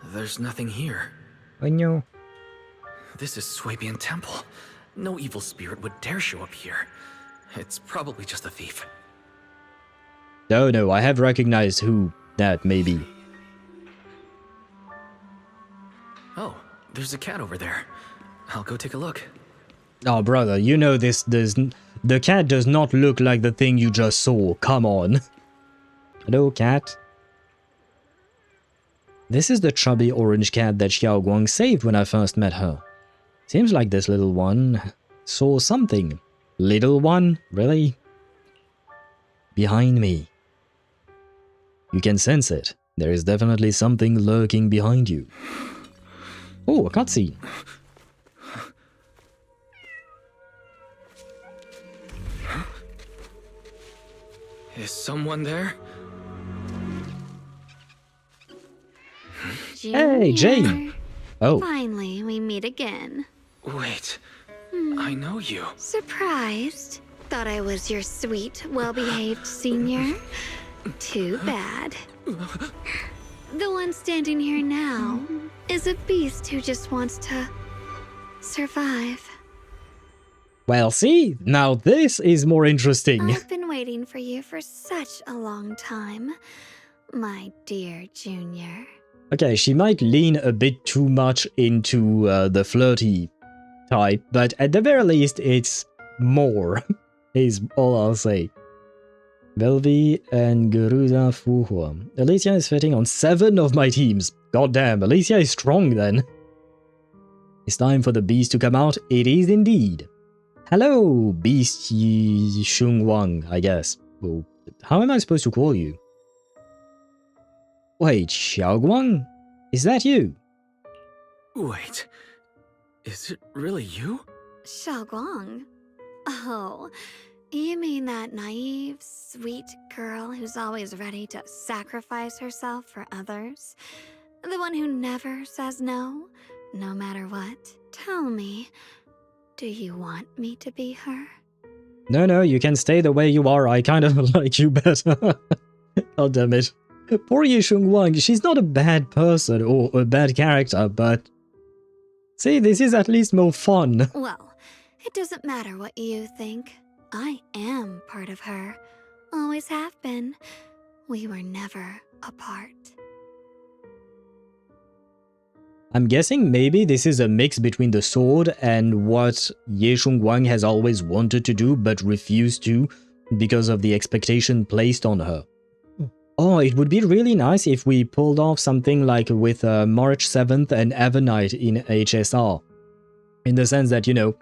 There's nothing here. I know. This is Swabian Temple. No evil spirit would dare show up here. It's probably just a thief. No, I have recognized who that may be. Oh, there's a cat over there. I'll go take a look. Oh, brother, you know this the cat does not look like the thing you just saw. Come on. Hello, cat. This is the chubby orange cat that Xiaoguang saved when I first met her. Seems like this little one saw something. Little one? Really? Behind me. You can sense it. There is definitely something lurking behind you. Oh, a cutscene. Is someone there? Hey, Jane! Oh. Finally, we meet again. Wait, I know you. Surprised? Thought I was your sweet, well-behaved senior? Too bad. The one standing here now is a beast who just wants to survive. Well, see? Now this is more interesting. I've been waiting for you for such a long time, my dear Junior. Okay, she might lean a bit too much into the flirty type, but at the very least, it's more, is all I'll say. Velvy and Garuda Fuhua. Alicia is fitting on 7 of my teams. Goddamn, Alicia is strong then. It's time for the beast to come out. It is indeed. Hello, Beast Ye Shunguang, I guess. Well, how am I supposed to call you? Wait, Xiaoguang? Is that you? Wait, is it really you? Xiaoguang? Oh, you mean that naive, sweet girl who's always ready to sacrifice herself for others? The one who never says no, no matter what? Tell me, do you want me to be her? No, you can stay the way you are. I kind of like you better. Oh, damn it. Poor Ye Shunguang, she's not a bad person or a bad character, but... See, this is at least more fun. Well, it doesn't matter what you think. I am part of her. Always have been. We were never apart. I'm guessing maybe this is a mix between the sword and what Ye Shunguang has always wanted to do but refused to because of the expectation placed on her. Oh, it would be really nice if we pulled off something like with March 7th and Evernight in HSR. In the sense that, you know,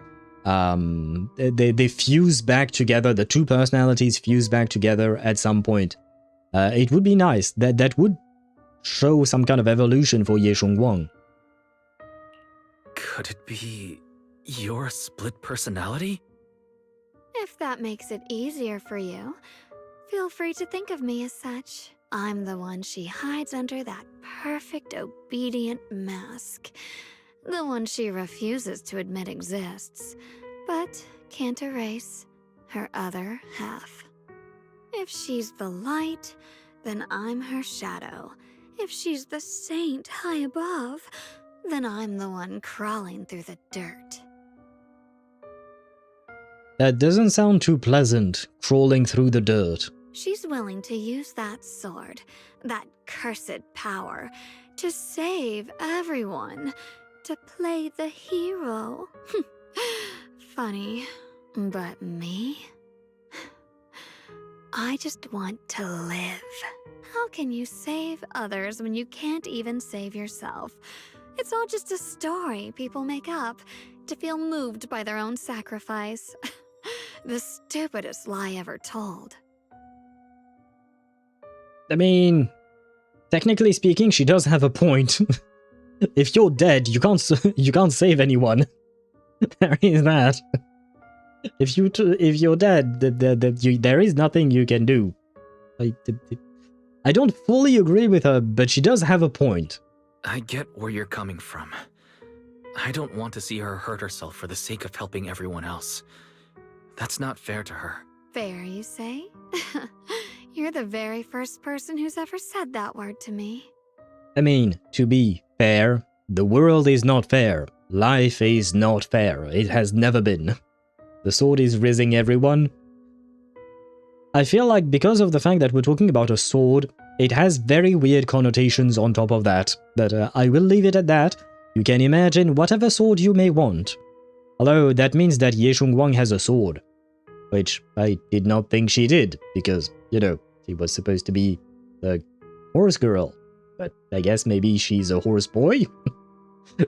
they fuse back together, the 2 personalities fuse back together at some point. It would be nice. That would show some kind of evolution for Ye Shunguang. Could it be your split personality? If that makes it easier for you, feel free to think of me as such. I'm the one she hides under that perfect obedient mask. The one she refuses to admit exists, but can't erase her other half. If she's the light, then I'm her shadow. If she's the saint high above, then I'm the one crawling through the dirt. That doesn't sound too pleasant, crawling through the dirt. She's willing to use that sword, that cursed power, to save everyone, to play the hero. Funny, but me? I just want to live. How can you save others when you can't even save yourself? It's all just a story people make up to feel moved by their own sacrifice. The stupidest lie ever told. I mean, technically speaking, she does have a point. If you're dead, you can't save anyone. There is that. If you're dead, there is nothing you can do. I don't fully agree with her, but she does have a point. I get where you're coming from. I don't want to see her hurt herself for the sake of helping everyone else. That's not fair to her. Fair, you say? You're the very first person who's ever said that word to me. I mean, to be fair, the world is not fair. Life is not fair. It has never been. The sword is raising everyone. I feel like because of the fact that we're talking about a sword, it has very weird connotations on top of that. But I will leave it at that. You can imagine whatever sword you may want. Although that means that Ye Shunguang has a sword. Which I did not think she did, because, you know, she was supposed to be a horse girl. But I guess maybe she's a horse boy?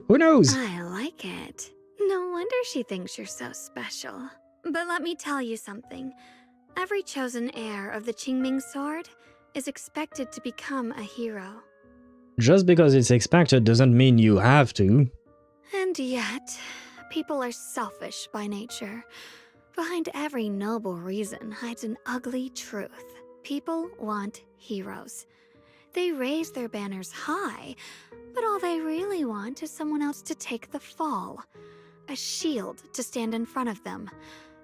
Who knows? I like it. No wonder she thinks you're so special. But let me tell you something. Every chosen heir of the Qingming sword is expected to become a hero. Just because it's expected doesn't mean you have to. And yet, people are selfish by nature. Behind every noble reason hides an ugly truth. People want heroes. They raise their banners high, but all they really want is someone else to take the fall. A shield to stand in front of them.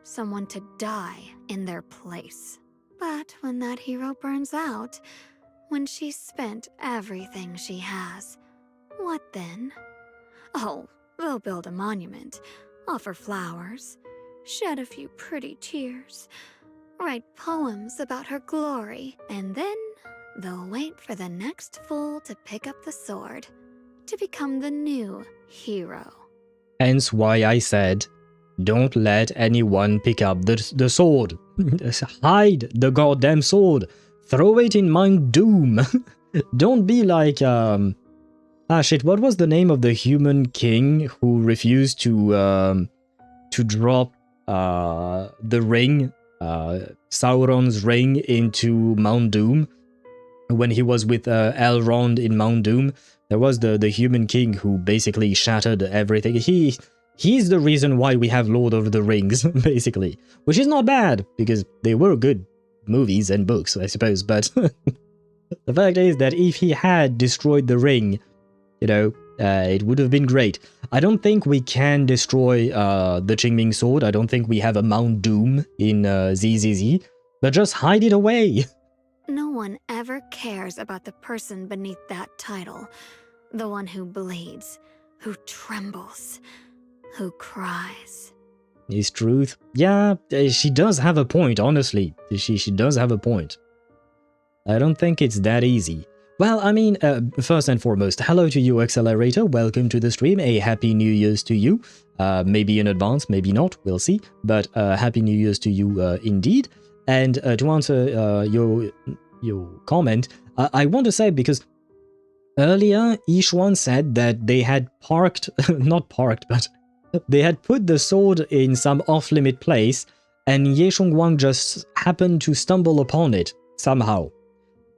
Someone to die in their place. But when that hero burns out, when she's spent everything she has, what then? Oh, they'll build a monument, offer flowers, shed a few pretty tears, write poems about her glory, and then they'll wait for the next fool to pick up the sword, to become the new hero. Hence why I said, don't let anyone pick up the sword. Hide the goddamn sword. Throw it in Mount Doom. Don't be like, shit, what was the name of the human king who refused to drop the ring, Sauron's ring, into Mount Doom when he was with Elrond in Mount Doom? There was the human king who basically shattered everything. He's the reason why we have Lord of the Rings, basically. Which is not bad, because they were good movies and books, I suppose, but the fact is that if he had destroyed the ring, you know, it would have been great. I don't think we can destroy the Qingming sword. I don't think we have a Mount Doom in ZZZ, but just hide it away. No one ever cares about the person beneath that title. The one who bleeds, who trembles, who cries. Is truth? Yeah, she does have a point, honestly. She does have a point. I don't think it's that easy. Well, I mean, first and foremost, hello to you, Accelerator. Welcome to the stream. A happy New Year's to you. Maybe in advance, maybe not. We'll see. But happy New Year's to you indeed. And to answer your comment, I want to say, because earlier Yishuan said that they had parked, not parked, but they had put the sword in some off-limit place, and Ye Shunguang just happened to stumble upon it somehow.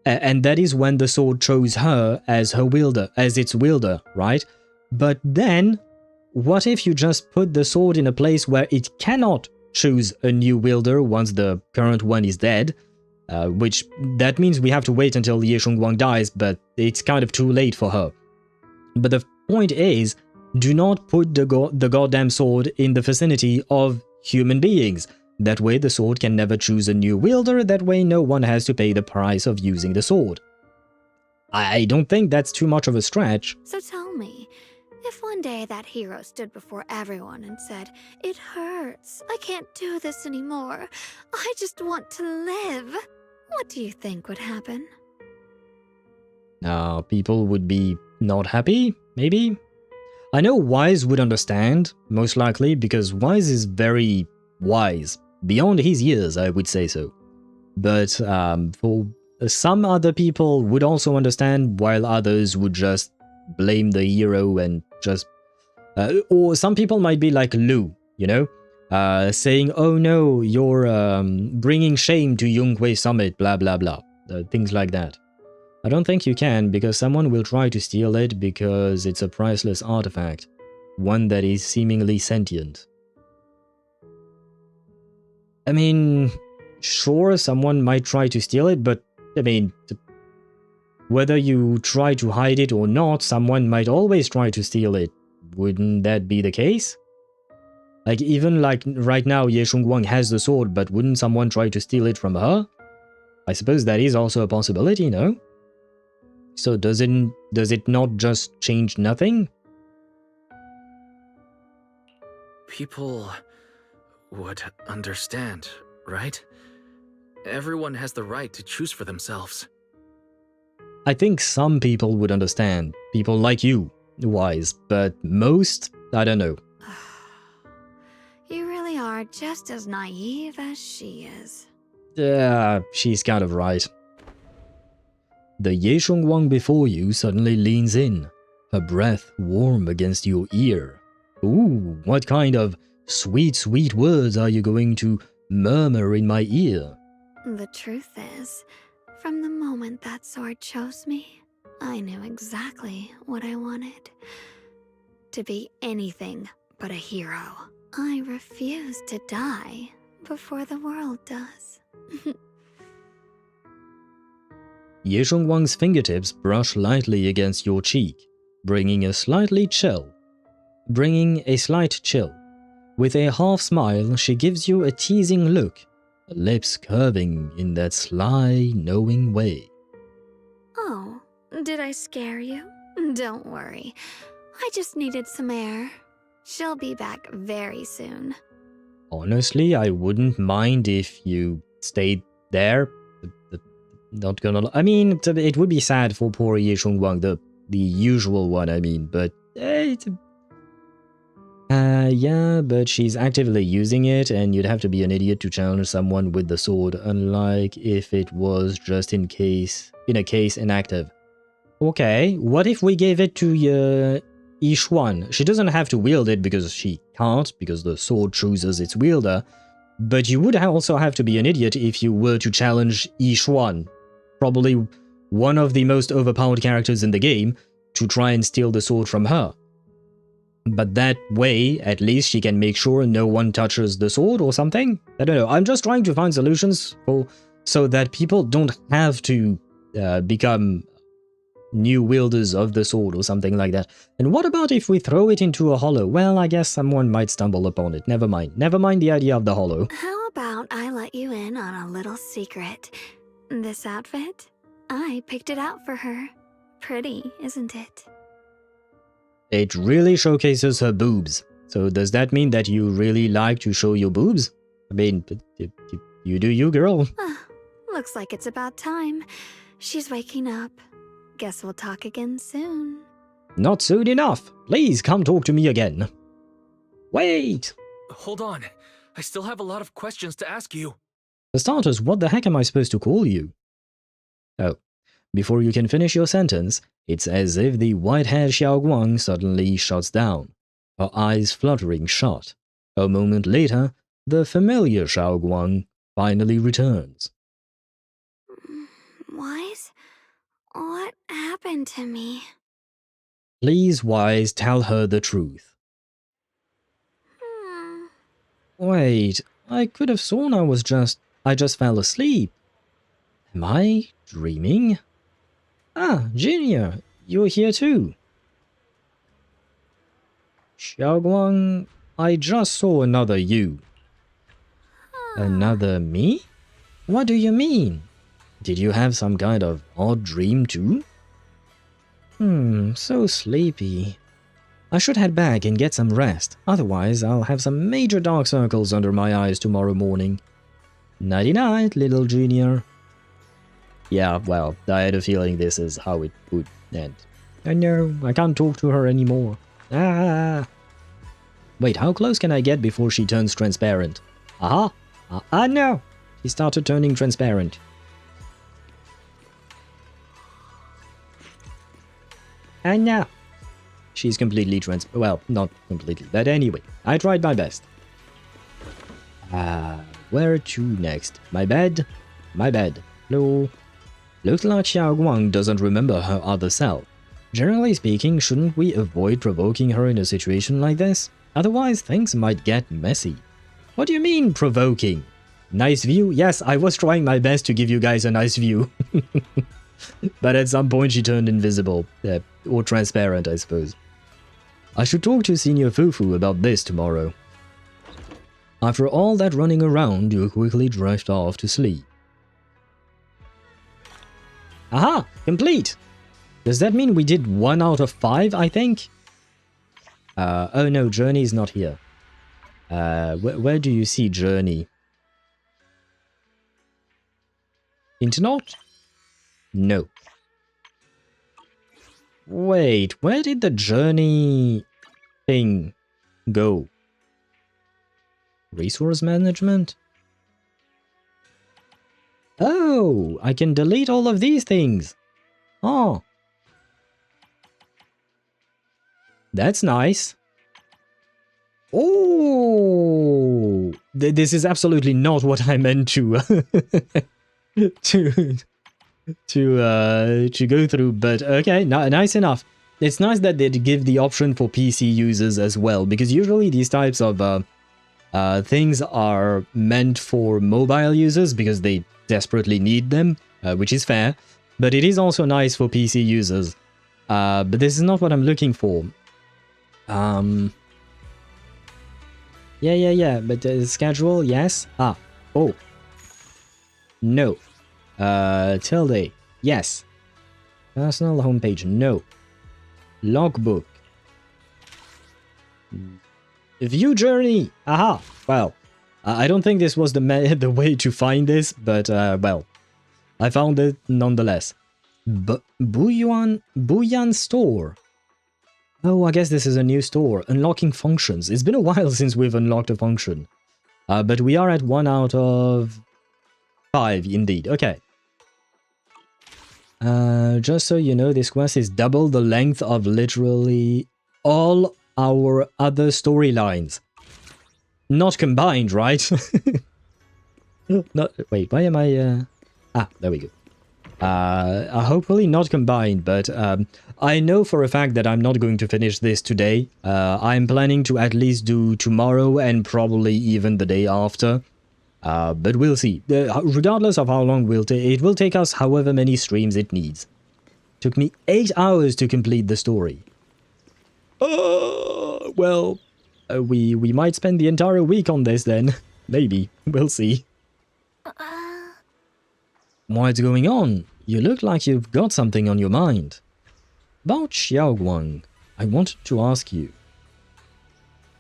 And that is when the sword chose her as her wielder, as its wielder, right? But then, what if you just put the sword in a place where it cannot choose a new wielder once the current one is dead, which that means we have to wait until Ye Shunguang dies, but it's kind of too late for her. But the point is, do not put the goddamn sword in the vicinity of human beings. That way the sword can never choose a new wielder, that way no one has to pay the price of using the sword. I don't think that's too much of a stretch. So tell me, if one day that hero stood before everyone and said, "It hurts, I can't do this anymore, I just want to live," what do you think would happen? People would be not happy, maybe? I know Wise would understand, most likely, because Wise is very wise. Beyond his years, I would say so. But for some other people would also understand, while others would just blame the hero and just... or some people might be like Lu, you know? Saying, "Oh no, you're bringing shame to Yunkui Summit, blah blah blah." Things like that. I don't think you can, because someone will try to steal it because it's a priceless artifact. One that is seemingly sentient. I mean, sure, someone might try to steal it, but, I mean, whether you try to hide it or not, someone might always try to steal it. Wouldn't that be the case? Like, even like right now, Ye Shunguang has the sword, but wouldn't someone try to steal it from her? I suppose that is also a possibility, no? So does it not just change nothing? People would understand, right? Everyone has the right to choose for themselves. I think some people would understand. People like you, Wise, but most, I don't know. You really are just as naive as she is. She's kind of right. The Ye Shunguang before you suddenly leans in, her breath warm against your ear. Ooh, what kind of sweet, sweet words are you going to murmur in my ear? The truth is, from the moment that sword chose me, I knew exactly what I wanted. To be anything but a hero. I refuse to die before the world does. Ye Shunguang's fingertips brush lightly against your cheek, bringing a slight chill. With a half smile, she gives you a teasing look, her lips curving in that sly, knowing way. Oh, did I scare you? Don't worry. I just needed some air. She'll be back very soon. Honestly, I wouldn't mind if you stayed there. Not gonna... I mean, it would be sad for poor Ye Shunguang, the usual one, I mean, but... yeah, but she's actively using it, and you'd have to be an idiot to challenge someone with the sword, unlike if it was just in a case inactive. Okay, what if we gave it to Ye Xuan? She doesn't have to wield it because she can't, because the sword chooses its wielder, but you would also have to be an idiot if you were to challenge Ye Xuan, probably one of the most overpowered characters in the game, to try and steal the sword from her. But that way, at least she can make sure no one touches the sword or something? I don't know, I'm just trying to find solutions so that people don't have to become new wielders of the sword or something like that. And what about if we throw it into a hollow? Well, I guess someone might stumble upon it. Never mind. Never mind the idea of the hollow. How about I let you in on a little secret? This outfit? I picked it out for her. Pretty, isn't it? It really showcases her boobs. So does that mean that you really like to show your boobs? I mean, you do you, girl. Looks like it's about time. She's waking up. Guess we'll talk again soon. Not soon enough. Please come talk to me again. Wait! Hold on. I still have a lot of questions to ask you. For starters, what the heck am I supposed to call you? Oh, before you can finish your sentence, it's as if the white-haired Xiaoguang suddenly shuts down, her eyes fluttering shut. A moment later, the familiar Xiaoguang finally returns. Wise? What happened to me? Please, Wise, tell her the truth. Wait, I could have sworn I just fell asleep. Am I dreaming? Ah, Junior, you're here too. Xiaoguang, I just saw another you. Another me? What do you mean? Did you have some kind of odd dream too? So sleepy. I should head back and get some rest, otherwise I'll have some major dark circles under my eyes tomorrow morning. Nighty-night, little junior. Yeah, well, I had a feeling this is how it would end. Oh no, I can't talk to her anymore. Ah! Wait, how close can I get before she turns transparent? Aha! No! She started turning transparent. And now, she's completely well, not completely, but anyway, I tried my best. Where to next? My bed? My bed. No. Looks like Xiaoguang doesn't remember her other self. Generally speaking, shouldn't we avoid provoking her in a situation like this? Otherwise, things might get messy. What do you mean, provoking? Nice view? Yes, I was trying my best to give you guys a nice view. But at some point she turned invisible. Or transparent, I suppose. I should talk to Senior Fufu about this tomorrow. After all that running around, you quickly drift off to sleep. Aha! Complete! Does that mean we did 1 out of 5, I think? Oh no, Journey is not here. Where do you see Journey? Internet? No. Wait, where did the Journey thing go? Resource management? Oh, I can delete all of these things. Oh. That's nice. Oh, this is absolutely not what I meant to to go through, but okay, nice enough. It's nice that they give the option for PC users as well, because usually these types of things are meant for mobile users because they desperately need them, which is fair, but it is also nice for PC users. But this is not what I'm looking for. Yeah, but schedule, yes. Oh. No. Tilde, yes. Personal homepage, no. Logbook. View journey, aha. Well, I don't think this was the way to find this, but well, I found it nonetheless. Buyuan store. Oh, I guess this is a new store. Unlocking functions. It's been a while since we've unlocked a function. But we are at 1 out of 5, indeed. Okay. Just so you know, this quest is double the length of literally all our other storylines. Not combined, right? No, wait, why am I... there we go. Hopefully not combined, but I know for a fact that I'm not going to finish this today. I'm planning to at least do tomorrow and probably even the day after. But we'll see. Regardless of how long it will take us however many streams it needs. Took me 8 hours to complete the story. Well, we might spend the entire week on this then. Maybe. We'll see. What's going on? You look like you've got something on your mind. About Xiaoguang, I wanted to ask you.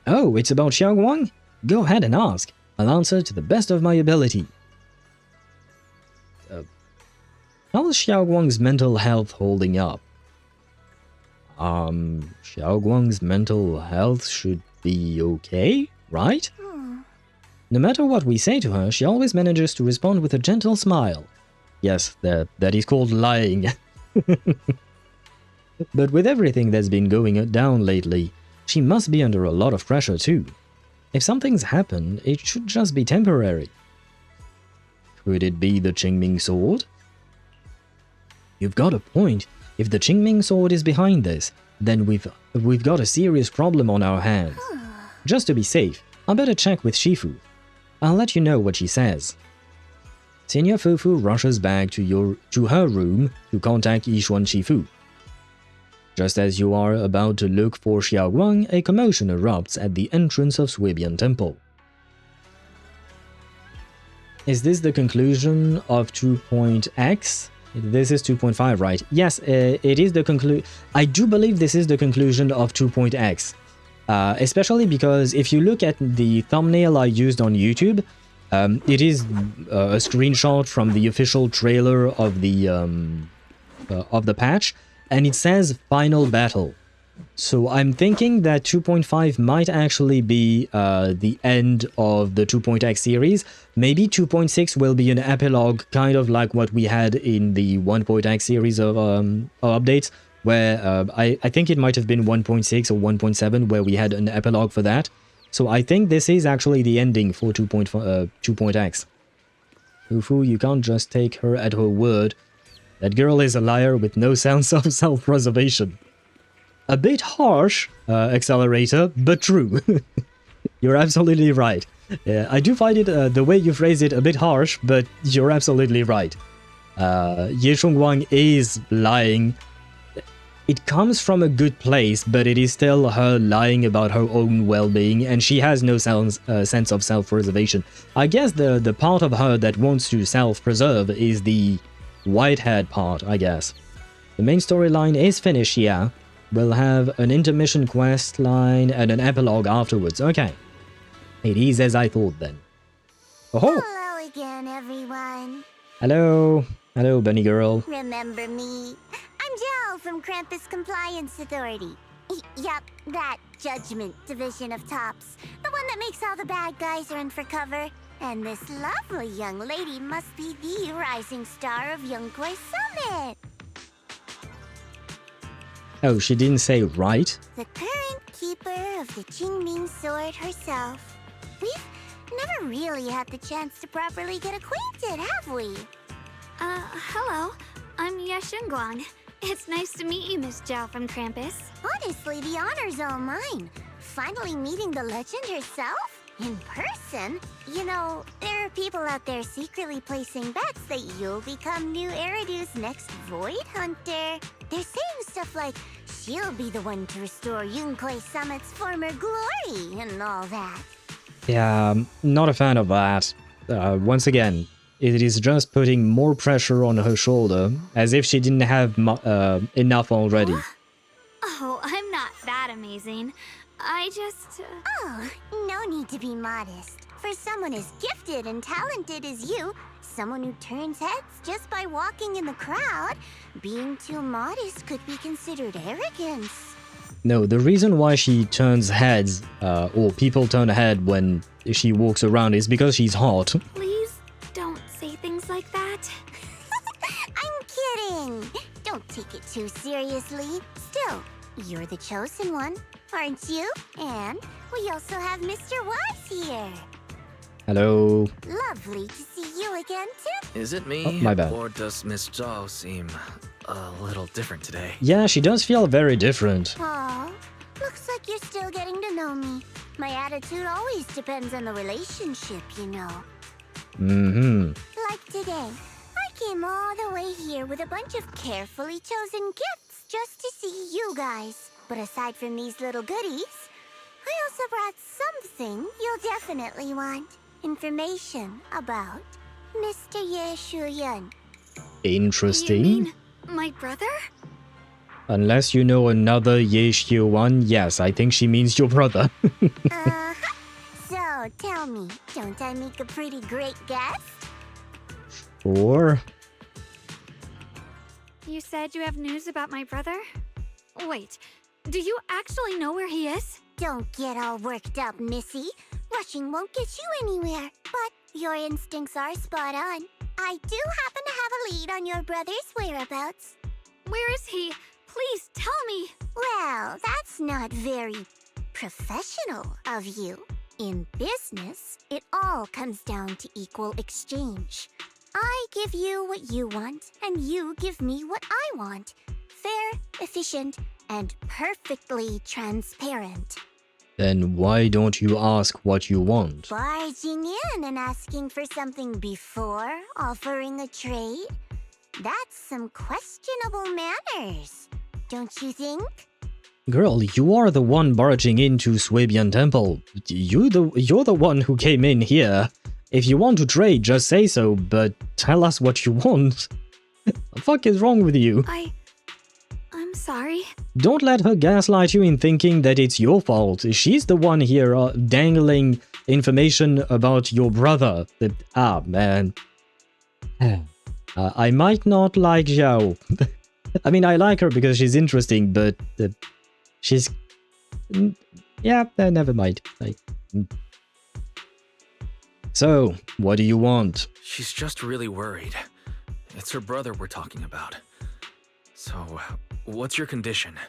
Oh, it's about Xiaoguang? Go ahead and ask. I'll answer to the best of my ability. How is Xiaoguang's mental health holding up? Xiaoguang's mental health should be okay, right? No matter what we say to her, she always manages to respond with a gentle smile. Yes, that is called lying. But with everything that's been going down lately, she must be under a lot of pressure too. If something's happened, it should just be temporary. Could it be the Qingming sword? You've got a point. If the Qingming sword is behind this, then we've got a serious problem on our hands. Just to be safe, I better check with Shifu. I'll let you know what she says. Senior Fufu rushes back to her room to contact Yishuan Shifu. Just as you are about to look for Xiaoguang, a commotion erupts at the entrance of Swibian Temple. Is this the conclusion of 2.x? This is 2.5, right? Yes, it is the conclusion. I do believe this is the conclusion of 2.x. Especially because if you look at the thumbnail I used on YouTube, it is a screenshot from the official trailer of the patch, and it says Final Battle. So I'm thinking that 2.5 might actually be the end of the 2.x series. Maybe 2.6 will be an epilogue, kind of like what we had in the 1.x series of updates, where I think it might have been 1.6 or 1.7 where we had an epilogue for that. So I think this is actually the ending for 2.x. Fufu, you can't just take her at her word. That girl is a liar with no sense of self-preservation. A bit harsh, Accelerator, but true. You're absolutely right. I do find it, the way you phrase it, a bit harsh, but you're absolutely right. Ye Shunguang is lying. It comes from a good place, but it is still her lying about her own well-being, and she has no sense of self-preservation. I guess the part of her that wants to self-preserve is the white-haired part, I guess. The main storyline is finished, yeah. We'll have an intermission quest line and an epilogue afterwards. Okay. It is as I thought then. Oh! Hello again, everyone. Hello. Hello, bunny girl. Remember me? I'm Zhao from Krampus Compliance Authority. Yup, that Judgment Division of Tops. The one that makes all the bad guys run for cover. And this lovely young lady must be the rising star of Yunkui Summit. Oh, she didn't say right? The current keeper of the Qingming sword herself. We've never really had the chance to properly get acquainted, have we? Hello. I'm Ye Shunguang. It's nice to meet you, Miss Zhao from Krampus. Honestly, the honor's all mine. Finally meeting the legend herself? In person? You know, there are people out there secretly placing bets that you'll become new Eridu's next Void Hunter. They're saying stuff like, she'll be the one to restore Yunkui Summit's former glory and all that. Yeah, not a fan of that. Once again, it is just putting more pressure on her shoulder, as if she didn't have enough already. Oh, I'm not that amazing. I just... Oh, no need to be modest. For someone as gifted and talented as you, someone who turns heads just by walking in the crowd, being too modest could be considered arrogance. No, the reason why she turns heads, or people turn head when she walks around is because she's hot. Please don't say things like that. I'm kidding. Don't take it too seriously. Still, you're the chosen one, aren't you? And we also have Mr. Wise here. Hello. Lovely to see you again, too. Is it me? Oh, my bad. Or does Miss Zhao seem a little different today? Yeah, she does feel very different. Aw, looks like you're still getting to know me. My attitude always depends on the relationship, you know. Mm-hmm. Like today, I came all the way here with a bunch of carefully chosen gifts just to see you guys. But aside from these little goodies, I also brought something you'll definitely want. Information about Mr. Ye Shunguang. Interesting. You mean my brother? Unless you know another Ye Shunguang, yes, I think she means your brother. Uh-huh. So, tell me, don't I make a pretty great guest? Or... You said you have news about my brother? Wait, do you actually know where he is? Don't get all worked up, Missy. Rushing won't get you anywhere, but your instincts are spot on. I do happen to have a lead on your brother's whereabouts. Where is he? Please tell me. Well, that's not very professional of you. In business, it all comes down to equal exchange. I give you what you want, and you give me what I want. Fair, efficient, and perfectly transparent. Then why don't you ask what you want? Barging in and asking for something before offering a trade? That's some questionable manners, don't you think? Girl, you are the one barging into Swabian Temple. You're the one who came in here. If you want to trade, just say so, but tell us what you want. The fuck is wrong with you? I'm sorry. Don't let her gaslight you in thinking that it's your fault. She's the one here dangling information about your brother. Man. I might not like Zhao. I mean, I like her because she's interesting, but she's... yeah, never mind. So, what do you want? She's just really worried. It's her brother we're talking about. So, what's your condition?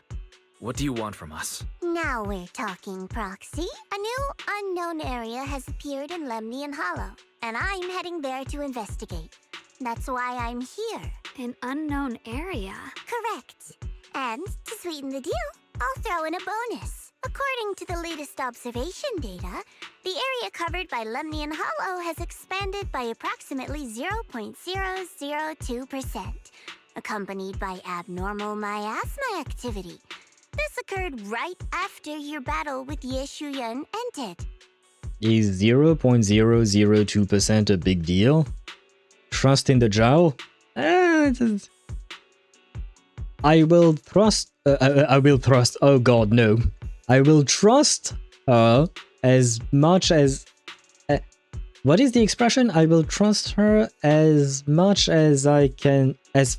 What do you want from us? Now we're talking, Proxy. A new unknown area has appeared in Lemnian Hollow, and I'm heading there to investigate. That's why I'm here. An unknown area? Correct. And to sweeten the deal, I'll throw in a bonus. According to the latest observation data, the area covered by Lemnian Hollow has expanded by approximately 0.002%, accompanied by abnormal miasma activity. This occurred right after your battle with Ye Shunguang ended. Is 0.002% a big deal? Trust in the Zhao? I will trust... oh god, no. I will trust her as much as... what is the expression? I will trust her as much as I can... As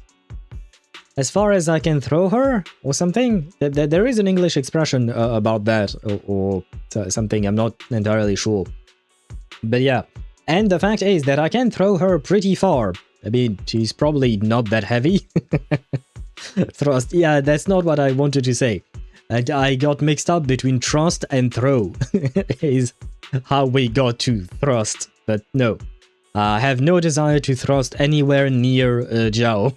far as I can throw her? Or something? There is an English expression about that. Or something, I'm not entirely sure. But yeah. And the fact is that I can throw her pretty far. I mean, she's probably not that heavy. Thrust. Yeah, that's not what I wanted to say. I got mixed up between trust and throw. Is how we got to thrust. But no. I have no desire to thrust anywhere near Zhao.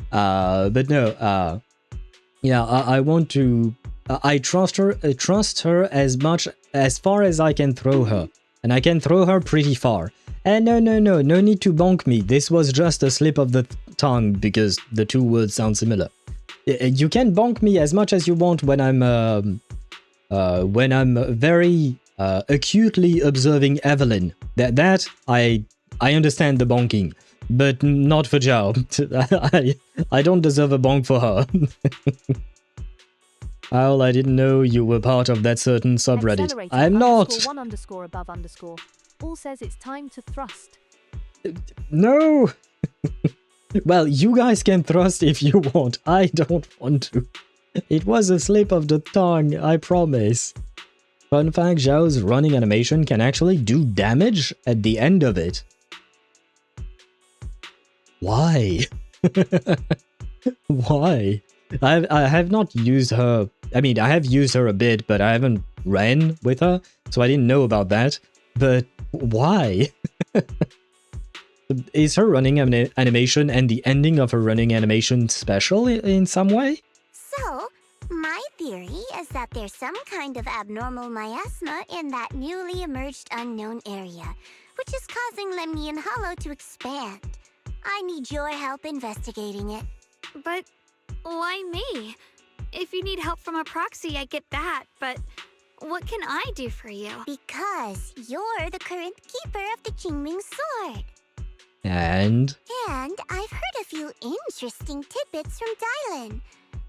But no. Yeah, I want to... I trust her as much as far as I can throw her. And I can throw her pretty far. And no need to bonk me. This was just a slip of the tongue because the two words sound similar. You can bonk me as much as you want when I'm very acutely observing Evelyn. That I understand the bonking, but not for Zhao. I don't deserve a bonk for her. Owl, I didn't know you were part of that certain subreddit. I'm not! _1_above_. All says it's time to thrust. No! Well, you guys can thrust if you want. I don't want to. It was a slip of the tongue, I promise. Fun fact, Zhao's running animation can actually do damage at the end of it. Why? Why? I have not used her... I mean, I have used her a bit, but I haven't ran with her, so I didn't know about that. But why? Is her running animation and the ending of her running animation special in some way? So, my theory is that there's some kind of abnormal miasma in that newly emerged unknown area, which is causing Lemnian Hollow to expand. I need your help investigating it. But why me? If you need help from a proxy, I get that, but what can I do for you? Because you're the current keeper of the Qingming sword. And I've heard a few interesting tidbits from Dylan,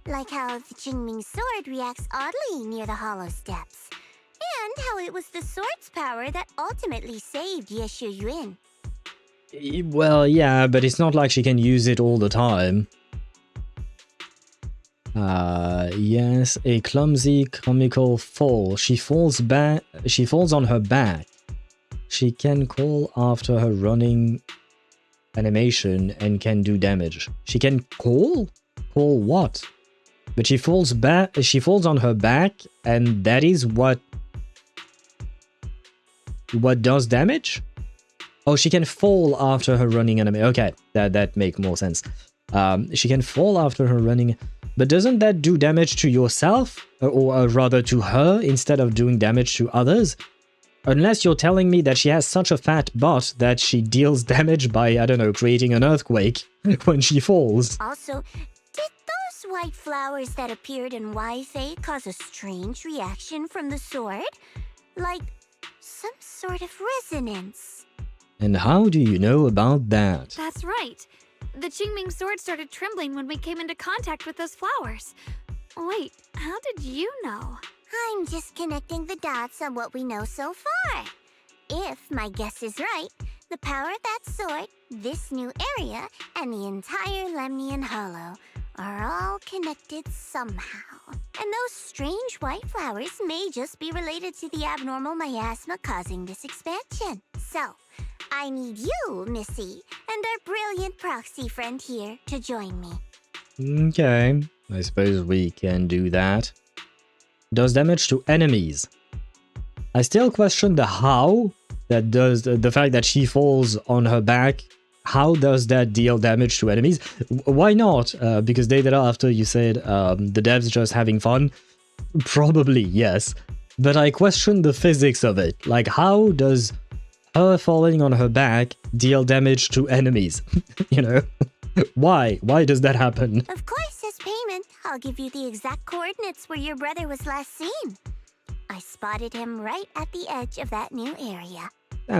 like how the Qingming sword reacts oddly near the hollow steps, and how it was the sword's power that ultimately saved Ye Shunguang. well, yeah, but it's not like she can use it all the time. Yes, a clumsy, comical fall. She falls on her back. She can call after her running animation and can do damage. She can call? Call what? But she falls on her back, and that is what does damage? Oh, she can fall after her running animation. Okay, that make more sense. She can fall after her running... But doesn't that do damage to yourself? Or rather to her, instead of doing damage to others? Unless you're telling me that she has such a fat butt that she deals damage by, I don't know, creating an earthquake when she falls. Also, did those white flowers that appeared in Wi-Fi cause a strange reaction from the sword? Like some sort of resonance. And how do you know about that? That's right. The Qingming sword started trembling when we came into contact with those flowers. Wait, how did you know? I'm just connecting the dots on what we know so far. If my guess is right, the power of that sword, this new area, and the entire Lemnian Hollow are all connected somehow. And those strange white flowers may just be related to the abnormal miasma causing this expansion. So, I need you, Missy, and our brilliant Proxy friend here to join me. Okay, I suppose we can do that. Does damage to enemies. I still question the how that does, the fact that she falls on her back. How does that deal damage to enemies? Why not? Because day after you said the devs just having fun. Probably, yes. But I question the physics of it. Like, how does her falling on her back deal damage to enemies? You know? Why? Why does that happen? Of course, as payment, I'll give you the exact coordinates where your brother was last seen. I spotted him right at the edge of that new area.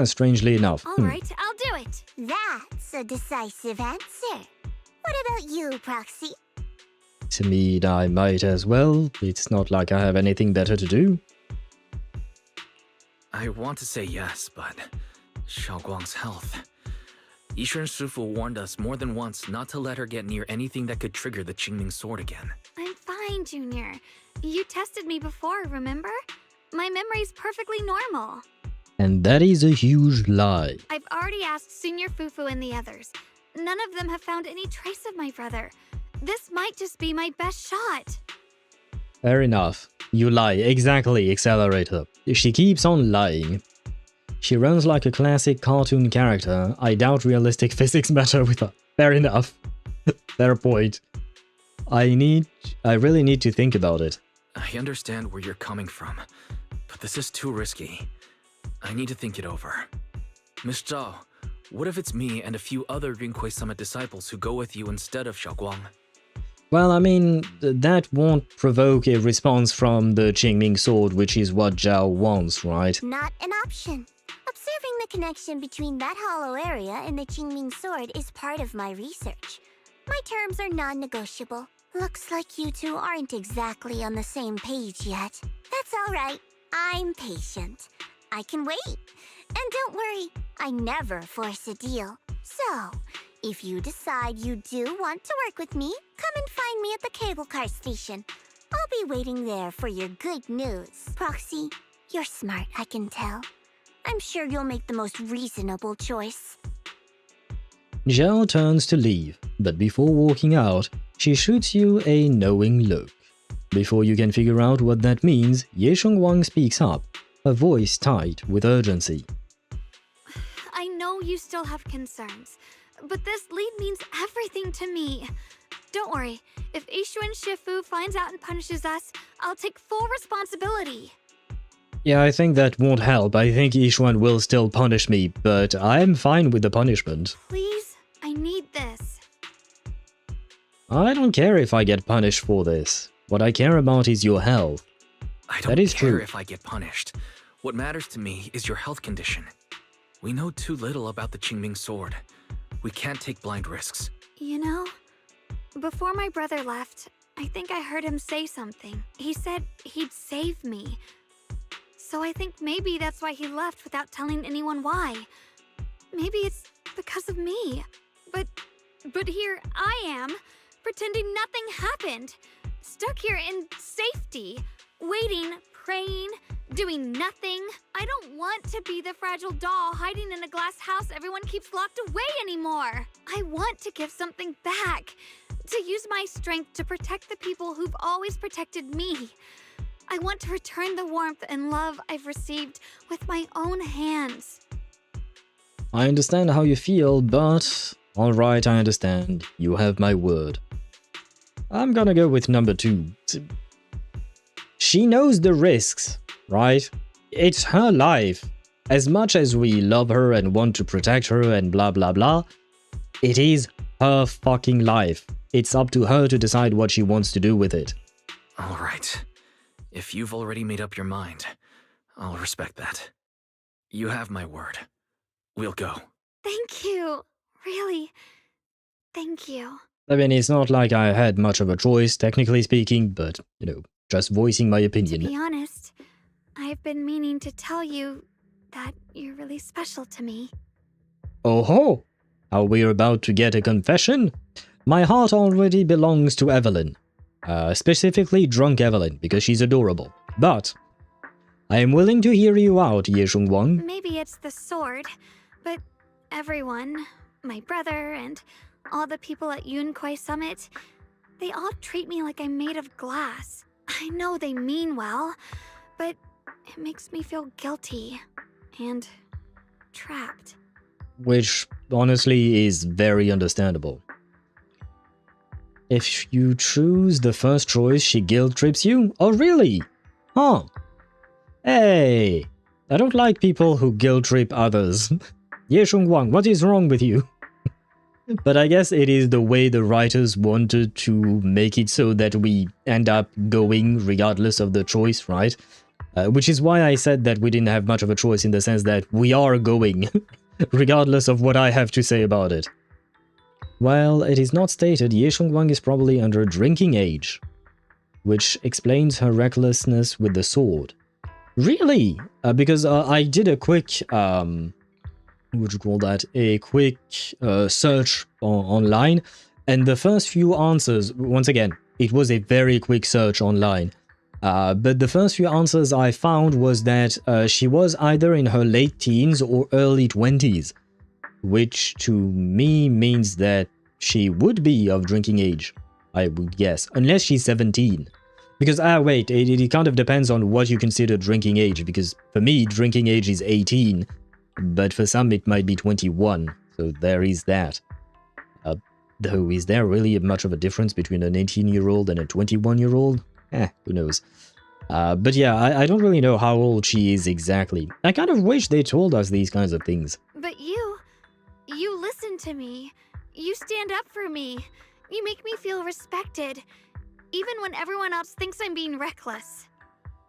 Strangely enough. All right, I'll do it. That's a decisive answer. What about you, Proxy? To me, I might as well. It's not like I have anything better to do. I want to say yes, but Xiaoguang's health. Yishen Shifu warned us more than once not to let her get near anything that could trigger the Qingming sword again. I'm fine, Junior. You tested me before, remember? My memory's perfectly normal. And that is a huge lie. I've already asked Senior Fufu and the others. None of them have found any trace of my brother. This might just be my best shot. Fair enough. You lie. Exactly, Accelerator. She keeps on lying. She runs like a classic cartoon character. I doubt realistic physics matter with her. Fair enough. Fair point. I really need to think about it. I understand where you're coming from, but this is too risky. I need to think it over. Miss Zhao, what if it's me and a few other Yunkui Summit disciples who go with you instead of Xiaoguang? Well, I mean, that won't provoke a response from the Qingming sword, which is what Zhao wants, right? Not an option. Observing the connection between that hollow area and the Qingming sword is part of my research. My terms are non-negotiable. Looks like you two aren't exactly on the same page yet. That's all right. I'm patient. I can wait. And don't worry, I never force a deal. So, if you decide you do want to work with me, come and find me at the cable car station. I'll be waiting there for your good news. Proxy, you're smart, I can tell. I'm sure you'll make the most reasonable choice. Zhao turns to leave, but before walking out, she shoots you a knowing look. Before you can figure out what that means, Ye Shunguang speaks up, her voice tight with urgency. I know you still have concerns, but this lead means everything to me. Don't worry, if Yishuan Shifu finds out and punishes us, I'll take full responsibility. Yeah, I think that won't help. I think Yishuan will still punish me, but I'm fine with the punishment. Please, I need this. I don't care if I get punished for this. What I care about is your health. I don't care if I get punished. What matters to me is your health condition. We know too little about the Qingming sword. We can't take blind risks. You know, before my brother left, I think I heard him say something. He said he'd save me. So I think maybe that's why he left without telling anyone why. Maybe it's because of me. But here I am, pretending nothing happened. Stuck here in safety, waiting, praying, doing nothing. I don't want to be the fragile doll hiding in a glass house everyone keeps locked away anymore. I want to give something back, to use my strength to protect the people who've always protected me. I want to return the warmth and love I've received with my own hands. I understand how you feel, but... Alright, I understand. You have my word. I'm gonna go with number 2. She knows the risks, right? It's her life. As much as we love her and want to protect her and blah blah blah, it is her fucking life. It's up to her to decide what she wants to do with it. Alright. If you've already made up your mind, I'll respect that. You have my word. We'll go. Thank you. Really. Thank you. I mean, it's not like I had much of a choice, technically speaking, but, you know, just voicing my opinion. To be honest, I've been meaning to tell you that you're really special to me. Oh ho! Are we about to get a confession? My heart already belongs to Evelyn. Specifically drunk Evelyn, because she's adorable. But I am willing to hear you out, Ye Shunguang. Maybe it's the sword, but everyone, my brother and all the people at Yunkui Summit, they all treat me like I'm made of glass. I know they mean well, but it makes me feel guilty and trapped. Which, honestly, is very understandable. If you choose the first choice, she guilt trips you? Oh, really? Huh. Hey, I don't like people who guilt trip others. Ye Shunguang, what is wrong with you? But I guess it is the way the writers wanted to make it so that we end up going regardless of the choice, right? Which is why I said that we didn't have much of a choice in the sense that we are going, regardless of what I have to say about it. While it is not stated, Ye Shunguang is probably under drinking age, which explains her recklessness with the sword. Really? Because I did a quick, what would you call that? A quick search online, and the first few answers, once again, it was a very quick search online, but the first few answers I found was that she was either in her late teens or early 20s, which to me means that she would be of drinking age, I would guess, unless she's 17. Because, wait, it kind of depends on what you consider drinking age, because for me, drinking age is 18, but for some it might be 21, so there is that. Though, is there really much of a difference between an 18-year-old and a 21-year-old? Who knows. But yeah, I don't really know how old she is exactly. I kind of wish they told us these kinds of things. But you listen to me. You stand up for me. You make me feel respected, even when everyone else thinks I'm being reckless.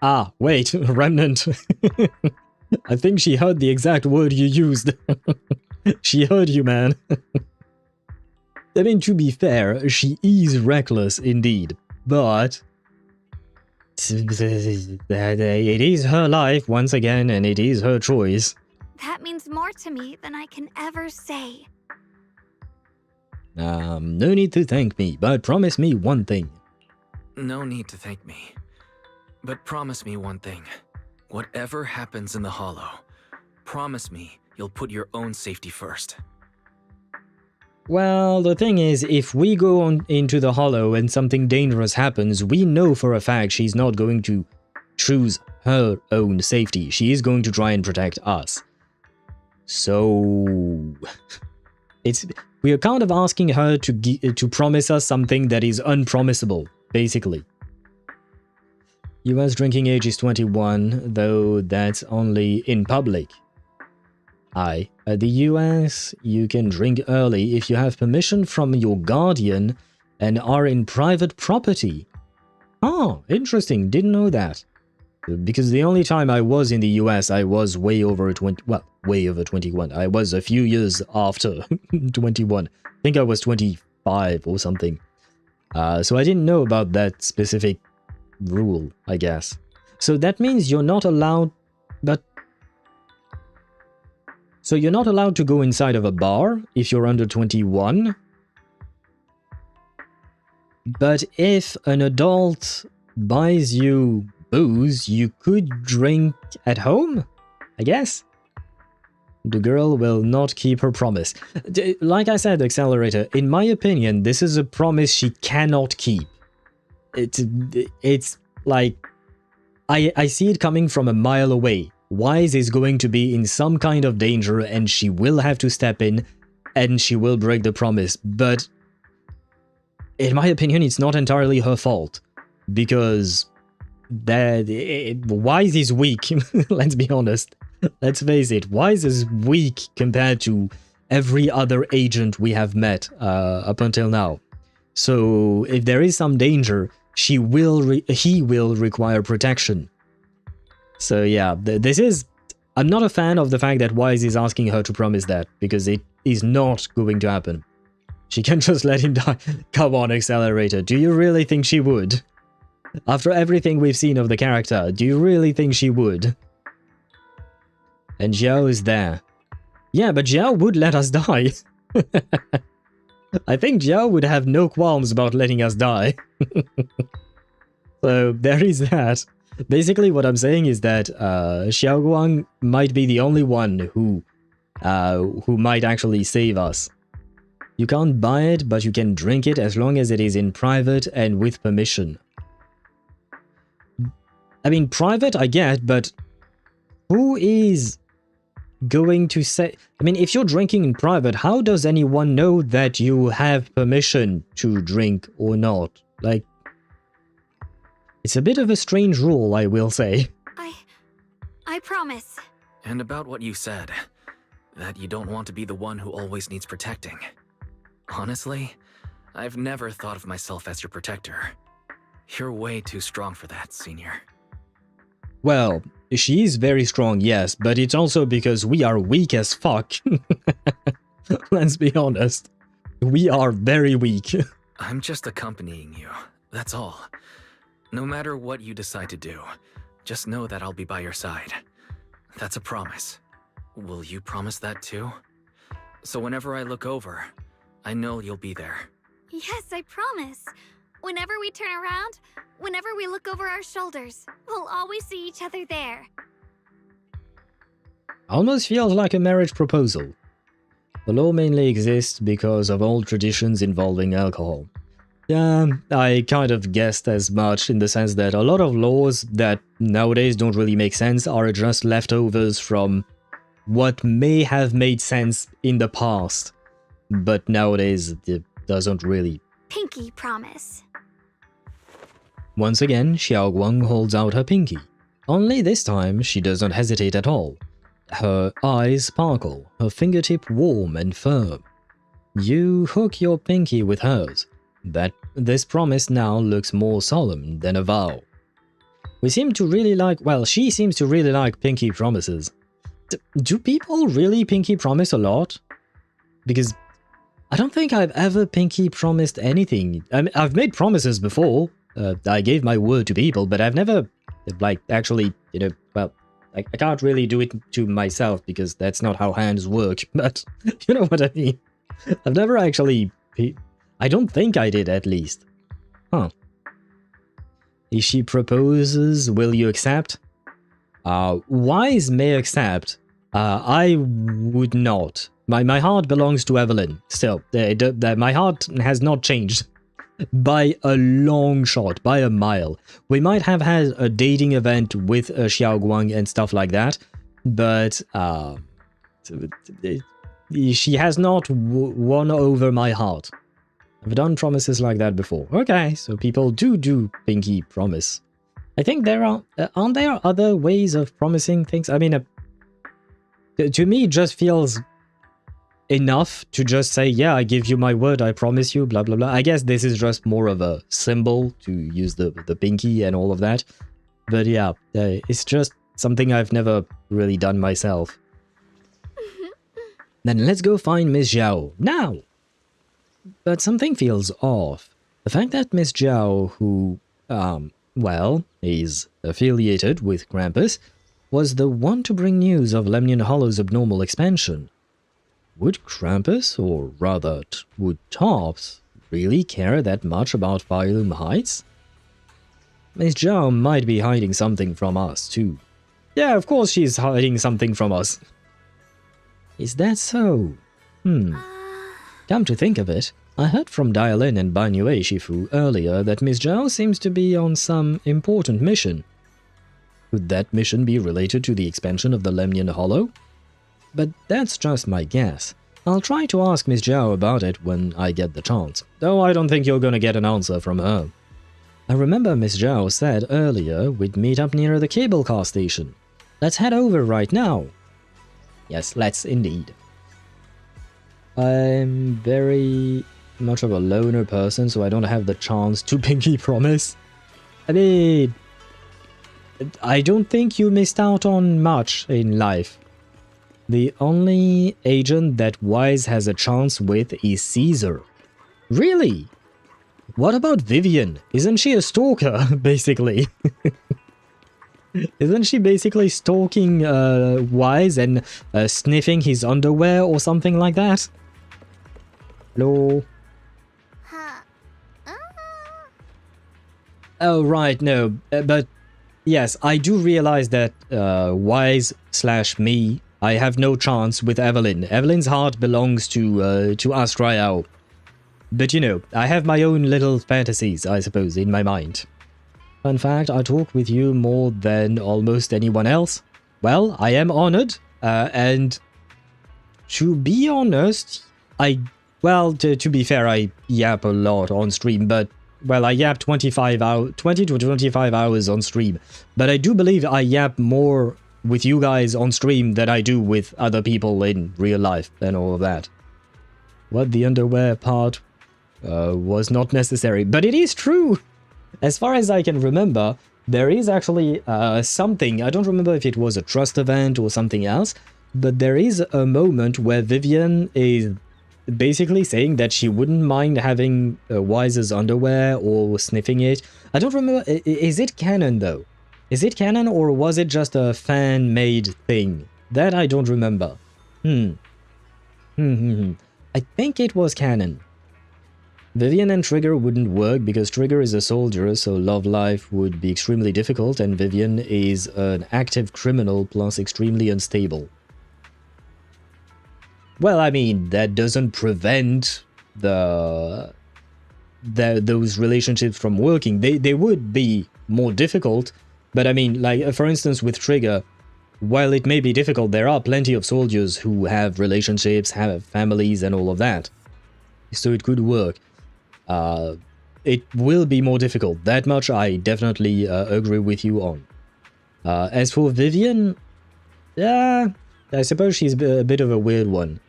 Ah, wait, Remnant. I think she heard the exact word you used. She heard you, man. I mean, to be fair, she is reckless indeed, but it is her life once again, and it is her choice. That means more to me than I can ever say. No need to thank me, but promise me one thing. No need to thank me. But promise me one thing. Whatever happens in the Hollow, promise me you'll put your own safety first. Well, the thing is, if we go on into the Hollow and something dangerous happens, we know for a fact she's not going to choose her own safety. She is going to try and protect us. So we are kind of asking her to promise us something that is unpromisable, basically. US drinking age is 21, though that's only in public. At the US, you can drink early if you have permission from your guardian and are in private property. Oh, interesting, didn't know that. Because the only time I was in the US, I was way over 21. I was a few years after 21. I think I was 25 or something. So I didn't know about that specific rule, I guess. So that means you're not allowed, So you're not allowed to go inside of a bar if you're under 21. But if an adult buys you booze, you could drink at home, I guess. The girl will not keep her promise. Like I said, Accelerator, in my opinion, this is a promise she cannot keep. It's like, I see it coming from a mile away. Wise is going to be in some kind of danger and she will have to step in and she will break the promise. But in my opinion, it's not entirely her fault. Because Wise is weak, let's be honest. Let's face it, Wise is weak compared to every other agent we have met up until now. So if there is some danger, he will require protection. So yeah, I'm not a fan of the fact that Wise is asking her to promise that, because it is not going to happen. She can just let him die. Come on, Accelerator, do you really think she would? After everything we've seen of the character, do you really think she would? And Zhao is there. Yeah, but Zhao would let us die. I think Zhao would have no qualms about letting us die. So there is that. Basically what I'm saying is that Xiaoguang might be the only one who might actually save us. You can't buy it, but you can drink it as long as it is in private and with permission. I mean, private I get, but who is going to say... I mean, if you're drinking in private, how does anyone know that you have permission to drink or not? Like, it's a bit of a strange rule, I will say. I promise. And about what you said, that you don't want to be the one who always needs protecting. Honestly, I've never thought of myself as your protector. You're way too strong for that, Senior. Well, she is very strong, yes, but it's also because we are weak as fuck. Let's be honest. We are very weak. I'm just accompanying you, that's all. No matter what you decide to do, just know that I'll be by your side. That's a promise. Will you promise that too? So whenever I look over, I know you'll be there. Yes, I promise. Whenever we turn around, whenever we look over our shoulders, we'll always see each other there. Almost feels like a marriage proposal. The law mainly exists because of old traditions involving alcohol. Yeah, I kind of guessed as much in the sense that a lot of laws that nowadays don't really make sense are just leftovers from what may have made sense in the past, but nowadays it doesn't really. Pinky promise. Once again, Xiaoguang holds out her pinky. Only this time, she does not hesitate at all. Her eyes sparkle, her fingertip warm and firm. You hook your pinky with hers. This promise now looks more solemn than a vow. We seem to really like, well, she seems to really like pinky promises. Do people really pinky promise a lot? Because I don't think I've ever pinky promised anything. I mean, I've made promises before. I gave my word to people, but I've never, like, actually, well, I can't really do it to myself because that's not how hands work, but you know what I mean. I've never actually... I don't think I did, at least. Huh. If she proposes, will you accept? Wise may accept. I would not. My heart belongs to Evelyn. Still, my heart has not changed. By a long shot, by a mile. We might have had a dating event with Xiaoguang and stuff like that, but she has not won over my heart. I've done promises like that before. Okay, so people do pinky promise. I think there aren't there other ways of promising things? I mean, to me it just feels enough to just say, yeah, I give you my word, I promise you, blah blah blah. I guess this is just more of a symbol to use the pinky and all of that. But yeah, it's just something I've never really done myself. Then let's go find Miss Zhao, now! But something feels off. The fact that Miss Zhao, who, well, is affiliated with Krampus, was the one to bring news of Lemnian Hollow's abnormal expansion. Would Krampus, or rather, would Tops, really care that much about Phylum Heights? Miss Zhao might be hiding something from us, too. Yeah, of course she's hiding something from us. Is that so? Come to think of it, I heard from Dialin and Banyue Shifu earlier that Miss Zhao seems to be on some important mission. Could that mission be related to the expansion of the Lemnian Hollow? But that's just my guess. I'll try to ask Miss Zhao about it when I get the chance, though I don't think you're gonna get an answer from her. I remember Miss Zhao said earlier we'd meet up near the cable car station. Let's head over right now. Yes, let's indeed. I'm very much of a loner person, so I don't have the chance to pinky promise. I mean, I don't think you missed out on much in life. The only agent that Wise has a chance with is Caesar. Really? What about Vivian? Isn't she a stalker, basically? Isn't she basically stalking Wise and sniffing his underwear or something like that? Hello? Oh, right, no. But yes, I do realize that Wise/me, I have no chance with Evelyn. Evelyn's heart belongs to Astrayao. But you know, I have my own little fantasies, I suppose, in my mind. In fact, I talk with you more than almost anyone else. Well, I am honored, and to be honest, well, to be fair, I yap a lot on stream, but, well, I yap 20 to 25 hours on stream. But I do believe I yap more with you guys on stream than I do with other people in real life and all of that. What, the underwear part was not necessary, but it is true! As far as I can remember, there is actually something, I don't remember if it was a trust event or something else, but there is a moment where Vivian is basically saying that she wouldn't mind having Wise's underwear or sniffing it. I don't remember, is it canon though? Is it canon or was it just a fan-made thing? That I don't remember. I think it was canon. Vivian and Trigger wouldn't work because Trigger is a soldier, so love life would be extremely difficult, and Vivian is an active criminal plus extremely unstable. Well, I mean, that doesn't prevent those relationships from working. They would be more difficult, but I mean, like, for instance, with Trigger, while it may be difficult, there are plenty of soldiers who have relationships, have families, and all of that. So it could work. It will be more difficult. That much I definitely agree with you on. As for Vivian, yeah, I suppose she's a bit of a weird one.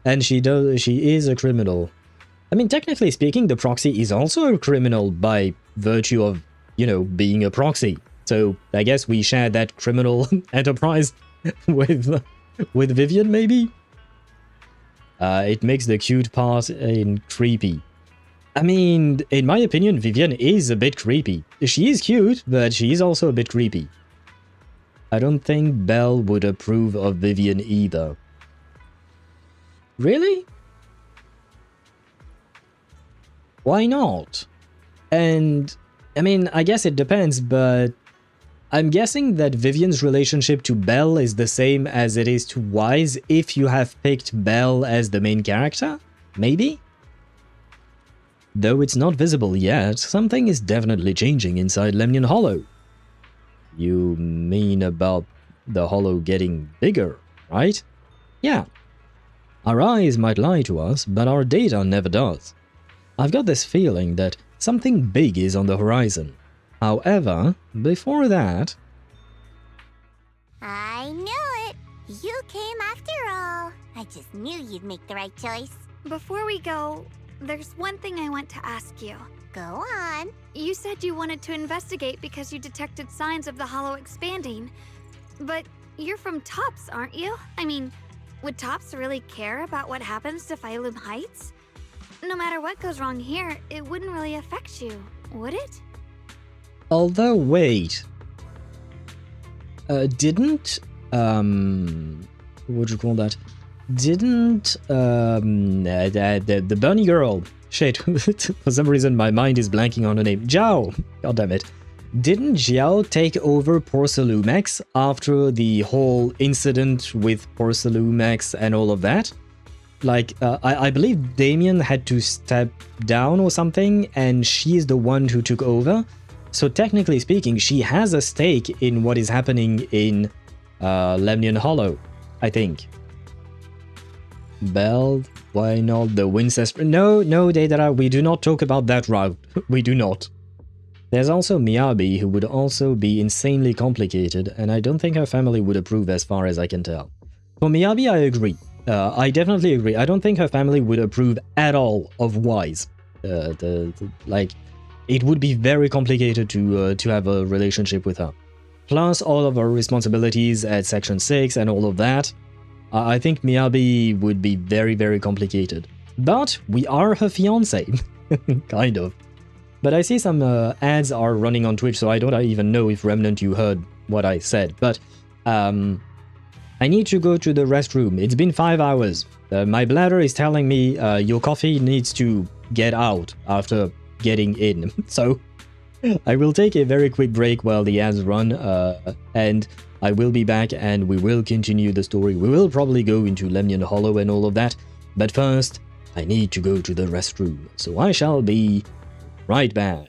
And she is a criminal. I mean, technically speaking, the Proxy is also a criminal by virtue of, you know, being a proxy. So I guess we share that criminal enterprise with Vivian, maybe? It makes the cute part creepy. I mean, in my opinion, Vivian is a bit creepy. She is cute, but she is also a bit creepy. I don't think Belle would approve of Vivian either. Really? Why not? And, I mean, I guess it depends, but I'm guessing that Vivian's relationship to Belle is the same as it is to Wise if you have picked Belle as the main character? Maybe? Though it's not visible yet, something is definitely changing inside Lemnian Hollow. You mean about the Hollow getting bigger, right? Yeah. Our eyes might lie to us, but our data never does. I've got this feeling that something big is on the horizon. However, before that... I knew it! You came after all. I just knew you'd make the right choice. Before we go, there's one thing I want to ask you. Go on. You said you wanted to investigate because you detected signs of the Hollow expanding. But you're from Tops, aren't you? I mean, would Tops really care about what happens to Phylum Heights? No matter what goes wrong here, it wouldn't really affect you, would it? Although, wait. Didn't, what'd you call that? Didn't, the bunny girl, shit, for some reason my mind is blanking on her name, Zhao, goddammit. Didn't Zhao take over Porcelumex after the whole incident with Porcelumex and all of that? Like, I believe Damien had to step down or something, and she is the one who took over. So technically speaking, she has a stake in what is happening in Lemnian Hollow, I think. Belle, why not the Winchester? No, Deidara, we do not talk about that route. We do not. There's also Miyabi, who would also be insanely complicated, and I don't think her family would approve as far as I can tell. For Miyabi, I agree. I definitely agree. I don't think her family would approve at all of Wise. Like, it would be very complicated to have a relationship with her. Plus all of her responsibilities at Section 6 and all of that. I think Miyabi would be very, very complicated. But we are her fiancé. Kind of. But I see some ads are running on Twitch, so I don't even know if Remnant you heard what I said. But I need to go to the restroom. It's been 5 hours. My bladder is telling me your coffee needs to get out after getting in. So I will take a very quick break while the ads run, and I will be back and we will continue the story. We will probably go into Lemnian Hollow and all of that, but first, I need to go to the restroom. So I shall be right back.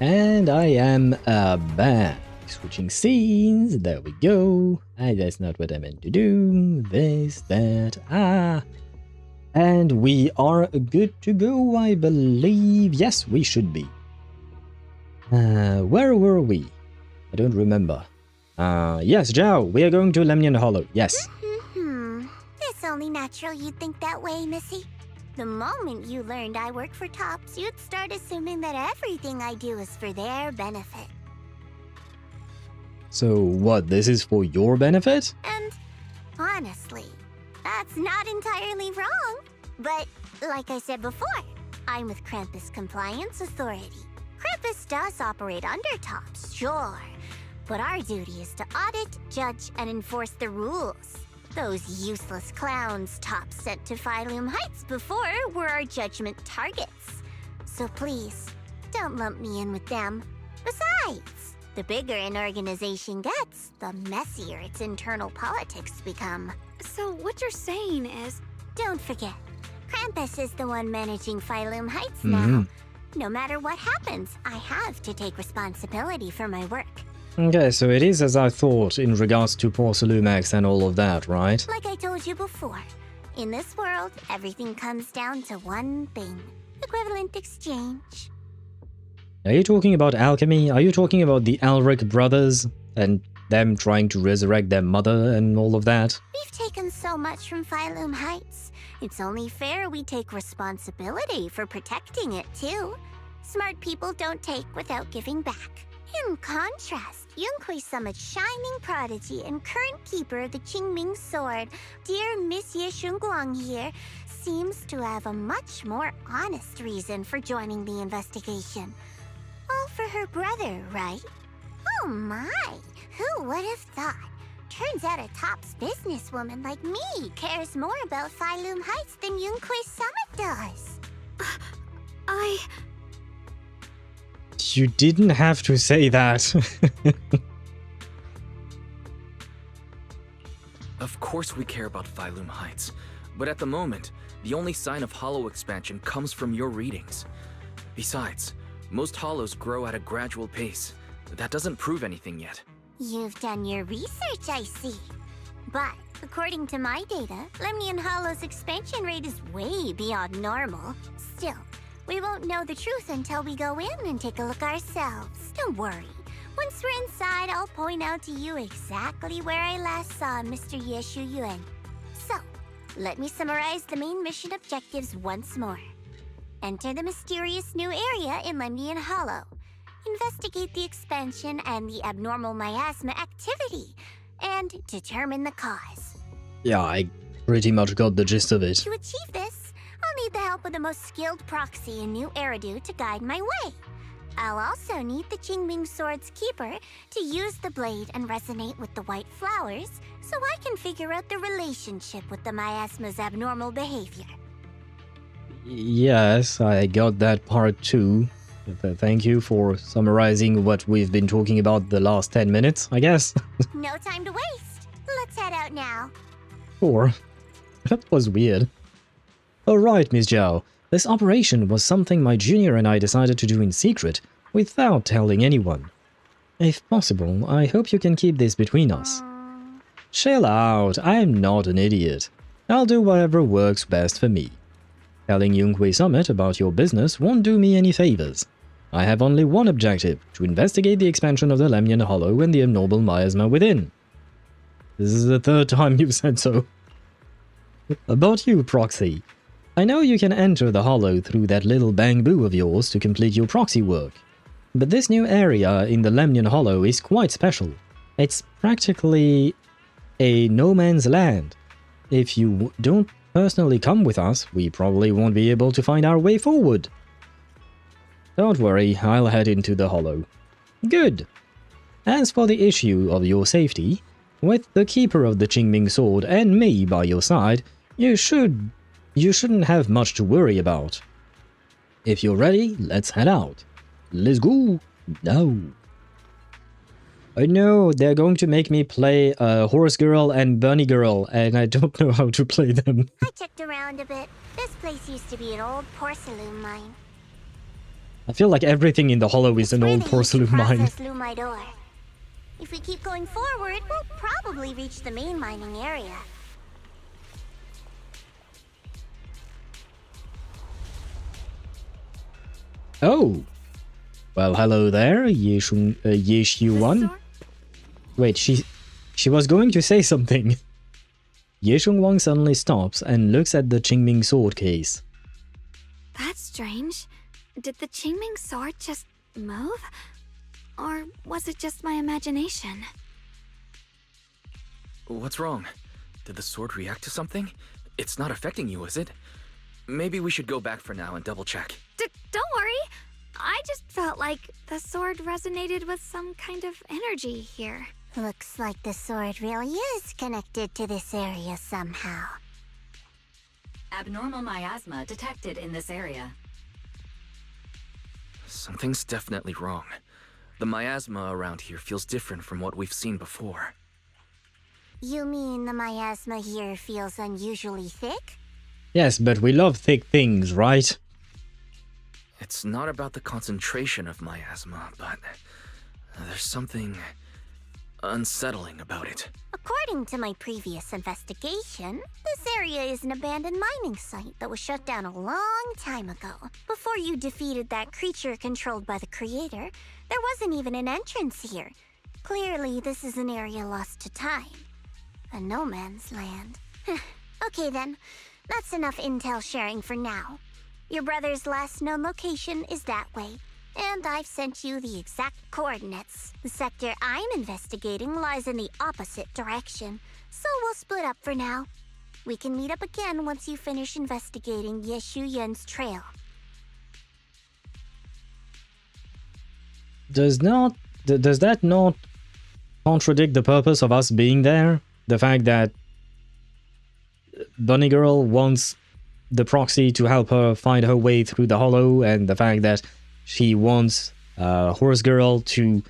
And I am back. Switching scenes. There we go. That's not what I meant to do. This, that, And we are good to go, I believe. Yes, we should be. Where were we? I don't remember. Yes, Zhao, we are going to Lemnian Hollow. Yes. It's only natural you'd think that way, Missy. The moment you learned I work for Tops, you'd start assuming that everything I do is for their benefit. So what, this is for your benefit? And honestly, that's not entirely wrong. But like I said before, I'm with Krampus Compliance Authority. Krampus does operate under Tops, sure. But our duty is to audit, judge, and enforce the rules. Those useless clowns Tops sent to Phylum Heights before were our judgment targets. So please, don't lump me in with them. Besides, the bigger an organization gets, the messier its internal politics become. So what you're saying is... Don't forget, Krampus is the one managing Phylum Heights now. No matter what happens, I have to take responsibility for my work. Okay, so it is as I thought in regards to Porcelumax and all of that, right? Like I told you before, in this world, everything comes down to one thing. Equivalent exchange. Are you talking about alchemy? Are you talking about the Alric brothers and them trying to resurrect their mother and all of that? We've taken so much from Phylum Heights. It's only fair we take responsibility for protecting it, too. Smart people don't take without giving back. In contrast, Yunkui Summit's shining prodigy and current keeper of the Qingming Sword, dear Miss Ye Shunguang here, seems to have a much more honest reason for joining the investigation. All for her brother, right? Oh my, who would have thought? Turns out a Tops businesswoman like me cares more about Phylum Heights than Yunkui Summit does. You didn't have to say that. Of course we care about Phylum Heights, but at the moment, the only sign of hollow expansion comes from your readings. Besides, most hollows grow at a gradual pace. That doesn't prove anything yet. You've done your research, I see. But according to my data, Lemnian Hollow's expansion rate is way beyond normal. Still, we won't know the truth until we go in and take a look ourselves. Don't worry. Once we're inside, I'll point out to you exactly where I last saw Mr. Ye Shunguang. So, let me summarize the main mission objectives once more. Enter the mysterious new area in Lemnian Hollow. Investigate the expansion and the abnormal miasma activity, and determine the cause. Yeah, I pretty much got the gist of it. To achieve this, I'll need the help of the most skilled Proxy in New Eridu to guide my way. I'll also need the Qingming Sword's keeper to use the blade and resonate with the white flowers so I can figure out the relationship with the miasma's abnormal behavior. Yes, I got that part too. Thank you for summarizing what we've been talking about the last 10 minutes, I guess. No time to waste. Let's head out now. Or, that was weird. Alright, Miss Zhao. This operation was something my junior and I decided to do in secret, without telling anyone. If possible, I hope you can keep this between us. Chill out, I'm not an idiot. I'll do whatever works best for me. Telling Yunkui Summit about your business won't do me any favors. I have only one objective, to investigate the expansion of the Lemnian Hollow and the abnormal miasma within. This is the third time you've said so. About you, Proxy. I know you can enter the Hollow through that little bamboo of yours to complete your proxy work. But this new area in the Lemnian Hollow is quite special. It's practically a no man's land. If you don't personally come with us, we probably won't be able to find our way forward. Don't worry, I'll head into the Hollow. Good. As for the issue of your safety, with the keeper of the Qingming Sword and me by your side, you shouldn't have much to worry about. If you're ready, let's head out. Let's go now. I know they're going to make me play Horse Girl and Bunny Girl, and I don't know how to play them. I checked around a bit. This place used to be an old porcelain mine. I feel like everything in the Hollow is an old porcelain mine. Lumite ore. If we keep going forward, we'll probably reach the main mining area. Oh. Well, hello there, Ye Shunguang. Wait, she was going to say something. Ye Shunguang suddenly stops and looks at the Qingming sword case. That's strange. Did the Qingming sword just move? Or was it just my imagination? What's wrong? Did the sword react to something? It's not affecting you, is it? Maybe we should go back for now and double check. Don't worry. I just felt like the sword resonated with some kind of energy here. Looks like the sword really is connected to this area somehow. Abnormal miasma detected in this area. Something's definitely wrong. The miasma around here feels different from what we've seen before. You mean the miasma here feels unusually thick? Yes, but we love thick things, right? It's not about the concentration of miasma, but there's something unsettling about it. According to my previous investigation, this area is an abandoned mining site that was shut down a long time ago. Before you defeated that creature controlled by the creator, there wasn't even an entrance here. Clearly, this is an area lost to time. A no man's land. Okay then, that's enough intel sharing for now. Your brother's last known location is that way, and I've sent you the exact coordinates. The sector I'm investigating lies in the opposite direction, so we'll split up for now. We can meet up again once you finish investigating Ye Shunguang's trail. Does that not contradict the purpose of us being there? The fact that Bunny Girl wants the Proxy to help her find her way through the hollow, and the fact that she wants Horse Girl to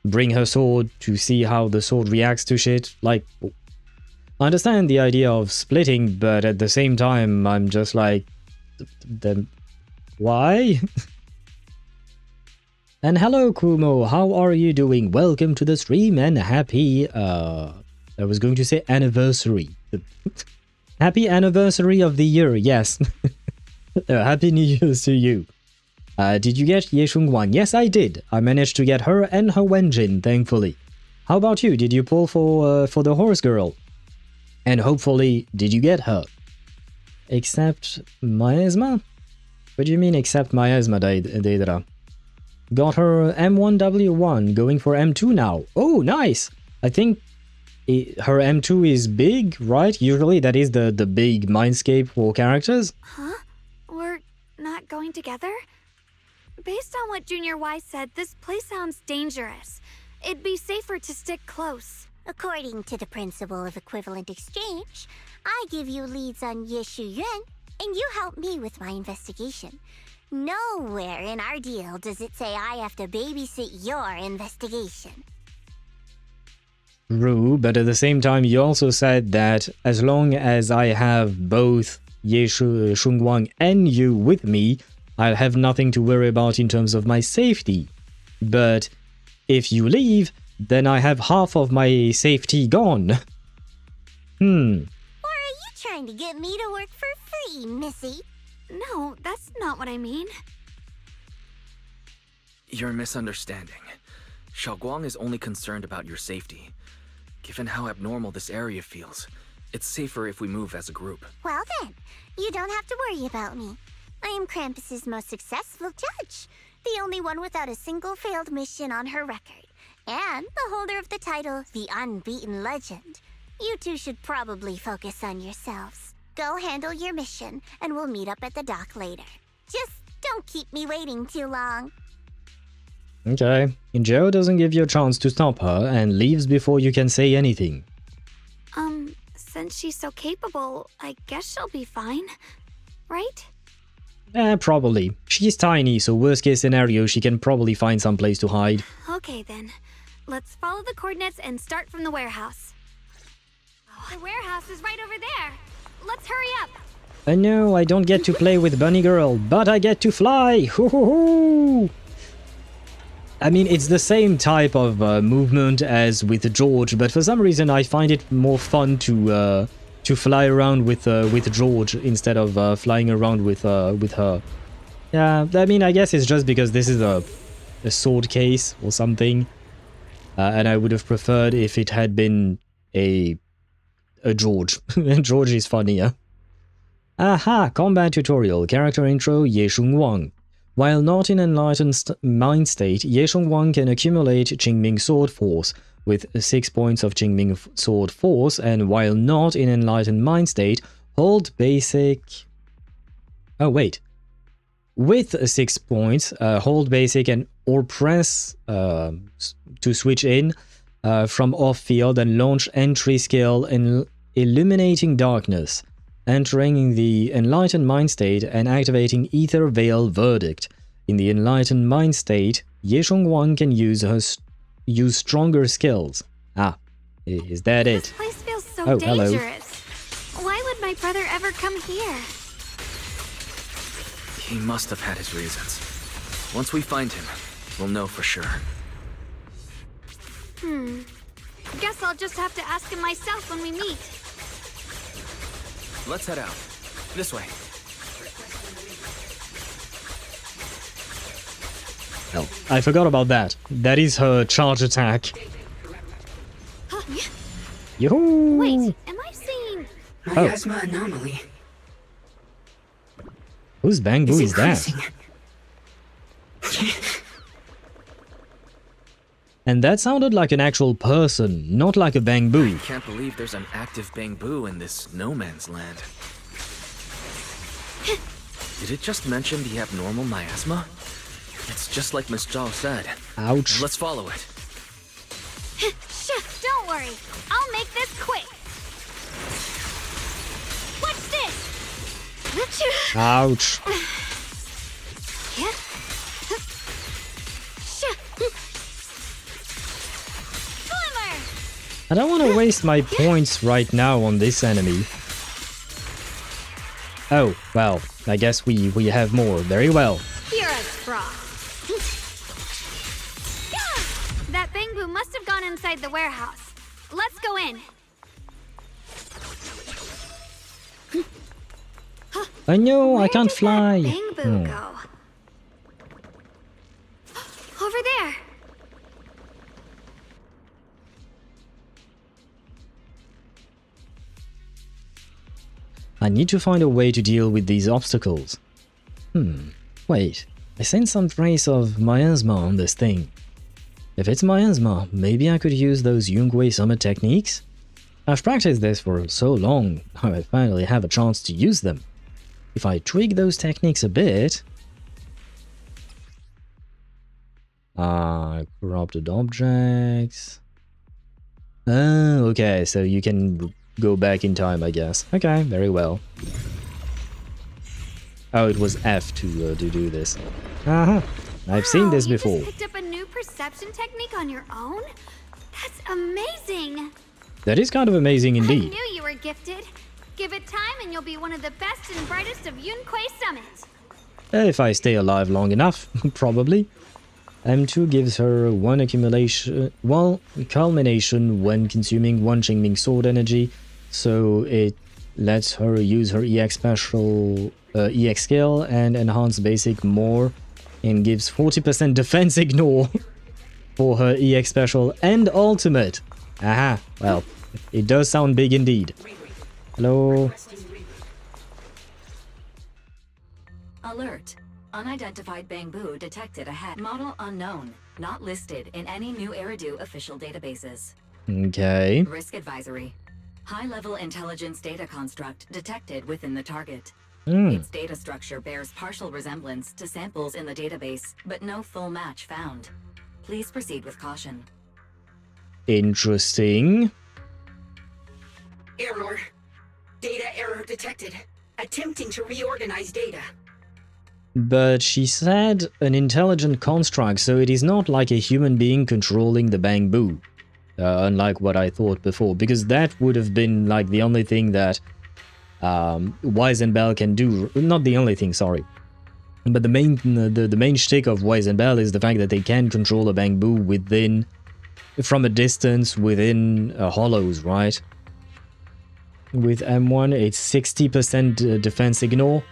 bring her sword to see how the sword reacts to shit. Like, I understand the idea of splitting, but at the same time, I'm just like, then why? And hello, Kumo, how are you doing? Welcome to the stream and happy, I was going to say anniversary. Happy anniversary of the year, yes. Happy New Year's to you. Did you get Ye Shunguang? Yes, I did. I managed to get her and her Wenjin, thankfully. How about you? Did you pull for the Horse Girl? And hopefully, did you get her? Except miasma? What do you mean except miasma, Deidra? Got her M1W1, going for M2 now. Oh, nice! I think her M2 is big, right? Usually that is the big mindscape for characters. Huh? We're not going together? Based on what Junior Wise said, this place sounds dangerous. It'd be safer to stick close. According to the principle of equivalent exchange, I give you leads on Ye Shunguang, and you help me with my investigation. Nowhere in our deal does it say I have to babysit your investigation. True, but at the same time you also said that as long as I have both Ye Shunguang and you with me, I'll have nothing to worry about in terms of my safety. But if you leave, then I have half of my safety gone. Or are you trying to get me to work for free, Missy? No, that's not what I mean. You're misunderstanding. Xiaoguang is only concerned about your safety. Given how abnormal this area feels, it's safer if we move as a group. Well then, you don't have to worry about me. I am Krampus's most successful judge, the only one without a single failed mission on her record, and the holder of the title, the Unbeaten Legend. You two should probably focus on yourselves. Go handle your mission, and we'll meet up at the dock later. Just don't keep me waiting too long. Okay, Zhao doesn't give you a chance to stop her and leaves before you can say anything. Since she's so capable, I guess she'll be fine, right? Probably. She's tiny, so worst case scenario, she can probably find some place to hide. Okay then, let's follow the coordinates and start from the warehouse. The warehouse is right over there. Let's hurry up. I know I don't get to play with Bunny Girl, but I get to fly! Hoo-hoo-hoo! I mean, it's the same type of movement as with George, but for some reason I find it more fun to fly around with George instead of flying around with her. Yeah, I mean, I guess it's just because this is a sword case or something, and I would have preferred if it had been a George. George is funnier. Aha! Combat tutorial. Character intro, Ye Shunguang. While not in enlightened mind state, Ye Shunguang can accumulate Qingming sword force with 6 points of Qingming sword force, and while not in enlightened mind state, hold basic... Oh, wait. With 6 points, hold basic and or press to switch in from off-field and launch entry skill in Illuminating Darkness, entering the Enlightened Mind State and activating Ether Veil Verdict. In the Enlightened Mind State, Ye Shunguang can use stronger skills. Ah, is that it? This place feels so Oh, dangerous. hello. Why would my brother ever come here? He must have had his reasons. Once we find him, we'll know for sure. Guess I'll just have to ask him myself when we meet. Let's head out. This way. Oh, I forgot about that. That is her charge attack. Yoo-hoo! Wait, am I seeing... Miasma anomaly. Whose bamboo is that? And that sounded like an actual person, not like a bamboo. I can't believe there's an active bamboo in this no man's land. Did it just mention the abnormal miasma? It's just like Miss Zhao said. Ouch. Let's follow it. Don't worry, I'll make this quick. What's this? Ouch. I don't want to waste my points right now on this enemy. Oh, well, I guess we have more. Very well. Hear us, Frost. That bamboo must have gone inside the warehouse. Let's go in. I know, I can't fly. Bamboo go? Over there. I need to find a way to deal with these obstacles. Wait, I sense some trace of miasma on this thing. If it's miasma, maybe I could use those Yunkui Summit techniques? I've practiced this for so long, I finally have a chance to use them. If I tweak those techniques a bit... corrupted objects... Oh, okay, so you can go back in time, I guess. Okay, very well. Oh, it was F to do this. I've seen this before. You just picked up a new perception technique on your own? That's amazing! That is kind of amazing indeed. I knew you were gifted. Give it time and you'll be one of the best and brightest of Yunkui Summit. If I stay alive long enough, probably. M2 gives her one culmination when consuming one Qingming sword energy, so it lets her use her EX special EX skill and enhance basic more, and gives 40% defense ignore for her EX special and ultimate. Aha, well, it does sound big indeed. Hello? Alert. Unidentified bamboo detected ahead. Model unknown. Not listed in any new Eridu official databases. Okay. Risk advisory. High-level intelligence data construct detected within the target. Mm. Its data structure bears partial resemblance to samples in the database, but no full match found. Please proceed with caution. Interesting. Error. Data error detected. Attempting to reorganize data. But she said an intelligent construct, so it is not like a human being controlling the bamboo. Unlike what I thought before, because that would have been like the only thing that Wise and Belle can do. Not the only thing, sorry. But the main shtick of Wise and Belle is the fact that they can control a bamboo within, from a distance within hollows, right? With M1, it's 60% defense ignore.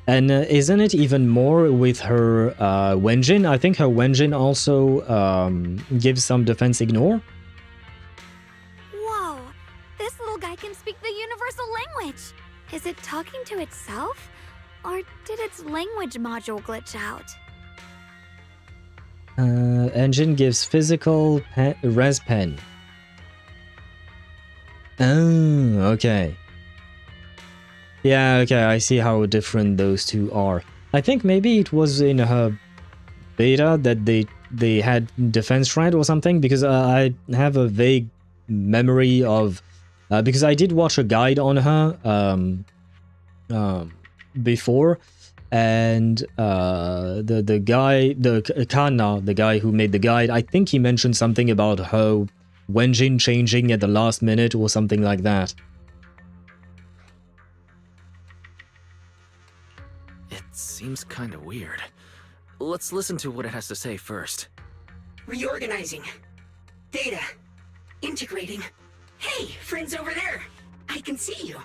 And isn't it even more with her Wenjin? I think her Wenjin also gives some defense ignore. Whoa, this little guy can speak the universal language. Is it talking to itself? Or did its language module glitch out? Engine gives physical res pen. Oh, okay. Yeah, okay, I see how different those two are. I think maybe it was in her beta that they had defense thread or something, because I have a vague memory of... because I did watch a guide on her before, and the guy, Kana, the guy who made the guide, I think he mentioned something about her Wenjin changing at the last minute or something like that. It seems kinda weird. Let's listen to what it has to say first. Reorganizing. Data. Integrating. Hey, friends over there. I can see you.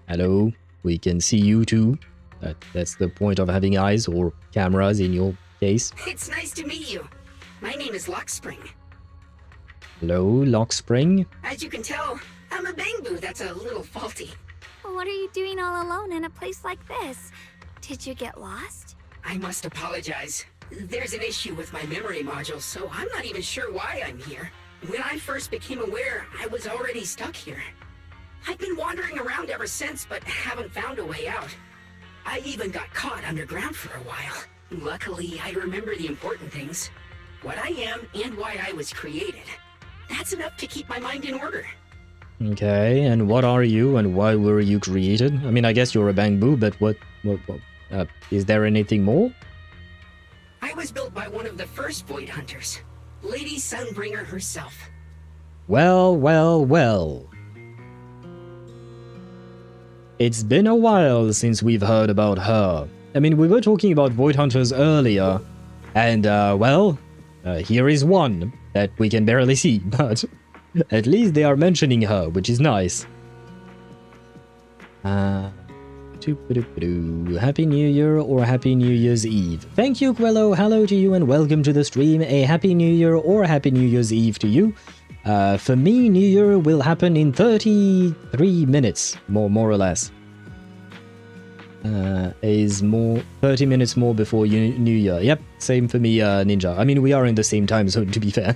Hello, we can see you too. That's the point of having eyes or cameras in your case. It's nice to meet you. My name is Lockspring. Hello, Lockspring. As you can tell, I'm a bangbu that's a little faulty. What are you doing all alone in a place like this? Did you get lost? I must apologize. There's an issue with my memory module, so I'm not even sure why I'm here. When I first became aware, I was already stuck here. I've been wandering around ever since, but haven't found a way out. I even got caught underground for a while. Luckily, I remember the important things. What I am and why I was created. That's enough to keep my mind in order. Okay, and what are you and why were you created? I mean, I guess you're a bangbu, but what is there anything more? I was built by one of the first Void Hunters, Lady Sunbringer herself. Well, well, well. It's been a while since we've heard about her. I mean, we were talking about Void Hunters earlier, and, here is one that we can barely see, but at least they are mentioning her, which is nice. Happy New Year or Happy New Year's Eve. Thank you, Quello. Hello to you and welcome to the stream. A Happy New Year or Happy New Year's Eve to you. For me, New Year will happen in 33 minutes, more or less. Is more 30 minutes more before New Year. Yep, same for me, Ninja. I mean, we are in the same time zone, to be fair.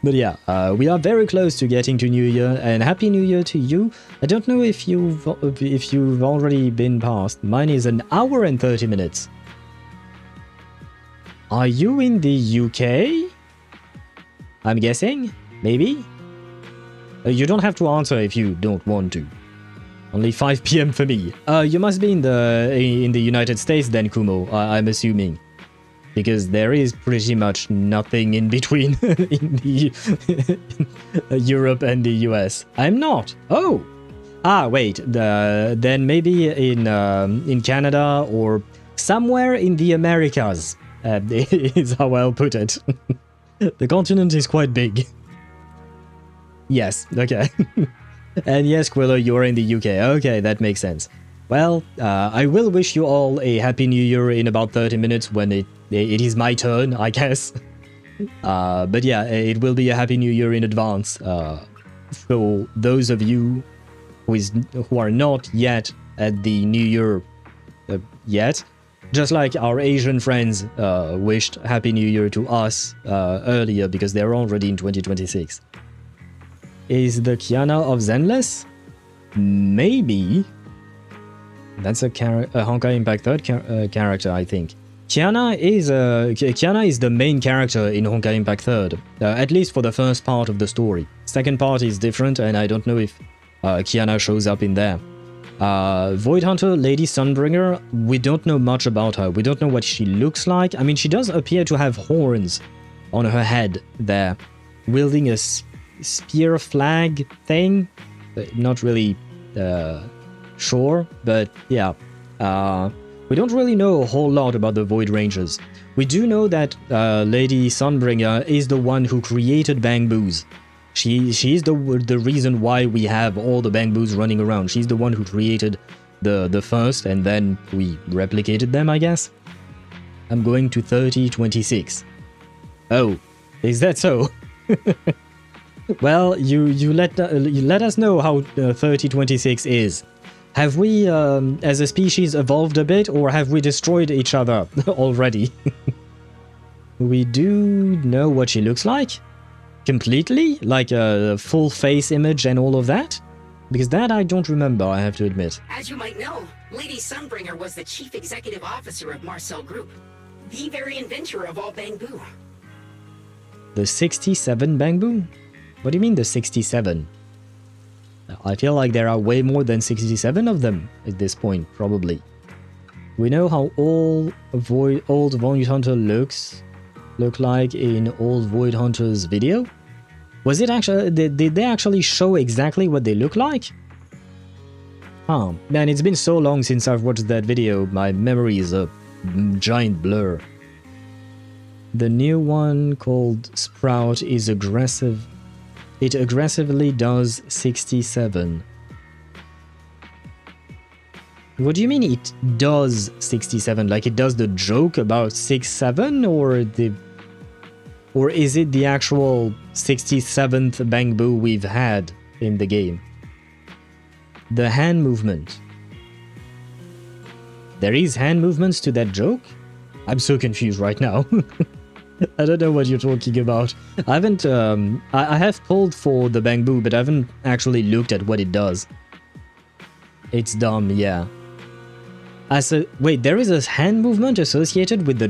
But yeah, we are very close to getting to New Year, and Happy New Year to you. I don't know if you've already been past. Mine is an hour and 30 minutes. Are you in the UK? I'm guessing? Maybe? You don't have to answer if you don't want to. Only 5 PM for me. You must be in the United States then, Kumo, I'm assuming. Because there is pretty much nothing in between in Europe and the US. I'm not. Oh! Ah, wait. Then maybe in Canada or somewhere in the Americas is how I'll put it. The continent is quite big. Yes, okay. And yes, Quillo, you're in the UK. Okay, that makes sense. Well, I will wish you all a Happy New Year in about 30 minutes when it is my turn, I guess. But yeah, it will be a Happy New Year in advance. For those of you who are not yet at the New Year yet, just like our Asian friends wished Happy New Year to us earlier because they're already in 2026. Is the Kiana of Zenless? Maybe. That's a Honkai Impact 3rd character, I think. Kiana is the main character in Honkai Impact 3rd, at least for the first part of the story. Second part is different, and I don't know if Kiana shows up in there. Void Hunter, Lady Sunbringer, we don't know much about her. We don't know what she looks like. I mean, she does appear to have horns on her head there, wielding a spear flag thing. Not really sure, but yeah. We don't really know a whole lot about the Void Rangers. We do know that Lady Sunbringer is the one who created Bangboos. She's the reason why we have all the Bangboos running around. She's the one who created the first, and then we replicated them, I guess. I'm going to 3026. Oh, is that so? Well, you let us know how 3026 is. Have we, as a species, evolved a bit, or have we destroyed each other already? We do know what she looks like? Completely? Like a full face image and all of that? Because that I don't remember, I have to admit. As you might know, Lady Sunbringer was the chief executive officer of Marcel Group, the very inventor of all Bangbu. The 67 Bangbu? What do you mean the 67? I feel like there are way more than 67 of them at this point, probably. We know how old Void Hunter look like in old Void Hunter's video. Was it actually, did they actually show exactly what they look like? Oh, man, it's been so long since I've watched that video, my memory is a giant blur. The new one called Sprout is aggressive. It aggressively does 67. What do you mean it does 67? Like it does the joke about 6-7, or is it the actual 67th Bangbu we've had in the game? The hand movement. There is hand movements to that joke? I'm so confused right now. I don't know what you're talking about. I haven't, I have pulled for the Bangbu, but I haven't actually looked at what it does. It's dumb, yeah. Wait, there is a hand movement associated with the,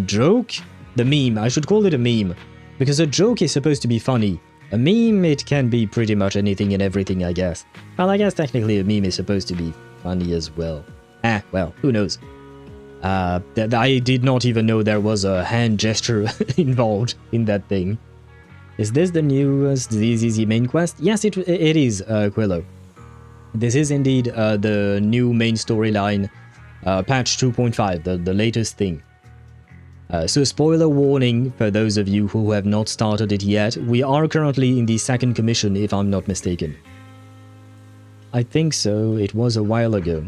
joke? The meme, I should call it a meme. Because a joke is supposed to be funny. A meme, it can be pretty much anything and everything, I guess. Well, I guess technically a meme is supposed to be funny as well. Well, who knows? I did not even know there was a hand gesture involved in that thing. Is this the newest ZZZ main quest? Yes, it is, Quillo. This is indeed the new main storyline, patch 2.5, the latest thing. So spoiler warning for those of you who have not started it yet, we are currently in the second commission if I'm not mistaken. I think so, it was a while ago.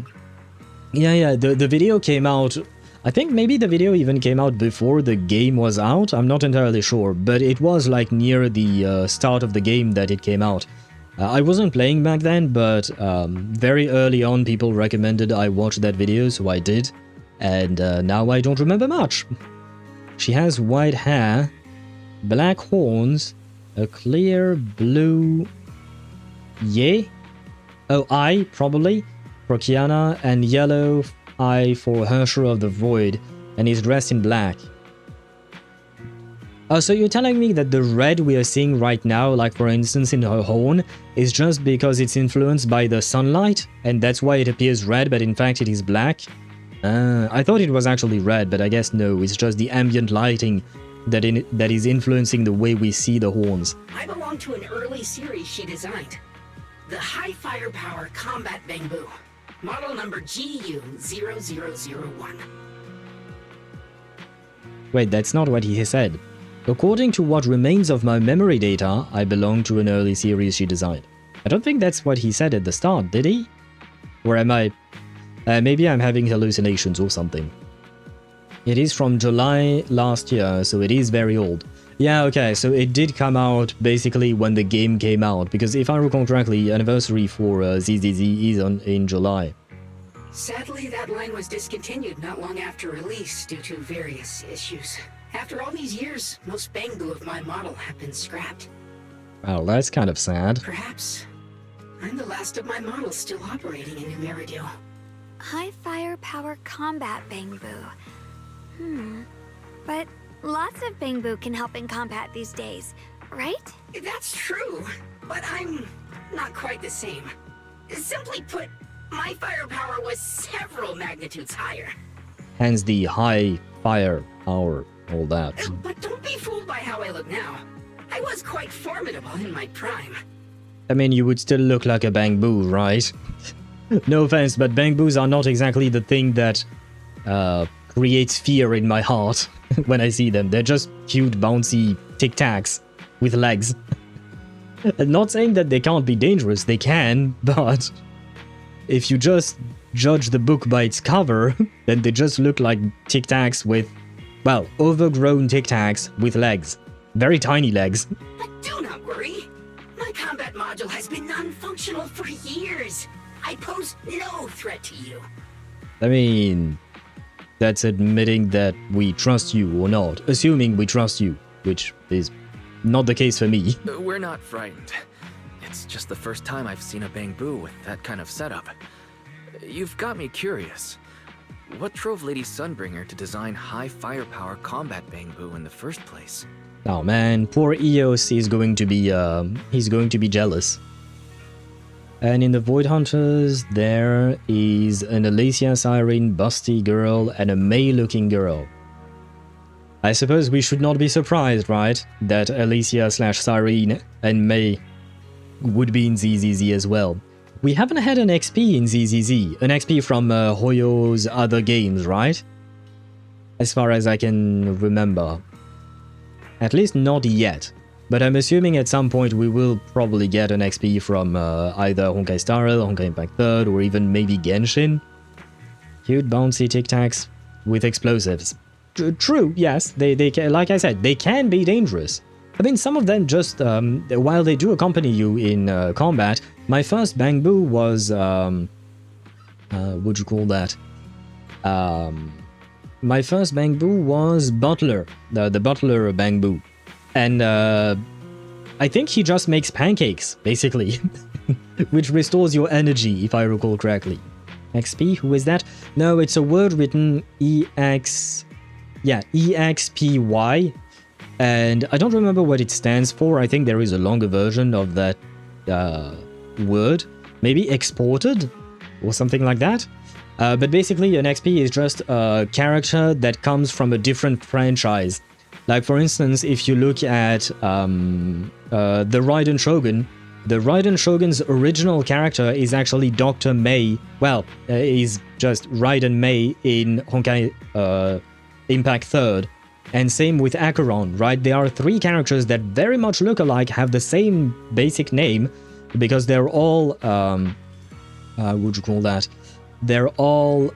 Yeah, the video came out, I think maybe the video even came out before the game was out, I'm not entirely sure, but it was like near the start of the game that it came out. I wasn't playing back then, but very early on people recommended I watch that video, so I did, and now I don't remember much. She has white hair, black horns, a clear blue Ye? Oh, eye, probably. Prokiana, and yellow eye for Hersher of the Void, and is dressed in black. Oh, so you're telling me that the red we are seeing right now, like for instance in her horn, is just because it's influenced by the sunlight, and that's why it appears red, but in fact it is black? I thought it was actually red, but I guess no, it's just the ambient lighting that is influencing the way we see the horns. I belong to an early series she designed. The High Firepower Combat Bangbu. Model number GU0001. Wait, that's not what he said. According to what remains of my memory data, I belong to an early series she designed. I don't think that's what he said at the start, did he? Or am I... maybe I'm having hallucinations or something. It is from July last year, so it is very old. Yeah, okay, so it did come out basically when the game came out, because if I recall correctly, anniversary for ZZZ is in July. Sadly, that line was discontinued not long after release due to various issues. After all these years, most Bangbu of my model have been scrapped. Well, that's kind of sad. Perhaps I'm the last of my models still operating in New Eridu. High firepower combat Bangbu. But lots of Bangbu can help in combat these days, right? That's true, but I'm not quite the same. Simply put, my firepower was several magnitudes higher. Hence the high firepower, all that. But don't be fooled by how I look now. I was quite formidable in my prime. I mean, you would still look like a Bangbu, right? No offense, but Bangbus are not exactly the thing that creates fear in my heart when I see them. They're just cute, bouncy Tic Tacs with legs. I'm not saying that they can't be dangerous, they can, but if you just judge the book by its cover, then they just look like Tic Tacs with, well, overgrown Tic Tacs with legs. Very tiny legs. But do not worry. My combat module has been non-functional for years. I pose no threat to you. I mean, that's admitting that we trust you or not, assuming we trust you, which is not the case for me. We're not frightened. It's just the first time I've seen a Bangbu with that kind of setup. You've got me curious. What drove Lady Sunbringer to design high firepower combat Bangbu in the first place? Oh man, poor Eos is going to be he's going to be jealous. And in the Void Hunters, there is an Alicia Siren busty girl and a Mei-looking girl. I suppose we should not be surprised, right, that Alicia / Siren and Mei would be in ZZZ as well. We haven't had an XP in ZZZ, an XP from HoYo's other games, right? As far as I can remember. At least not yet. But I'm assuming at some point we will probably get an XP from either Honkai Star Rail, Honkai Impact 3rd, or even maybe Genshin. Cute bouncy Tic Tacs with explosives. True, yes, they can, like I said, they can be dangerous. I mean, some of them just, while they do accompany you in combat, my first Bangbu was, what'd you call that? My first Bangbu was Butler, the Butler Bangbu. And I think he just makes pancakes, basically, which restores your energy, if I recall correctly. XP, who is that? No, it's a word written EXPY. And I don't remember what it stands for. I think there is a longer version of that word. Maybe exported or something like that. But basically an XP is just a character that comes from a different franchise. Like for instance, if you look at the Raiden Shogun, the Raiden Shogun's original character is actually Dr. Mei. Well, is just Raiden Mei in Honkai Impact 3rd. And same with Acheron, right? There are three characters that very much look alike, have the same basic name, because they're all, what would you call that? They're all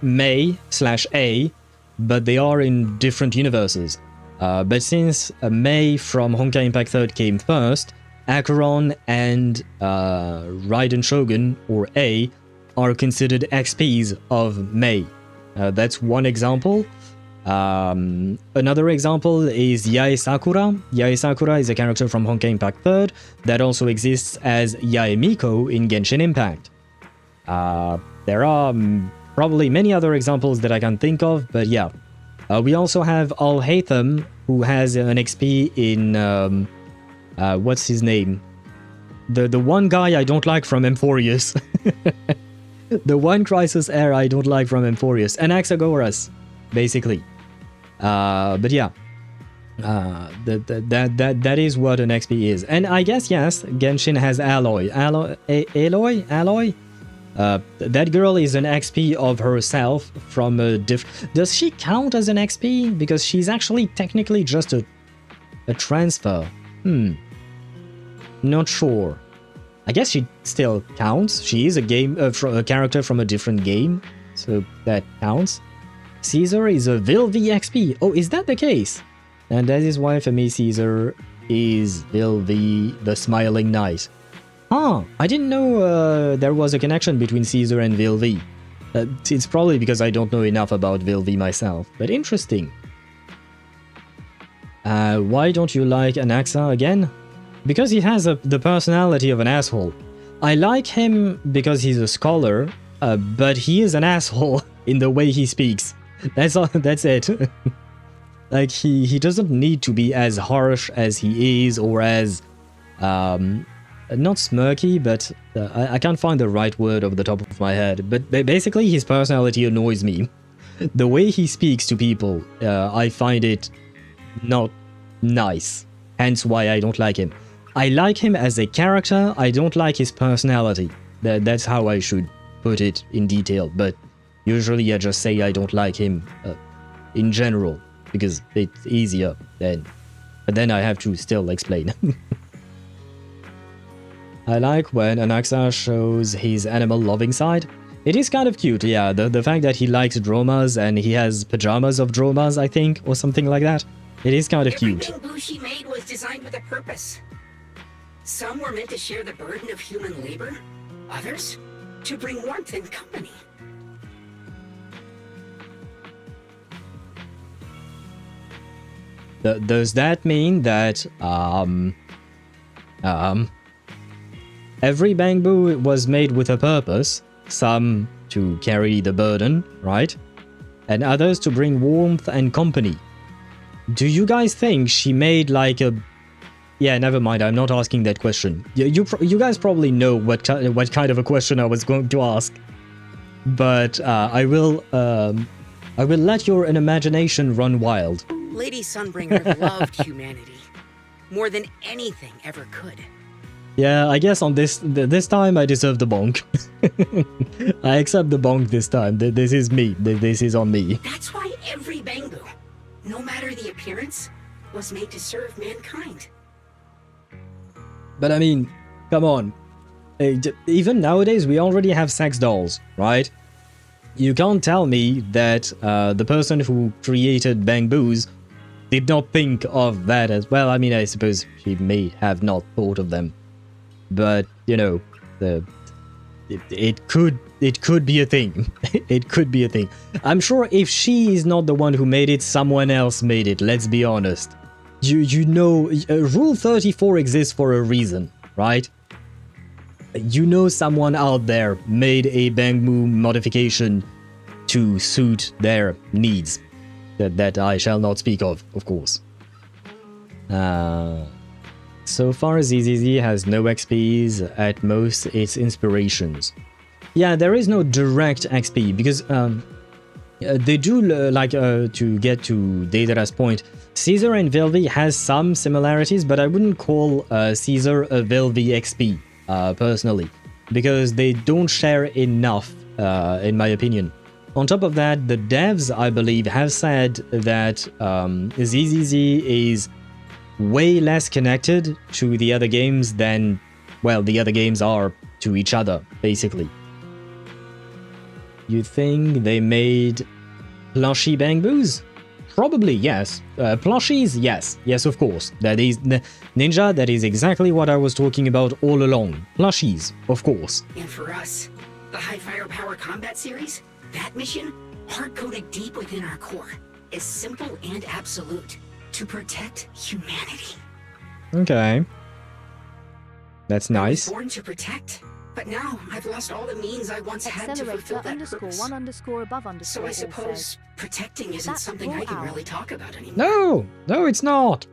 Mei/A, but they are in different universes. But since Mei from Honkai Impact 3rd came first, Acheron and Raiden Shogun, or A, are considered XPs of Mei. That's one example. Another example is Yae Sakura. Yae Sakura is a character from Honkai Impact 3rd that also exists as Yae Miko in Genshin Impact. There are probably many other examples that I can think of, but yeah. We also have Al-Haytham, who has an XP in... what's his name? The one guy I don't like from Emphorius. The one Crisis Heir I don't like from Emphorius. Anaxagoras, basically. But yeah, that is what an XP is. And I guess, yes, Genshin has Aloy. Aloy? That girl is an XP of herself from a different... Does she count as an XP? Because she's actually technically just a transfer. Not sure. I guess she still counts. She is a character from a different game, so that counts. Caesar is a Vilvi XP. Oh, is that the case? And that is why for me Caesar is Vilvi, the Smiling Knight. Huh, I didn't know there was a connection between Caesar and Vilvi. It's probably because I don't know enough about Vilvi myself, but interesting. Why don't you like Anaxa again? Because he has the personality of an asshole. I like him because he's a scholar, but he is an asshole in the way he speaks. That's all. That's it. Like he doesn't need to be as harsh as he is, or as not smirky, but I can't find the right word off the top of my head. But basically, his personality annoys me. The way he speaks to people, I find it not nice. Hence why I don't like him. I like him as a character. I don't like his personality. That's how I should put it in detail. But usually I just say I don't like him in general, because it's easier then. But then I have to still explain. I like when Anaxa shows his animal-loving side. It is kind of cute, yeah. The fact that he likes dromas and he has pajamas of dromas, I think, or something like that. It is kind of cute. Everything Bushi made was designed with a purpose. Some were meant to share the burden of human labor. Others? To bring warmth and company. Does that mean that every bamboo was made with a purpose? Some to carry the burden, right? And others to bring warmth and company. Do you guys think she made like a... Yeah, never mind, I'm not asking that question. You guys probably know what kind of a question I was going to ask. But I will let your imagination run wild. Lady Sunbringer loved humanity more than anything ever could. Yeah, I guess on this time I deserve the bonk. I accept the bonk this time. This is me. This is on me. That's why every bamboo, no matter the appearance, was made to serve mankind. But I mean, come on. Even nowadays we already have sex dolls, right? You can't tell me that the person who created bamboos did not think of that as well. I mean, I suppose she may have not thought of them. But, you know, it could be a thing. It could be a thing. I'm sure if she is not the one who made it, someone else made it, let's be honest. You know, Rule 34 exists for a reason, right? You know someone out there made a bamboo modification to suit their needs. That I shall not speak of course. So far, ZZZ has no XPs, at most it's inspirations. Yeah, there is no direct XP, because they do, to get to Deidara's point, Caesar and Velvi has some similarities, but I wouldn't call Caesar a Velvi XP, personally, because they don't share enough, in my opinion. On top of that, the devs, I believe, have said that ZZZ is way less connected to the other games than, well, the other games are to each other, basically. You think they made plushie bamboos? Probably, yes. Plushies, yes. Yes, of course. That is... Ninja, that is exactly what I was talking about all along. Plushies, of course. And for us, the High Firepower Combat Series, that mission, hard-coded deep within our core, is simple and absolute. To protect humanity. Okay. That's nice. I was born to protect, but now I've lost all the means I once had to fulfill that purpose. _1_above_ So I suppose protecting isn't something I can really talk about anymore. No, it's not.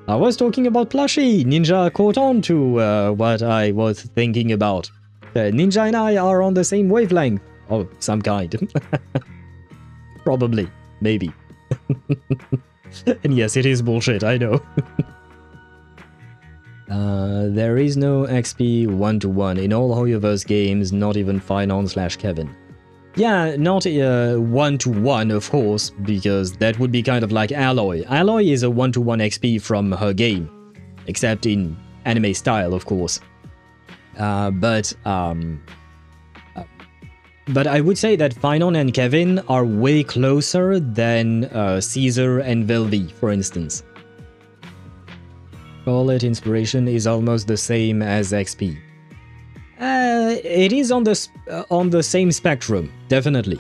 I was talking about plushie. Ninja caught on to what I was thinking about. Ninja and I are on the same wavelength of some kind. Probably. Maybe. And yes, it is bullshit, I know. There is no XP 1-to-1 in all HoYoVerse games, not even Phaethon/Kevin. Yeah, not 1-to-1, of course, because that would be kind of like Alloy. Alloy is a 1-to-1 XP from her game, except in anime style, of course. But I would say that Phaethon and Kevin are way closer than Caesar and Velvi, for instance. Call it inspiration is almost the same as XP. It is on the same spectrum, definitely.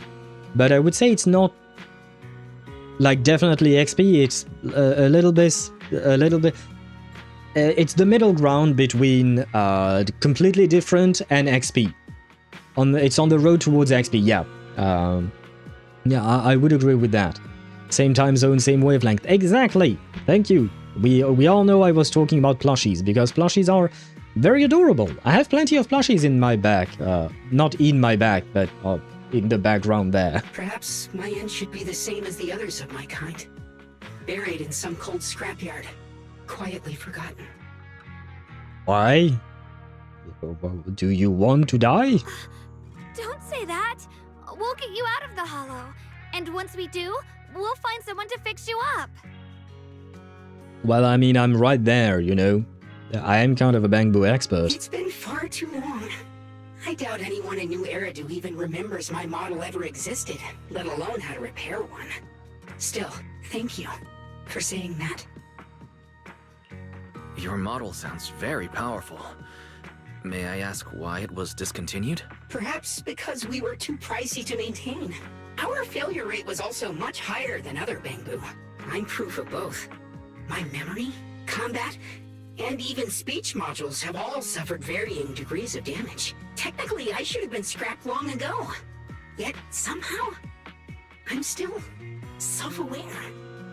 But I would say it's not like definitely XP. It's a little bit. It's the middle ground between completely different and XP. It's on the road towards XP. Yeah. Yeah, I would agree with that. Same time zone, same wavelength. Exactly. Thank you. We all know I was talking about plushies, because plushies are very adorable. I have plenty of plushies in my bag. Not in my bag, but in the background there. Perhaps my end should be the same as the others of my kind. Buried in some cold scrapyard. Quietly forgotten. Why? Do you want to die? Don't say that! We'll get you out of the hollow. And once we do, we'll find someone to fix you up. Well, I mean, I'm right there, you know. I am kind of a bamboo expert. It's been far too long. I doubt anyone in New Eridu even remembers my model ever existed, let alone how to repair one. Still, thank you for saying that. Your model sounds very powerful. May I ask why it was discontinued? Perhaps because we were too pricey to maintain. Our failure rate was also much higher than other Bangbu. I'm proof of both. My memory, combat, and even speech modules have all suffered varying degrees of damage. Technically, I should have been scrapped long ago. Yet, somehow, I'm still self-aware.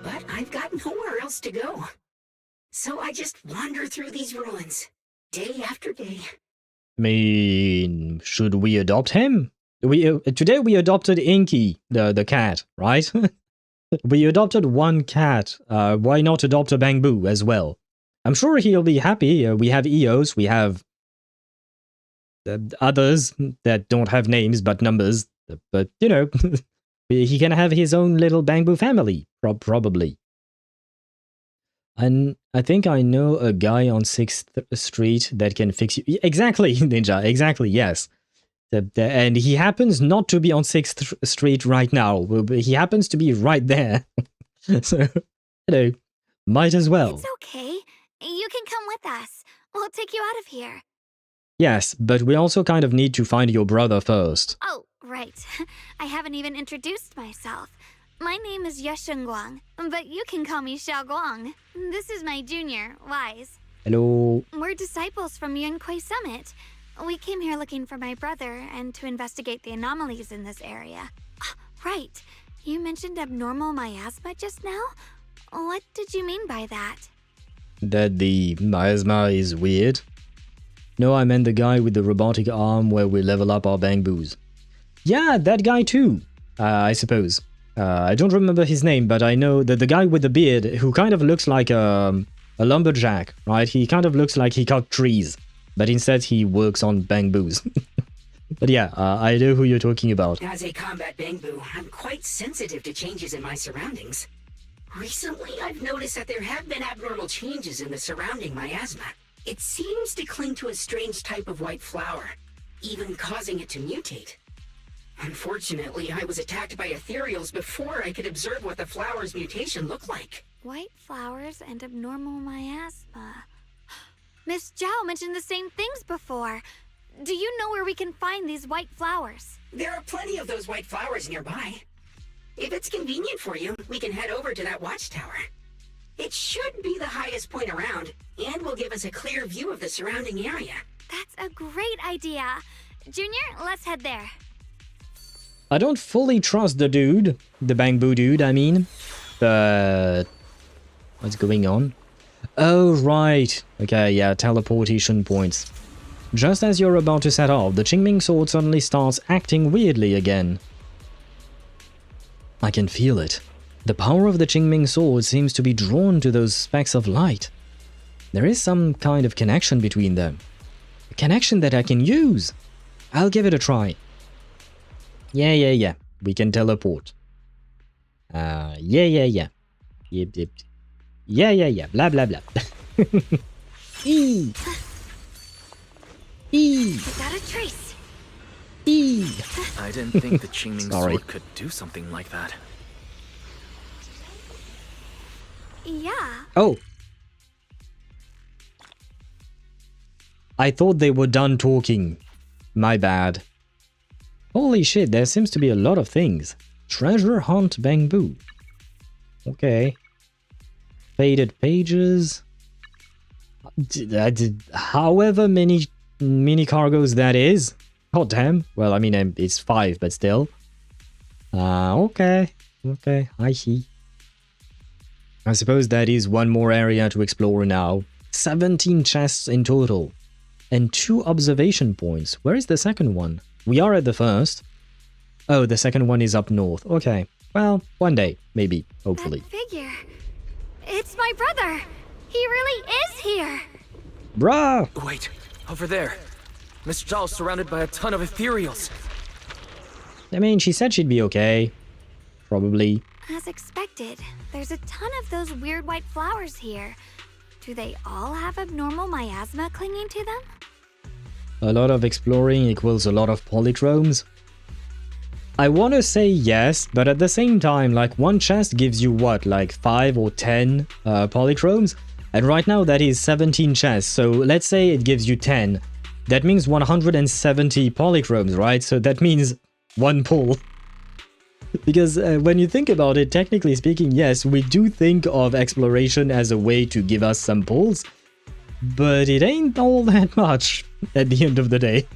But I've got nowhere else to go. So I just wander through these ruins, day after day. I mean, should we adopt him? Today we adopted Inky, the cat, right? We adopted one cat. Why not adopt a Bangbu as well? I'm sure he'll be happy. We have EOs, we have others that don't have names but numbers. But, you know, he can have his own little Bangbu family, probably. And I think I know a guy on 6th Street that can fix you. Exactly, Ninja, exactly, yes. And he happens not to be on 6th Street right now. He happens to be right there. So, you know, might as well. It's okay. You can come with us. We'll take you out of here. Yes, but we also kind of need to find your brother first. Oh, right. I haven't even introduced myself. My name is Ye Shunguang, but you can call me Xiaoguang. This is my junior, Wise. Hello. We're disciples from Yunkui Summit. We came here looking for my brother and to investigate the anomalies in this area. Right. You mentioned abnormal miasma just now? What did you mean by that? That the miasma is weird? No, I meant the guy with the robotic arm where we level up our Bangbus. Yeah, that guy too, I suppose. I don't remember his name, but I know that the guy with the beard, who kind of looks like a lumberjack, right? He kind of looks like he cut trees, but instead he works on Bangbus. But yeah, I know who you're talking about. As a combat Bangbu, I'm quite sensitive to changes in my surroundings. Recently, I've noticed that there have been abnormal changes in the surrounding miasma. It seems to cling to a strange type of white flower, even causing it to mutate. Unfortunately, I was attacked by Ethereals before I could observe what the flower's mutation looked like. White flowers and abnormal miasma. Miss Zhao mentioned the same things before. Do you know where we can find these white flowers? There are plenty of those white flowers nearby. If it's convenient for you, we can head over to that watchtower. It should be the highest point around, and will give us a clear view of the surrounding area. That's a great idea. Junior, let's head there. I don't fully trust the dude, the Bangbu dude, I mean, but what's going on? Oh, right. Okay, yeah, teleportation points. Just as you're about to set off, the Qingming sword suddenly starts acting weirdly again. I can feel it. The power of the Qingming sword seems to be drawn to those specks of light. There is some kind of connection between them. A connection that I can use. I'll give it a try. Yeah. We can teleport. Yeah. Yep. Yeah. Blah, blah, blah. E. Without a trace. E. I didn't think the Qingming sword could do something like that. Yeah. Oh. I thought they were done talking. My bad. Holy shit, there seems to be a lot of things. Treasure hunt Bangbu. Okay. Faded pages. However many mini cargoes that is. God damn. Well, I mean, it's 5, but still. Okay, I see. I suppose that is one more area to explore now. 17 chests in total. And 2 observation points. Where is the second one? We are at the first. Oh, the second one is up north. Okay. Well, one day, maybe, hopefully. That figure. It's my brother. He really is here. Bruh! Wait, over there. Miss Zhao's surrounded by a ton of Ethereals. I mean, she said she'd be okay. Probably. As expected, there's a ton of those weird white flowers here. Do they all have abnormal miasma clinging to them? A lot of exploring equals a lot of polychromes. I want to say yes, but at the same time, like, one chest gives you what, like 5 or 10 polychromes? And right now that is 17 chests, so let's say it gives you 10. that means 170 polychromes, right? So that means 1 pull. Because when you think about it, technically speaking, yes, we do think of exploration as a way to give us some pulls, but it ain't all that much at the end of the day.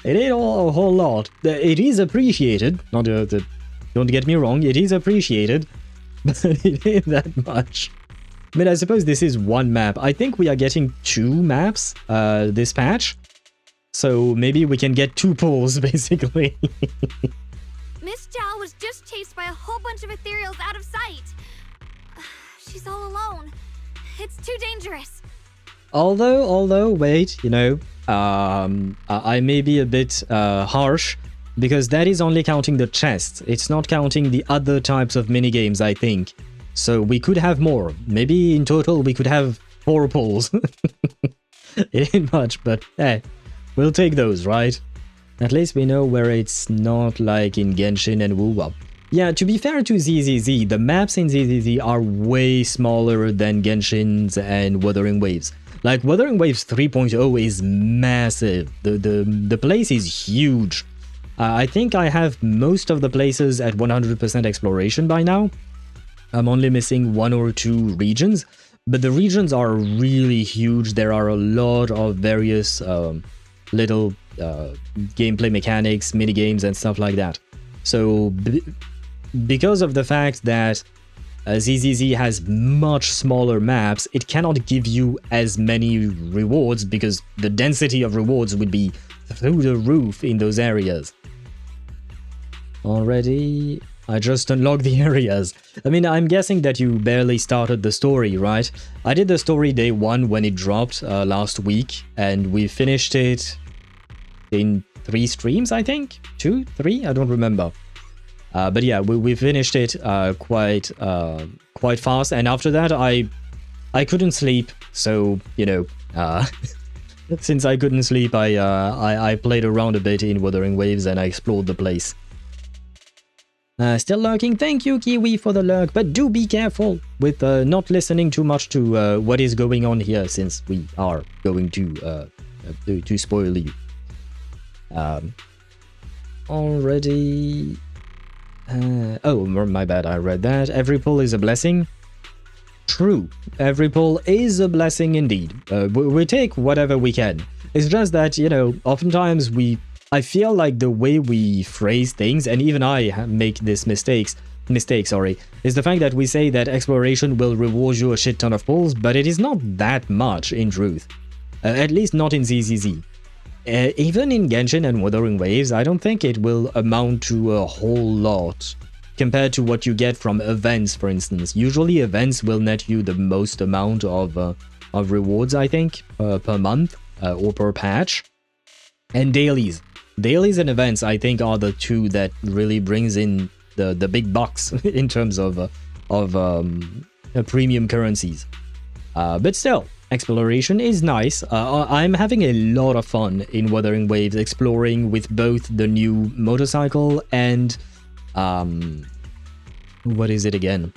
It ain't all a whole lot. It is appreciated, don't get me wrong, it is appreciated, but it ain't that much. I mean, I suppose this is one map. I think we are getting 2 maps this patch, so maybe we can get 2 pulls, basically. Miss Zhao was just chased by a whole bunch of Ethereals out of sight. She's all alone. It's too dangerous. Although, wait, you know, I may be a bit harsh, because that is only counting the chests. It's not counting the other types of minigames, I think. So we could have more. Maybe in total we could have 4 pulls. It ain't much, but hey, we'll take those, right? At least we know where it's not like in Genshin and Wu-Wap. Yeah, to be fair to ZZZ, the maps in ZZZ are way smaller than Genshin's and Wuthering Waves. Like, Wuthering Waves 3.0 is massive. The place is huge. I think I have most of the places at 100% exploration by now. I'm only missing 1 or 2 regions, but the regions are really huge. There are a lot of various little gameplay mechanics, minigames, and stuff like that. So, because of the fact that ZZZ has much smaller maps, it cannot give you as many rewards because the density of rewards would be through the roof in those areas. Already, I just unlocked the areas. I mean, I'm guessing that you barely started the story, right? I did the story day 1 when it dropped last week, and we finished it in 3 streams, I think? 2? 3? I don't remember. But yeah, we finished it quite fast, and after that I couldn't sleep, so, you know, since I couldn't sleep, I played around a bit in Wuthering Waves and I explored the place. Still lurking, thank you Kiwi for the lurk, but do be careful with not listening too much to what is going on here, since we are going to spoil you. Already... oh, my bad, I read that. Every pull is a blessing. True, every pull is a blessing indeed. We take whatever we can. It's just that, you know, oftentimes I feel like the way we phrase things, and even I make this mistake, is the fact that we say that exploration will reward you a shit ton of pulls, but it is not that much in truth. At least not in ZZZ. Even in Genshin and Wuthering Waves, I don't think it will amount to a whole lot compared to what you get from events, for instance. Usually events will net you the most amount of rewards, I think, per month or per patch. And dailies. Dailies and events, I think, are the 2 that really brings in the big bucks in terms of premium currencies. But still, exploration is nice. I'm having a lot of fun in Wuthering Waves, exploring with both the new motorcycle and what is it again?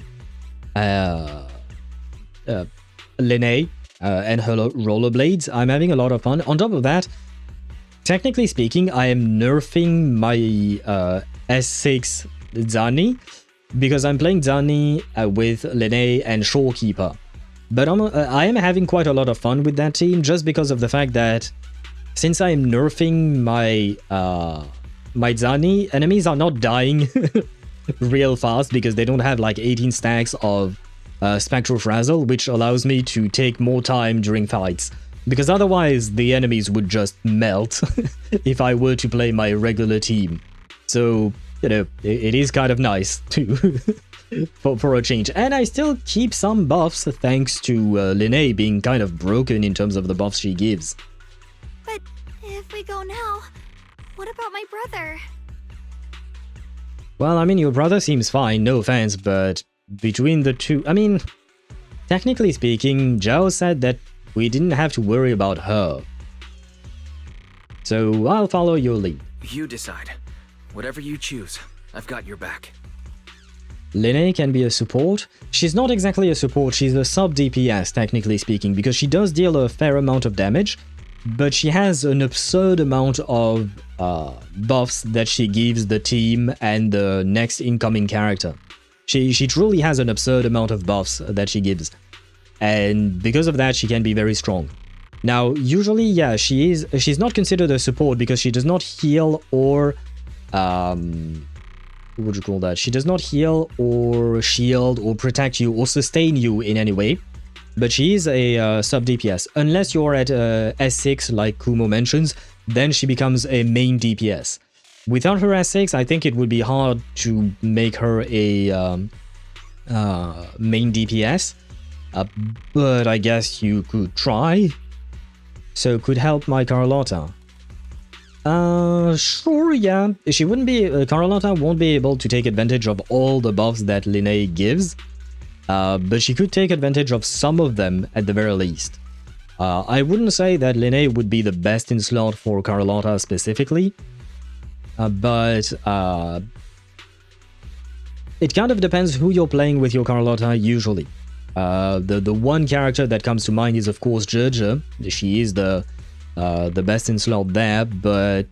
Linnae and her rollerblades. I'm having a lot of fun. On top of that, technically speaking, I am nerfing my S6 Zani because I'm playing Zani with Linnae and Shorekeeper. But I am having quite a lot of fun with that team just because of the fact that since I am nerfing my my Zani, enemies are not dying real fast because they don't have like 18 stacks of Spectral Frazzle, which allows me to take more time during fights. Because otherwise the enemies would just melt if I were to play my regular team. So, you know, it is kind of nice to for a change. And I still keep some buffs thanks to Linnae being kind of broken in terms of the buffs she gives. But if we go now, what about my brother? Well, I mean, your brother seems fine, no offense, but between the two... I mean, technically speaking, Zhao said that we didn't have to worry about her. So I'll follow your lead. You decide. Whatever you choose, I've got your back. Linnae can be a support. She's not exactly a support, she's a sub DPS, technically speaking, because she does deal a fair amount of damage. but she has an absurd amount of buffs that she gives the team and the next incoming character. She truly has an absurd amount of buffs that she gives, and because of that she can be very strong. Now usually, yeah, she's not considered a support because she does not heal or what would you call that? She does not heal or shield or protect you or sustain you in any way. But she is a sub DPS. Unless you're at S6 like Kumo mentions, then she becomes a main DPS. Without her S6, I think it would be hard to make her a main DPS. But I guess you could try. So could help my Carlotta. Sure, yeah. She wouldn't be... Carlotta won't be able to take advantage of all the buffs that Linné gives. But she could take advantage of some of them at the very least. I wouldn't say that Linné would be the best in slot for Carlotta specifically, but it kind of depends who you're playing with your Carlotta usually. The one character that comes to mind is of course Zhezhe. She is the best in slot there, but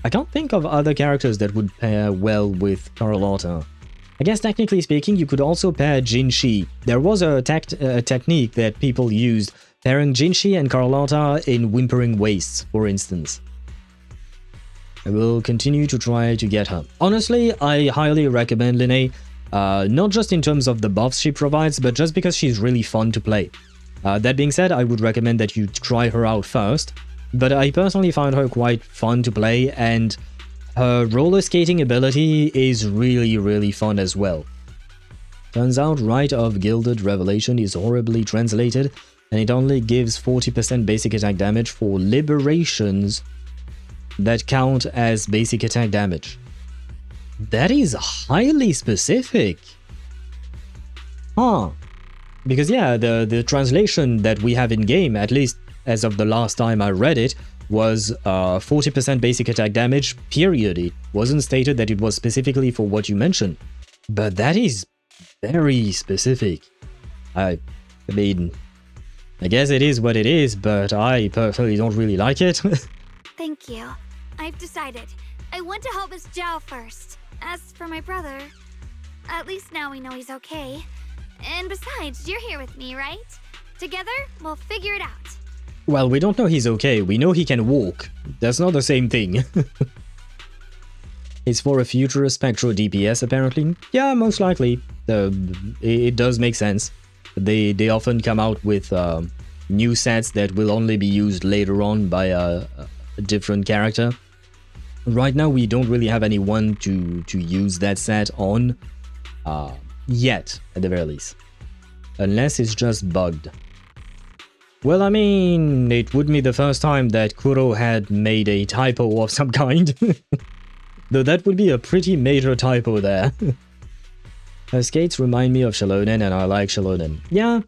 I can't think of other characters that would pair well with Carlotta. I guess technically speaking, you could also pair Jinshi. There was a technique that people used, pairing Jinshi and Carlotta in Whimpering Wastes, for instance. I will continue to try to get her. Honestly, I highly recommend Linné, not just in terms of the buffs she provides, but just because she's really fun to play. That being said, I would recommend that you try her out first, but I personally found her quite fun to play, and her roller skating ability is really fun as well. Turns out Rite of Gilded Revelation is horribly translated, and it only gives 40% basic attack damage for liberations that count as basic attack damage. That is highly specific. Huh. Because yeah, the translation that we have in game, at least as of the last time I read it, was 40% basic attack damage, period. It wasn't stated that it was specifically for what you mentioned. But that is very specific. I mean, I guess it is what it is, but I personally don't really like it. Thank you. I've decided. I want to help Miss Zhao first. As for my brother, at least now we know he's okay. And besides, you're here with me, right? Together, we'll figure it out. Well, we don't know he's okay. We know he can walk. That's not the same thing. It's for a futurist spectral DPS, apparently. Yeah, most likely. It does make sense. They often come out with new sets that will only be used later on by a different character. Right now, we don't really have anyone to use that set on yet, at the very least. Unless it's just bugged. Well, I mean, it would be the first time that Kuro had made a typo of some kind. Though that would be a pretty major typo there. Her skates remind me of Xiaonen, and I like Xiaonen. Yeah,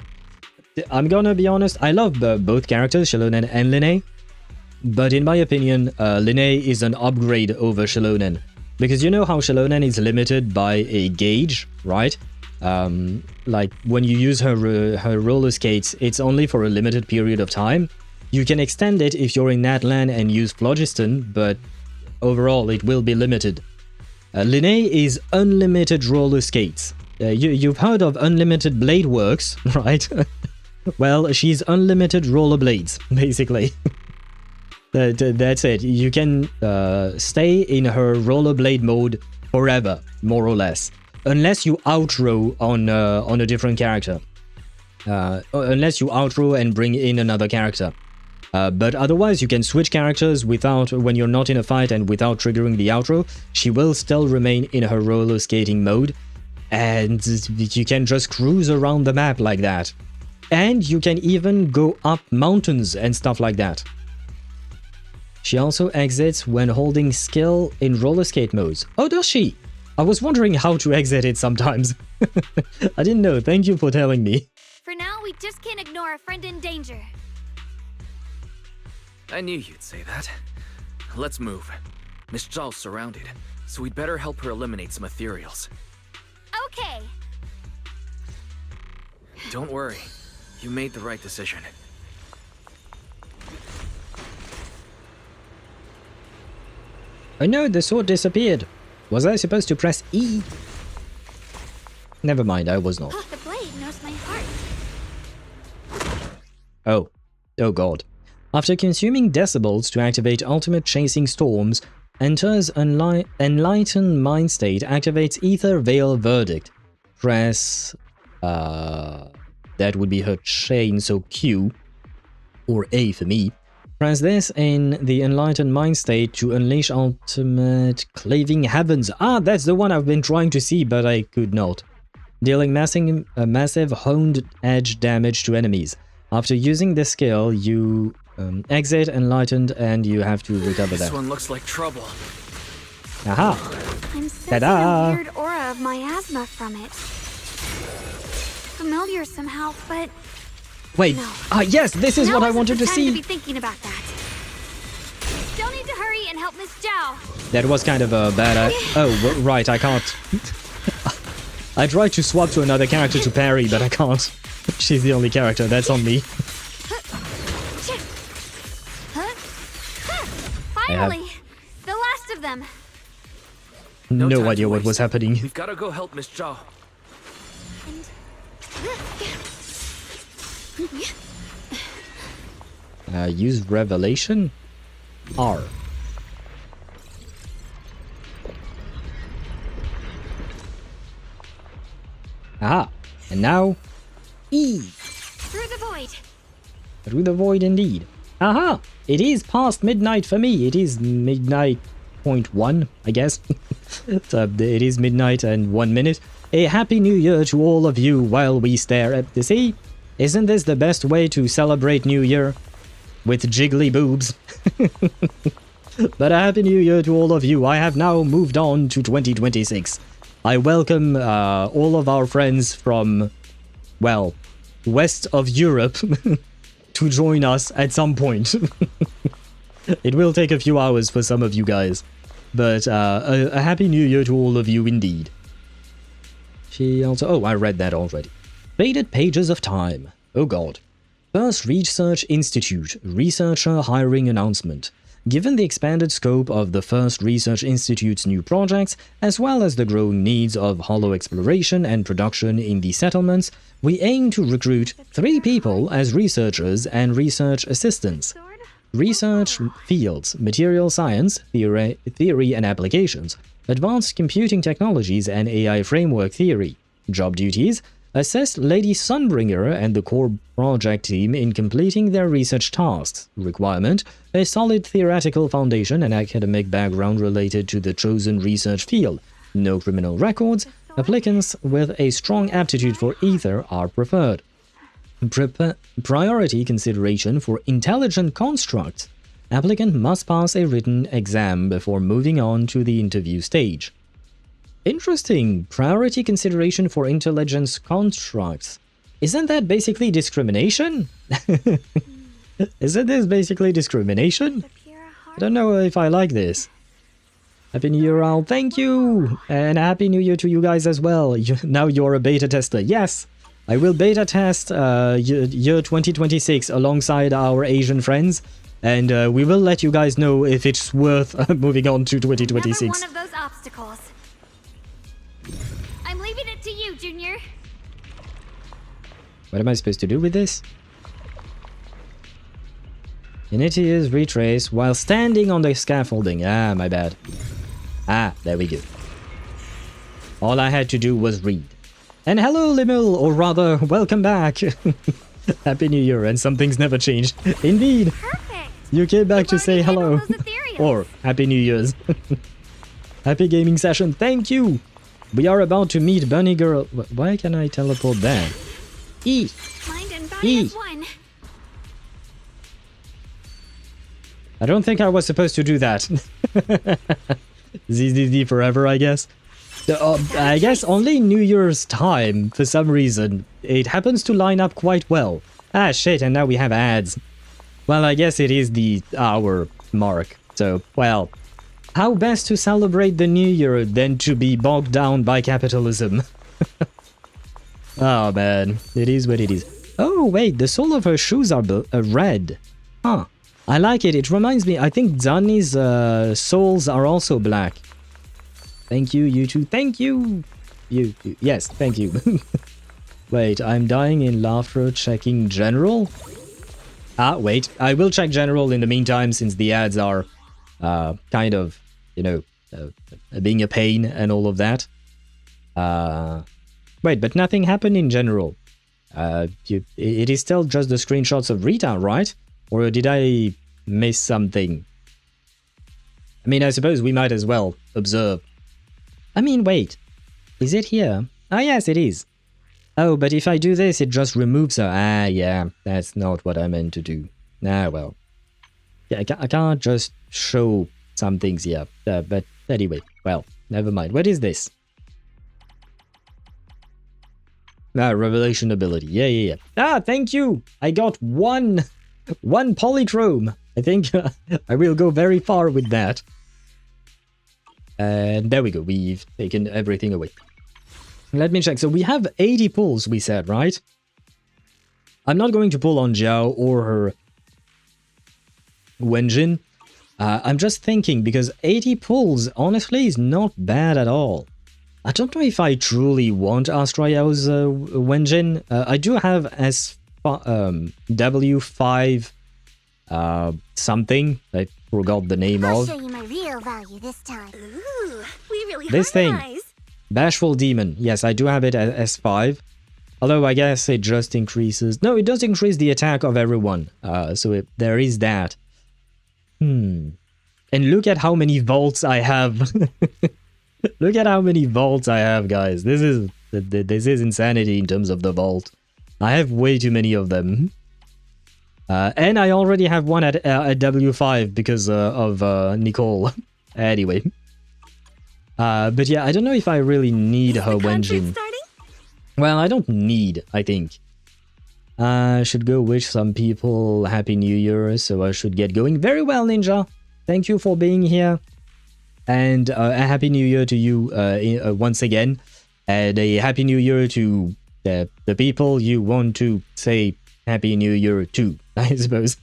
I'm gonna be honest, I love both characters, Xiaonen and Linné. But in my opinion, Linné is an upgrade over Xiaonen. Because you know how Xiaonen is limited by a gauge, right? Like when you use her roller skates, it's only for a limited period of time. You can extend it if you're in Natlan and use phlogiston, but overall it will be limited. Linné is unlimited roller skates. You've heard of unlimited blade works, right? Well, she's unlimited rollerblades, basically. That's it. You can stay in her rollerblade mode forever, more or less. Unless you outro on a different character. Unless you outro and bring in another character. But otherwise, you can switch characters without, when you're not in a fight and without triggering the outro. She will still remain in her roller skating mode. And you can just cruise around the map like that. And you can even go up mountains and stuff like that. She also exits when holding skill in roller skate modes. Oh, does she? I was wondering how to exit it sometimes. I didn't know. Thank you for telling me. For now, we just can't ignore a friend in danger. I knew you'd say that. Let's move. Miss Zhao's surrounded, so we'd better help her eliminate some Ethereals. Okay. Don't worry. You made the right decision. Oh no, the sword disappeared. Was I supposed to press E? Never mind, I was not. Oh, the blade knows my heart. Oh. Oh god. After consuming decibels to activate ultimate chasing storms, enters enlightened mind state, activates ether veil verdict. Press that would be her chain, so Q or A for me. Press this in the enlightened mind state to unleash ultimate claving heavens. Ah, that's the one I've been trying to see, but I could not. Dealing massive honed edge damage to enemies. After using this skill, you exit enlightened and you have to recover that. This one looks like trouble. Aha! I'm sensing a weird aura of miasma from it. Familiar somehow, but wait. no. Ah, yes, this is Now what I isn't wanted the to time see. To be thinking about that. Still need to hurry and help Miss Zhao. That was kind of a bad. Oh, right, I can't. I tried to swap to another character to parry, but I can't. She's the only character. That's on me. Finally, the last of them. No idea what was happening. We've got to go help Miss Zhao. Use revelation. R. Aha. And now E. Through the void. Through the void indeed. Aha! It is past midnight for me. It is midnight 0.1, I guess. It is midnight and 1 minute. A happy new year to all of you while we stare at the sea. Isn't this the best way to celebrate New Year? With jiggly boobs. But a happy new year to all of you. I have now moved on to 2026. I welcome all of our friends from, well, west of Europe to join us at some point. It will take a few hours for some of you guys, but a happy new year to all of you indeed. She also... oh, I read that already. Faded pages of time. Oh god. First Research Institute, researcher hiring announcement. Given the expanded scope of the First Research Institute's new projects, as well as the growing needs of holo exploration and production in the settlements, we aim to recruit 3 people as researchers and research assistants. Research fields: material science, theory and applications, advanced computing technologies and AI framework theory. Job duties: assist Lady Sunbringer and the core project team in completing their research tasks. Requirement: a solid theoretical foundation and academic background related to the chosen research field. No criminal records. Applicants with a strong aptitude for ether are preferred. Priority consideration for intelligent constructs. Applicant must pass a written exam before moving on to the interview stage. Interesting. Priority consideration for intelligence constructs. Isn't that basically discrimination? Isn't this basically discrimination? I don't know if I like this. Happy New Year, Al. Thank you! And Happy New Year to you guys as well. Now you're a beta tester. Yes! I will beta test year 2026 alongside our Asian friends. And we will let you guys know if it's worth moving on to 2026. Another one of those obstacles. I'm leaving it to you, Junior. What am I supposed to do with this? Unity is retrace while standing on the scaffolding. Ah, my bad. Ah, there we go. All I had to do was read. And hello, Limil, or rather, welcome back. Happy New Year, and some things never changed. Indeed. Perfect. You came back to say hello. Or Happy New Year's. Happy gaming session. Thank you. We are about to meet Bunny Girl. Why can I teleport there? E. Mind and body as one. I don't think I was supposed to do that. ZZZ forever, I guess. I guess only New Year's time, for some reason. It happens to line up quite well. Ah, shit, and now we have ads. Well, I guess it is the hour mark. So, well, how best to celebrate the New Year than to be bogged down by capitalism? Oh, man. It is what it is. Oh, wait, the sole of her shoes are red. Huh. I like it. It reminds me, I think Danny's souls are also black. Thank you, you two. Thank you! You. Yes, thank you. Wait, I'm dying in laughter checking general? Ah, wait. I will check general in the meantime since the ads are kind of, you know, being a pain and all of that. Wait, but nothing happened in general. It is still just the screenshots of Rita, right? Or did I miss something? I mean, I suppose we might as well observe. I mean, wait. Is it here? Ah, yes, it is. Oh, but if I do this, it just removes her. Ah, yeah, that's not what I meant to do. Ah, well. Yeah, I can't just show some things here. But anyway, well, never mind. What is this? Ah, revelation ability. Yeah. Ah, thank you! I got one polychrome. I think I will go very far with that. And there we go. We've taken everything away. Let me check. So we have 80 pulls, we said, right? I'm not going to pull on Zhao or her Wenjin. I'm just thinking, because 80 pulls, honestly, is not bad at all. I don't know if I truly want Astrayao's Wenjin. I do have W5 something. I forgot the name I'll of. show you my real value this time. Ooh, we really This thing. Bashful Demon. Yes, I do have it at S5. Although I guess it just increases... No, it does increase the attack of everyone. So there is that. And look at how many vaults I have. Look at how many vaults I have, guys. This is insanity in terms of the vault. I have way too many of them. And I already have one at W5 because of Nicole. Anyway. But yeah, I don't know if I really need her Wenjin. Well, I don't need, I think. I should go wish some people Happy New Year, so I should get going. Very well, Ninja. Thank you for being here. And a Happy New Year to you once again. And a Happy New Year to the people you want to say Happy New Year to, I suppose.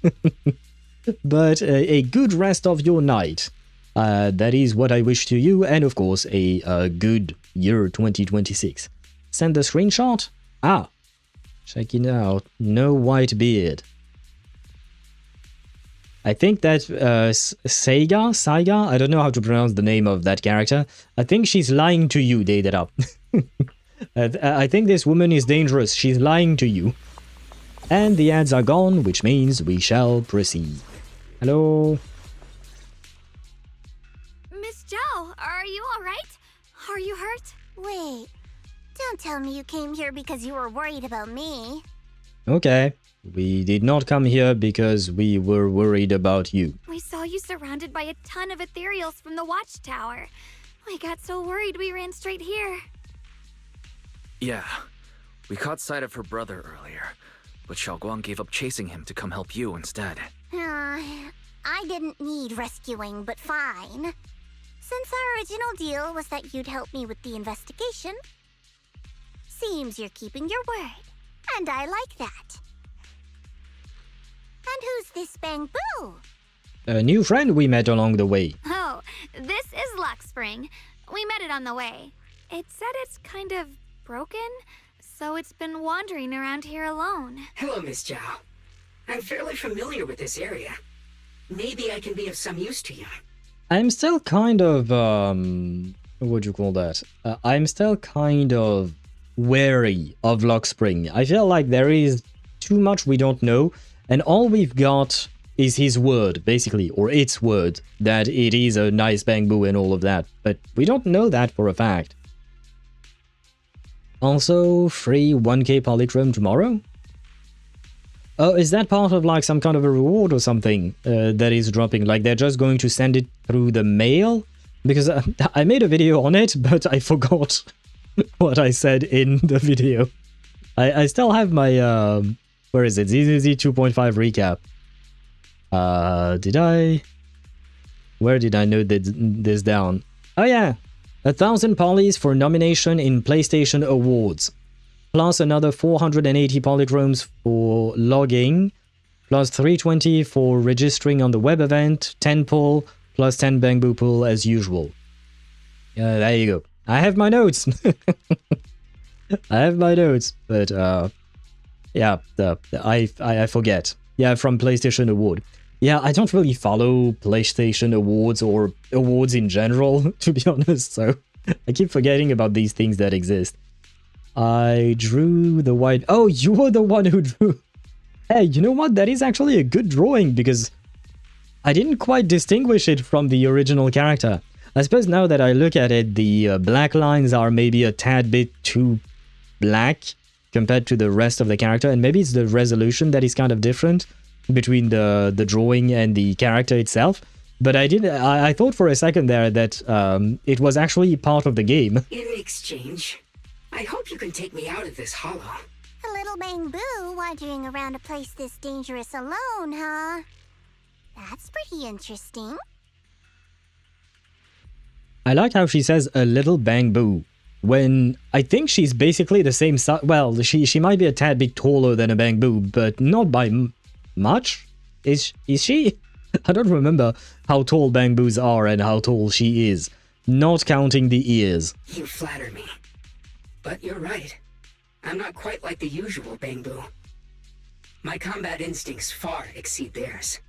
But a good rest of your night. That is what I wish to you, and of course a good year 2026. Send the screenshot. Ah, check it out. No white beard. I think that Saiga, I don't know how to pronounce the name of that character. I think she's lying to you, Daedra. I think this woman is dangerous. She's lying to you. And the ads are gone, which means we shall proceed. Hello. Miss Zhao, are you alright? Are you hurt? Wait, don't tell me you came here because you were worried about me. Okay. We did not come here because we were worried about you. We saw you surrounded by a ton of Ethereals from the watchtower. We got so worried we ran straight here. Yeah, we caught sight of her brother earlier, but Shunguang gave up chasing him to come help you instead. I didn't need rescuing, but fine. Since our original deal was that you'd help me with the investigation, seems you're keeping your word, and I like that. And who's this Bang Boo? A new friend we met along the way. Oh, this is Luxspring. We met it on the way. It said it's kind of broken, so it's been wandering around here alone. Hello, Miss Zhao. I'm fairly familiar with this area. Maybe I can be of some use to you. I'm still kind of, what do you call that? I'm still kind of wary of Luxspring. I feel like there is too much we don't know, and all we've got is his word, basically, or its word, that it is a nice bamboo and all of that, but we don't know that for a fact. Also, free 1k polychrome tomorrow? Oh, is that part of like some kind of a reward or something that is dropping? Like they're just going to send it through the mail? Because I made a video on it, but I forgot what I said in the video. I still have my, where is it? ZZZ 2.5 recap. Where did I note this down? Oh yeah, 1,000 polys for nomination in PlayStation Awards. Plus another 480 polychromes for logging plus 320 for registering on the web event, 10 pull, plus 10 bamboo pull as usual. There you go. I have my notes. I have my notes, but yeah, I forget. Yeah, from PlayStation Award. Yeah, I don't really follow PlayStation Awards or awards in general, to be honest, so I keep forgetting about these things that exist. I drew the white... Oh, you were the one who drew... Hey, you know what? That is actually a good drawing, because I didn't quite distinguish it from the original character. I suppose now that I look at it, the black lines are maybe a tad bit too black compared to the rest of the character, and maybe it's the resolution that is kind of different between the drawing and the character itself. But I thought for a second there that it was actually part of the game. In exchange, I hope you can take me out of this hollow. A little bamboo wandering around a place this dangerous alone, huh? That's pretty interesting. I like how she says a little bamboo, when I think she's basically the same size. Well, she might be a tad bit taller than a bamboo, but not by much? Is she? I don't remember how tall bamboos are and how tall she is, not counting the ears. You flatter me. But you're right. I'm not quite like the usual bamboo. My combat instincts far exceed theirs.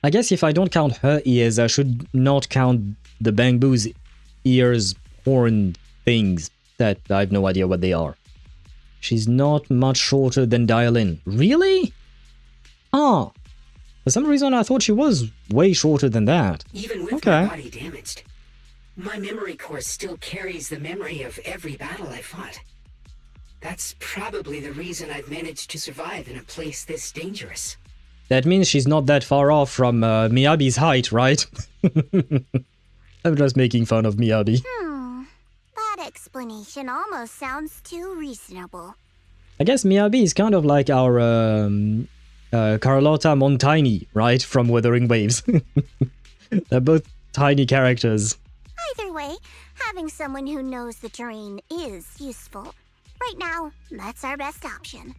I guess if I don't count her ears, I should not count the bamboo's ears, horn things that I have no idea what they are. She's not much shorter than Dialin. Really? Ah. For some reason I thought she was way shorter than that. Even with my body damaged, my memory core still carries the memory of every battle I fought. That's probably the reason I've managed to survive in a place this dangerous. That means she's not that far off from Miyabi's height, right? I'm just making fun of Miyabi. That explanation almost sounds too reasonable. I guess Miyabi is kind of like our Carlotta Montaigne, right? From Wuthering Waves. They're both tiny characters. Either way, having someone who knows the terrain is useful. Right now, that's our best option.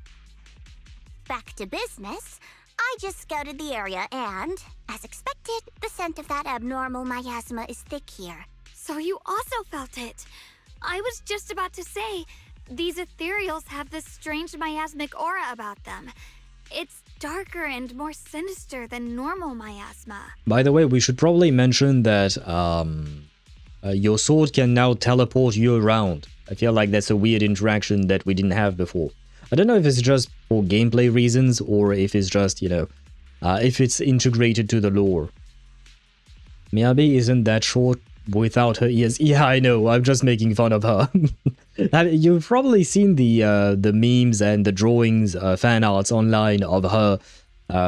Back to business. I just scouted the area and, as expected, the scent of that abnormal miasma is thick here. So you also felt it. I was just about to say, these Ethereals have this strange miasmic aura about them. It's darker and more sinister than normal miasma. By the way, we should probably mention that your sword can now teleport you around. I feel like that's a weird interaction that we didn't have before. I don't know if it's just for gameplay reasons or if it's just, you know, if it's integrated to the lore. Miyabi isn't that short without her ears. Yeah, I know, I'm just making fun of her. You've probably seen the memes and the drawings, fan arts online of her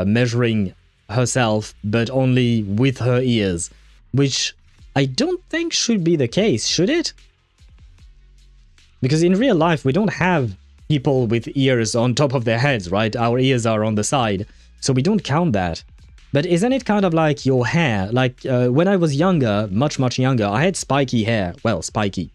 measuring herself, but only with her ears, which I don't think should be the case, should it? Because in real life, we don't have people with ears on top of their heads, right? Our ears are on the side, so we don't count that. But isn't it kind of like your hair? Like, when I was younger, much younger, I had spiky hair. Well, spiky.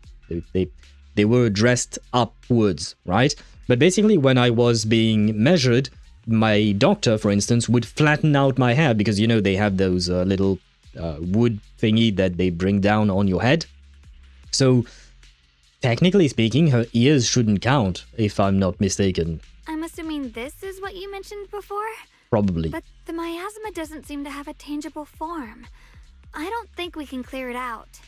They were dressed upwards, right? But basically, when I was being measured, my doctor, for instance, would flatten out my hair because, you know, they have those little wood thingy that they bring down on your head. So, technically speaking, her ears shouldn't count, if I'm not mistaken. I'm assuming this is what you mentioned before? Probably. But the miasma doesn't seem to have a tangible form. I don't think we can clear it out.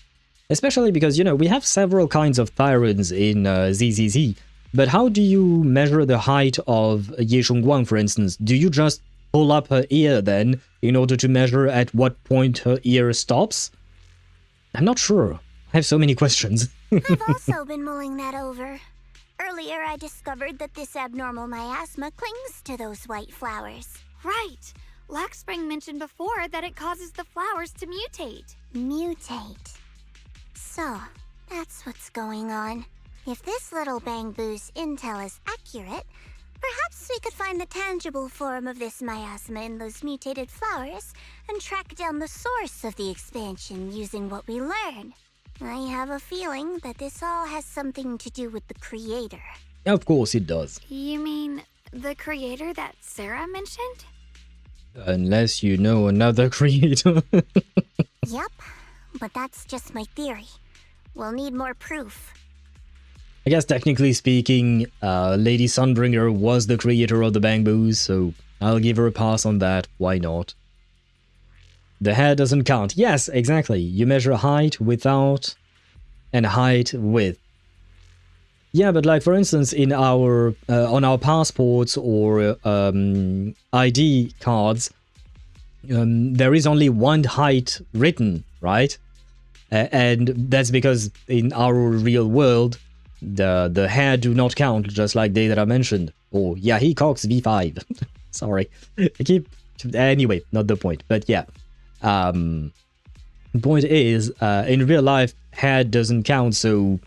Especially because, you know, we have several kinds of Thyrans in ZZZ. But how do you measure the height of Ye Shunguang, for instance? Do you just pull up her ear then, in order to measure at what point her ear stops? I'm not sure. I have so many questions. I've also been mulling that over. Earlier, I discovered that this abnormal miasma clings to those white flowers. Right. Laxspring mentioned before that it causes the flowers to mutate. Mutate. So, that's what's going on. If this little bamboo's intel is accurate, perhaps we could find the tangible form of this miasma in those mutated flowers and track down the source of the expansion using what we learn. I have a feeling that this all has something to do with the creator. Of course it does. You mean the creator that Sarah mentioned? Unless you know another creator. Yep, but that's just my theory. We'll need more proof. I guess technically speaking, Lady Sunbringer was the creator of the Bangboos, so I'll give her a pass on that. Why not? The hair doesn't count. Yes, exactly. You measure height without and height with. Yeah, but like for instance, in our on our passports or ID cards, there is only one height written, right? And that's because in our real world, the hair do not count, just like they that I mentioned. Or yeah, he Cox V5. Sorry, I keep anyway. Not the point, but yeah. The point is, in real life, hair doesn't count, so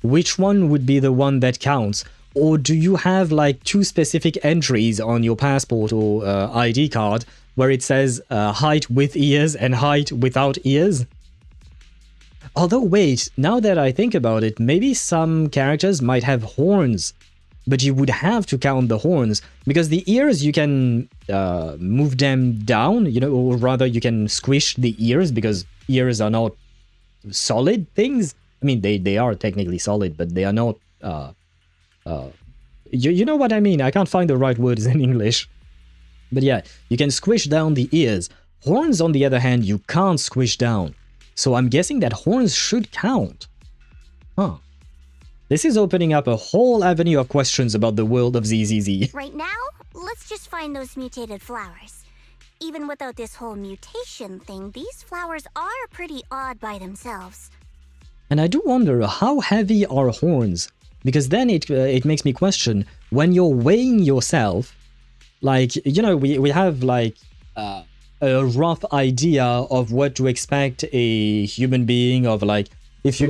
which one would be the one that counts? Or do you have like two specific entries on your passport or ID card where it says height with ears and height without ears? Although wait, now that I think about it, maybe some characters might have horns, but you would have to count the horns, because the ears you can move them down, you know, or rather you can squish the ears, because ears are not solid things. I mean, they are technically solid, but they are not, you know what I mean? I can't find the right words in English. But yeah, you can squish down the ears. Horns, on the other hand, you can't squish down. So I'm guessing that horns should count. Huh. This is opening up a whole avenue of questions about the world of ZZZ. Right now, let's just find those mutated flowers. Even without this whole mutation thing, these flowers are pretty odd by themselves. And I do wonder, how heavy are horns? Because then it makes me question, when you're weighing yourself, like, you know, we have like a rough idea of what to expect a human being of, like, if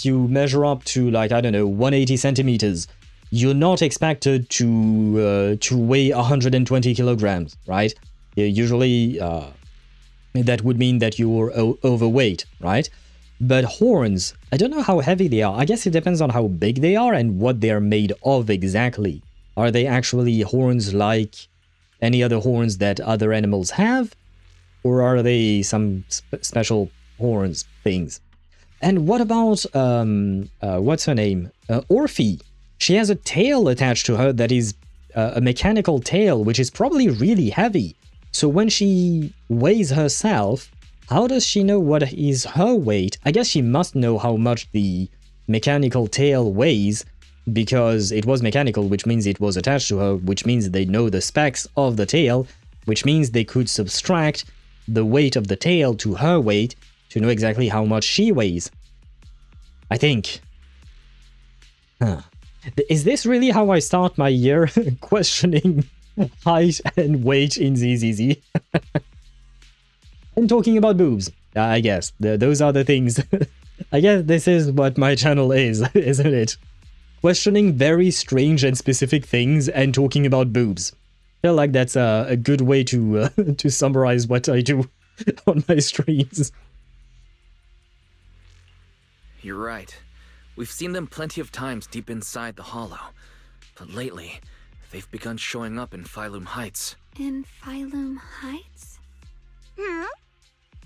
you measure up to, like, I don't know, 180 centimeters, you're not expected to weigh 120 kilograms, right? Usually that would mean that you're overweight, right? But horns, I don't know how heavy they are. I guess it depends on how big they are and what they are made of exactly. Are they actually horns like any other horns that other animals have? Or are they some special horns things? And what about, what's her name? Orphe. She has a tail attached to her that is a mechanical tail, which is probably really heavy. So when she weighs herself, how does she know what is her weight? I guess she must know how much the mechanical tail weighs, because it was mechanical, which means it was attached to her, which means they know the specs of the tail, which means they could subtract the weight of the tail to her weight to know exactly how much she weighs. I think. Huh. Is this really how I start my year? Questioning height and weight in ZZZ? And talking about boobs, I guess. Those are the things. I guess this is what my channel is, isn't it? Questioning very strange and specific things and talking about boobs. I feel like that's a good way to summarize what I do on my streams. You're right. We've seen them plenty of times deep inside the hollow. But lately, they've begun showing up in Phylum Heights. In Phylum Heights?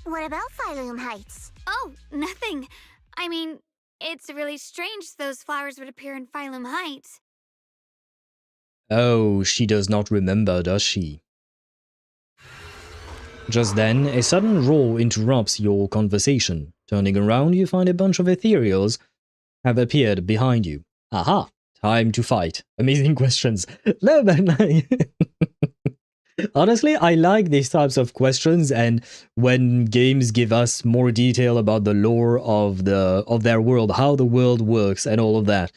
What about Phylum Heights? Oh, nothing. I mean, it's really strange those flowers would appear in Phylum Heights. Oh, she does not remember, does she? Just then, a sudden roar interrupts your conversation. Turning around, you find a bunch of Ethereals have appeared behind you. Aha! Time to fight. Amazing questions. No, but honestly, I like these types of questions, and when games give us more detail about the lore of their world, how the world works, and all of that.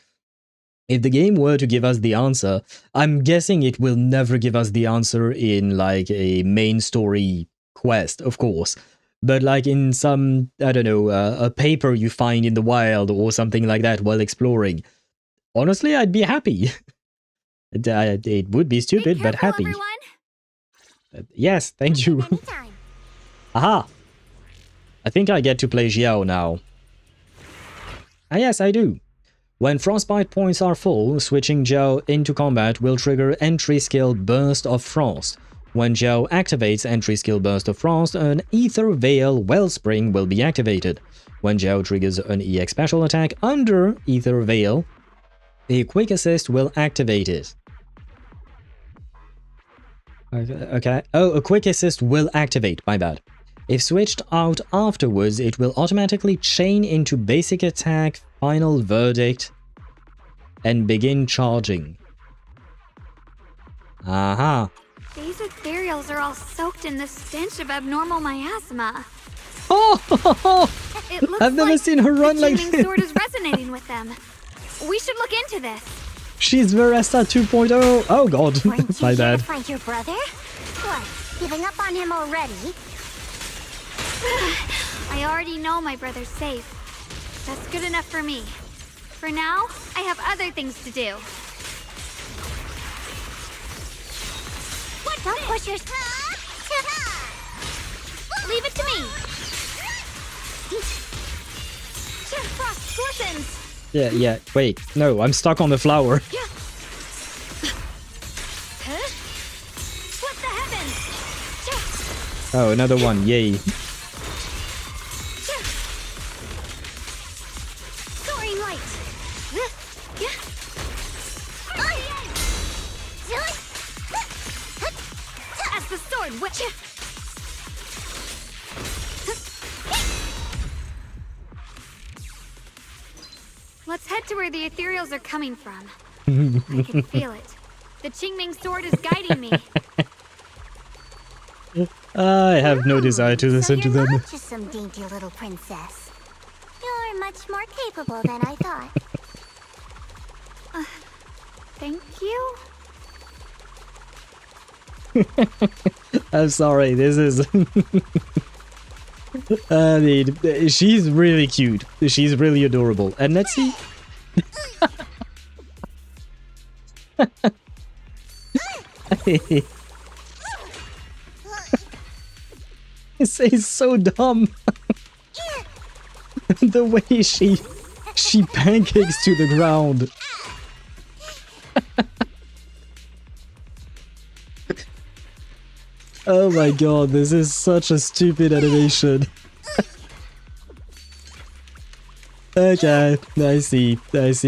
If the game were to give us the answer, I'm guessing it will never give us the answer in like a main story quest, of course. But like in some, I don't know, a paper you find in the wild or something like that while exploring. Honestly, I'd be happy. It would be stupid, but happy. Yes, thank you. Aha! I think I get to play Zhao now. Ah yes, I do. When frostbite points are full, switching Zhao into combat will trigger entry skill Burst of Frost. When Zhao activates entry skill Burst of Frost, an Ether Veil Wellspring will be activated. When Zhao triggers an EX special attack under Ether Veil, a Quick Assist will activate it. Okay. Oh, a Quick Assist will activate, my bad. If switched out afterwards, it will automatically chain into Basic Attack, Final Verdict, and begin charging. Aha. These Ethereals are all soaked in the stench of abnormal miasma. Oh! It looks I've never like seen her run the like Chingming this. sword is resonating with them. We should look into this. She's Veresta 2.0. Oh god, Weren't my you here bad. to find your brother? What, giving up on him already? I already know my brother's safe. That's good enough for me. For now, I have other things to do. What? Don't push your... Leave it to me. Frost glistens. Yeah, wait. No, I'm stuck on the flower. Split the heavens. Oh, another one. Yay. Soaring light. As the sword which. Let's head to where the Ethereals are coming from. I can feel it. The Chingming sword is guiding me. I have no desire to listen to them. Not just some dainty little princess. You're much more capable than I thought. Thank you. I'm sorry, this is... I mean, she's really cute. She's really adorable. And let's see... It's so dumb. The way she pancakes to the ground. Oh my god, this is such a stupid animation. Okay, I see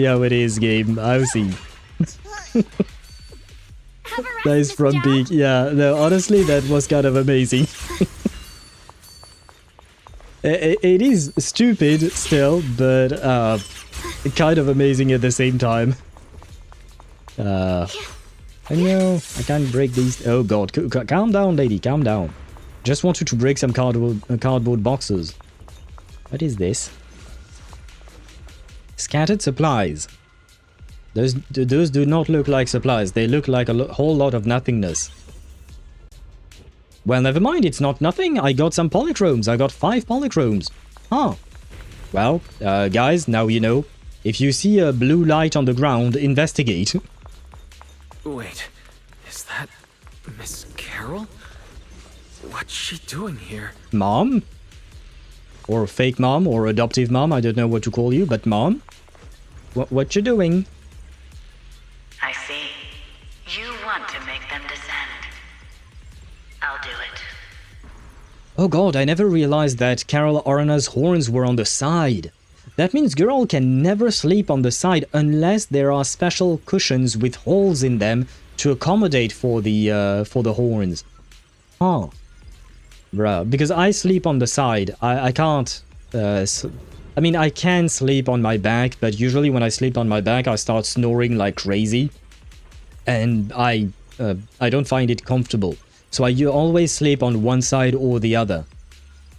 how it is, game. I see. Nice front peek. Yeah, no, honestly, that was kind of amazing. It is stupid still, but kind of amazing at the same time. I know, I can't break these. Oh god, calm down, lady, calm down. Just wanted to break some cardboard boxes. What is this? Scattered supplies. Those do not look like supplies. They look like a whole lot of nothingness. Well, never mind. It's not nothing. I got some polychromes. I got 5 polychromes. Huh. Well, guys, now you know. If you see a blue light on the ground, investigate. Wait, is that Miss Carol? What's she doing here? Mom? Or fake mom, or adoptive mom, I don't know what to call you, but mom? What you doing? I see. You want to make them descend. I'll do it. Oh god, I never realized that Carol Arana's horns were on the side. That means girl can never sleep on the side unless there are special cushions with holes in them to accommodate for the horns. Huh. Bruh, because I sleep on the side. I can't... I mean, I can sleep on my back, but usually when I sleep on my back, I start snoring like crazy. And I don't find it comfortable. So I always sleep on one side or the other.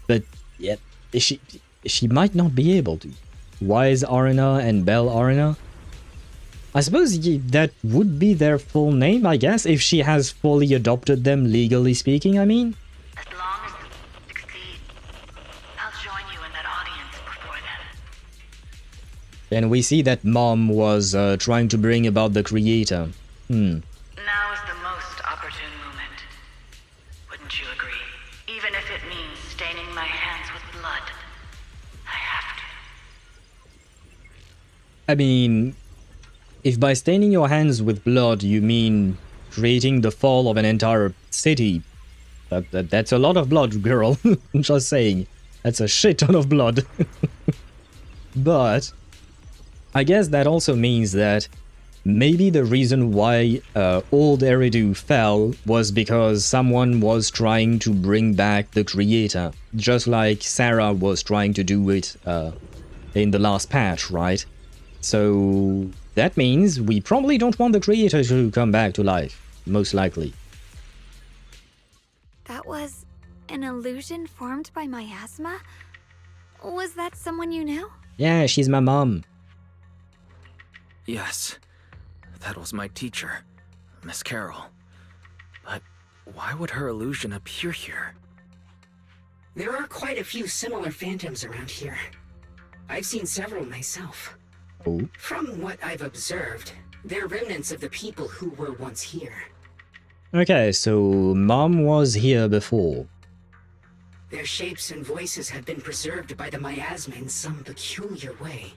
But, yeah, she might not be able to. Wise Arana and Belle Arana. I suppose that would be their full name, I guess, if she has fully adopted them, legally speaking, I mean. As long as you succeed, I'll join you in that audience before then. And we see that mom was trying to bring about the creator. Now is the most opportune moment. Wouldn't you agree? Even if it means staining my hands with blood, I have to. I mean, if by staining your hands with blood you mean creating the fall of an entire city. That's a lot of blood, girl. I'm just saying. That's a shit ton of blood. But I guess that also means that maybe the reason why old Eridu fell was because someone was trying to bring back the creator, just like Sarah was trying to do it in the last patch, right? So that means we probably don't want the creator to come back to life, most likely. That was an illusion formed by miasma? Was that someone you knew? Yeah, she's my mom. Yes, that was my teacher, Miss Carol. But why would her illusion appear here? There are quite a few similar phantoms around here. I've seen several myself. Oh. From what I've observed, they're remnants of the people who were once here. Okay, so Mom was here before. Their shapes and voices have been preserved by the miasma in some peculiar way,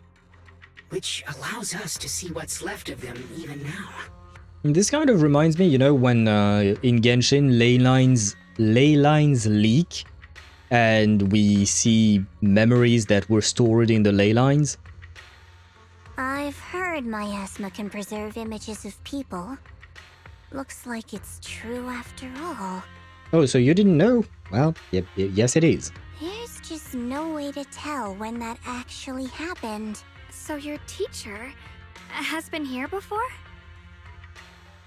which allows us to see what's left of them even now. This kind of reminds me, you know, when in Genshin ley lines leak and we see memories that were stored in the ley lines. I've heard miasma can preserve images of people. Looks like it's true after all. Oh, so you didn't know? Well, yes it is. There's just no way to tell when that actually happened. So your teacher has been here before?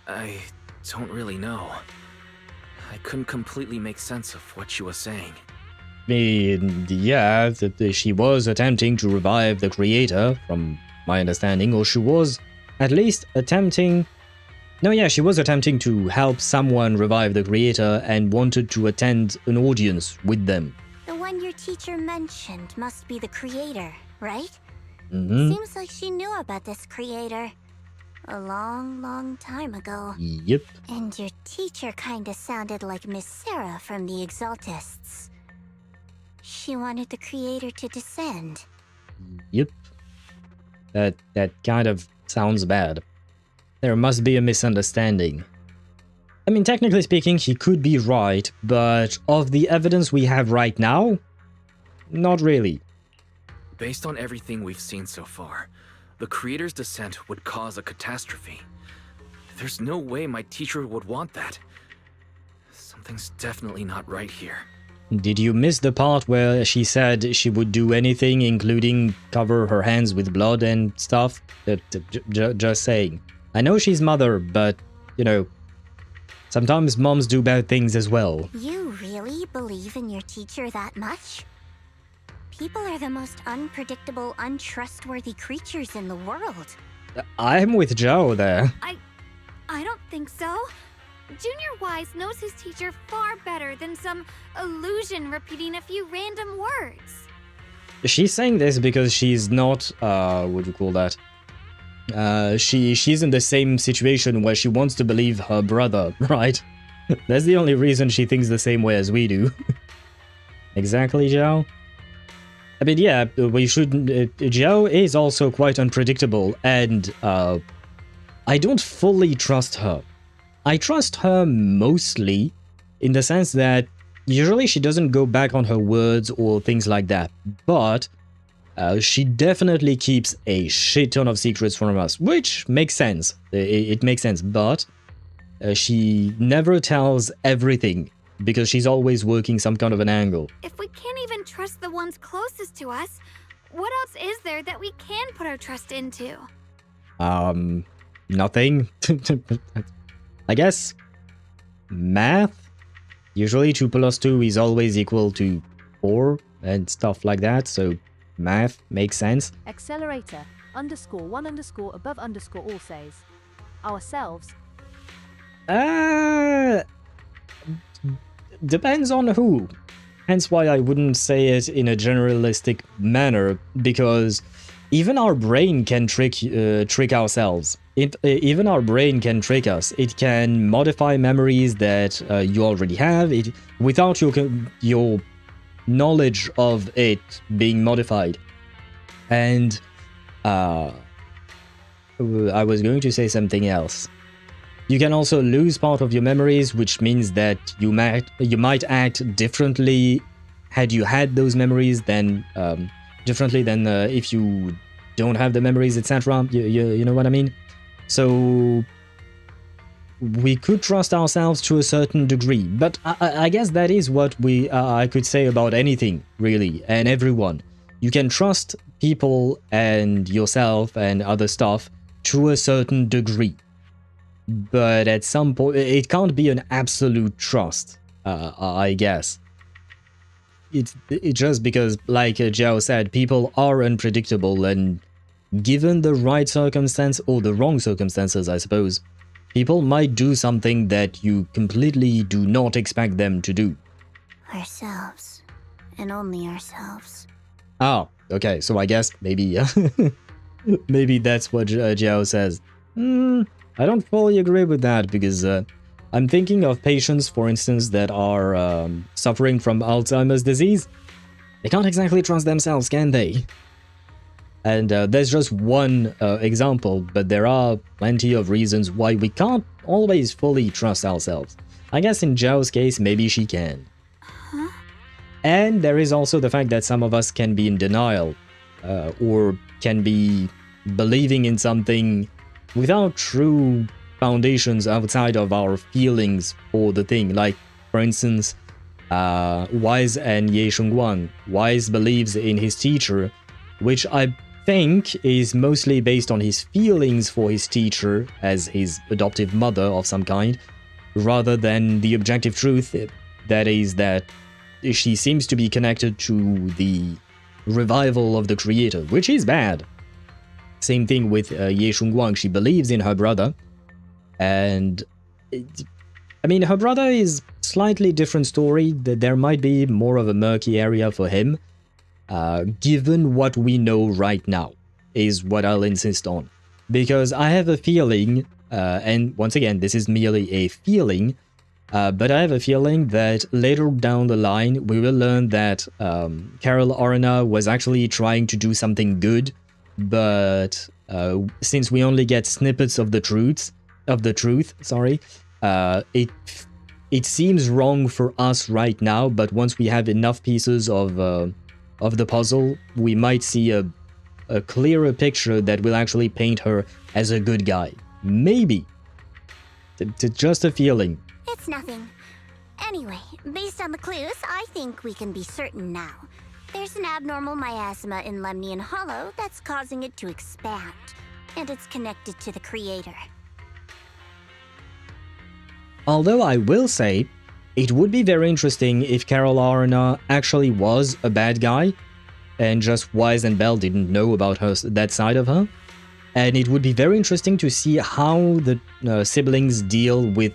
I don't really know. I couldn't completely make sense of what she was saying. Yeah, she was attempting to revive the creator, from my understanding, or she was at least attempting... No, yeah, she was attempting to help someone revive the creator and wanted to attend an audience with them. The one your teacher mentioned must be the creator, right? Mm-hmm. Seems like she knew about this creator a long time ago. Yep. And your teacher kinda sounded like Miss Sarah from the Exaltists. She wanted the creator to descend. Yep. That kind of sounds bad. There must be a misunderstanding. I mean, technically speaking, he could be right, but of the evidence we have right now, not really. Based on everything we've seen so far, the creator's descent would cause a catastrophe. There's no way my teacher would want that. Something's definitely not right here. Did you miss the part where she said she would do anything, including cover her hands with blood and stuff? Just saying. I know she's mother, but, you know, sometimes moms do bad things as well. You really believe in your teacher that much? People are the most unpredictable, untrustworthy creatures in the world. I'm with Zhao there. I don't think so. Junior Wise knows his teacher far better than some illusion repeating a few random words. She's saying this because she's not, what do you call that? She's in the same situation where she wants to believe her brother, right? That's the only reason she thinks the same way as we do. Exactly, Zhao? I mean, yeah, we shouldn't... Zhao is also quite unpredictable, and I don't fully trust her. I trust her mostly in the sense that usually she doesn't go back on her words or things like that, but she definitely keeps a shit ton of secrets from us, which makes sense. It makes sense, but she never tells everything because she's always working some kind of an angle. If we can't even trust the ones closest to us, what else is there that we can put our trust into? Nothing. I guess math. Usually 2 + 2 is always equal to 4 and stuff like that, so math makes sense. Accelerator _1_ above _ all says. Ourselves. Depends on who. Hence why I wouldn't say it in a generalistic manner, because even our brain can trick ourselves. Even our brain can trick us. It can modify memories that you already have without your knowledge of it being modified. And I was going to say something else. You can also lose part of your memories, which means that you might act differently had you had those memories than differently than if you don't have the memories, etc. You know what I mean? So we could trust ourselves to a certain degree, but I guess that is what I could say about anything, really, and everyone. You can trust people and yourself and other stuff to a certain degree, but at some point it can't be an absolute trust, I guess. It's just because, like Zhao said, people are unpredictable, and given the right circumstance, or the wrong circumstances, I suppose, people might do something that you completely do not expect them to do. Ourselves. And only ourselves. Oh, okay, so I guess maybe maybe that's what Zhao says. I don't fully agree with that, because I'm thinking of patients, for instance, that are suffering from Alzheimer's disease. They can't exactly trust themselves, can they? And there's just one example, but there are plenty of reasons why we can't always fully trust ourselves. I guess in Zhao's case, maybe she can. Huh? And there is also the fact that some of us can be in denial, or can be believing in something without true foundations outside of our feelings for the thing. Like, for instance, Wise and Ye Shunguang. Wise believes in his teacher, which I think is mostly based on his feelings for his teacher as his adoptive mother of some kind, rather than the objective truth, that is that she seems to be connected to the revival of the creator, which is bad. Same thing with Ye Shunguang. She believes in her brother, and I mean, her brother is slightly different story, that there might be more of a murky area for him. Given what we know right now, is what I'll insist on. Because I have a feeling, and once again, this is merely a feeling, but I have a feeling that later down the line, we will learn that Carol Arena was actually trying to do something good, but since we only get snippets of the truth, it seems wrong for us right now, but once we have enough pieces of the puzzle, we might see a clearer picture that will actually paint her as a good guy. Maybe. It's just a feeling. It's nothing. Anyway, based on the clues, I think we can be certain now. There's an abnormal miasma in Lemnian Hollow that's causing it to expand, and it's connected to the creator. Although I will say, it would be very interesting if Carol Arena actually was a bad guy, and just Wise and Belle didn't know about that side of her. And it would be very interesting to see how the siblings deal with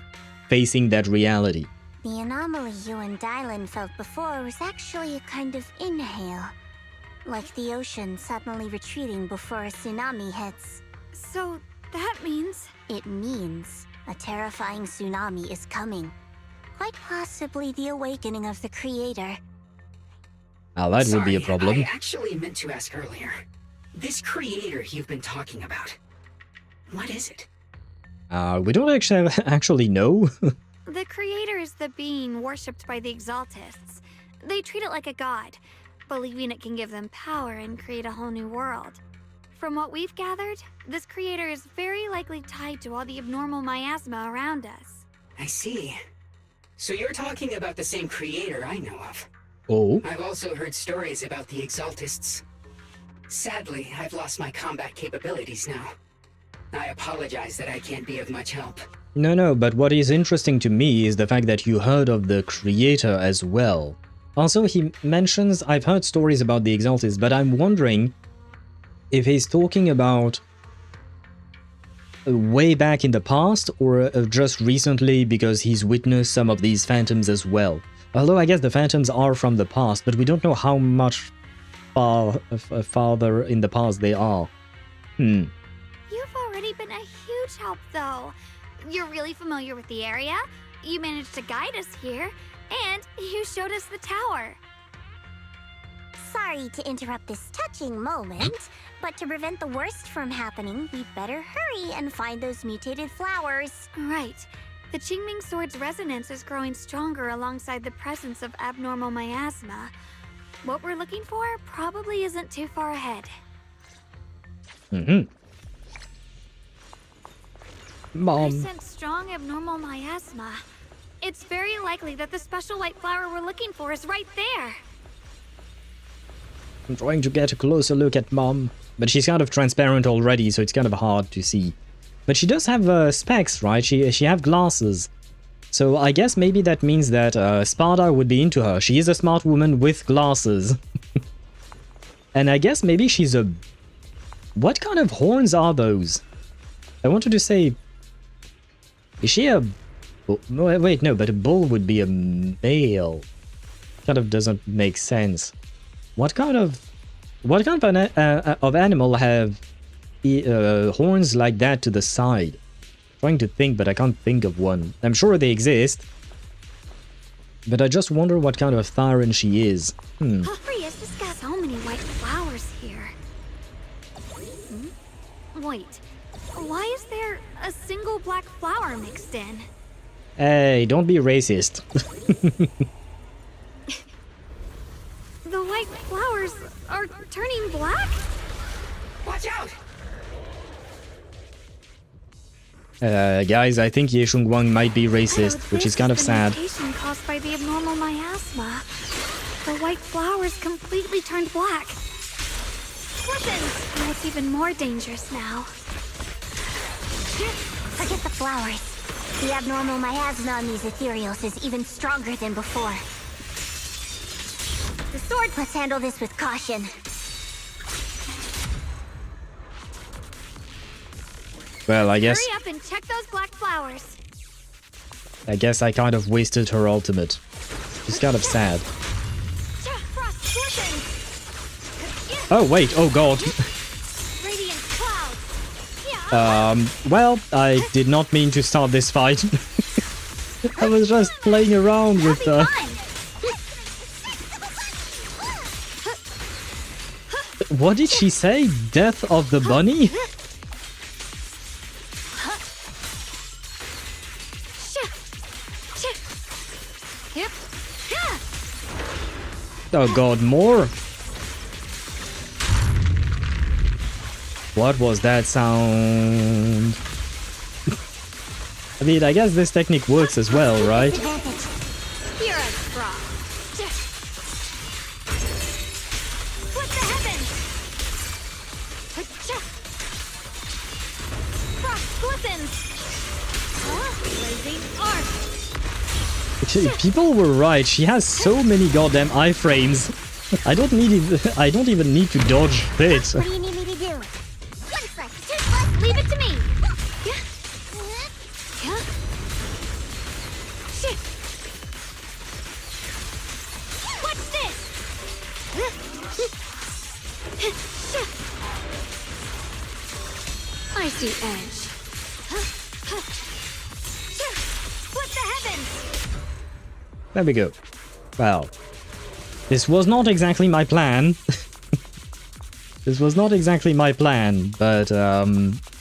facing that reality. The anomaly you and Dylan felt before was actually a kind of inhale. Like the ocean suddenly retreating before a tsunami hits. So that means... It means a terrifying tsunami is coming. Quite possibly the awakening of the creator. Now that would be a problem. I actually meant to ask earlier. This creator you've been talking about, what is it? We don't actually know. The creator is the being worshipped by the Exaltists. They treat it like a god, believing it can give them power and create a whole new world. From what we've gathered, this creator is very likely tied to all the abnormal miasma around us. I see. So you're talking about the same creator I know of. Oh? I've also heard stories about the Exaltists. Sadly, I've lost my combat capabilities now. I apologize that I can't be of much help. No, but what is interesting to me is the fact that you heard of the creator as well. Also, he mentions, I've heard stories about the Exaltists, but I'm wondering if he's talking about way back in the past, or just recently because he's witnessed some of these phantoms as well. Although I guess the phantoms are from the past, but we don't know how much farther in the past they are. You've already been a huge help, though. You're really familiar with the area, you managed to guide us here, and you showed us the tower. Sorry to interrupt this touching moment, but to prevent the worst from happening, we'd better hurry and find those mutated flowers. Right. The Qingming sword's resonance is growing stronger alongside the presence of abnormal miasma. What we're looking for probably isn't too far ahead. Mm-hmm. I Mom. sense strong abnormal miasma. It's very likely that the special white flower we're looking for is right there. I'm trying to get a closer look at Mom. But she's kind of transparent already, so it's kind of hard to see. But she does have specs, right? She have glasses. So I guess maybe that means that Sparta would be into her. She is a smart woman with glasses. And I guess maybe she's a... What kind of horns are those? I wanted to say... Is she a... Wait, no, but a bull would be a male. Kind of doesn't make sense. What kind of animal have horns like that to the side? Trying to think, but I can't think of one. I'm sure they exist. But I just wonder what kind of Thyran she is. Hurry, has this got so many white flowers here. Wait, why is there a single black flower mixed in? Hey, don't be racist. The white flowers are turning black? Watch out! Guys, I think Ye Shunguang might be racist, which is kind of sad. Mutation caused by the abnormal miasma. The white flowers completely turned black. Listen, it's even more dangerous now. Forget the flowers. The abnormal miasma on these Ethereals is even stronger than before. The sword, let's handle this with caution. Well, I guess... Hurry up and check those black flowers. I guess I kind of wasted her ultimate. It's kind of sad. Oh, wait, oh god. Well, I did not mean to start this fight. I was just playing around with What did she say? Death of the bunny? Oh god, more? What was that sound? I mean, I guess this technique works as well, right? Here I drop. Split the heavens. Frost glistens. Blazing arc. People were right. She has so many goddamn iframes. I don't even need to dodge it. What do you need me to do? One foot, two foot, Leave it to me. What's this? I see edge. Split the heavens. There we go. Well, this was not exactly my plan. This was not exactly my plan, but,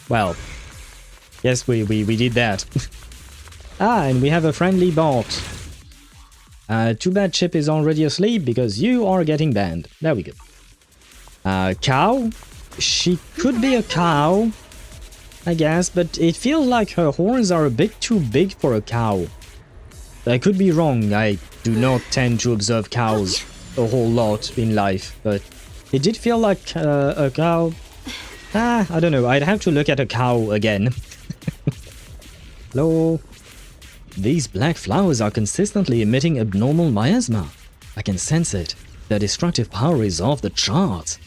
well, yes, we did that. Ah, and we have a friendly bot. Too bad Chip is already asleep because you are getting banned. There we go. Cow? She could be a cow, I guess, but it feels like her horns are a bit too big for a cow. I could be wrong. I do not tend to observe cows a whole lot in life, but it did feel like a cow. I don't know. I'd have to look at a cow again. Hello? These black flowers are consistently emitting abnormal miasma. I can sense it. Their destructive power is off the charts.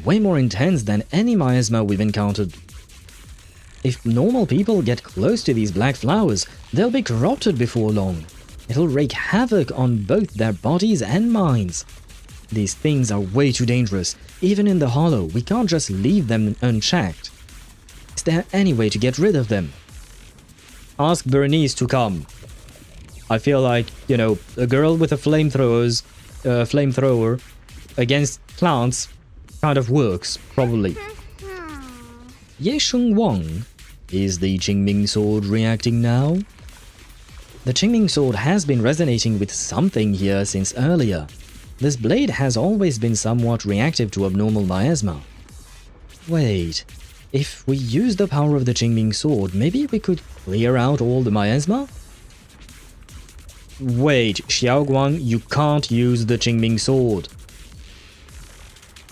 Way more intense than any miasma we've encountered. If normal people get close to these black flowers, they'll be corrupted before long. It'll wreak havoc on both their bodies and minds. These things are way too dangerous. Even in the Hollow, we can't just leave them unchecked. Is there any way to get rid of them? Ask Bernice to come. I feel like, you know, a girl with a flamethrower against plants kind of works, probably. Ye Shunguang, is the Qingming sword reacting now? The Qingming sword has been resonating with something here since earlier. This blade has always been somewhat reactive to abnormal miasma. Wait, if we use the power of the Qingming sword, maybe we could clear out all the miasma? Wait, Xiaoguang, you can't use the Qingming sword.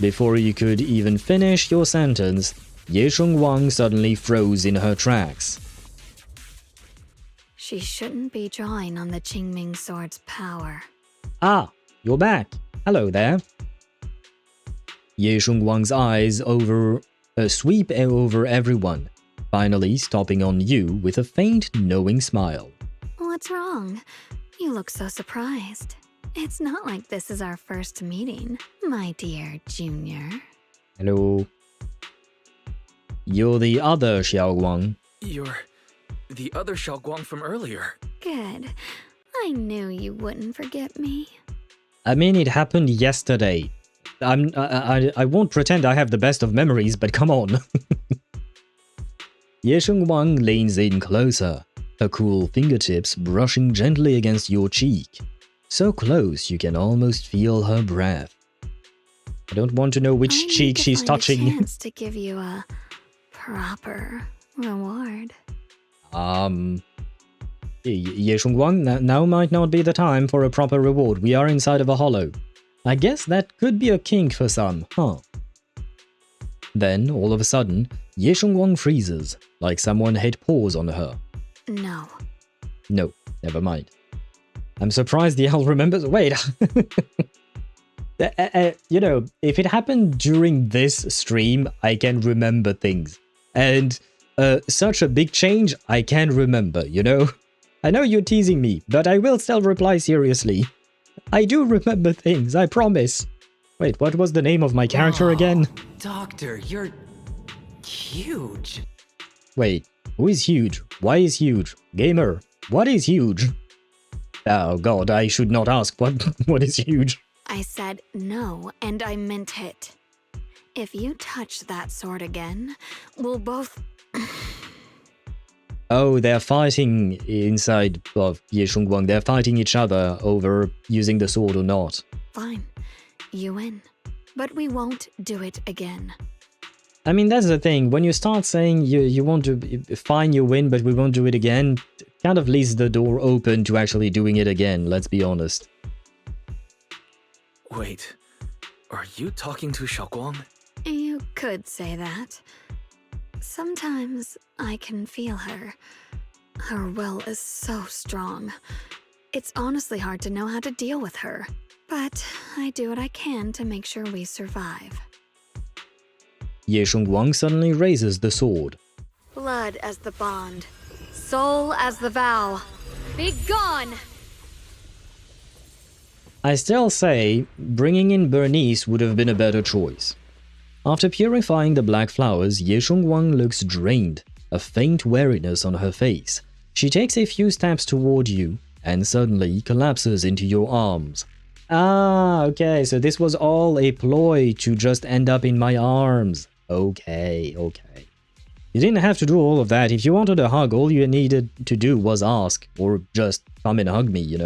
Before you could even finish your sentence, Ye Shunguang suddenly froze in her tracks. She shouldn't be drawing on the Qingming sword's power. Ah, you're back. Hello there. Ye Shunguang's eyes sweep over everyone, finally stopping on you with a faint, knowing smile. What's wrong? You look so surprised. It's not like this is our first meeting, my dear Junior. Hello. You're the other Xiaoguang. You're the other Xiaoguang from earlier. Good. I knew you wouldn't forget me. I mean, it happened yesterday. I won't pretend I have the best of memories, but come on. Ye Shunguang leans in closer, her cool fingertips brushing gently against your cheek. So close you can almost feel her breath. I don't want to know which cheek she's touching. I chance to give you a proper reward. Ye Shunguang, now might not be the time for a proper reward. We are inside of a hollow. I guess that could be a kink for some, huh? Then, all of a sudden, Ye Shunguang freezes, like someone hit pause on her. No. No, never mind. I'm surprised the owl remembers. Wait. You know, if it happened during this stream, I can remember things. And such a big change, I can remember, you know? I know you're teasing me, but I will still reply seriously. I do remember things, I promise. Wait, what was the name of my character again? Doctor, you're huge. Wait, who is huge? Why is huge? Gamer, what is huge? Oh god, I should not ask what is huge. I said no, and I meant it. If you touch that sword again, we'll both... Oh, they're fighting inside of Ye Shunguang. They're fighting each other over using the sword or not. Fine, you win. But we won't do it again. I mean, that's the thing. When you start saying you want to... Fine, you win, but we won't do it again, it kind of leaves the door open to actually doing it again, let's be honest. Wait, are you talking to Xiaoguang? You could say that. Sometimes I can feel her. Her will is so strong. It's honestly hard to know how to deal with her. But I do what I can to make sure we survive. Ye Shunguang suddenly raises the sword. Blood as the bond. Soul as the vow. Be gone! I still say, bringing in Bernice would have been a better choice. After purifying the black flowers, Ye Shunguang looks drained, a faint weariness on her face. She takes a few steps toward you, and suddenly collapses into your arms. Ah, okay, so this was all a ploy to just end up in my arms. Okay. You didn't have to do all of that. If you wanted a hug, all you needed to do was ask, or just come and hug me, you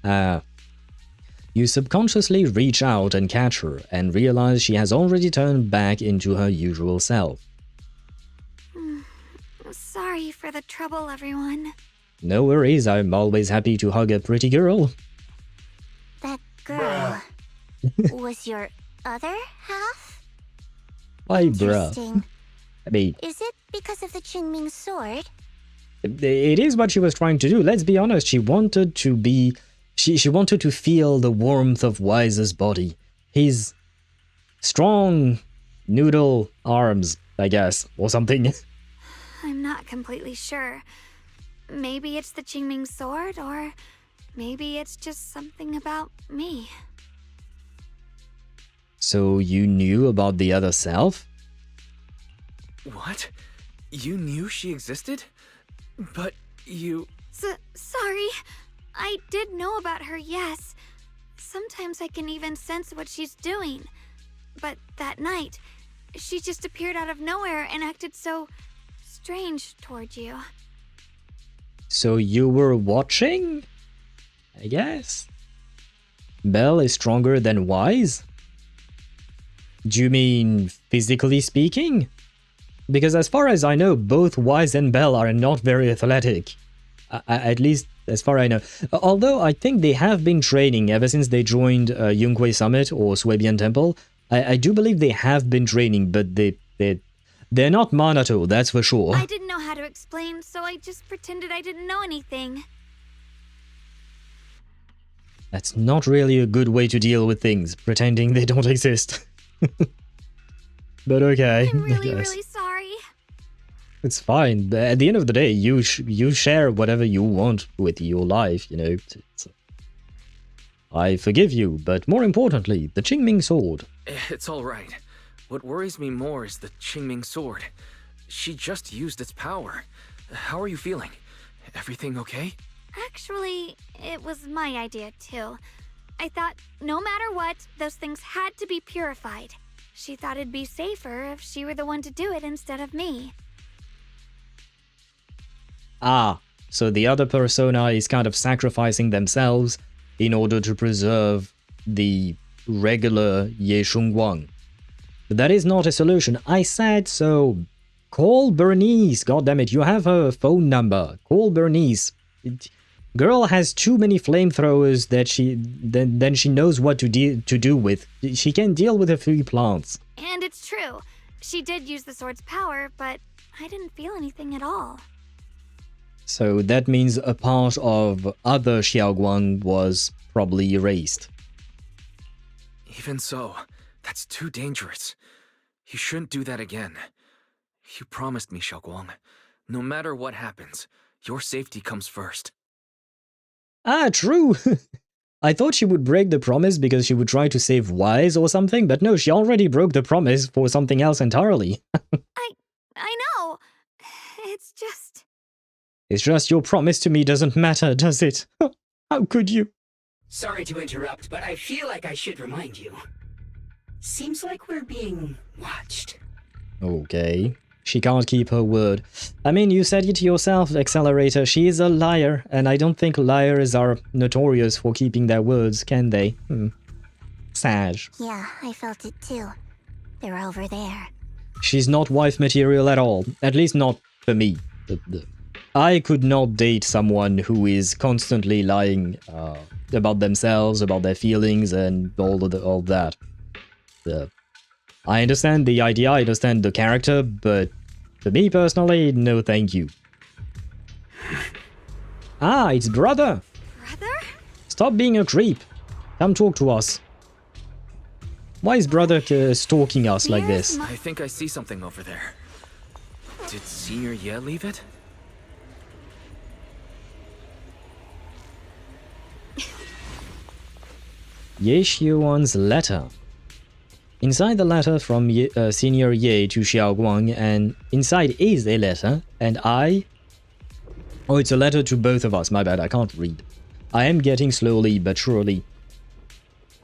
know? You subconsciously reach out and catch her, and realize she has already turned back into her usual self. Sorry for the trouble, everyone. No worries, I'm always happy to hug a pretty girl. That girl was your other half? Why, bruh? Interesting. I mean, Is it because of the Qingming sword? it is what she was trying to do. Let's be honest, she wanted to be... She wanted to feel the warmth of Wise's body. His strong noodle arms, I guess, or something. I'm not completely sure. Maybe it's the Qingming sword, or maybe it's just something about me. So you knew about the other self? What? You knew she existed? But you... Sorry. I did know about her, yes. Sometimes I can even sense what she's doing. But that night, she just appeared out of nowhere and acted so strange towards you. So you were watching? I guess. Belle is stronger than Wise? Do you mean physically speaking? Because as far as I know, both Wise and Belle are not very athletic. At least as far as I know. Although I think they have been training ever since they joined Yunkui Summit or Swabian Temple. I do believe they have been training, but they're not Manato, that's for sure. I didn't know how to explain, so I just pretended I didn't know anything. That's not really a good way to deal with things, pretending they don't exist. But okay, I'm really sorry. It's fine. At the end of the day, you share whatever you want with your life, you know. I forgive you, but more importantly, the Qingming sword. It's all right. What worries me more is the Qingming sword. She just used its power. How are you feeling? Everything okay? Actually, it was my idea too. I thought no matter what, those things had to be purified. She thought it'd be safer if she were the one to do it instead of me. Ah, so the other persona is kind of sacrificing themselves in order to preserve the regular Ye Shunguang. But that is not a solution. I said so. Call Bernice, goddammit, you have her phone number. Call Bernice. Girl has too many flamethrowers that then she knows what to do with. She can deal with a few plants. And it's true. She did use the sword's power, but I didn't feel anything at all. So that means a part of other Xiaoguang was probably erased. Even so, that's too dangerous. You shouldn't do that again. You promised me, Xiaoguang. No matter what happens, your safety comes first. Ah, true! I thought she would break the promise because she would try to save Wise or something, but no, she already broke the promise for something else entirely. I know. It's just... It's just your promise to me doesn't matter, does it? How could you? Sorry to interrupt, but I feel like I should remind you. Seems like we're being watched. Okay. She can't keep her word. I mean, you said it yourself, Accelerator. She is a liar, and I don't think liars are notorious for keeping their words, can they? Sad. Yeah, I felt it too. They're over there. She's not wife material at all. At least not for me. I could not date someone who is constantly lying about themselves, about their feelings, and all that. I understand the idea, I understand the character, but for me personally, no thank you. Ah, it's brother! Brother? Stop being a creep. Come talk to us. Why is brother stalking us like this? I think I see something over there. Did Senior Ye leave it? Ye Shunguang's letter. Inside the letter from Senior Ye to Xiaoguang, and inside is a letter, and I... Oh, it's a letter to both of us, my bad, I can't read. I am getting slowly but surely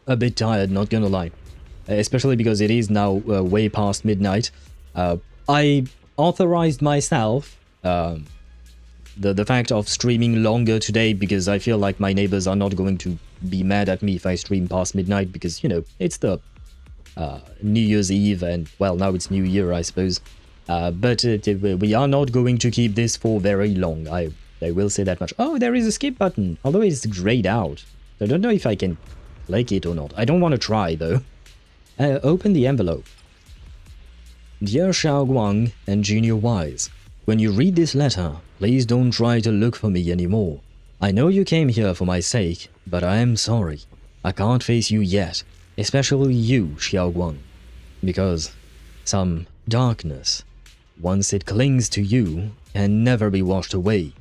a bit tired, not gonna lie. Especially because it is now way past midnight. I authorized myself the fact of streaming longer today because I feel like my neighbors are not going to be mad at me if I stream past midnight because, you know, it's the New Year's Eve and, well, now it's New Year, I suppose. But we are not going to keep this for very long. I will say that much. Oh, there is a skip button, although it's grayed out. I don't know if I can click it or not. I don't want to try, though. Open the envelope. Dear Xiaoguang and Junior Wise, when you read this letter, please don't try to look for me anymore. I know you came here for my sake, but I am sorry. I can't face you yet, especially you, Xiaoguang, because some darkness, once it clings to you, can never be washed away.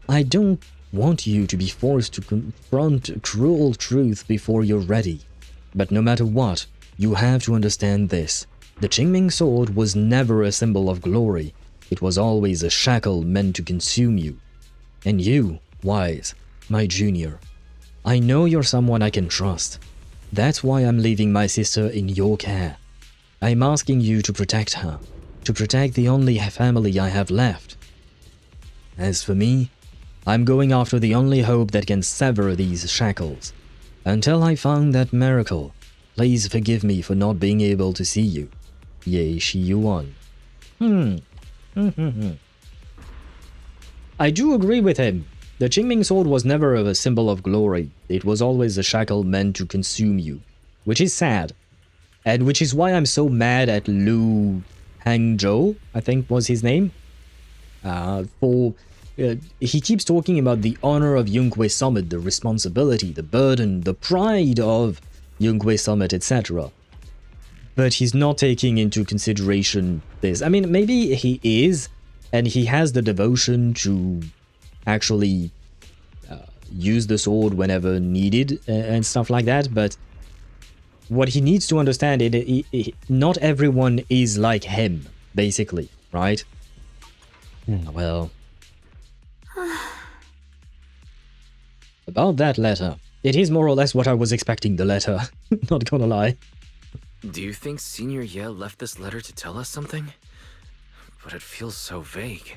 I don't want you to be forced to confront cruel truth before you're ready, but no matter what, you have to understand this. The Qingming sword was never a symbol of glory. It was always a shackle meant to consume you. And you, Wise, my junior, I know you're someone I can trust. That's why I'm leaving my sister in your care. I'm asking you to protect her, to protect the only family I have left. As for me, I'm going after the only hope that can sever these shackles. Until I find that miracle, please forgive me for not being able to see you. Ye Shunguang. I do agree with him. The Qingming sword was never a symbol of glory. It was always a shackle meant to consume you, which is sad. And which is why I'm so mad at Lu Hangzhou, I think was his name. He keeps talking about the honor of Yunkui Summit, the responsibility, the burden, the pride of Yunkui Summit, etc. But he's not taking into consideration this. I mean, maybe he is, and he has the devotion to actually use the sword whenever needed and stuff like that, but what he needs to understand is not everyone is like him, basically, right? Well, about that letter, it is more or less what I was expecting the letter, not gonna lie. Do you think Senior Ye left this letter to tell us something? But it feels so vague.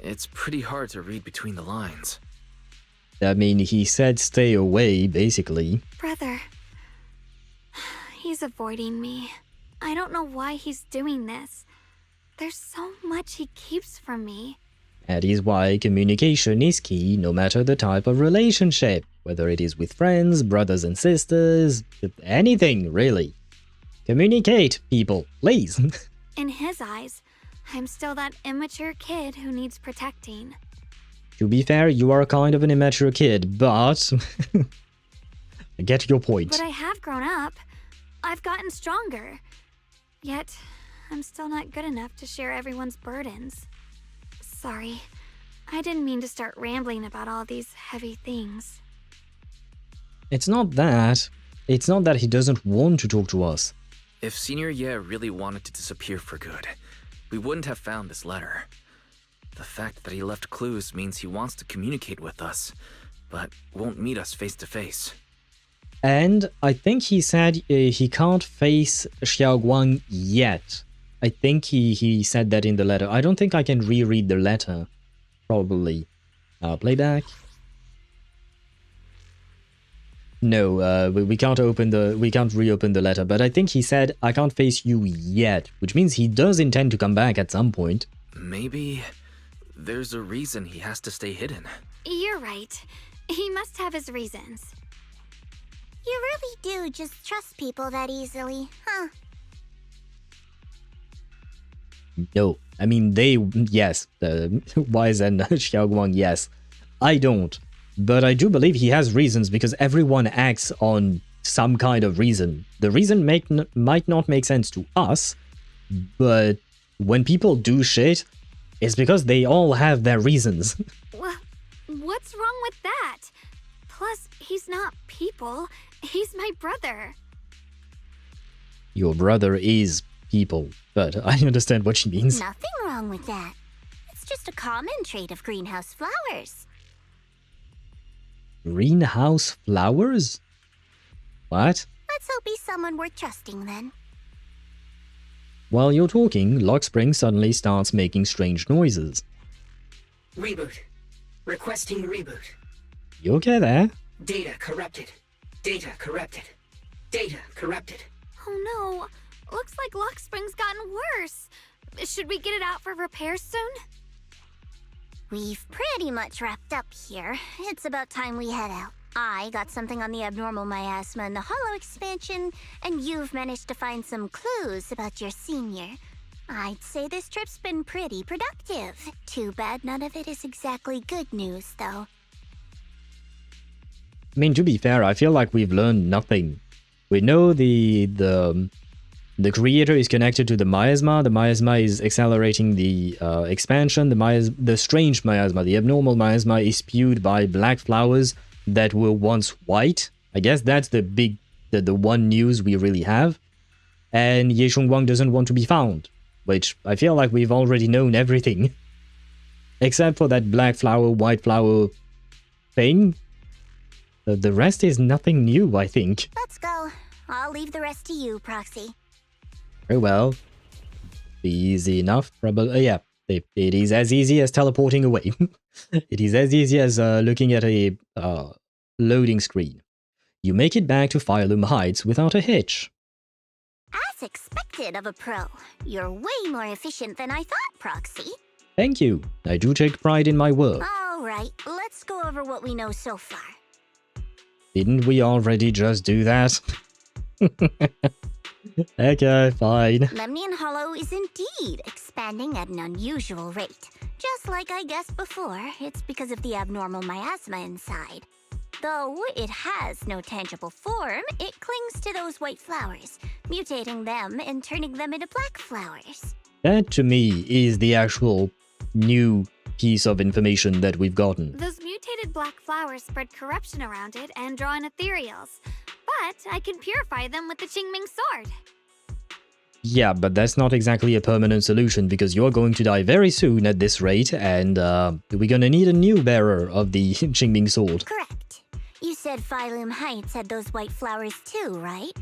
It's pretty hard to read between the lines. I mean, he said stay away, basically. Brother. He's avoiding me. I don't know why he's doing this. There's so much he keeps from me. That is why communication is key, no matter the type of relationship. Whether it is with friends, brothers and sisters, anything, really. Communicate, people, please. In his eyes, I'm still that immature kid who needs protecting. To be fair, you are kind of an immature kid, but I get your point. But I have grown up. I've gotten stronger. Yet, I'm still not good enough to share everyone's burdens. Sorry, I didn't mean to start rambling about all these heavy things. It's not that. It's not that he doesn't want to talk to us. If Senior Ye really wanted to disappear for good, we wouldn't have found this letter. The fact that he left clues means he wants to communicate with us, but won't meet us face to face. And I think he said he can't face Xiaoguang yet. I think he said that in the letter. I don't think I can reread the letter. Probably. Playback. No, we can't reopen the letter, but I think he said I can't face you yet, which means he does intend to come back at some point. Maybe there's a reason he has to stay hidden. You're right. He must have his reasons. You really do just trust people that easily, huh? No, I mean yes, Wise and Xiaoguang, yes. I don't, but I do believe he has reasons because everyone acts on some kind of reason. The reason might not make sense to us, but when people do shit, it's because they all have their reasons. What's wrong with that? Plus, he's not people. He's my brother. Your brother is people, but I understand what she means. Nothing wrong with that. It's just a common trait of greenhouse flowers. Greenhouse flowers? What? Let's hope he's someone worth trusting then. While you're talking, Lock Spring suddenly starts making strange noises. Reboot. Requesting reboot. You okay there? Data corrupted. Data corrupted. Data corrupted. Oh no. Looks like Lock Spring's gotten worse. Should we get it out for repairs soon? We've pretty much wrapped up here. It's about time we head out. I got something on the abnormal miasma and the hollow expansion, and you've managed to find some clues about your senior. I'd say this trip's been pretty productive. Too bad none of it is exactly good news, though. I mean, to be fair, I feel like we've learned nothing. We know the creator is connected to the miasma. The miasma is accelerating the expansion. The strange miasma, the abnormal miasma, is spewed by black flowers that were once white. I guess that's the one news we really have. And Ye Shunguang doesn't want to be found, which I feel like we've already known everything. Except for that black flower, white flower thing. The rest is nothing new, I think. Let's go. I'll leave the rest to you, Proxy. Very well. Easy enough, probably. Yeah, it is as easy as teleporting away. It is as easy as looking at a loading screen. You make it back to Phylum Heights without a hitch. As expected of a pro, you're way more efficient than I thought, Proxy. Thank you. I do take pride in my work. All right, let's go over what we know so far. Didn't we already just do that? Okay, fine. Lemnian Hollow is indeed expanding at an unusual rate. Just like I guessed before, it's because of the abnormal miasma inside. Though it has no tangible form, it clings to those white flowers, mutating them and turning them into black flowers. That, to me, is the actual new piece of information that we've gotten. Those mutated black flowers spread corruption around it and draw in Ethereals. But I can purify them with the Qingming sword. Yeah, but that's not exactly a permanent solution because you're going to die very soon at this rate, and we're gonna need a new bearer of the Qingming sword. Correct. You said Phylum Heights had those white flowers too, right?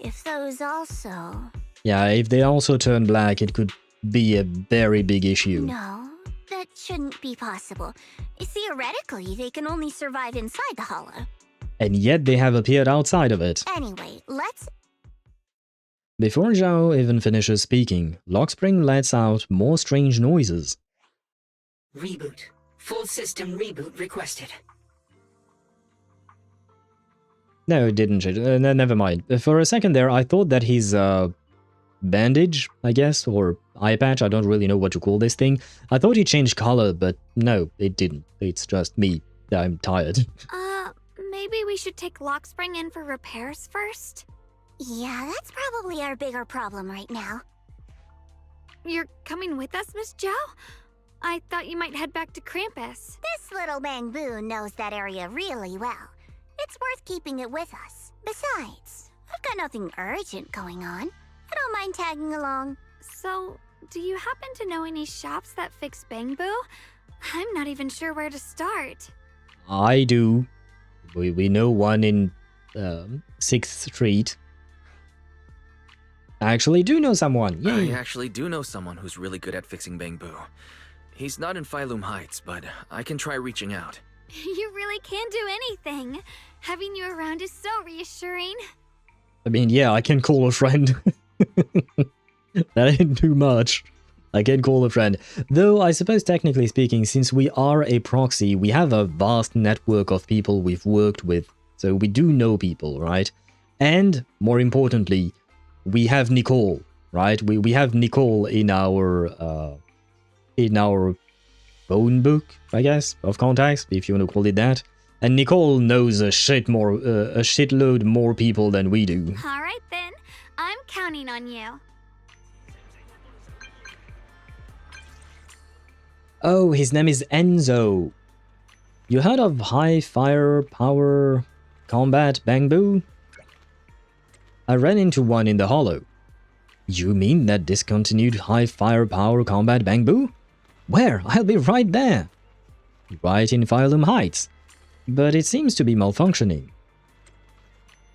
If those also... Yeah, if they also turn black, it could be a very big issue. No, that shouldn't be possible. Theoretically, they can only survive inside the hollow. And yet they have appeared outside of it. Anyway, let's... Before Zhao even finishes speaking, Lockspring lets out more strange noises. Reboot. Full system reboot requested. No, it didn't. Never mind. For a second there, I thought that his bandage, I guess, or eye patch, I don't really know what to call this thing. I thought he changed color, but no, it didn't. It's just me. I'm tired. Maybe we should take Lockspring in for repairs first? Yeah, that's probably our bigger problem right now. You're coming with us, Miss Zhao? I thought you might head back to Krampus. This little Bangbu knows that area really well. It's worth keeping it with us. Besides, I've got nothing urgent going on. I don't mind tagging along. So, do you happen to know any shops that fix Bangbu? I'm not even sure where to start. I do. We know one in 6th Street. I actually do know someone. Yay. I actually do know someone who's really good at fixing Bangbu. He's not in Phylum Heights, but I can try reaching out. You really can do anything. Having you around is so reassuring. I mean, yeah, I can call a friend. That ain't too much. I can call a friend. Though, I suppose technically speaking, since we are a proxy, we have a vast network of people we've worked with. So we do know people, right? And, more importantly, we have Nicole, right? We have Nicole in our phone book, I guess, of contacts, if you want to call it that. And Nicole knows a shitload more people than we do. All right then, I'm counting on you. Oh, his name is Enzo. You heard of high firepower combat Bangbu? I ran into one in the hollow. You mean that discontinued high firepower combat Bangbu? Where? I'll be right there. Right in Phylum Heights. But it seems to be malfunctioning.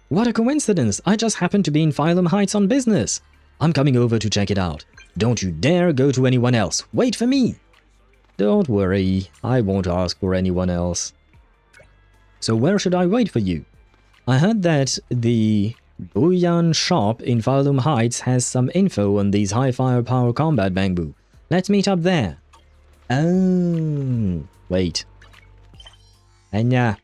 What a coincidence! I just happened to be in Phylum Heights on business. I'm coming over to check it out. Don't you dare go to anyone else. Wait for me. Don't worry, I won't ask for anyone else. So where should I wait for you? I heard that the Buyan shop in Phylum Heights has some info on these high firepower combat Bangbu. Let's meet up there. Oh, wait. Anya.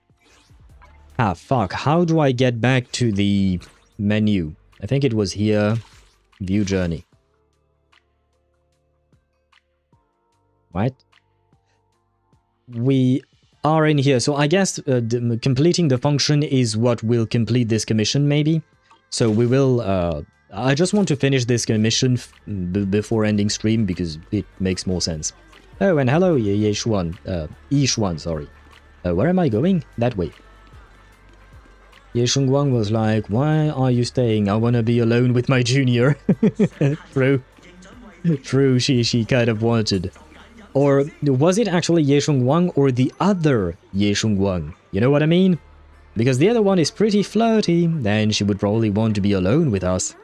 Ah, fuck. How do I get back to the menu? I think it was here. View journey. What? We are in here. So I guess completing the function is what will complete this commission, maybe? So we will... I just want to finish this commission before ending stream because it makes more sense. Oh, and hello, Ye Shunguang, sorry. Where am I going? That way. Ye Shunguang was like, why are you staying? I wanna be alone with my junior. True. True, she kind of wanted. Or was it actually Ye Shunguang or the other Ye Shunguang? You know what I mean? Because the other one is pretty flirty, then she would probably want to be alone with us.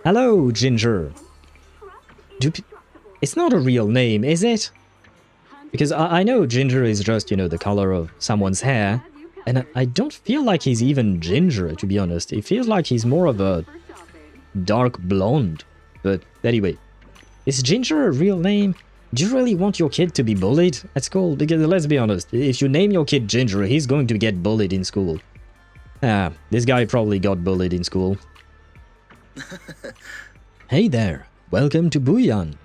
Hello, Ginger. It's not a real name, is it? Because I know Ginger is just, you know, the color of someone's hair. And I don't feel like he's even ginger, to be honest. It feels like he's more of a dark blonde. But anyway, is Ginger a real name? Do you really want your kid to be bullied at school? Because let's be honest, if you name your kid Ginger, he's going to get bullied in school. Ah, this guy probably got bullied in school. Hey there, welcome to Buyan.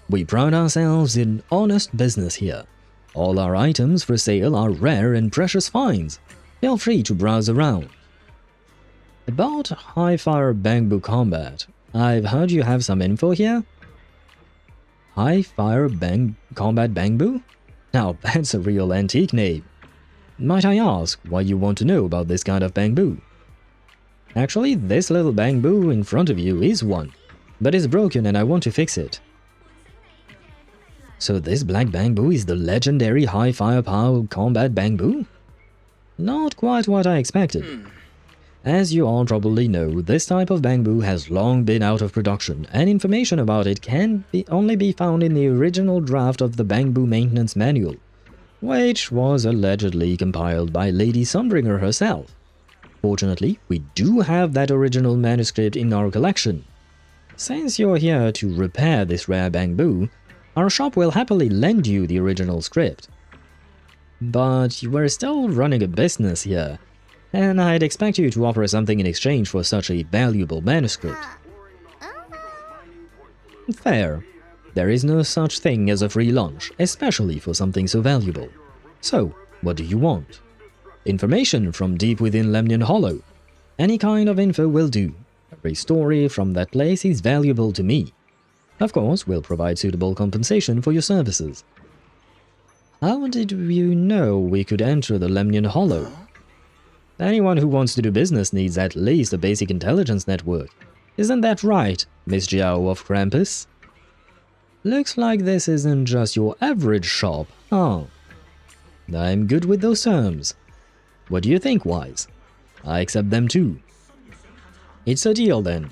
We pride ourselves in honest business here. All our items for sale are rare and precious finds. Feel free to browse around. About high-fire bamboo combat, I've heard you have some info here? High-fire combat bamboo? Now that's a real antique name. Might I ask why you want to know about this kind of bamboo? Actually, this little bamboo in front of you is one, but it's broken and I want to fix it. So this black bamboo is the legendary high firepower combat bamboo? Not quite what I expected. As you all probably know, this type of bamboo has long been out of production, and information about it can only be found in the original draft of the Bamboo Maintenance Manual, which was allegedly compiled by Lady Sunbringer herself. Fortunately, we do have that original manuscript in our collection. Since you're here to repair this rare bamboo, our shop will happily lend you the original script. But we're still running a business here, and I'd expect you to offer something in exchange for such a valuable manuscript. Fair. There is no such thing as a free lunch, especially for something so valuable. So, what do you want? Information from deep within Lemnian Hollow. Any kind of info will do. Every story from that place is valuable to me. Of course, we'll provide suitable compensation for your services. How did you know we could enter the Lemnian Hollow? Anyone who wants to do business needs at least a basic intelligence network. Isn't that right, Miss Zhao of Krampus? Looks like this isn't just your average shop, huh? I'm good with those terms. What do you think, Wise? I accept them too. It's a deal then.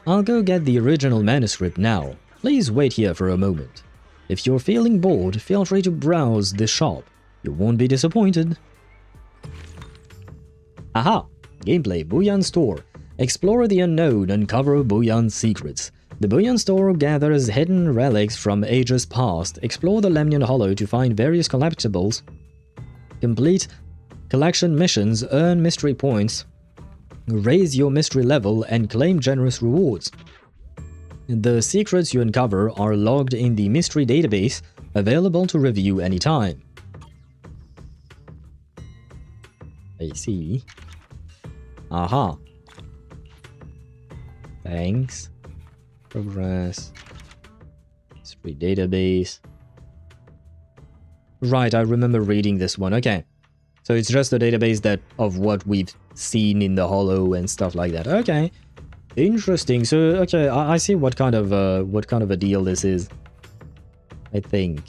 I'll go get the original manuscript now. Please wait here for a moment. If you're feeling bored, feel free to browse the shop. You won't be disappointed. Aha! Gameplay Buyan Store. Explore the unknown, uncover Buyan's secrets. The Buyan Store gathers hidden relics from ages past. Explore the Lemnian Hollow to find various collectibles. Complete collection missions, earn mystery points. Raise your mystery level and claim generous rewards. The secrets you uncover are logged in the mystery database, available to review anytime. I see. Aha. Thanks. Progress. Mystery database. Right, I remember reading this one. Okay. So it's just a database that of what we've seen in the Hollow and stuff like that. Okay. Interesting. So okay, I see what kind of a deal this is. I think.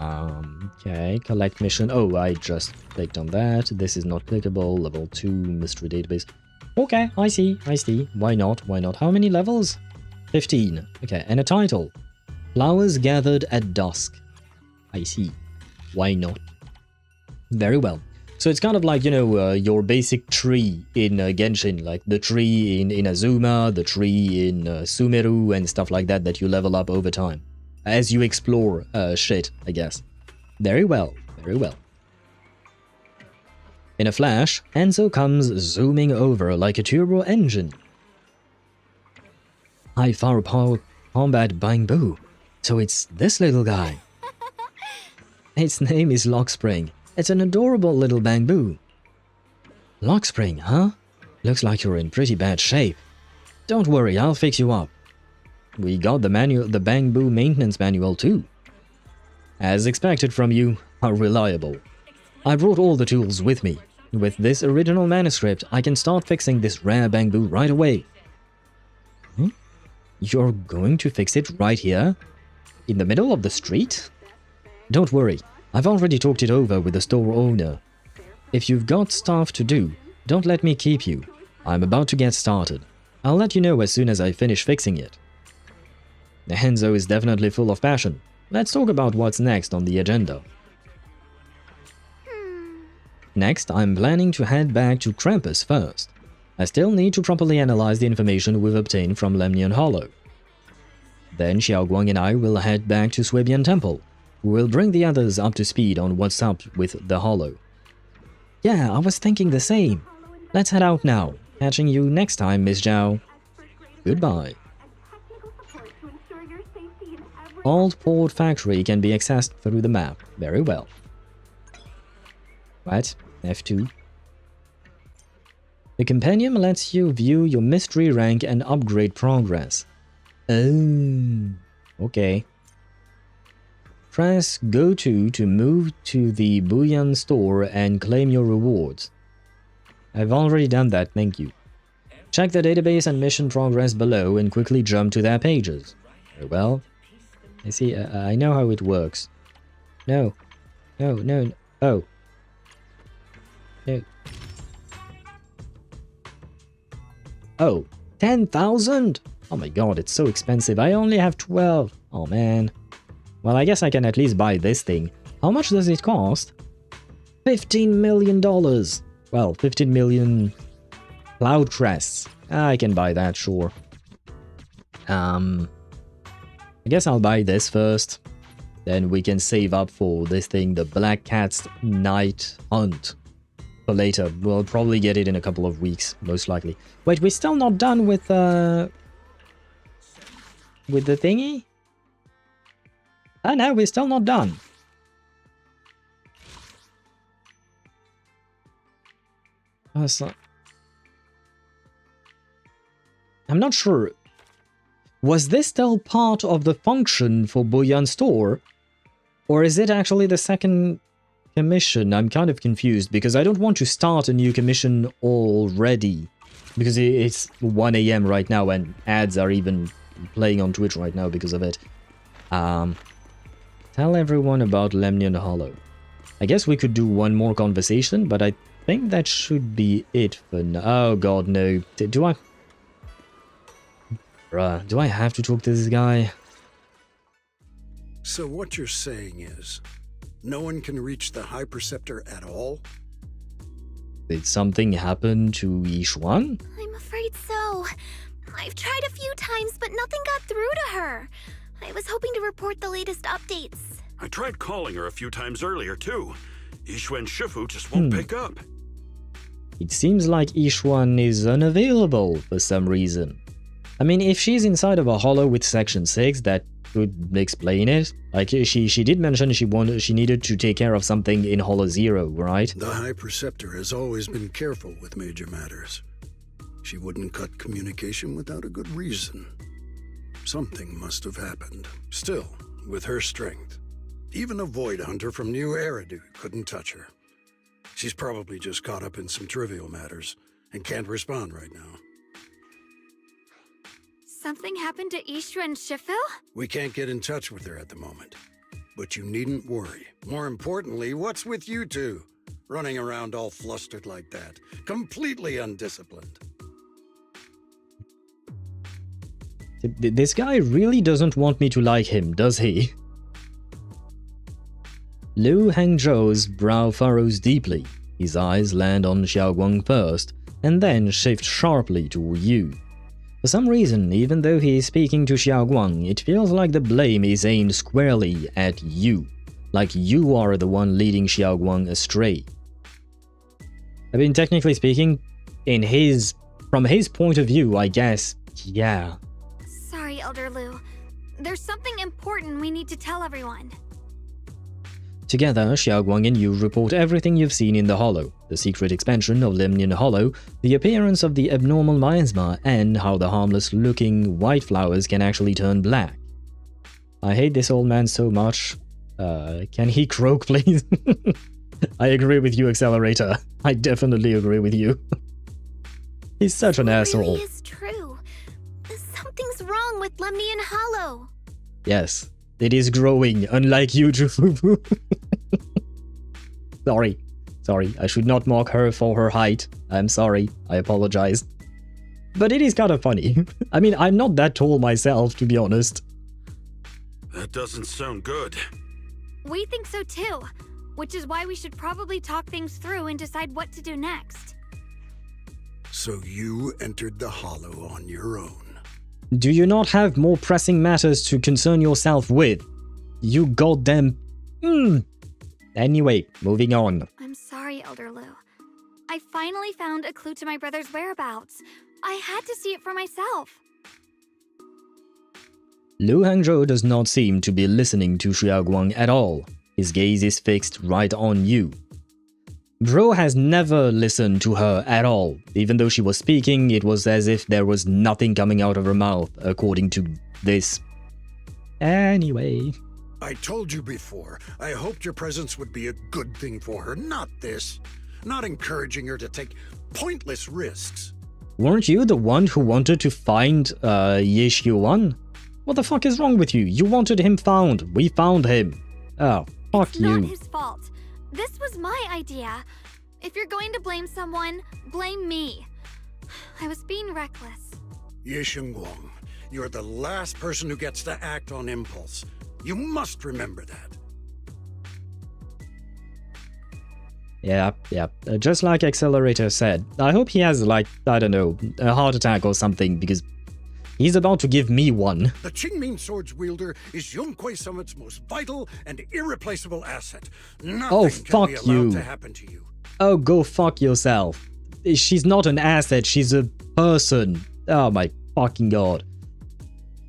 Okay, collect mission. Oh, I just clicked on that. This is not clickable. Level 2 mystery database. Okay, I see. Why not? How many levels? 15. Okay, and a title. Flowers gathered at dusk. I see. Why not? Very well. So it's kind of like, you know, your basic tree in Genshin, like the tree in Azuma, the tree in Sumeru and stuff like that you level up over time. As you explore shit, I guess. Very well, very well. In a flash, Enzo comes zooming over like a turbo engine. High firepower combat bamboo. So it's this little guy. Its name is Lockspring. It's an adorable little bamboo. Lockspring, huh? Looks like you're in pretty bad shape. Don't worry, I'll fix you up. We got the bamboo maintenance manual too. As expected from you, how reliable. I brought all the tools with me. With this original manuscript, I can start fixing this rare bamboo right away. Hmm? You're going to fix it right here? In the middle of the street? Don't worry, I've already talked it over with the store owner. If you've got stuff to do, don't let me keep you. I'm about to get started. I'll let you know as soon as I finish fixing it. Henzo is definitely full of passion. Let's talk about what's next on the agenda. Next, I'm planning to head back to Krampus first. I still need to properly analyze the information we've obtained from Lemnian Hollow. Then Xiaoguang and I will head back to Swabian Temple. We will bring the others up to speed on what's up with the Hollow. Yeah, I was thinking the same. Let's head out now. Catching you next time, Miss Zhao. Goodbye. Old Port Factory can be accessed through the map. Very well. Right, F2. The Compendium lets you view your mystery rank and upgrade progress. Oh, okay. Press Go to move to the Bullion store and claim your rewards. I've already done that, thank you. Check the database and mission progress below and quickly jump to their pages. Very well. I see, I know how it works. No. Oh. No. 10,000? Oh my god, it's so expensive. I only have 12. Oh man. Well, I guess I can at least buy this thing. How much does it cost? $15 million. Well, 15 million cloud crests. I can buy that, sure. I guess I'll buy this first. Then we can save up for this thing, the Black Cat's Night Hunt. For later. We'll probably get it in a couple of weeks, most likely. Wait, we're still not done with the thingy? Oh no, we're still not done. Oh, I'm not sure. Was this still part of the function for Bullion Store? Or is it actually the second commission? I'm kind of confused because I don't want to start a new commission already. Because it's 1 AM right now and ads are even playing on Twitch right now because of it. Tell everyone about Lemnian Hollow. I guess we could do one more conversation, but I think that should be it for now. Oh god, no. Do I... Bruh, do I have to talk to this guy? So what you're saying is, no one can reach the High Preceptor at all? Did something happen to Ye Shunguang? I'm afraid so. I've tried a few times, but nothing got through to her. I was hoping to report the latest updates. I tried calling her a few times earlier, too. Yishuan Shifu just won't pick up. It seems like Yishuan is unavailable for some reason. I mean, if she's inside of a hollow with Section 6, that could explain it. Like, she did mention she needed to take care of something in Hollow Zero, right? The High Preceptor has always been careful with major matters. She wouldn't cut communication without a good reason. Something must have happened. Still, with her strength, even a Void Hunter from New Eridu couldn't touch her. She's probably just caught up in some trivial matters and can't respond right now. Something happened to Ishu and Shifu? We can't get in touch with her at the moment. But you needn't worry. More importantly, what's with you two? Running around all flustered like that. Completely undisciplined. This guy really doesn't want me to like him, does he? Liu Hangzhou's brow furrows deeply. His eyes land on Xiaoguang first, and then shift sharply to Yu. For some reason, even though he is speaking to Xiaoguang, it feels like the blame is aimed squarely at Yu. Like you are the one leading Xiaoguang astray. I mean, technically speaking, from his point of view, I guess, yeah. Sorry, Elder Liu. There's something important we need to tell everyone. Together, Xiaoguang and Yu report everything you've seen in the Hollow, the secret expansion of Lemnian Hollow, the appearance of the abnormal miasma, and how the harmless-looking white flowers can actually turn black. I hate this old man so much. Can he croak, please? I agree with you, Accelerator. I definitely agree with you. He's such an asshole. It really is true. Something's wrong with Lemnian Hollow. Yes, it is growing, unlike you, Jufufu. Sorry, I should not mock her for her height. I'm sorry, I apologize. But it is kind of funny. I mean, I'm not that tall myself, to be honest. That doesn't sound good. We think so too, which is why we should probably talk things through and decide what to do next. So you entered the Hollow on your own. Do you not have more pressing matters to concern yourself with? You goddamn... Anyway, moving on. I'm sorry, Elder Lu. I finally found a clue to my brother's whereabouts. I had to see it for myself. Lu Hangzhou does not seem to be listening to Xiaoguang at all. His gaze is fixed right on you. Bro has never listened to her at all. Even though she was speaking, it was as if there was nothing coming out of her mouth, according to this. Anyway. I told you before, I hoped your presence would be a good thing for her, not this. Not encouraging her to take pointless risks. Weren't you the one who wanted to find Ye Shunguang? What the fuck is wrong with you? You wanted him found. We found him. Oh, fuck it's you. Not his fault. This was my idea. If you're going to blame someone, blame me. I was being reckless. Ye Shunguang, you're the last person who gets to act on impulse. You must remember that. Yeah. Just like Accelerator said, I hope he has, like, I don't know, a heart attack or something, because he's about to give me one. The Qingming Sword's wielder is Yunkui Summit's most vital and irreplaceable asset. Nothing can be allowed to happen to you. Oh, go fuck yourself. She's not an asset, she's a person. Oh my fucking god.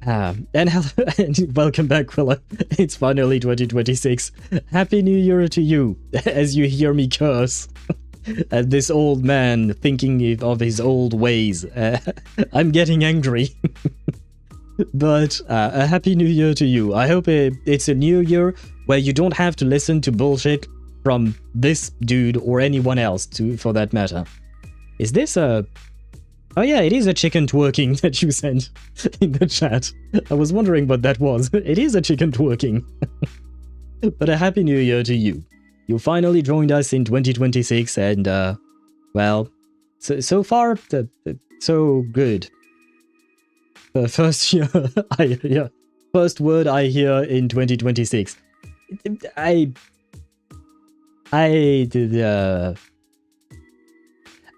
And welcome back, Willa. It's finally 2026. Happy New Year to you, as you hear me curse at this old man thinking of his old ways. I'm getting angry. But a Happy New Year to you. I hope it's a new year where you don't have to listen to bullshit from this dude or anyone else, for that matter. Is this a... Oh yeah, it is a chicken twerking that you sent in the chat. I was wondering what that was. It is a chicken twerking. But a Happy New Year to you. You finally joined us in 2026 and, well, so far, so good. First year, first word I hear in 2026.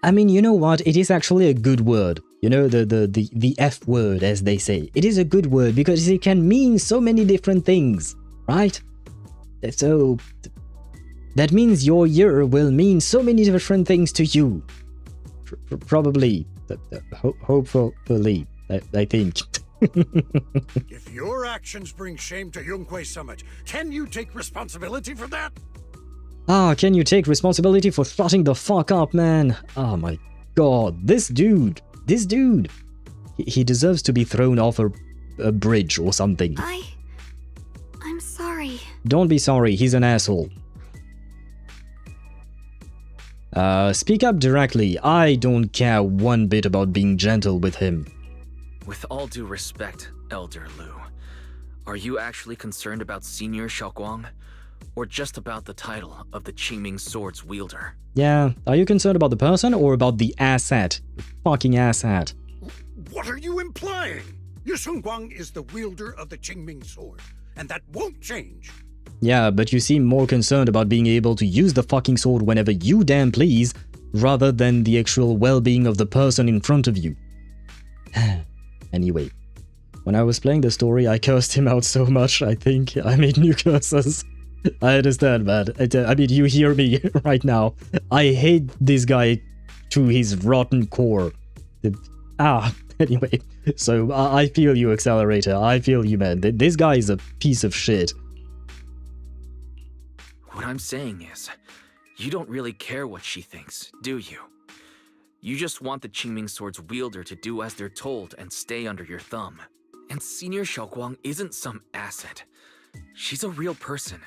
I mean, you know what? It is actually a good word. You know, the F word, as they say. It is a good word because it can mean so many different things, right? So, that means your year will mean so many different things to you. Probably. Hopefully, I think. If your actions bring shame to Yunkui Summit, can you take responsibility for that? Can you take responsibility for shutting the fuck up, man? Oh my god, this dude, he deserves to be thrown off a bridge or something. I'm sorry. Don't be sorry, he's an asshole. Speak up directly. I don't care one bit about being gentle with him. With all due respect, Elder Lu, are you actually concerned about Senior Xiaoguang? Or just about the title of the Qingming Sword's wielder? Yeah, are you concerned about the person or about the asset? Fucking asset. What are you implying? Ye Shunguang is the wielder of the Qingming Sword, and that won't change. Yeah, but you seem more concerned about being able to use the fucking sword whenever you damn please, rather than the actual well-being of the person in front of you. Anyway, when I was playing the story, I cursed him out so much, I think I made new curses. I understand, man. I mean, you hear me right now. I hate this guy to his rotten core. Anyway. So, I feel you, Accelerator. I feel you, man. This guy is a piece of shit. What I'm saying is, you don't really care what she thinks, do you? You just want the Qingming Sword's wielder to do as they're told and stay under your thumb. And Senior Xiaoguang isn't some asset. She's a real person,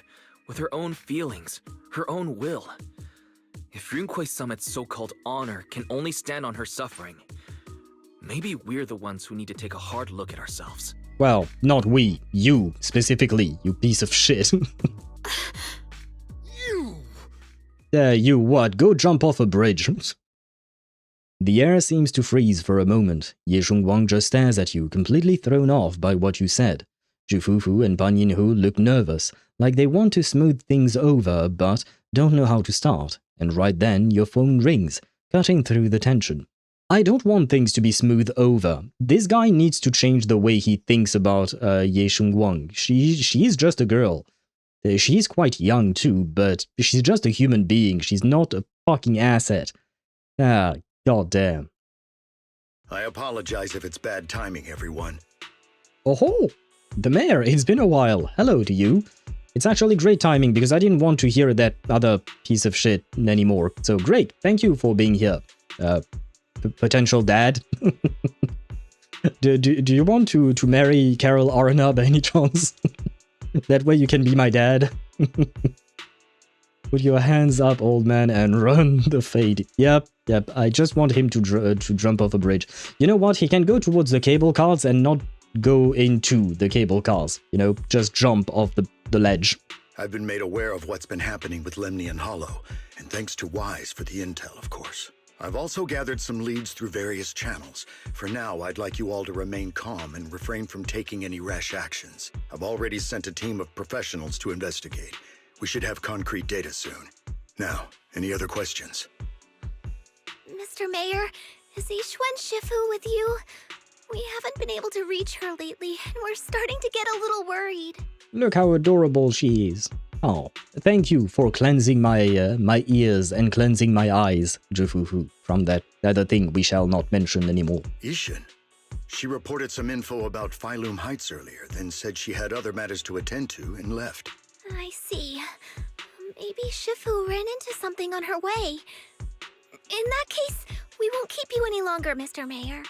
with her own feelings, her own will. If Yunkui Summit's so-called honor can only stand on her suffering, maybe we're the ones who need to take a hard look at ourselves. Well, not we. You, specifically, you piece of shit. You! You what? Go jump off a bridge. The air seems to freeze for a moment. Ye Shunguang just stares at you, completely thrown off by what you said. Zhufufu and Banyue look nervous, like they want to smooth things over, but don't know how to start. And right then, your phone rings, cutting through the tension. I don't want things to be smooth over. This guy needs to change the way he thinks about Ye Shunguang. She's just a girl. She's quite young too, but she's just a human being. She's not a fucking asset. Ah, goddamn. I apologize if it's bad timing, everyone. Oh, the mayor, it's been a while. Hello to you. It's actually great timing because I didn't want to hear that other piece of shit anymore. So great, thank you for being here. Potential dad. do you want to marry Carol Arana by any chance? That way you can be my dad. Put your hands up, old man, and run the fade. Yep. I just want him to jump off a bridge. You know what? He can go towards the cable cars and not go into the cable cars. You know, just jump off the ledge. I've been made aware of what's been happening with Lemnian Hollow, and thanks to Wise for the intel, of course. I've also gathered some leads through various channels. For now, I'd like you all to remain calm and refrain from taking any rash actions. I've already sent a team of professionals to investigate. We should have concrete data soon. Now, any other questions? Mr. Mayor, is Ye Shunguang Shifu with you? We haven't been able to reach her lately, and we're starting to get a little worried. Look how adorable she is. Oh, thank you for cleansing my my ears and cleansing my eyes, Zhufufu, from that other thing we shall not mention anymore. Ishin. She reported some info about Phylum Heights earlier, then said she had other matters to attend to and left. I see. Maybe Shifu ran into something on her way. In that case, we won't keep you any longer, Mr. Mayor.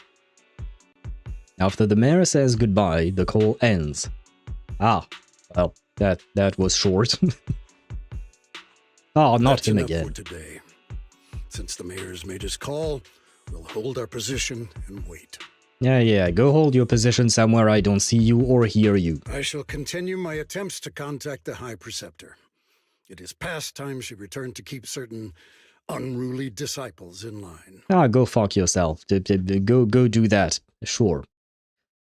After the mayor says goodbye, the call ends. Ah, well, that was short. Oh, not That's him enough again. For today. Since the mayor's made his call, we'll hold our position and wait. Yeah, go hold your position somewhere I don't see you or hear you. I shall continue my attempts to contact the High Preceptor. It is past time she returned to keep certain unruly disciples in line. Ah, go fuck yourself. Go do that. Sure.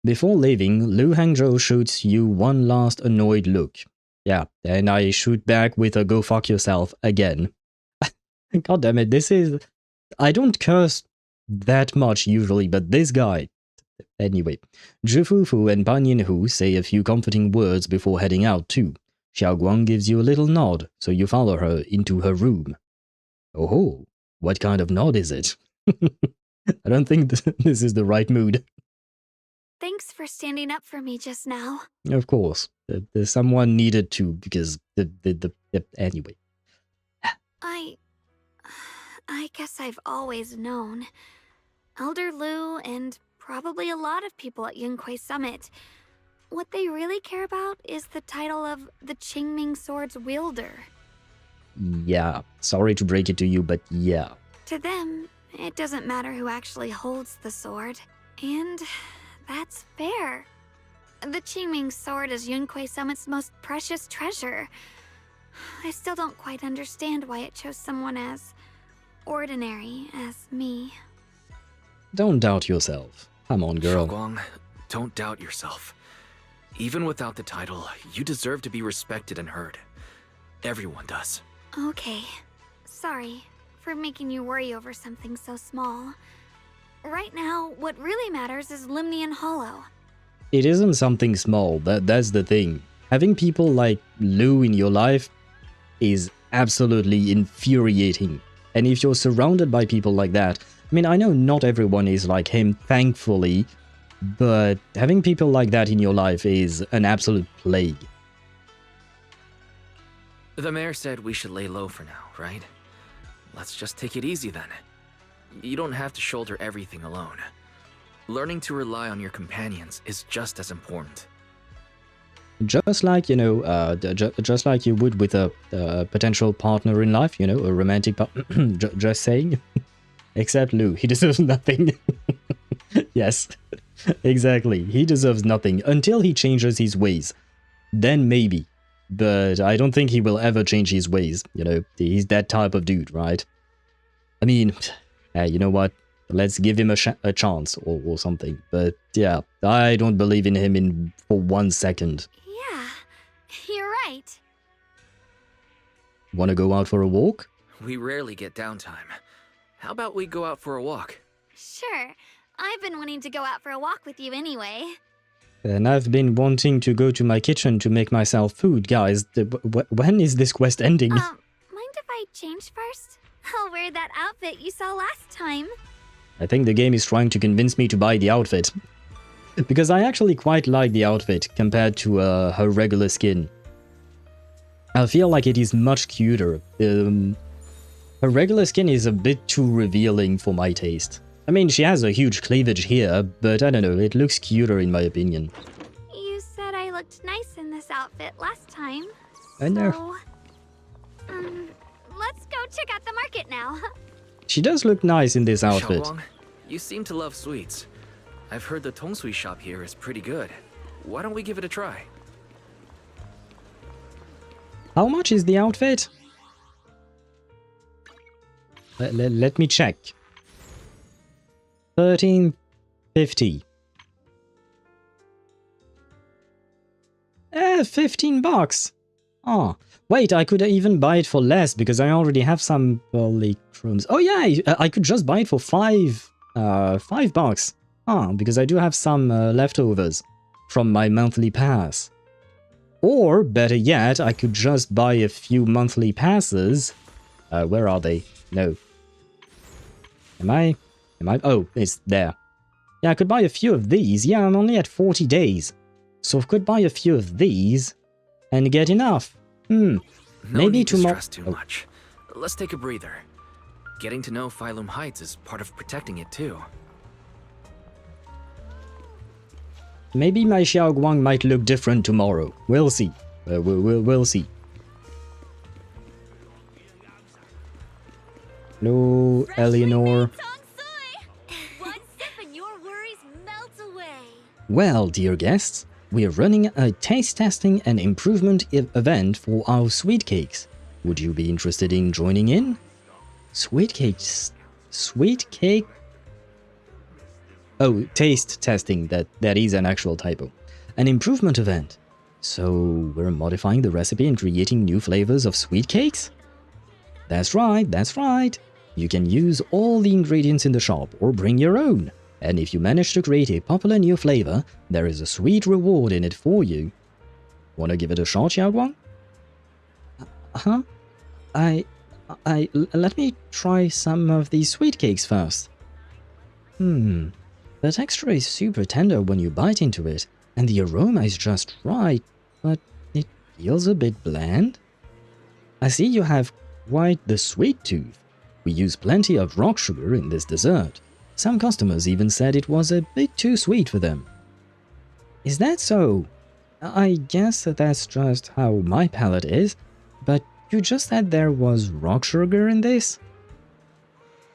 Before leaving, Lu Hangzhou shoots you one last annoyed look. Yeah, and I shoot back with a go fuck yourself again. God damn it, this is... I don't curse that much usually, but this guy... Anyway, Zhufufu and Banyue say a few comforting words before heading out too. Xiaoguang gives you a little nod, so you follow her into her room. Oh, what kind of nod is it? I don't think this is the right mood. Thanks for standing up for me just now. Of course, someone needed to because anyway. I guess I've always known. Elder Lu and probably a lot of people at Yunkui Summit. What they really care about is the title of the Qingming Sword's wielder. Yeah, sorry to break it to you, but yeah. To them, it doesn't matter who actually holds the sword. And that's fair. The Qingming Sword is Yunkui Summit's most precious treasure. I still don't quite understand why it chose someone as ordinary as me. Don't doubt yourself. Come on, girl. Shunguang, don't doubt yourself. Even without the title, you deserve to be respected and heard. Everyone does. Okay. Sorry for making you worry over something so small. Right now, what really matters is Lemnian Hollow. It isn't something small, that's the thing. Having people like Lu in your life is absolutely infuriating. And if you're surrounded by people like that, I mean, I know not everyone is like him, thankfully, but having people like that in your life is an absolute plague. The mayor said we should lay low for now, right? Let's just take it easy then. You don't have to shoulder everything alone. Learning to rely on your companions is just as important. Just like, you know, just like you would with a potential partner in life, you know, a romantic partner, just saying. Except Lu, he deserves nothing. Yes, exactly. He deserves nothing until he changes his ways. Then maybe. but I don't think he will ever change his ways, you know, he's that type of dude, right? I mean, hey, you know what, let's give him a chance or something, but yeah, I don't believe in him for 1 second. Yeah, you're right. Wanna go out for a walk? We rarely get downtime. How about we go out for a walk? Sure, I've been wanting to go out for a walk with you anyway. And I've been wanting to go to my kitchen to make myself food, guys. When is this quest ending? Mind if I change first? I'll wear that outfit you saw last time. I think the game is trying to convince me to buy the outfit. Because I actually quite like the outfit compared to her regular skin. I feel like it is much cuter. Her regular skin is a bit too revealing for my taste. I mean, she has a huge cleavage here, but I don't know, it looks cuter in my opinion. You said I looked nice in this outfit last time. I know. So, let's go check out the market now. She does look nice in this outfit. Shunguang, you seem to love sweets. I've heard the tongsui shop here is pretty good. Why don't we give it a try? How much is the outfit? Let me check. 13.50. 15 bucks. Oh, wait, I could even buy it for less because I already have some polychromes. Oh yeah, I could just buy it for $5 bucks. Ah, because I do have some leftovers from my monthly pass. Or, better yet, I could just buy a few monthly passes. Where are they? No. Am I? Oh, it's there. Yeah, I could buy a few of these. Yeah, I'm only at 40 days. So I could buy a few of these and get enough. Maybe tomorrow. Stress too much. Let's take a breather. Getting to know Phylum Heights is part of protecting it too. Maybe my Xiaoguang might look different tomorrow. We'll see. We'll see. Hello, Eleanor. Well, dear guests, we are running a taste testing and improvement event for our sweet cakes. Would you be interested in joining in? Sweet cakes? Sweet cake? Oh, taste testing, that is an actual typo. An improvement event. So, we're modifying the recipe and creating new flavors of sweet cakes? That's right, that's right. You can use all the ingredients in the shop or bring your own. And if you manage to create a popular new flavor, there is a sweet reward in it for you. Wanna give it a shot, Xiaoguang? Huh? Let me try some of these sweet cakes first. The texture is super tender when you bite into it, and the aroma is just right, but it feels a bit bland. I see you have quite the sweet tooth. We use plenty of rock sugar in this dessert. Some customers even said it was a bit too sweet for them. Is that so? I guess that's just how my palate is, but you just said there was rock sugar in this?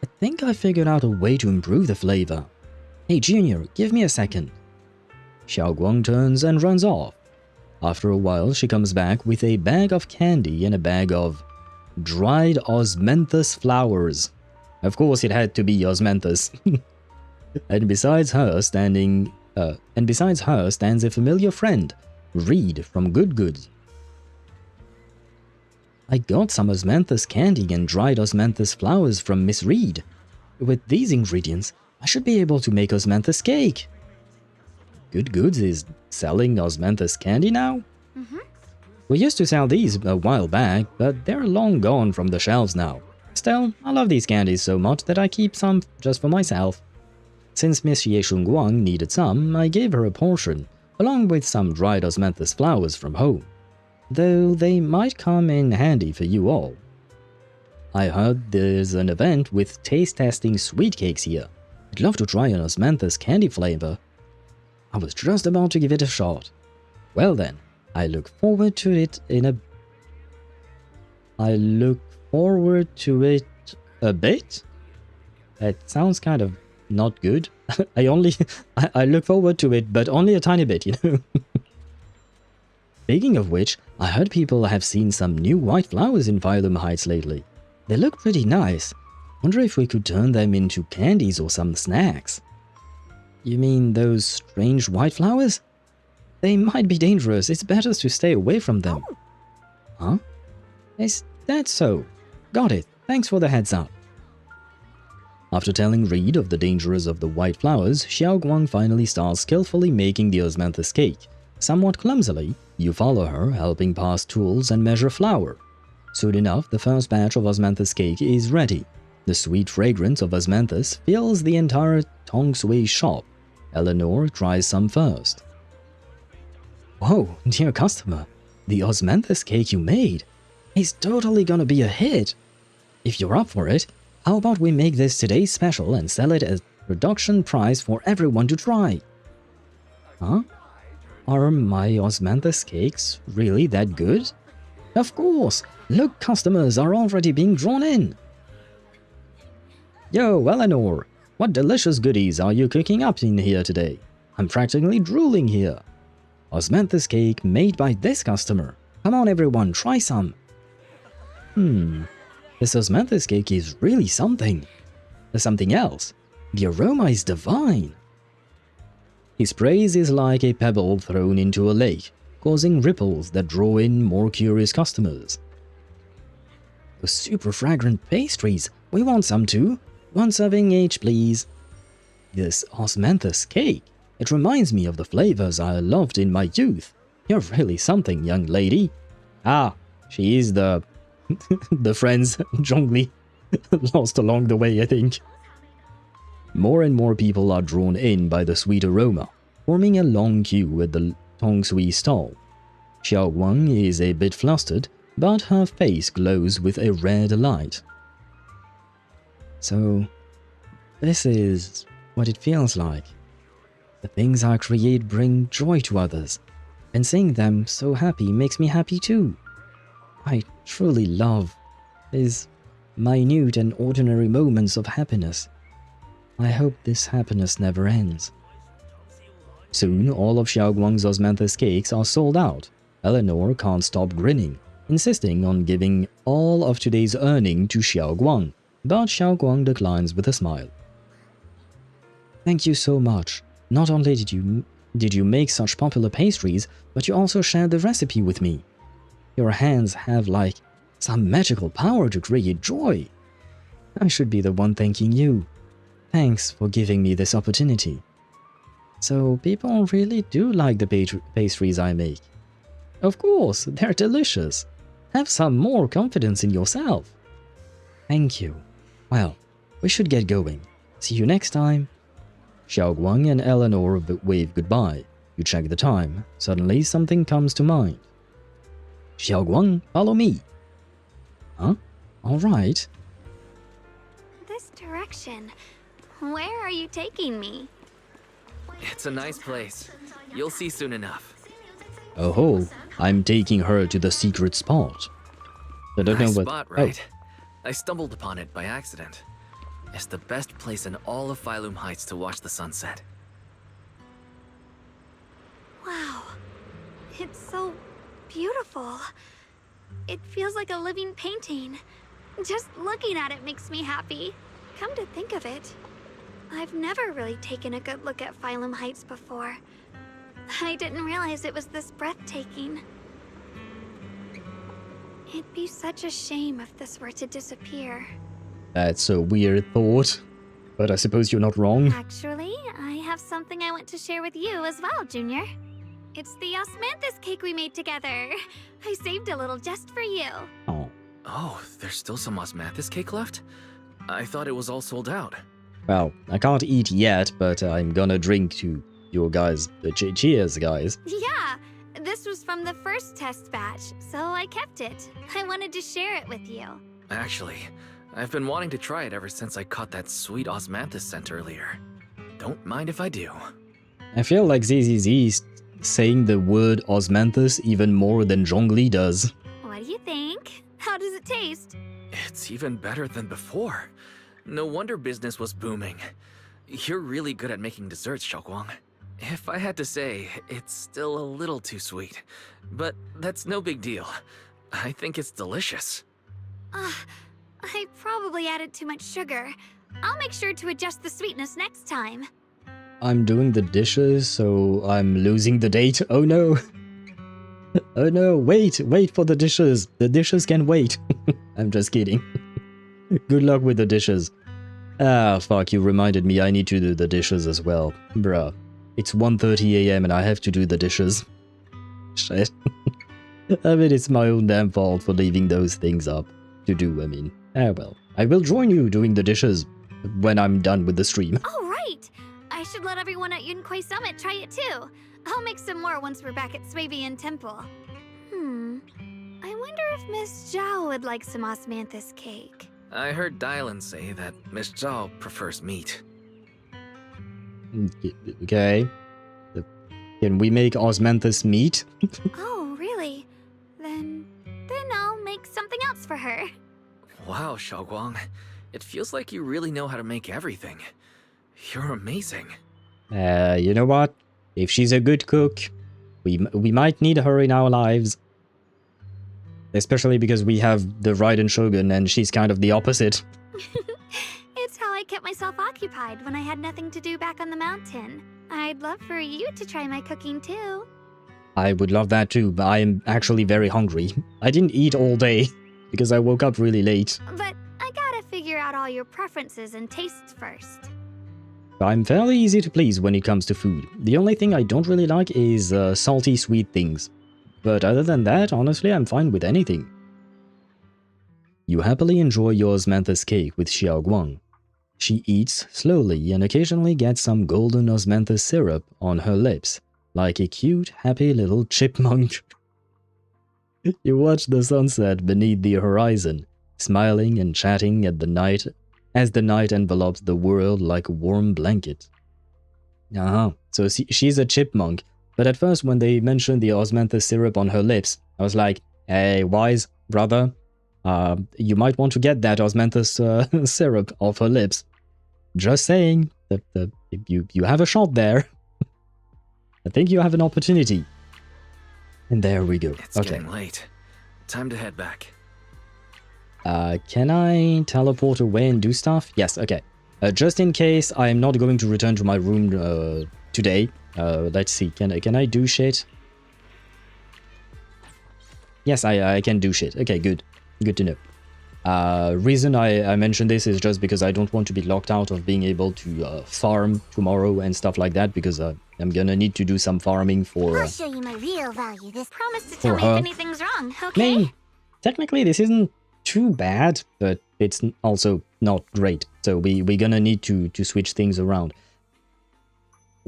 I think I figured out a way to improve the flavor. Hey Junior, give me a second. Xiaoguang turns and runs off. After a while, she comes back with a bag of candy and a bag of dried osmanthus flowers. Of course, it had to be osmanthus. And besides her stands a familiar friend, Reed from Good Goods. I got some osmanthus candy and dried osmanthus flowers from Miss Reed. With these ingredients, I should be able to make osmanthus cake. Good Goods is selling osmanthus candy now? We used to sell these a while back, but they're long gone from the shelves now. Still, I love these candies so much that I keep some just for myself. Since Miss Ye Shunguang needed some, I gave her a portion, along with some dried osmanthus flowers from home. Though they might come in handy for you all. I heard there's an event with taste testing sweet cakes here. I'd love to try an osmanthus candy flavor. I was just about to give it a shot. Well then, I look forward to it a bit? That sounds kind of not good. I look forward to it, but only a tiny bit, you know? Speaking of which, I heard people have seen some new white flowers in Phylum Heights lately. They look pretty nice. Wonder if we could turn them into candies or some snacks. You mean those strange white flowers? They might be dangerous. It's better to stay away from them. Huh? Is that so? Got it. Thanks for the heads up. After telling Reed of the dangers of the white flowers, Xiaoguang finally starts skillfully making the osmanthus cake. Somewhat clumsily, you follow her, helping pass tools and measure flour. Soon enough, the first batch of osmanthus cake is ready. The sweet fragrance of osmanthus fills the entire Tongsui shop. Eleanor tries some first. Whoa, dear customer, the osmanthus cake you made is totally gonna be a hit. If you're up for it, how about we make this today's special and sell it as production price for everyone to try? Huh? Are my osmanthus cakes really that good? Of course! Look, customers are already being drawn in! Yo, Eleanor! What delicious goodies are you cooking up in here today? I'm practically drooling here. Osmanthus cake made by this customer. Come on everyone, try some. This osmanthus cake is really something. There's something else. The aroma is divine. His praise is like a pebble thrown into a lake, causing ripples that draw in more curious customers. Those super fragrant pastries, we want some too. 1 serving each, please. This osmanthus cake, it reminds me of the flavors I loved in my youth. You're really something, young lady. Ah, she is the friends Zhongli lost along the way, I think. More and more people are drawn in by the sweet aroma, forming a long queue at the Tongsui stall. Xiaoguang is a bit flustered, but her face glows with a rare delight. So, this is what it feels like. The things I create bring joy to others, and seeing them so happy makes me happy too. I truly love these minute and ordinary moments of happiness. I hope this happiness never ends. Soon, all of Xiaoguang's osmanthus cakes are sold out. Eleanor can't stop grinning, insisting on giving all of today's earning to Xiaoguang, but Xiaoguang declines with a smile. Thank you so much. Not only did you make such popular pastries, but you also shared the recipe with me. Your hands have like some magical power to create joy. I should be the one thanking you. Thanks for giving me this opportunity. So people really do like the pastries I make. Of course, they're delicious. Have some more confidence in yourself. Thank you. Well, we should get going. See you next time. Xiaoguang and Eleanor wave goodbye. You check the time. Suddenly, something comes to mind. Xiaoguang, follow me. Huh? All right. This direction. Where are you taking me? It's a nice place. You'll see soon enough. Oh ho, I'm taking her to the secret spot. I don't know what. Spot, right? I stumbled upon it by accident. It's the best place in all of Phylum Heights to watch the sunset. Wow. It's so beautiful. It feels like a living painting. Just looking at it makes me happy. Come to think of it, I've never really taken a good look at Phylum Heights before. I didn't realize it was this breathtaking. It'd be such a shame if this were to disappear. That's a weird thought, but I suppose you're not wrong. Actually, I have something I want to share with you as well, Junior. It's the osmanthus cake we made together. I saved a little just for you. Oh, there's still some osmanthus cake left? I thought it was all sold out. Well, I can't eat yet, but I'm gonna drink to your guys. Cheers, guys. Yeah, this was from the first test batch, so I kept it. I wanted to share it with you. Actually, I've been wanting to try it ever since I caught that sweet osmanthus scent earlier. Don't mind if I do. I feel like ZZZ is saying the word osmanthus even more than Zhongli does. What do you think? How does it taste? It's even better than before. No wonder business was booming. You're really good at making desserts, Xiaoguang. If I had to say, it's still a little too sweet. But that's no big deal. I think it's delicious. I probably added too much sugar. I'll make sure to adjust the sweetness next time. I'm doing the dishes, so I'm losing the date. Oh no. Oh no, wait for the dishes. The dishes can wait. I'm just kidding. Good luck with the dishes. Ah, fuck, you reminded me I need to do the dishes as well. Bruh. It's 1:30 AM and I have to do the dishes. Shit. I mean, it's my own damn fault for leaving those things up to do, I mean. Ah well. I will join you doing the dishes when I'm done with the stream. Oh, right! I should let everyone at Yunkui Summit try it too. I'll make some more once we're back at Swabian Temple. I wonder if Miss Zhao would like some osmanthus cake. I heard Dylan say that Miss Zhao prefers meat. Okay. Can we make osmanthus meat? Oh, really? Then I'll make something else for her. Wow, Shunguang. It feels like you really know how to make everything. You're amazing. You know what? If she's a good cook, we might need her in our lives. Especially because we have the Raiden Shogun and she's kind of the opposite. It's how I kept myself occupied when I had nothing to do back on the mountain. I'd love for you to try my cooking too. I would love that too, but I am actually very hungry. I didn't eat all day because I woke up really late. But I gotta figure out all your preferences and tastes first. I'm fairly easy to please when it comes to food. The only thing I don't really like is salty sweet things. But other than that, honestly, I'm fine with anything. You happily enjoy your osmanthus cake with Xiaoguang. She eats slowly and occasionally gets some golden osmanthus syrup on her lips, like a cute, happy little chipmunk. You watch the sunset beneath the horizon, smiling and chatting at the night as the night envelops the world like a warm blanket. So she's a chipmunk. But at first, when they mentioned the osmanthus syrup on her lips, I was like, hey, Wise, brother, you might want to get that osmanthus syrup off her lips. Just saying that you have a shot there. I think you have an opportunity. And there we go. It's getting late. Time to head back. Can I teleport away and do stuff? Yes, okay. Just in case I am not going to return to my room today. Let's see, can I do shit? Yes, I can do shit. Okay, good. Good to know. Reason I mention this is just because I don't want to be locked out of being able to farm tomorrow and stuff like that, because I'm gonna need to do some farming for I'll show you my real value. This promise to tell me if anything's wrong, okay? I mean, technically this isn't too bad, but it's also not great. So we're gonna need to switch things around.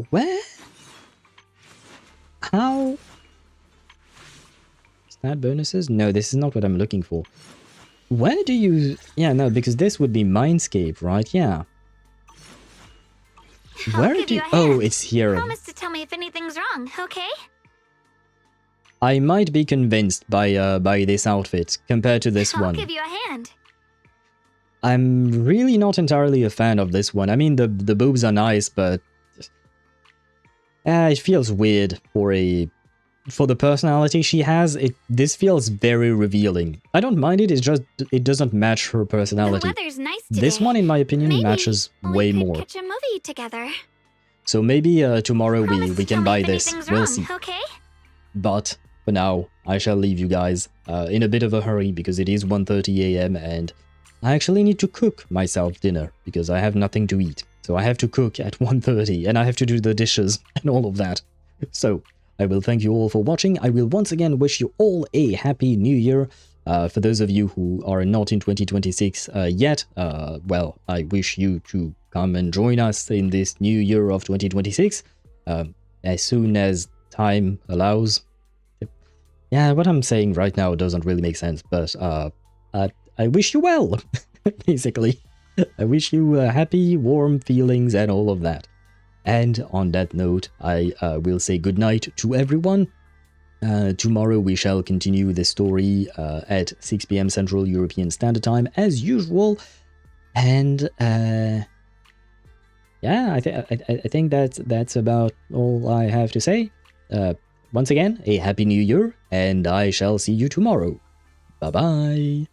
Where? How? Stat bonuses? No, this is not what I'm looking for. Where do you... Yeah, no, because this would be Mindscape, right? Yeah. Where do you... Oh, it's here. Promise to tell me if anything's wrong, okay? I might be convinced by this outfit compared to this one. I'll give you a hand. I'm really not entirely a fan of this one. I mean, the boobs are nice, but... it feels weird for the personality she has. This feels very revealing. I don't mind it, it's just it doesn't match her personality. The weather's nice today. This one, in my opinion, maybe matches way more. Catch a movie together. So maybe tomorrow we can buy this. We'll see. Okay? But for now, I shall leave you guys in a bit of a hurry because it is 1:30 AM and I actually need to cook myself dinner because I have nothing to eat. So I have to cook at 1:30 and I have to do the dishes and all of that. So I will thank you all for watching. I will once again wish you all a happy new year. For those of you who are not in 2026 yet, well, I wish you to come and join us in this new year of 2026 as soon as time allows. Yeah, what I'm saying right now doesn't really make sense, but I wish you well, basically. I wish you happy, warm feelings and all of that. And on that note, I will say goodnight to everyone. Tomorrow we shall continue the story at 6 PM Central European Standard Time as usual. And yeah, I think that's about all I have to say. Once again, a happy new year, and I shall see you tomorrow. Bye bye.